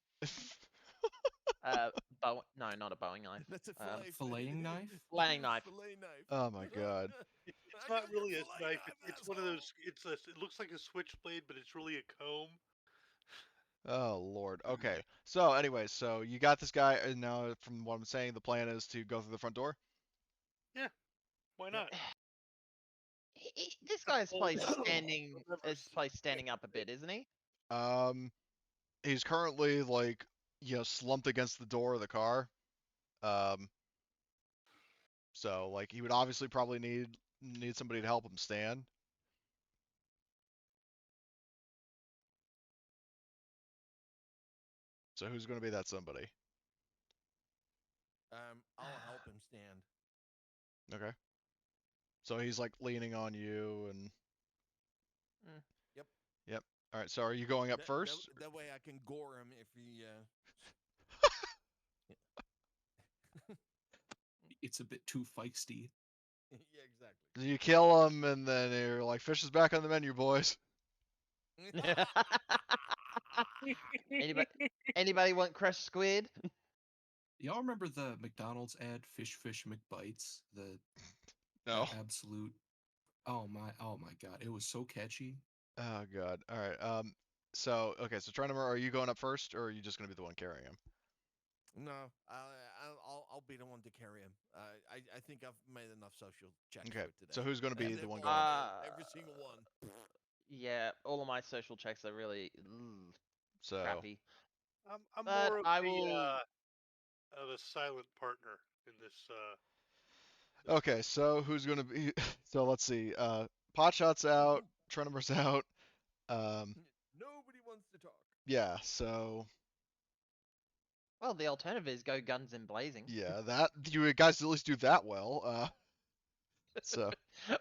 [SPEAKER 7] No, not a Boeing knife.
[SPEAKER 5] That's a
[SPEAKER 6] Filleting knife?
[SPEAKER 7] Filleting knife.
[SPEAKER 5] Fillet knife.
[SPEAKER 1] Oh my god.
[SPEAKER 2] it's not really a knife. It's one of those. It looks like a switchblade, but it's really a comb.
[SPEAKER 1] Oh lord. Okay. So anyway, so you got this guy, and now from what I'm saying, the plan is to go through the front door.
[SPEAKER 2] Yeah, why not?
[SPEAKER 7] This guy's place
[SPEAKER 2] Remember,
[SPEAKER 7] standing up a bit, isn't he?
[SPEAKER 1] He's currently like slumped against the door of the car. Um, so like he would obviously probably need somebody to help him stand. So who's going to be that somebody?
[SPEAKER 5] I'll help him stand.
[SPEAKER 1] Okay. So he's like leaning on you and.
[SPEAKER 5] Yep.
[SPEAKER 1] Yep. All right. So are you going up first?
[SPEAKER 5] That way I can gore him if he.
[SPEAKER 6] It's a bit too feisty.
[SPEAKER 5] Yeah, exactly.
[SPEAKER 1] You kill him, and then you're like, fish is back on the menu, boys.
[SPEAKER 7] Anybody want crushed squid?
[SPEAKER 6] Y'all remember the McDonald's ad, Fish McBites?
[SPEAKER 1] No.
[SPEAKER 6] Absolute. Oh my god, it was so catchy.
[SPEAKER 1] Oh god. All right. So okay. So Trinimer, are you going up first, or are you just gonna be the one carrying him?
[SPEAKER 5] No, I'll be the one to carry him. I think I've made enough social checks
[SPEAKER 1] Okay.
[SPEAKER 5] for today.
[SPEAKER 1] So who's gonna be
[SPEAKER 5] And
[SPEAKER 1] the
[SPEAKER 5] they've
[SPEAKER 1] one
[SPEAKER 5] all
[SPEAKER 1] going?
[SPEAKER 5] failed, every single one.
[SPEAKER 7] Yeah, all of my social checks are really
[SPEAKER 1] So
[SPEAKER 7] crappy.
[SPEAKER 2] I'm
[SPEAKER 7] But
[SPEAKER 2] more of
[SPEAKER 7] I will.
[SPEAKER 2] the silent partner in this.
[SPEAKER 1] okay. So who's gonna be? So let's see. Potshot's out. Trinimer's out. Um.
[SPEAKER 5] Nobody wants to talk.
[SPEAKER 1] Yeah. So
[SPEAKER 7] Well, the alternative is go guns in blazing.
[SPEAKER 1] yeah, that you guys at least do that well. So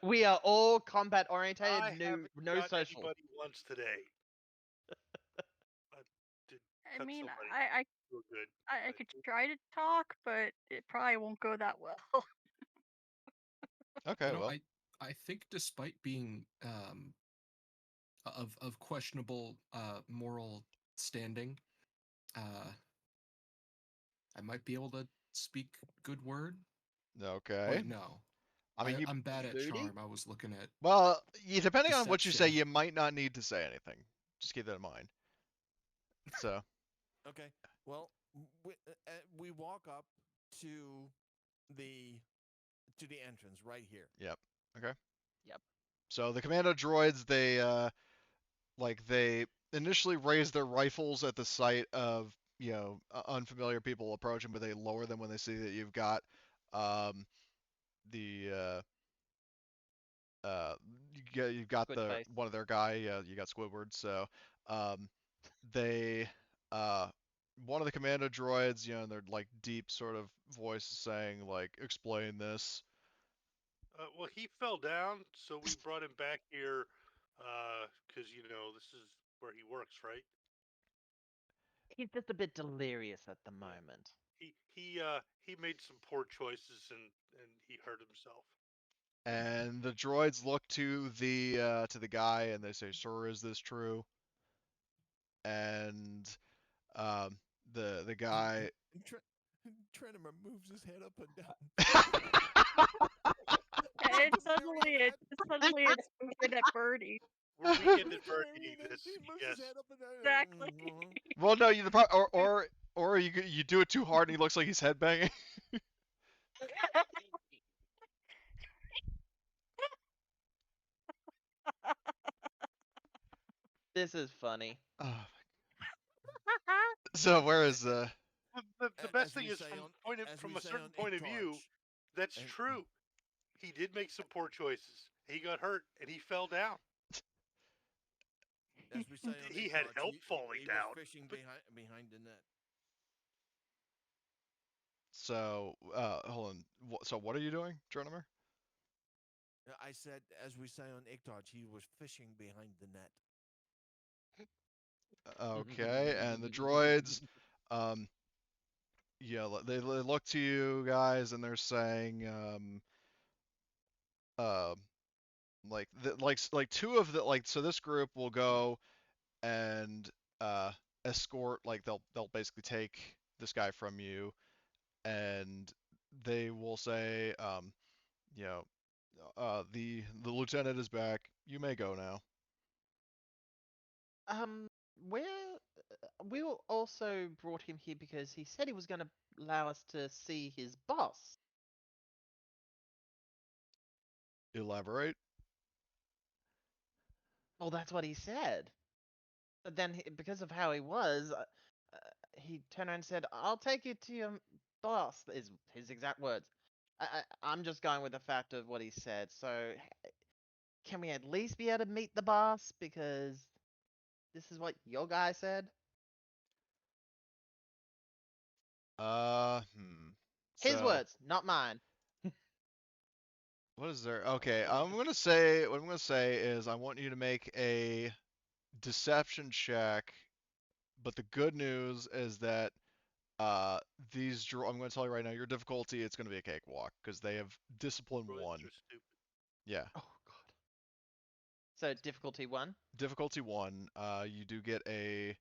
[SPEAKER 7] We are all combat orientated.
[SPEAKER 2] I
[SPEAKER 7] No,
[SPEAKER 2] haven't
[SPEAKER 7] no
[SPEAKER 2] got
[SPEAKER 7] social.
[SPEAKER 2] anybody once today. I did
[SPEAKER 3] I
[SPEAKER 2] cut
[SPEAKER 3] mean,
[SPEAKER 2] somebody
[SPEAKER 3] I
[SPEAKER 2] real good.
[SPEAKER 3] I
[SPEAKER 2] but
[SPEAKER 3] could try to talk, but it probably won't go that well.
[SPEAKER 1] okay.
[SPEAKER 6] You know,
[SPEAKER 1] Well.
[SPEAKER 6] I think despite being of questionable moral standing, I might be able to speak good word.
[SPEAKER 1] Okay.
[SPEAKER 6] Wait, no.
[SPEAKER 1] I mean,
[SPEAKER 6] I'm bad at
[SPEAKER 7] Moody?
[SPEAKER 6] charm. I was looking at
[SPEAKER 1] well, depending on what you say,
[SPEAKER 6] deception.
[SPEAKER 1] you might not need to say anything. Just keep that in mind. So
[SPEAKER 5] Okay. Well, we walk up to the entrance right here.
[SPEAKER 1] yep. Okay.
[SPEAKER 7] Yep.
[SPEAKER 1] So the commando droids, they initially raise their rifles at the sight of unfamiliar people approaching, but they lower them when they see that you've got um, the you've got
[SPEAKER 7] Squid
[SPEAKER 1] the
[SPEAKER 7] face.
[SPEAKER 1] one of their guy. You got Squidward. So um, they one of the commando droids, in their like deep sort of voice is saying like, explain this.
[SPEAKER 2] well, he fell down, so we brought him back here because this is where he works, right?
[SPEAKER 7] He's just a bit delirious at the
[SPEAKER 2] Yeah.
[SPEAKER 7] moment.
[SPEAKER 2] He made some poor choices and he hurt himself.
[SPEAKER 1] And the droids look to the guy and they say, "Sir, is this true?" And the guy.
[SPEAKER 5] Trenimer moves his head up and down.
[SPEAKER 3] And suddenly it's moving at Birdie.
[SPEAKER 2] We're weekend at Bernie this,
[SPEAKER 5] He moves
[SPEAKER 2] yes.
[SPEAKER 5] his head up and down.
[SPEAKER 3] Exactly.
[SPEAKER 1] Well, no, or you do it too hard and he looks like he's headbanging.
[SPEAKER 7] This is funny.
[SPEAKER 1] Oh. So where is
[SPEAKER 2] The best
[SPEAKER 5] As
[SPEAKER 2] thing
[SPEAKER 5] we
[SPEAKER 2] is
[SPEAKER 5] say
[SPEAKER 2] from
[SPEAKER 5] we
[SPEAKER 2] a
[SPEAKER 5] say
[SPEAKER 2] certain
[SPEAKER 5] on
[SPEAKER 2] point of view,
[SPEAKER 5] Torch.
[SPEAKER 2] that's
[SPEAKER 5] And-
[SPEAKER 2] true. He did make some poor choices. He got hurt and he fell down.
[SPEAKER 5] As we say on
[SPEAKER 2] He had
[SPEAKER 5] Torch,
[SPEAKER 2] help falling
[SPEAKER 5] he
[SPEAKER 2] down,
[SPEAKER 5] was fishing
[SPEAKER 2] but-
[SPEAKER 5] behind the net.
[SPEAKER 1] So hold on. So what are you doing, Tronimer?
[SPEAKER 5] I said, as we say on Iktarch, he was fishing behind the net.
[SPEAKER 1] Okay, and the droids, they look to you guys and they're saying, like two of the so this group will go and escort, like they'll basically take this guy from you, and they will say, the lieutenant is back. You may go now.
[SPEAKER 7] Where we also brought him here because he said he was going to allow us to see his boss.
[SPEAKER 1] Elaborate.
[SPEAKER 7] Well, that's what he said. But then, because of how he was, he turned around and said, "I'll take you to your boss." Is his exact words. I'm just going with the fact of what he said. So, can we at least be able to meet the boss? Because this is what your guy said. His
[SPEAKER 1] So
[SPEAKER 7] words, not mine.
[SPEAKER 1] what is there? Okay, what I'm gonna say is I want you to make a deception check, but the good news is that I'm going to tell you right now, your difficulty, it's going to be a cakewalk because they have discipline
[SPEAKER 2] Droids
[SPEAKER 1] 1.
[SPEAKER 2] are stupid.
[SPEAKER 1] Yeah.
[SPEAKER 7] Oh god. So difficulty 1.
[SPEAKER 1] Difficulty 1. You do get a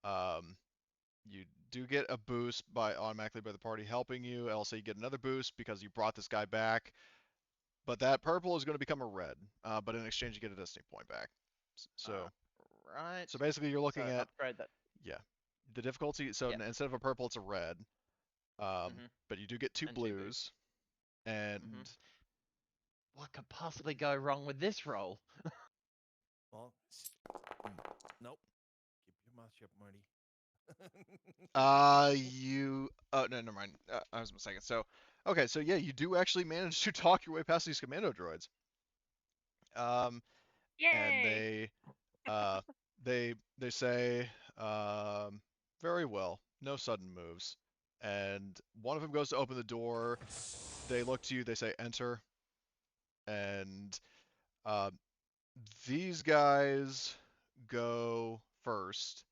[SPEAKER 1] um, you do get a boost by automatically by the party helping you. Also, you get another boost because you brought this guy back. But that purple is going to become a red. But in exchange, you get a destiny point back. So
[SPEAKER 7] Right.
[SPEAKER 1] so basically, you're looking
[SPEAKER 7] So
[SPEAKER 1] at
[SPEAKER 7] upgrade that.
[SPEAKER 1] yeah the difficulty. So
[SPEAKER 7] Yep.
[SPEAKER 1] instead of a purple, it's a red.
[SPEAKER 7] Mhm.
[SPEAKER 1] But you do get 2
[SPEAKER 7] And 2
[SPEAKER 1] blues.
[SPEAKER 7] boosts.
[SPEAKER 1] And
[SPEAKER 7] What could possibly go wrong with this roll?
[SPEAKER 5] Well, nope. Keep your mouth shut, Marty.
[SPEAKER 1] you oh no, never mind. I was mistaken. So okay, so yeah, you do actually manage to talk your way past these commando droids. And
[SPEAKER 3] Yay!
[SPEAKER 1] they say very well, no sudden moves. And one of them goes to open the door. They look to you. They say enter. And uh, these guys go first.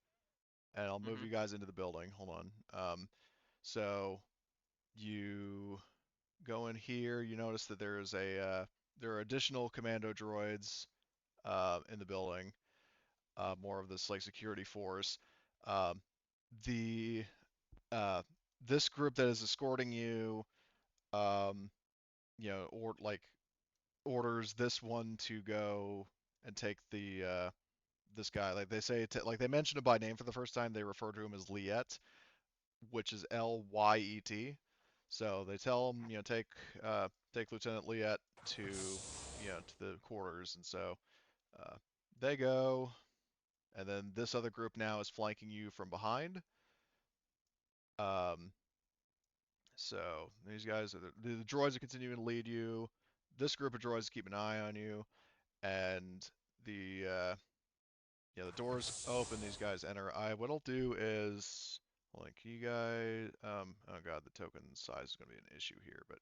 [SPEAKER 1] And I'll move you guys into the building. Hold on. So you go in here. You notice that there are additional commando droids in the building. More of this like security force. Um, the this group that is escorting you, um, or like orders this one to go and take this guy. Like they say, like they mention him by name for the first time. They refer to him as Liet, which is Lyet. So they tell him, take Lieutenant Liet to the quarters, and so they go. And then this other group now is flanking you from behind. Um, so these guys are the droids are continuing to lead you. This group of droids keep an eye on you, and the the doors open. These guys enter. What I'll do is, hold on, can you guys? Oh god, the token size is going to be an issue here, but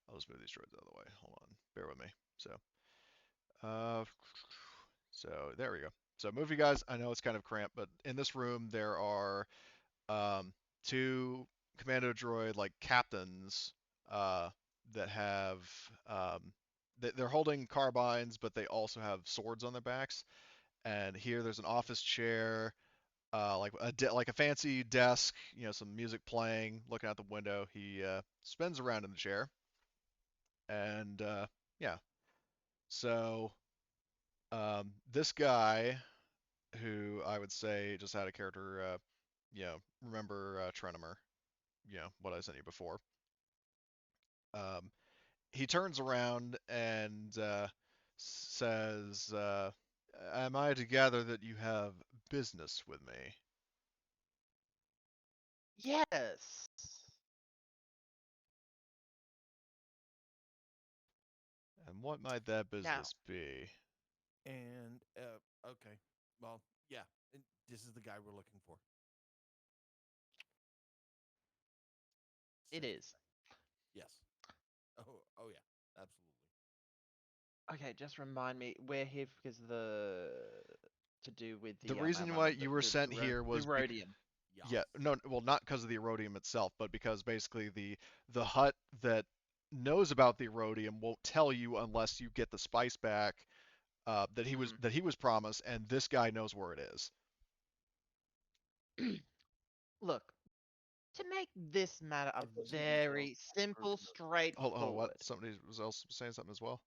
[SPEAKER 1] I'll just move these droids out of the way. Hold on, bear with me. Uh, so there we go. So move you guys. I know it's kind of cramped, but in this room there are um, 2 commando droid like captains that have they're holding carbines, but they also have swords on their backs. And here there's an office chair, like a fancy desk, some music playing, looking out the window. He spins around in the chair, and yeah. So this guy, who I would say just had a character, remember Trenimer, what I sent you before. Um, he turns around and says, "Am I to gather that you have business with me?"
[SPEAKER 7] Yes.
[SPEAKER 1] And what might that
[SPEAKER 7] Now,
[SPEAKER 1] business be?
[SPEAKER 5] And okay, well, yeah, this is the guy we're looking for.
[SPEAKER 7] it
[SPEAKER 5] Safe to
[SPEAKER 7] is.
[SPEAKER 5] say. Yes. Oh yeah, absolutely.
[SPEAKER 7] Okay, just remind me, we're here because to do with
[SPEAKER 1] The
[SPEAKER 7] the
[SPEAKER 1] reason why you were sent here was
[SPEAKER 7] Aurodium.
[SPEAKER 1] yeah, no, well, not because of the Aurodium itself, but because basically the hut that knows about the Aurodium won't tell you unless you get the spice back that he was promised, and this guy knows where it is.
[SPEAKER 7] Look, to make this matter a
[SPEAKER 4] Get those details
[SPEAKER 7] very
[SPEAKER 4] back,
[SPEAKER 7] simple,
[SPEAKER 4] group note.
[SPEAKER 1] Hold on, what?
[SPEAKER 7] straightforward.
[SPEAKER 1] Somebody was else saying something as well.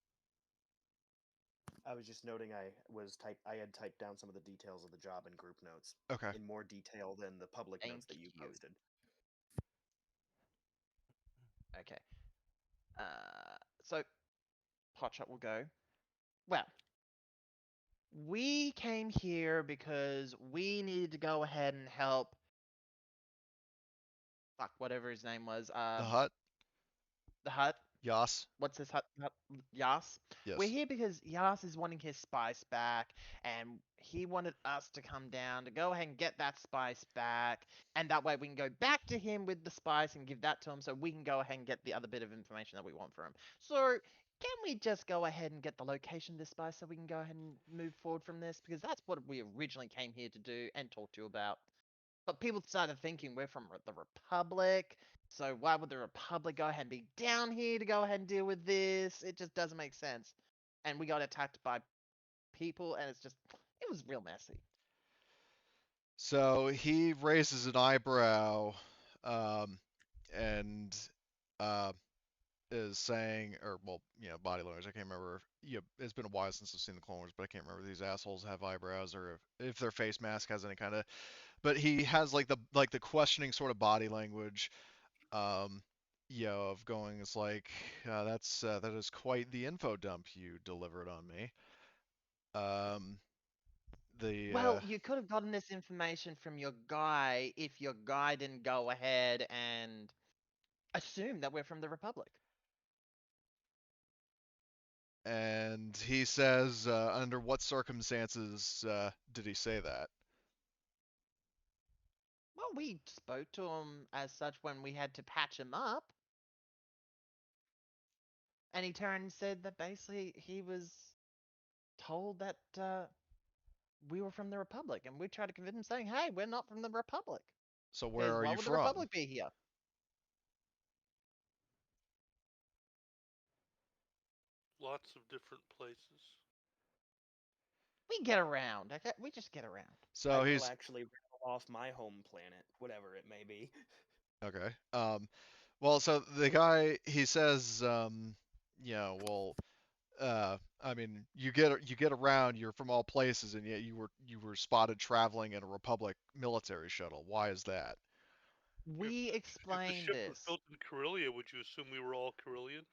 [SPEAKER 9] I was just noting I had typed down some of the details of the job in group notes
[SPEAKER 1] Okay.
[SPEAKER 9] in more detail than the public
[SPEAKER 7] Thank
[SPEAKER 9] notes that you
[SPEAKER 7] you.
[SPEAKER 9] posted.
[SPEAKER 7] Okay. So Potshot will go. Well, we came here because we needed to go ahead and help. Fuck, whatever his name was.
[SPEAKER 1] The hut.
[SPEAKER 7] The Hut.
[SPEAKER 1] Yaas.
[SPEAKER 7] What's his hut? Yaas. We're
[SPEAKER 1] Yes.
[SPEAKER 7] here because Yaas is wanting his spice back, and he wanted us to come down to go ahead and get that spice back, and that way we can go back to him with the spice and give that to him, so we can go ahead and get the other bit of information that we want from him. So, can we just go ahead and get the location of this spice so we can go ahead and move forward from this? Because that's what we originally came here to do and talk to you about. But people started thinking we're from the Republic, so why would the Republic go ahead and be down here to go ahead and deal with this? It just doesn't make sense. and we got attacked by people, and it was real messy.
[SPEAKER 1] So he raises an eyebrow, and uh, is saying, or well, body language. I can't remember. It's been a while since I've seen the Clone Wars, but I can't remember if these assholes have eyebrows or if their face mask has any kind of. But he has like the questioning sort of body language, of going. It's like that is quite the info dump you delivered on me. The
[SPEAKER 7] Well, you could have gotten this information from your guy if your guy didn't go ahead and assume that we're from the Republic.
[SPEAKER 1] And he says, under what circumstances did he say that?
[SPEAKER 7] Well, we spoke to him as such when we had to patch him up. And he turned and said that basically he was told that we were from the Republic. And we tried to convince him saying, hey, we're not from the Republic.
[SPEAKER 1] So where are
[SPEAKER 7] why
[SPEAKER 1] you
[SPEAKER 7] would
[SPEAKER 1] from?
[SPEAKER 7] the Republic be here?
[SPEAKER 2] Lots of different places.
[SPEAKER 7] We get around. Okay? We just get around.
[SPEAKER 1] So
[SPEAKER 9] I
[SPEAKER 1] he's
[SPEAKER 9] will actually rattle off my home planet, whatever it may be.
[SPEAKER 1] okay. Well, so the guy he says, well, I mean, you get around. You're from all places, and yet you were spotted traveling in a Republic military shuttle. Why is that?
[SPEAKER 7] We
[SPEAKER 2] If the
[SPEAKER 7] explained
[SPEAKER 2] ship was
[SPEAKER 7] this.
[SPEAKER 2] built in Corellia, would you assume we were all Corellians?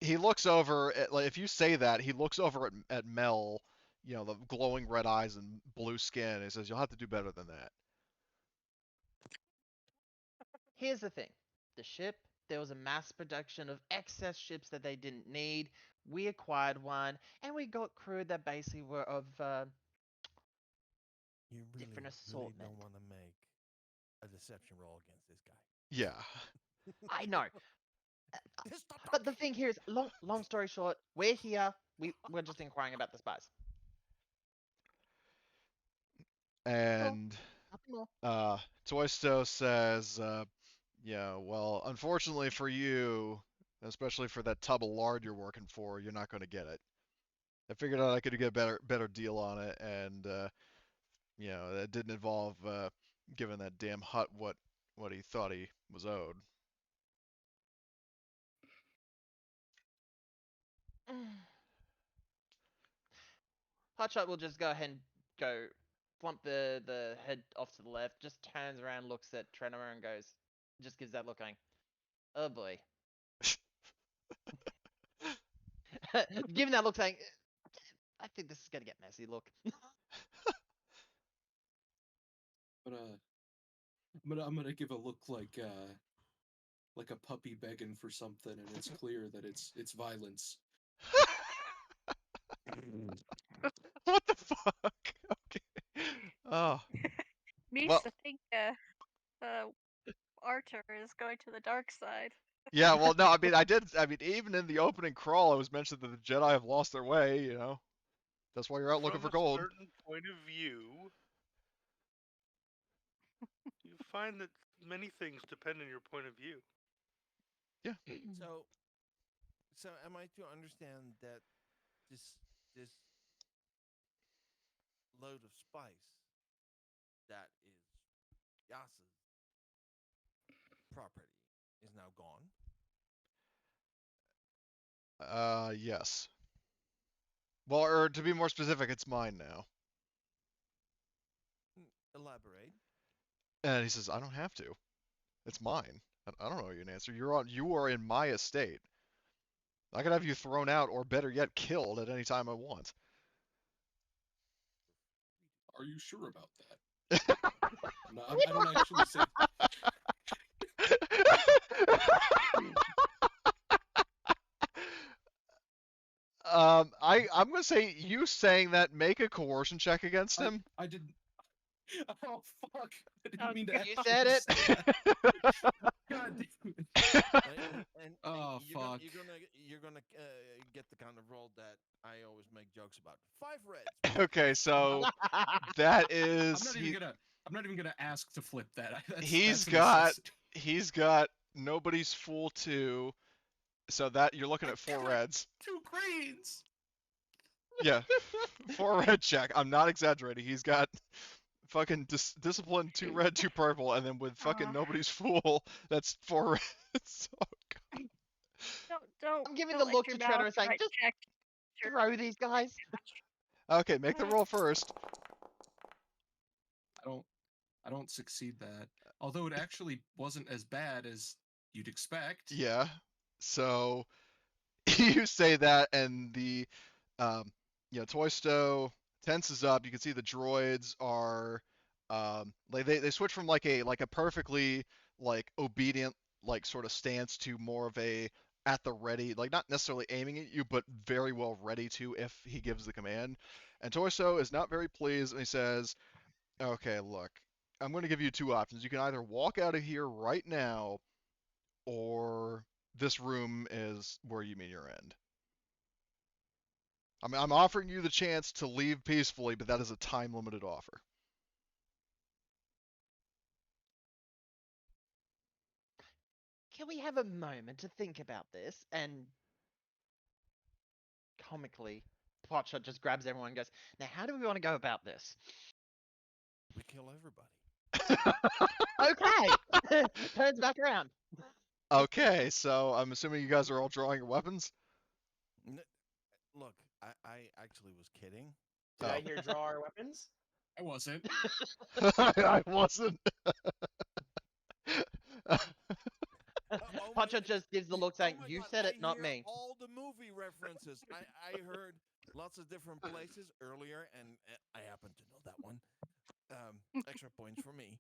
[SPEAKER 1] He looks over at, like, if you say that, he looks over at Mel, the glowing red eyes and blue skin, and he says, "You'll have to do better than that."
[SPEAKER 7] Here's the thing. The ship, there was a mass production of excess ships that they didn't need. We acquired one, and we got crew that basically were of
[SPEAKER 5] You really,
[SPEAKER 7] different
[SPEAKER 5] really
[SPEAKER 7] assortment.
[SPEAKER 5] don't want to make a deception roll against this guy.
[SPEAKER 1] Yeah.
[SPEAKER 7] I know.
[SPEAKER 5] Stop
[SPEAKER 7] But the
[SPEAKER 5] talking.
[SPEAKER 7] thing here is, long story short, we're here. We're just inquiring about the spies.
[SPEAKER 1] And
[SPEAKER 7] Nothing more.
[SPEAKER 1] Toysto says, yeah, well, unfortunately for you, especially for that tub of lard you're working for, you're not going to get it. I figured out I could get a better deal on it, and that didn't involve giving that damn Hutt what he thought he was owed.
[SPEAKER 7] Hotshot will just go ahead and go flump the head off to the left, just turns around, looks at Trenor and goes, just gives that look going, oh boy. Giving that look saying, I think this is gonna get messy, look.
[SPEAKER 6] But I'm gonna give a look like a puppy begging for something, and it's clear that it's violence.
[SPEAKER 1] What the fuck? Okay. Oh.
[SPEAKER 3] Means
[SPEAKER 1] Well-
[SPEAKER 3] to think Archer is going to the dark side.
[SPEAKER 1] Yeah, well, no, I mean, even in the opening crawl, it was mentioned that the Jedi have lost their way, That's why you're out looking for gold.
[SPEAKER 2] From a certain point of view, you find that many things depend on your point of view.
[SPEAKER 1] Yeah.
[SPEAKER 5] So am I to understand that this load of spice that is Yaas's property is now gone?
[SPEAKER 1] Yes. Well, or to be more specific, it's mine now.
[SPEAKER 5] Elaborate.
[SPEAKER 1] And he says, I don't have to. It's mine. I don't know you an answer. You are in my estate. I could have you thrown out, or better yet, killed at any time I want.
[SPEAKER 6] Are you sure about that? No, I don't actually say.
[SPEAKER 1] I'm gonna say you saying that, make a coercion check against him.
[SPEAKER 6] I didn't. Oh fuck! I didn't
[SPEAKER 3] Oh,
[SPEAKER 6] mean to.
[SPEAKER 3] God.
[SPEAKER 7] You said it.
[SPEAKER 6] God damn it.
[SPEAKER 5] And
[SPEAKER 6] Oh, fuck.
[SPEAKER 5] You're gonna get the kind of roll that I always make jokes about. 5 reds.
[SPEAKER 1] Okay, so that is
[SPEAKER 6] I'm not even gonna ask to flip that. That's a
[SPEAKER 1] he's
[SPEAKER 6] necessity.
[SPEAKER 1] got Nobody's Fool 2, So that you're looking at 4
[SPEAKER 6] God.
[SPEAKER 1] reds.
[SPEAKER 6] 2 grades.
[SPEAKER 1] Yeah, 4 red check. I'm not exaggerating. He's got fucking discipline, 2 red, 2 purple, and then with fucking nobody's fool, that's 4 reds. Oh, God.
[SPEAKER 3] Don't.
[SPEAKER 7] I'm giving
[SPEAKER 3] don't
[SPEAKER 7] the look
[SPEAKER 3] lick
[SPEAKER 7] to
[SPEAKER 3] your
[SPEAKER 7] Treader
[SPEAKER 3] mouth,
[SPEAKER 7] and saying,
[SPEAKER 3] right,
[SPEAKER 7] just
[SPEAKER 3] check your-
[SPEAKER 7] throw these guys.
[SPEAKER 1] Okay, make the roll first.
[SPEAKER 6] I don't succeed that. Although it actually wasn't as bad as you'd expect.
[SPEAKER 1] Yeah. So you say that, and the Toysto tenses up. You can see the droids are like they switch from like a perfectly like obedient like sort of stance to more of a at the ready, like not necessarily aiming at you, but very well ready to if he gives the command. And Toysto is not very pleased, and he says, "Okay, look, I'm going to give you 2 options. You can either walk out of here right now, or this room is where you meet your end. I mean, I'm offering you the chance to leave peacefully, but that is a time-limited offer."
[SPEAKER 7] Can we have a moment to think about this? And comically, Potshot just grabs everyone and goes, now how do we want to go about this?
[SPEAKER 5] We kill everybody.
[SPEAKER 7] Okay! Turns back around.
[SPEAKER 1] Okay, so I'm assuming you guys are all drawing your weapons?
[SPEAKER 5] Look, I actually was kidding.
[SPEAKER 4] Did I
[SPEAKER 1] Oh.
[SPEAKER 4] hear draw our weapons?
[SPEAKER 6] I wasn't.
[SPEAKER 1] I wasn't.
[SPEAKER 7] Potshot just gives the look saying,
[SPEAKER 5] oh my
[SPEAKER 7] you
[SPEAKER 5] God,
[SPEAKER 7] said it,
[SPEAKER 5] I
[SPEAKER 7] not
[SPEAKER 5] hear
[SPEAKER 7] me.
[SPEAKER 5] all the movie references. I heard lots of different places earlier, and I happen to know that one. Extra points for me.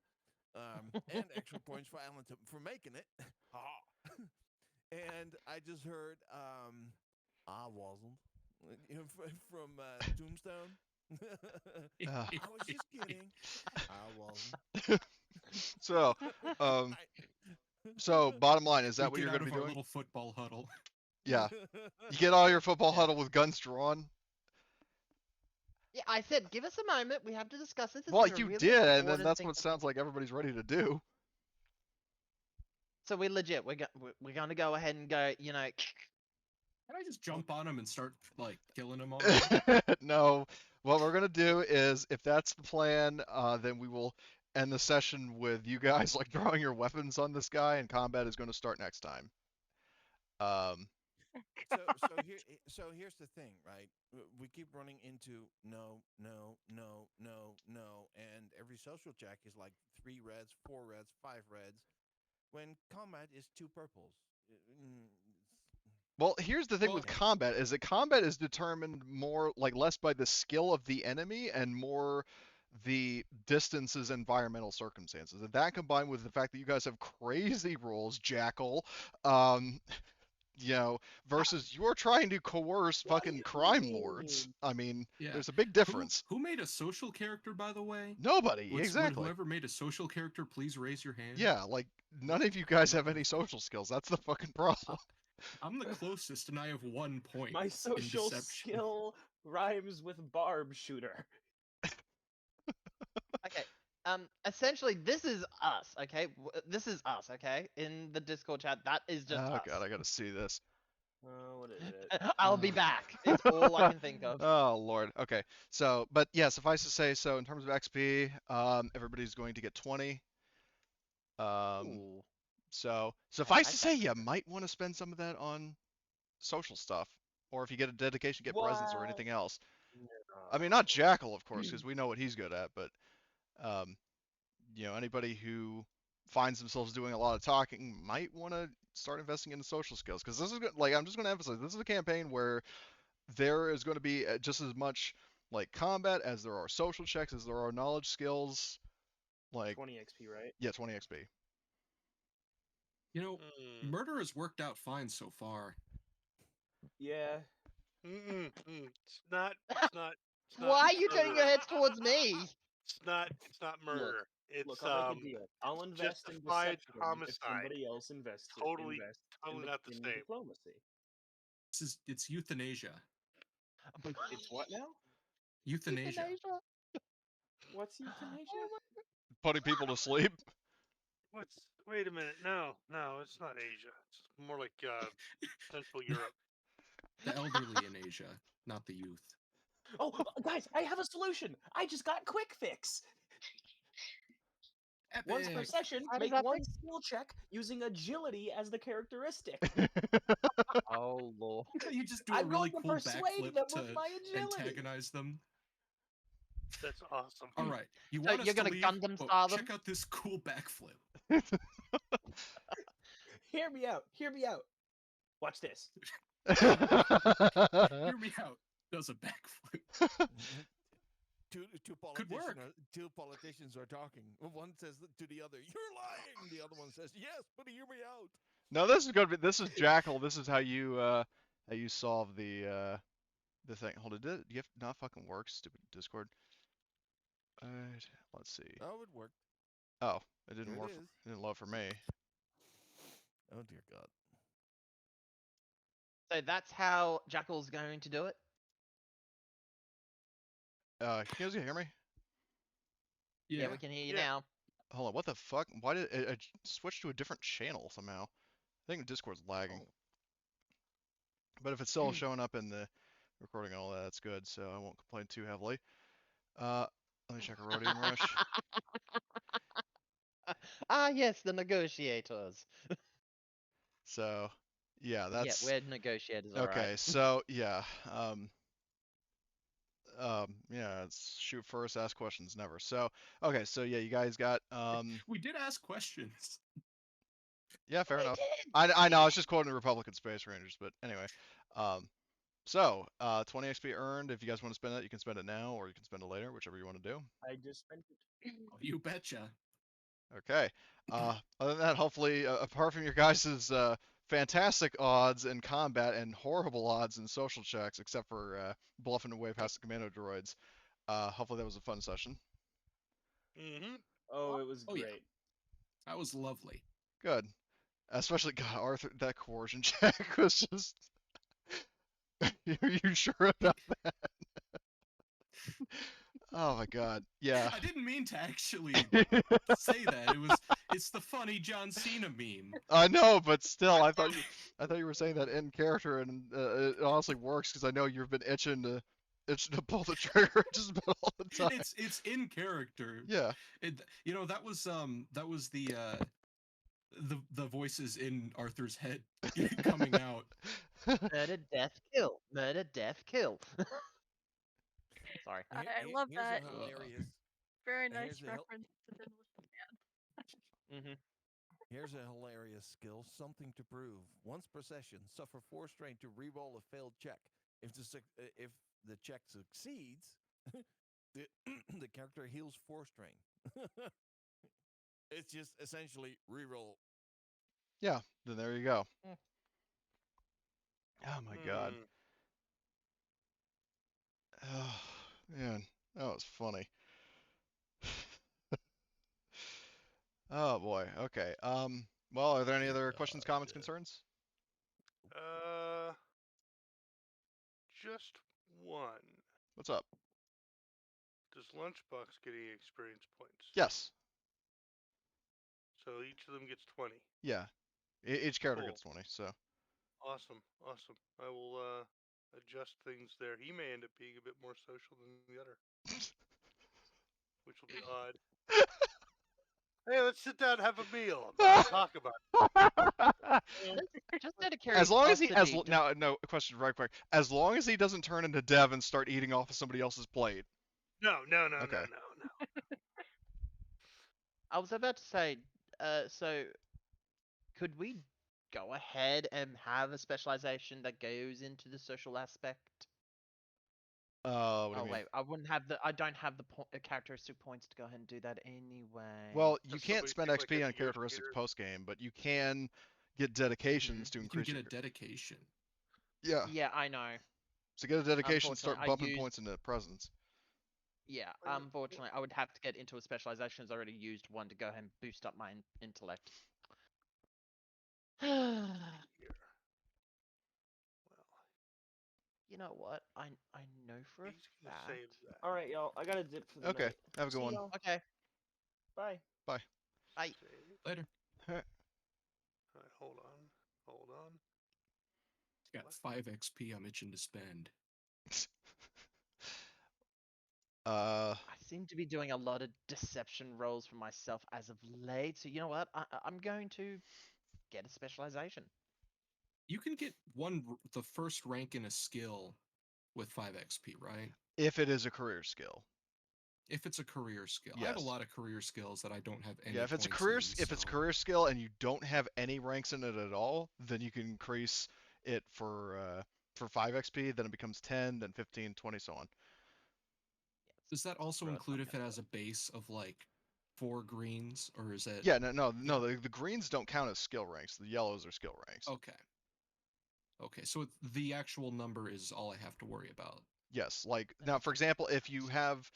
[SPEAKER 5] And extra points for Alan for making it. And I just heard, I wasn't. From Tombstone. I was just kidding. I wasn't.
[SPEAKER 1] So, so bottom line, is that what
[SPEAKER 6] We
[SPEAKER 1] you're
[SPEAKER 6] get
[SPEAKER 1] going
[SPEAKER 6] out
[SPEAKER 1] to
[SPEAKER 6] of
[SPEAKER 1] be
[SPEAKER 6] our
[SPEAKER 1] doing?
[SPEAKER 6] little football huddle.
[SPEAKER 1] Yeah. You get all your football
[SPEAKER 7] Yeah.
[SPEAKER 1] huddle with guns drawn?
[SPEAKER 7] Yeah, I said, give us a moment. We have to discuss this. This
[SPEAKER 1] Well,
[SPEAKER 7] is a
[SPEAKER 1] you
[SPEAKER 7] really
[SPEAKER 1] did, and then
[SPEAKER 7] important
[SPEAKER 1] that's
[SPEAKER 7] thing
[SPEAKER 1] what
[SPEAKER 7] to
[SPEAKER 1] sounds like everybody's ready to do.
[SPEAKER 7] So we legit, we're going to go ahead and go, you know,
[SPEAKER 6] Can I just jump on him and start like killing him all?
[SPEAKER 1] No. What we're going to do is, if that's the plan, then we will end the session with you guys like drawing your weapons on this guy, and combat is going to start next time.
[SPEAKER 5] So here's the thing, right? We keep running into no, and every social check is like 3 reds, 4 reds, 5 reds, when combat is 2 purples.
[SPEAKER 1] Well, here's the thing
[SPEAKER 6] Well-
[SPEAKER 1] with combat is that combat is determined more like less by the skill of the enemy and more the distances, environmental circumstances. And that combined with the fact that you guys have crazy rolls, Jackal, versus you're trying to coerce
[SPEAKER 4] What do
[SPEAKER 1] fucking
[SPEAKER 4] you
[SPEAKER 1] crime lords.
[SPEAKER 4] mean?
[SPEAKER 1] I mean,
[SPEAKER 6] Yeah.
[SPEAKER 1] there's a big difference.
[SPEAKER 6] Who made a social character, by the way?
[SPEAKER 1] Nobody,
[SPEAKER 6] Would
[SPEAKER 1] exactly.
[SPEAKER 6] whoever made a social character please raise your hand?
[SPEAKER 1] Yeah, like none of you guys have any social skills. That's the fucking problem.
[SPEAKER 6] I'm the closest, and I have 1 point.
[SPEAKER 4] My
[SPEAKER 6] in
[SPEAKER 4] social
[SPEAKER 6] deception.
[SPEAKER 4] skill rhymes with barb shooter.
[SPEAKER 7] okay. Essentially, this is us, okay? This is us, okay? In the Discord chat, that is just
[SPEAKER 1] Oh
[SPEAKER 7] us.
[SPEAKER 1] god, I gotta see this.
[SPEAKER 4] What is it?
[SPEAKER 7] I'll be back. It's all I can think of.
[SPEAKER 1] Oh lord. Okay. So, but yeah, suffice to say, so in terms of XP, everybody's going to get 20.
[SPEAKER 7] Ooh.
[SPEAKER 1] So suffice
[SPEAKER 7] like
[SPEAKER 1] to
[SPEAKER 7] that
[SPEAKER 1] say, you
[SPEAKER 7] number.
[SPEAKER 1] might want to spend some of that on social stuff, or if you get a dedication, get presents or anything else. I mean, not Jackal, of course, because we know what he's good at, but anybody who finds themselves doing a lot of talking might want to start investing in social skills, because this is like, I'm just going to emphasize, this is a campaign where there is going to be just as much like combat as there are social checks, as there are knowledge skills. Like
[SPEAKER 4] 20 XP, right?
[SPEAKER 1] Yeah, 20 XP.
[SPEAKER 6] You know, murder has worked out fine so far.
[SPEAKER 4] Yeah.
[SPEAKER 2] It's not. It's not. It's not
[SPEAKER 7] Why are you
[SPEAKER 2] murder.
[SPEAKER 7] turning your heads towards me?
[SPEAKER 2] It's not. It's not murder.
[SPEAKER 4] Look,
[SPEAKER 2] It's
[SPEAKER 4] I'll make a deal. I'll invest in
[SPEAKER 2] justified
[SPEAKER 4] deception
[SPEAKER 2] homicide.
[SPEAKER 4] if somebody else invests
[SPEAKER 2] Totally
[SPEAKER 4] in
[SPEAKER 2] not the same.
[SPEAKER 4] diplomacy.
[SPEAKER 6] It's euthanasia.
[SPEAKER 4] It's what now?
[SPEAKER 6] Euthanasia.
[SPEAKER 4] What's euthanasia?
[SPEAKER 1] Putting people to sleep.
[SPEAKER 2] What's Wait a minute. No, it's not Asia. It's more like Central Europe.
[SPEAKER 6] The elderly in Asia, not the youth.
[SPEAKER 4] Oh, guys, I have a solution. I just got quick fix. Once per
[SPEAKER 6] Epic.
[SPEAKER 4] session,
[SPEAKER 7] How does
[SPEAKER 4] make
[SPEAKER 7] that
[SPEAKER 4] one
[SPEAKER 7] fix?
[SPEAKER 4] skill check using agility as the characteristic.
[SPEAKER 7] Oh lord.
[SPEAKER 6] You just do a
[SPEAKER 4] I'm
[SPEAKER 6] really
[SPEAKER 4] going to
[SPEAKER 6] cool
[SPEAKER 4] persuade
[SPEAKER 6] backflip
[SPEAKER 4] them with
[SPEAKER 6] to
[SPEAKER 4] my agility.
[SPEAKER 6] antagonize them.
[SPEAKER 2] That's awesome.
[SPEAKER 6] All right, you
[SPEAKER 7] So
[SPEAKER 6] want us
[SPEAKER 7] you're
[SPEAKER 6] to
[SPEAKER 7] gonna
[SPEAKER 6] leave?
[SPEAKER 7] Gundam
[SPEAKER 6] Well,
[SPEAKER 7] style them?
[SPEAKER 6] check out this cool backflip.
[SPEAKER 4] Hear me out. Hear me out. Watch this.
[SPEAKER 6] Hear me out. Does a backflip.
[SPEAKER 5] Two politicians are talking. One says to the other, "You're lying." The other one says, "Yes, but hear me out."
[SPEAKER 1] No, this is gonna be. This is Jackal. This is how you solve the thing. Hold it. Did you have not fucking work? Stupid Discord. Alright, let's see.
[SPEAKER 5] Oh, it worked.
[SPEAKER 1] Oh, it didn't
[SPEAKER 5] There it
[SPEAKER 1] work.
[SPEAKER 5] is.
[SPEAKER 1] It didn't load for me.
[SPEAKER 5] Oh dear God.
[SPEAKER 7] So that's how Jackal's going to do it?
[SPEAKER 1] Can you guys hear me?
[SPEAKER 7] Yeah, we can hear you
[SPEAKER 2] Yeah.
[SPEAKER 7] now.
[SPEAKER 1] Hold on. What the fuck? Why did it switch to a different channel somehow? I think Discord's lagging.
[SPEAKER 5] Oh.
[SPEAKER 1] But if it's still showing up in the recording and all that, that's good. So I won't complain too heavily. Let me check Aurodium Rush.
[SPEAKER 7] Ah, yes, the negotiators.
[SPEAKER 1] So, yeah,
[SPEAKER 7] Yeah,
[SPEAKER 1] that's
[SPEAKER 7] we're negotiators,
[SPEAKER 1] okay.
[SPEAKER 7] alright.
[SPEAKER 1] So yeah, yeah, it's shoot first, ask questions never. So okay, so yeah, you guys got
[SPEAKER 6] We did ask questions.
[SPEAKER 1] yeah, fair
[SPEAKER 7] We
[SPEAKER 1] enough.
[SPEAKER 7] did!
[SPEAKER 1] I know I was just quoting the Republican Space Rangers, but anyway, so 20 XP earned. If you guys want to spend it, you can spend it now, or you can spend it later, whichever you want to do.
[SPEAKER 4] I just spent it.
[SPEAKER 6] Oh, you betcha.
[SPEAKER 1] Okay. Other than that, hopefully, apart from your guys' fantastic odds in combat and horrible odds in social checks, except for bluffing away past the commando droids, hopefully that was a fun session.
[SPEAKER 2] Mm-hmm.
[SPEAKER 4] Oh, it was
[SPEAKER 6] Oh, yeah.
[SPEAKER 4] great.
[SPEAKER 6] That was lovely.
[SPEAKER 1] Good. Especially, God, Arthur, that coercion check was just. Are you sure about that? Oh my God. Yeah.
[SPEAKER 6] I didn't mean to actually say that. It's the funny John Cena meme.
[SPEAKER 1] I know, but still, I thought you were saying that in character, and it honestly works because I know you've been itching to pull the trigger just about all the time.
[SPEAKER 6] It's in character.
[SPEAKER 1] Yeah.
[SPEAKER 6] That was the voices in Arthur's head coming out.
[SPEAKER 7] Murder, death, kill. Murder, death, kill. Sorry.
[SPEAKER 3] I
[SPEAKER 5] Here-
[SPEAKER 3] love
[SPEAKER 5] here's
[SPEAKER 3] that.
[SPEAKER 5] a hilarious.
[SPEAKER 3] Very nice
[SPEAKER 5] here's a hel-
[SPEAKER 3] reference to the Man.
[SPEAKER 7] Mm-hmm.
[SPEAKER 5] Here's a hilarious skill. Something to prove. Once per session, suffer 4 strain to reroll a failed check. If the check succeeds, the character heals 4 strain. It's just essentially reroll.
[SPEAKER 1] Yeah. Then there you go.
[SPEAKER 7] Mm.
[SPEAKER 1] Oh my God. Oh man, that was funny. Oh boy. Okay. Well, are there any other questions, comments, concerns?
[SPEAKER 2] Just one.
[SPEAKER 1] What's up?
[SPEAKER 2] Does Lunchbox get any experience points?
[SPEAKER 1] Yes.
[SPEAKER 2] So each of them gets 20.
[SPEAKER 1] Yeah. Each character
[SPEAKER 2] Cool.
[SPEAKER 1] gets 20. So.
[SPEAKER 2] Awesome. I will adjust things there. He may end up being a bit more social than the other, which will be odd. Hey, let's sit down and have a meal. Let's talk about it.
[SPEAKER 7] Just out of
[SPEAKER 1] As long as
[SPEAKER 7] curiosity,
[SPEAKER 1] now, no question, right quick. As long as he doesn't turn into Dev and start eating off of somebody else's plate.
[SPEAKER 2] No.
[SPEAKER 1] Okay.
[SPEAKER 7] I was about to say, so could we go ahead and have a specialization that goes into the social aspect?
[SPEAKER 1] What do you
[SPEAKER 7] Oh
[SPEAKER 1] mean?
[SPEAKER 7] wait, I don't have the characteristic points to go ahead and do that anyway.
[SPEAKER 1] Well, you
[SPEAKER 2] Does
[SPEAKER 1] can't
[SPEAKER 2] somebody
[SPEAKER 1] spend
[SPEAKER 2] seem like
[SPEAKER 1] XP
[SPEAKER 2] a
[SPEAKER 1] on characteristics
[SPEAKER 2] negotiator?
[SPEAKER 1] post game, but you can get dedications to
[SPEAKER 6] You can
[SPEAKER 1] increase
[SPEAKER 6] get
[SPEAKER 1] your.
[SPEAKER 6] a dedication.
[SPEAKER 1] Yeah.
[SPEAKER 7] Yeah, I know.
[SPEAKER 1] So get a dedication, start
[SPEAKER 7] Unfortunately, I
[SPEAKER 1] bumping
[SPEAKER 7] used-
[SPEAKER 1] points into presence.
[SPEAKER 7] Yeah, unfortunately, I would have to get into a specialization. As I already used one to go ahead and boost up my intellect. You know what? I know for a
[SPEAKER 2] He's gonna
[SPEAKER 7] fact.
[SPEAKER 2] save that.
[SPEAKER 4] All right, y'all. I gotta dip for the
[SPEAKER 1] Okay.
[SPEAKER 4] night.
[SPEAKER 1] Have a good
[SPEAKER 4] See
[SPEAKER 1] one.
[SPEAKER 4] y'all.
[SPEAKER 7] Okay.
[SPEAKER 4] Bye.
[SPEAKER 1] Bye.
[SPEAKER 7] Bye.
[SPEAKER 2] Save.
[SPEAKER 6] Later.
[SPEAKER 2] Alright, hold on.
[SPEAKER 6] Got 5 XP I'm itching to spend.
[SPEAKER 7] I seem to be doing a lot of deception rolls for myself as of late, so you know what? I'm going to get a specialization.
[SPEAKER 6] You can get the first rank in a skill with 5 XP, right?
[SPEAKER 1] If it is a career skill.
[SPEAKER 6] If it's a career skill. I have a
[SPEAKER 1] Yes.
[SPEAKER 6] lot of career skills that I don't have any
[SPEAKER 1] Yeah, if it's a
[SPEAKER 6] points
[SPEAKER 1] career
[SPEAKER 6] in,
[SPEAKER 1] if it's
[SPEAKER 6] so-
[SPEAKER 1] career skill and you don't have any ranks in it at all, then you can increase it for 5 XP, then it becomes 10, then 15, 20, so on.
[SPEAKER 6] Does that also
[SPEAKER 7] Growth,
[SPEAKER 6] include
[SPEAKER 7] I'm
[SPEAKER 6] if it
[SPEAKER 7] gonna
[SPEAKER 6] has a base of like 4 greens, or is it?
[SPEAKER 1] Yeah, no, the greens don't count as skill ranks. The yellows are skill ranks.
[SPEAKER 6] Okay. Okay, so the actual number is all I have to worry about.
[SPEAKER 1] Yes, like now, for example, if you have,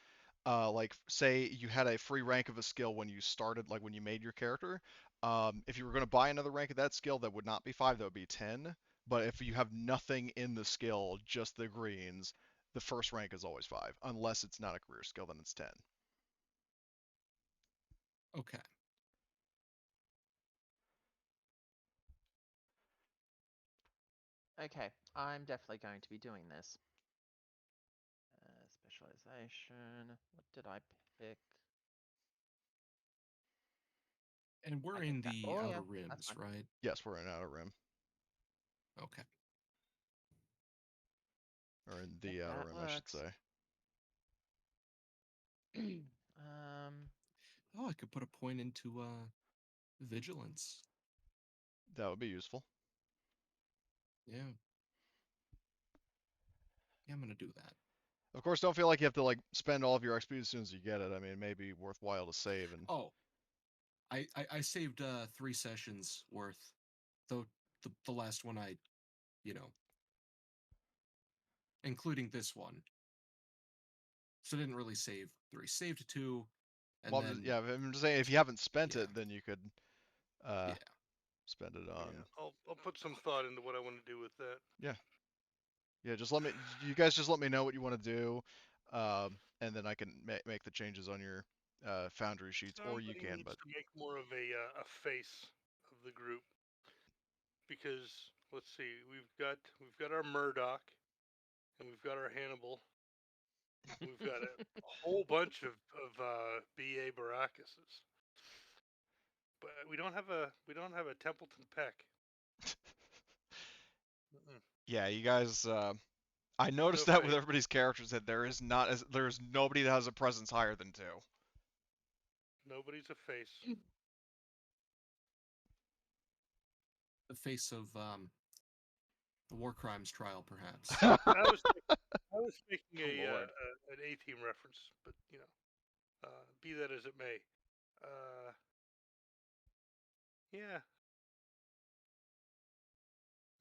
[SPEAKER 1] like say you had a free rank of a skill when you started, like when you made your character, if you were going to buy another rank of that skill, that would not be 5, that would be 10. But if you have nothing in the skill, just the greens, the first rank is always 5, unless it's not a career skill, then it's 10.
[SPEAKER 6] Okay.
[SPEAKER 7] Okay, I'm definitely going to be doing this. Specialization. What did I pick?
[SPEAKER 6] And we're
[SPEAKER 7] I
[SPEAKER 6] in
[SPEAKER 7] picked that.
[SPEAKER 6] the
[SPEAKER 7] Oh, yeah,
[SPEAKER 6] Outer
[SPEAKER 7] that's
[SPEAKER 6] Rims,
[SPEAKER 7] fine.
[SPEAKER 6] right?
[SPEAKER 1] Yes, we're in Outer Rim,
[SPEAKER 6] Okay.
[SPEAKER 1] or in the Outer
[SPEAKER 7] that
[SPEAKER 1] Rim, I should
[SPEAKER 7] works.
[SPEAKER 1] say.
[SPEAKER 6] Oh, I could put a point into vigilance.
[SPEAKER 1] That would be useful.
[SPEAKER 6] Yeah. Yeah, I'm gonna do that.
[SPEAKER 1] Of course, don't feel like you have to like spend all of your XP as soon as you get it. I mean, it may be worthwhile to save and.
[SPEAKER 6] Oh, I saved 3 sessions worth, though the last one I, you know, including this one. So I didn't really save 3. Saved 2, and
[SPEAKER 1] Well,
[SPEAKER 6] then
[SPEAKER 1] yeah, I'm just saying if you haven't spent
[SPEAKER 6] yeah.
[SPEAKER 1] it, then you could
[SPEAKER 6] Yeah.
[SPEAKER 1] spend it on.
[SPEAKER 2] Yeah, I'll put some thought into what I want to do with that.
[SPEAKER 1] Yeah, just let me. You guys just let me know what you want to do, and then I can make the changes on your Foundry sheets, or you
[SPEAKER 2] Somebody
[SPEAKER 1] can.
[SPEAKER 2] needs
[SPEAKER 1] But
[SPEAKER 2] to make more of a face of the group, because let's see, we've got our Murdoch, and we've got our Hannibal. We've got a whole bunch of BA Barackuses, but we don't have a Templeton Peck. Mm-mm.
[SPEAKER 1] yeah, you guys. I noticed
[SPEAKER 2] No
[SPEAKER 1] that with
[SPEAKER 2] face.
[SPEAKER 1] everybody's characters that there is nobody that has a presence higher than 2.
[SPEAKER 2] Nobody's a face.
[SPEAKER 6] The face of the war crimes trial, perhaps.
[SPEAKER 2] I was making
[SPEAKER 7] Oh, Lord.
[SPEAKER 2] an A-Team reference, but be that as it may. Yeah.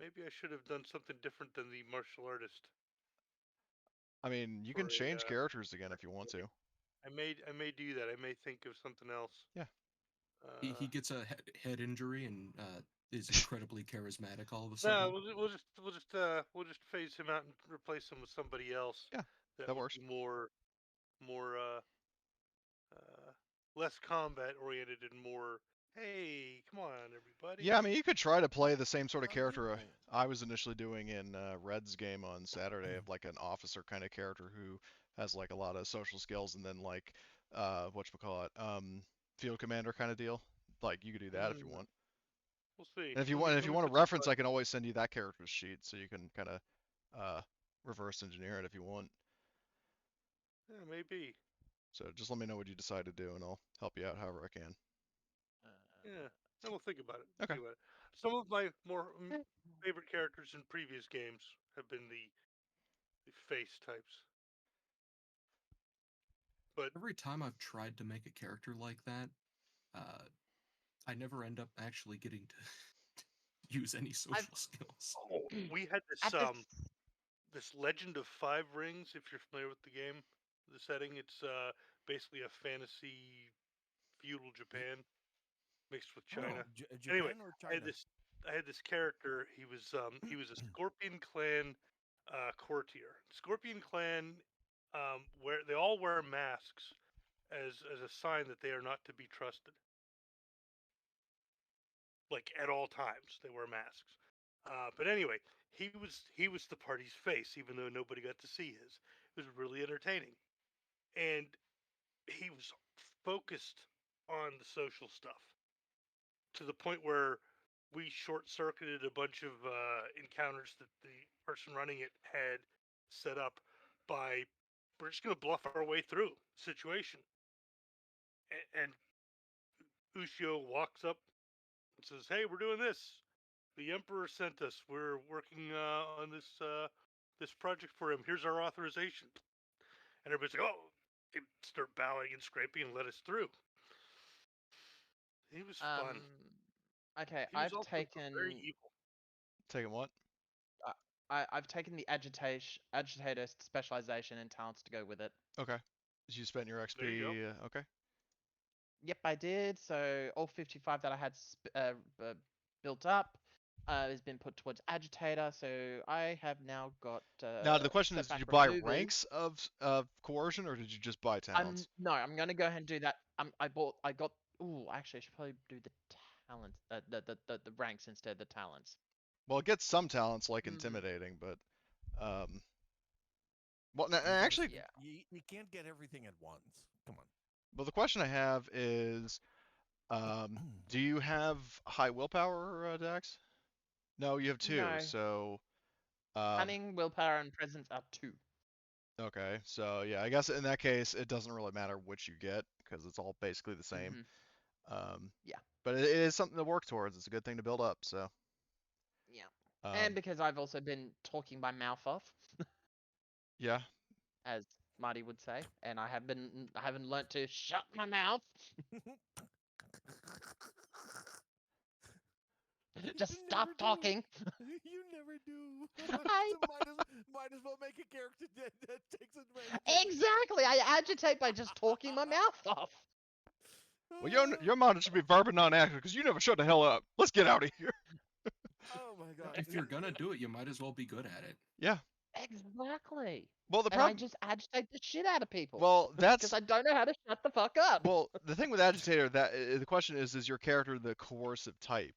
[SPEAKER 2] Maybe I should have done something different than the martial artist.
[SPEAKER 1] I mean, you
[SPEAKER 2] For
[SPEAKER 1] can change characters again if you want to.
[SPEAKER 2] I may do that. I may think of something else.
[SPEAKER 1] Yeah.
[SPEAKER 6] He gets a head injury and is incredibly charismatic all of a
[SPEAKER 2] No,
[SPEAKER 6] sudden.
[SPEAKER 2] we'll just phase him out and replace him with somebody else.
[SPEAKER 1] Yeah,
[SPEAKER 2] that
[SPEAKER 1] that
[SPEAKER 2] would
[SPEAKER 1] works.
[SPEAKER 2] be more less combat oriented and more. Hey, come on, everybody.
[SPEAKER 1] Yeah, I mean, you could try to play the same sort of
[SPEAKER 5] I'm
[SPEAKER 1] character
[SPEAKER 5] listening.
[SPEAKER 1] I was initially doing in Red's game on Saturday, of like an officer kind of character who has like a lot of social skills, and then like whatchamacallit, field commander kind of deal. Like you could do that if you want.
[SPEAKER 2] We'll see.
[SPEAKER 1] And if you
[SPEAKER 2] Let me
[SPEAKER 1] want a
[SPEAKER 2] put some
[SPEAKER 1] reference,
[SPEAKER 2] thought-
[SPEAKER 1] I can always send you that character's sheet so you can kind of reverse engineer it if you want.
[SPEAKER 2] Yeah, maybe.
[SPEAKER 1] So just let me know what you decide to do, and I'll help you out however I can.
[SPEAKER 2] Yeah, and we'll think about it.
[SPEAKER 1] Okay.
[SPEAKER 2] Think about it. Some of my more favorite characters in previous games have been the face types. But
[SPEAKER 6] Every time I've tried to make a character like that, I never end up actually getting to use any social skills.
[SPEAKER 2] we had this
[SPEAKER 7] At this,
[SPEAKER 2] this Legend of Five Rings. If you're familiar with the game, the setting, it's basically a fantasy feudal Japan mixed with China.
[SPEAKER 5] Japan
[SPEAKER 2] Anyway,
[SPEAKER 5] or
[SPEAKER 2] I had
[SPEAKER 5] China?
[SPEAKER 2] this character. He was a Scorpion Clan courtier. Scorpion Clan they all wear masks as a sign that they are not to be trusted. like at all times. They wear masks. But anyway, he was the party's face, even though nobody got to see his. It was really entertaining, and he was focused on the social stuff to the point where we short circuited a bunch of encounters that the person running it had set up by we're just going to bluff our way through the situation. And Ushio walks up and says, "Hey, we're doing this. The Emperor sent us. We're working on this project for him. Here's our authorization." And everybody's like, "Oh!" They start bowing and scraping and let us through. He was fun.
[SPEAKER 7] Okay,
[SPEAKER 2] He was
[SPEAKER 7] I've
[SPEAKER 2] also
[SPEAKER 7] taken
[SPEAKER 2] very evil.
[SPEAKER 1] Taking what?
[SPEAKER 7] I've taken the agitator specialization and talents to go with it.
[SPEAKER 1] Okay. You spent your
[SPEAKER 2] There you go.
[SPEAKER 1] XP. Okay.
[SPEAKER 7] Yep, I did. So all 55 that I had built up has been put towards agitator. So I have now got.
[SPEAKER 1] Now the question is, did
[SPEAKER 7] setback
[SPEAKER 1] you buy
[SPEAKER 7] removers.
[SPEAKER 1] ranks of coercion, or did you just buy talents?
[SPEAKER 7] No, I'm gonna go ahead and do that. I got. Ooh, actually, I should probably do the talents, the ranks instead of the talents.
[SPEAKER 1] Well, it gets some talents like
[SPEAKER 7] Mhm.
[SPEAKER 1] intimidating, but well, now,
[SPEAKER 5] You gotta
[SPEAKER 1] actually,
[SPEAKER 5] think, you can't get everything at once. Come on.
[SPEAKER 1] well, the question I have is, do you have high willpower, Dax? No, you have 2.
[SPEAKER 7] No.
[SPEAKER 1] So,
[SPEAKER 7] Cunning, willpower, and presence are 2.
[SPEAKER 1] okay. So yeah, I guess in that case, it doesn't really matter which you get because it's all basically the same.
[SPEAKER 7] Yeah.
[SPEAKER 1] But it is something to work towards. It's a good thing to build up. So.
[SPEAKER 7] Yeah. And
[SPEAKER 1] Um,
[SPEAKER 7] because I've also been talking my mouth off,
[SPEAKER 1] yeah.
[SPEAKER 7] as Marty would say, and I haven't learnt to shut my mouth. Just
[SPEAKER 5] You
[SPEAKER 7] stop
[SPEAKER 5] never do.
[SPEAKER 7] talking.
[SPEAKER 5] You never do.
[SPEAKER 7] I-
[SPEAKER 5] So might as well make a character that takes advantage. of it.
[SPEAKER 7] Exactly. I agitate by just talking my mouth off.
[SPEAKER 1] Well, your monitor should be verbal non-active because you never shut the hell up. Let's get out of here.
[SPEAKER 5] Oh my god.
[SPEAKER 6] If you're gonna do it, you might as well be good at it.
[SPEAKER 1] Yeah.
[SPEAKER 7] Exactly.
[SPEAKER 1] Well, the
[SPEAKER 7] And I
[SPEAKER 1] problem.
[SPEAKER 7] just agitate the shit out of people.
[SPEAKER 1] Well,
[SPEAKER 7] because
[SPEAKER 1] that's.
[SPEAKER 7] I don't know how to shut the fuck up.
[SPEAKER 1] Well, the thing with agitator, that the question is your character the coercive type?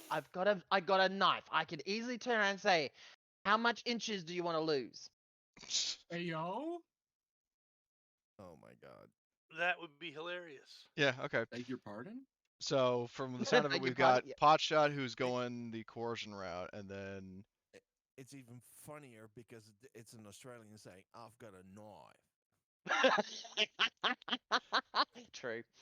[SPEAKER 7] I got a knife. I could easily turn around and say, "How much inches do you want to lose?"
[SPEAKER 6] Hey yo.
[SPEAKER 5] Oh my god.
[SPEAKER 2] That would be hilarious.
[SPEAKER 1] Yeah. Okay.
[SPEAKER 6] Beg your pardon?
[SPEAKER 1] So from the sound of it,
[SPEAKER 7] Beg your
[SPEAKER 1] we've got
[SPEAKER 7] pardon? Yeah.
[SPEAKER 1] Potshot who's going the coercion route, and then
[SPEAKER 5] It's even funnier because it's an Australian saying, "I've got a knife."
[SPEAKER 7] True.